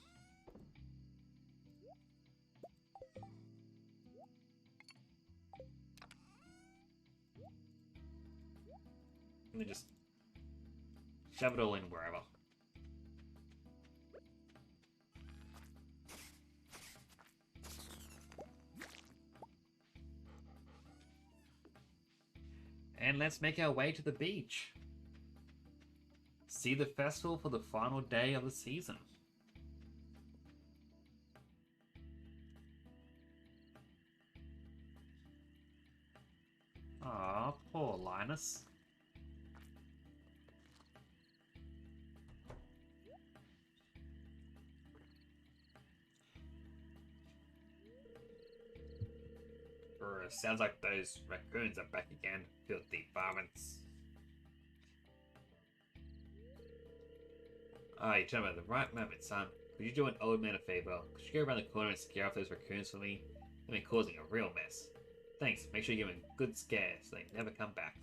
And then just shove it all in wherever. And let's make our way to the beach. See the festival for the final day of the season. Ah, poor Linus. Sounds like those raccoons are back again. Filthy varmints. Ah, you turned at the right moment, son. Could you do an old man a favor? Could you go around the corner and scare off those raccoons for me? They've been causing a real mess. Thanks. Make sure you give them a good scare so they never come back.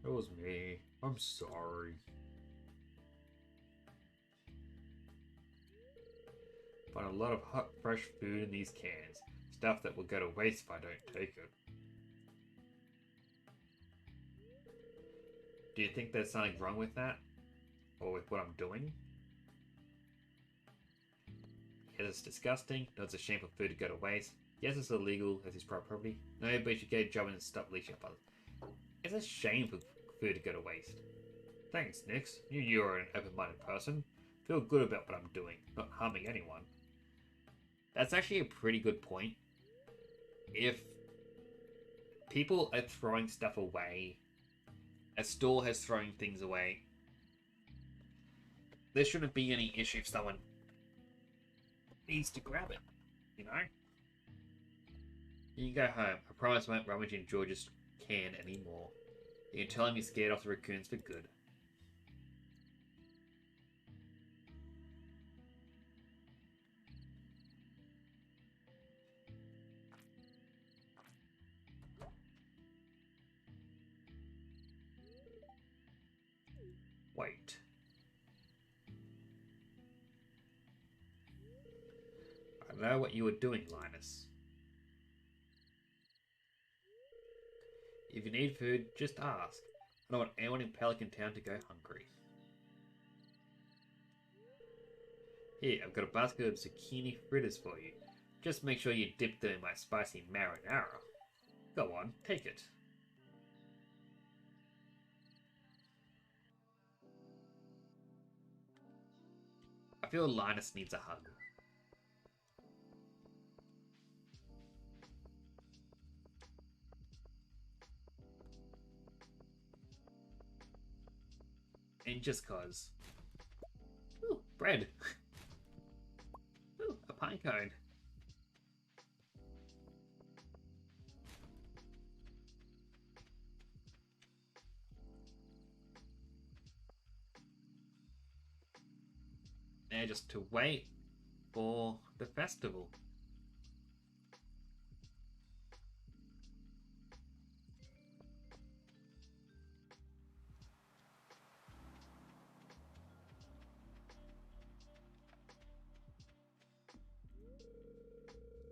It was me. I'm sorry. Find a lot of hot, fresh food in these cans. Stuff that will go to waste if I don't take it. Do you think there's something wrong with that? Or with what I'm doing? Yes, it's disgusting. No, it's a shame for food to go to waste. Yes, it's illegal as his private property. No, but you should get a job and stop leeching up others. It's a shame for food to go to waste. Thanks, Nix. You're an open-minded person. Feel good about what I'm doing, not harming anyone. That's actually a pretty good point. If people are throwing stuff away, a store has thrown things away, there shouldn't be any issue if someone needs to grab it, you know? You can go home. I promise I won't rummage in George's can anymore. You can tell him you're scared off the raccoons for good. Wait. I know what you were doing, Linus. If you need food, just ask. I don't want anyone in Pelican Town to go hungry. Here, I've got a basket of zucchini fritters for you. Just make sure you dip them in my spicy marinara. Go on, take it. I feel Linus needs a hug. And just cause. Ooh, bread. Ooh, a pine cone. Now just to wait for the festival.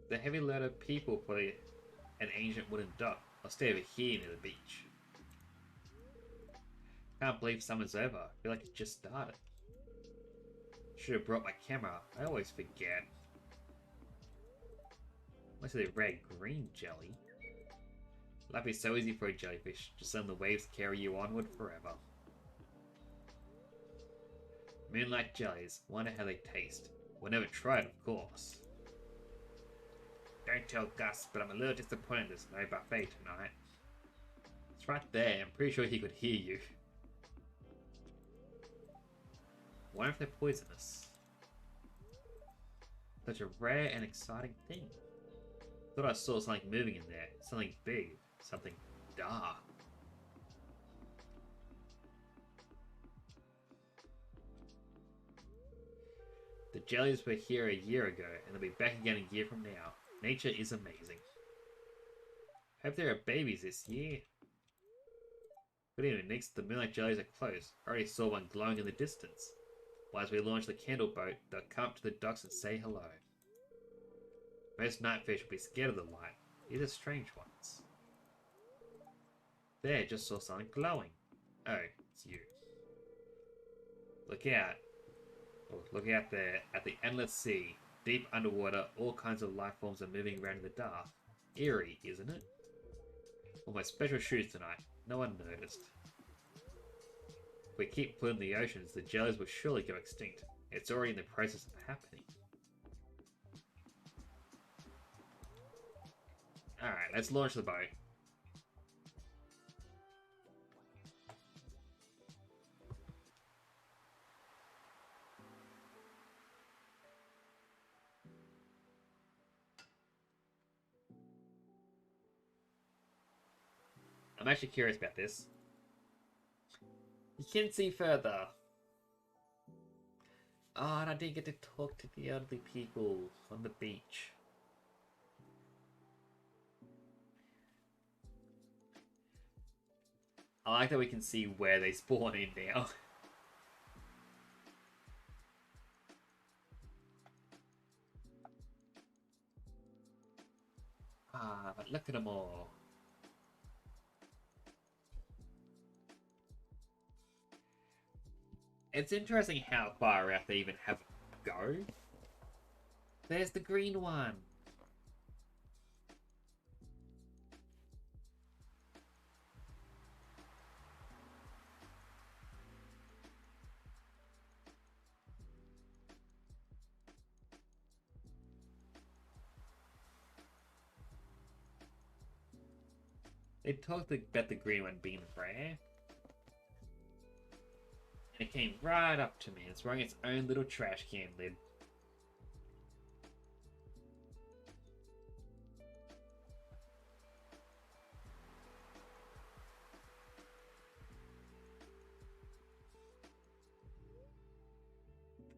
The heavy load of people for an ancient wooden dock. I'll stay over here near the beach. Can't believe summer's over. I feel like it just started. Should have brought my camera. I always forget. What's the red-green jelly? Life is so easy for a jellyfish. Just let the waves carry you onward forever. Moonlight jellies. Wonder how they taste. We'll never try it, of course. Don't tell Gus, but I'm a little disappointed there's no buffet tonight. It's right there. I'm pretty sure he could hear you. Wonder if they're poisonous. Such a rare and exciting thing. Thought I saw something moving in there. Something big. Something dark. The jellies were here a year ago, and they'll be back again a year from now. Nature is amazing. Hope there are babies this year. Good evening, Nix. The moonlight jellies are close. I already saw one glowing in the distance. Well, as we launch the candle boat, they'll come up to the docks and say hello. Most nightfish will be scared of the light. These are strange ones. There, just saw something glowing. Oh, it's you. Look out. Oh, look out there at the endless sea. Deep underwater, all kinds of life forms are moving around in the dark. Eerie, isn't it? Well, my special shoes tonight. No one noticed. If we keep polluting the oceans, the jellies will surely go extinct. It's already in the process of happening. Alright, let's launch the boat. I'm actually curious about this. You can see further. Oh, and I didn't get to talk to the elderly people on the beach. I like that we can see where they spawn in now. Ah, but look at them all. It's interesting how far out they even have to go. There's the green one. They talked about the green one being rare. And it came right up to me. It's wearing its own little trash can lid.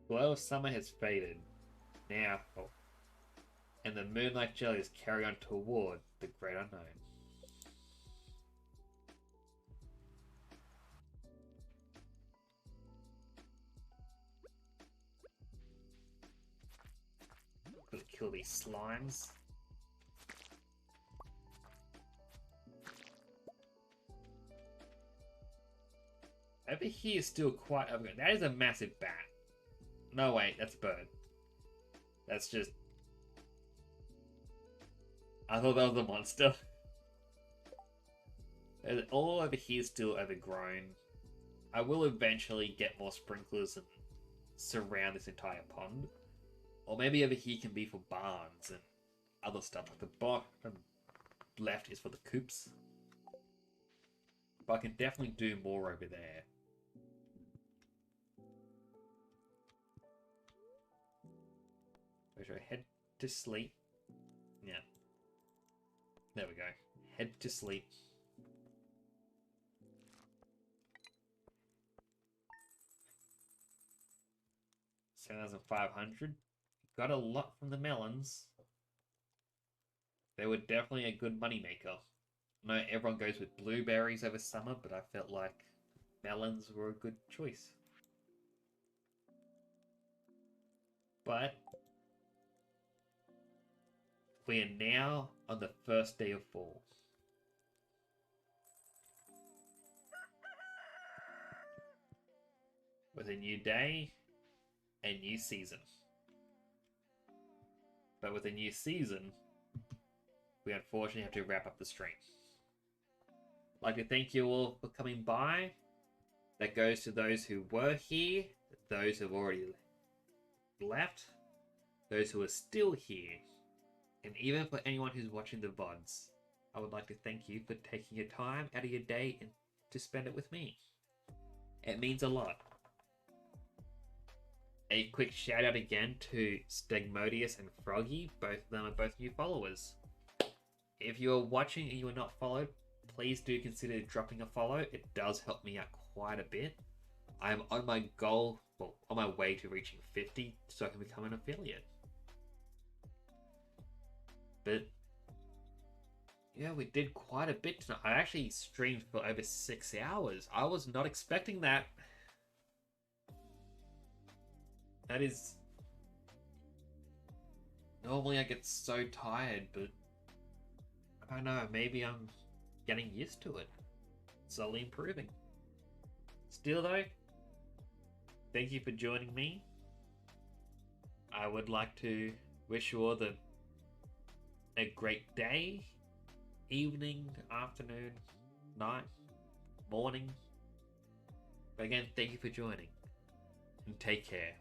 The glow of summer has faded. Now, oh, and the moonlight jellies carry on toward the great unknown. Gotta kill these slimes. Over here is still quite overgrown. That is a massive bat. No, wait, that's a bird. That's just... I thought that was a monster. All over here is still overgrown. I will eventually get more sprinklers and surround this entire pond. Or maybe over here can be for barns and other stuff. Like the bottom left is for the coops. But I can definitely do more over there. Should I head to sleep? Yeah. There we go. Head to sleep. 7,500. Got a lot from the melons. They were definitely a good money maker. I know everyone goes with blueberries over summer, but I felt like melons were a good choice. But we are now on the first day of fall. With a new day, a new season. But with a new season, we unfortunately have to wrap up the stream. I'd like to thank you all for coming by. That goes to those who were here, those who have already left, those who are still here, and even for anyone who's watching the VODs. I would like to thank you for taking your time out of your day and to spend it with me. It means a lot. A quick shout out again to Stegmodius and Froggy. Both of them are both new followers. If you are watching and you are not followed, please do consider dropping a follow. It does help me out quite a bit. I am on my goal, well, on my way to reaching 50 so I can become an affiliate. But yeah, we did quite a bit tonight. I actually streamed for over 6 hours. I was not expecting that. That is... Normally I get so tired, but I don't know, maybe I'm getting used to it. Slowly improving. Still though, thank you for joining me. I would like to wish you all a great day, evening, afternoon, night, morning. But again, thank you for joining, and take care.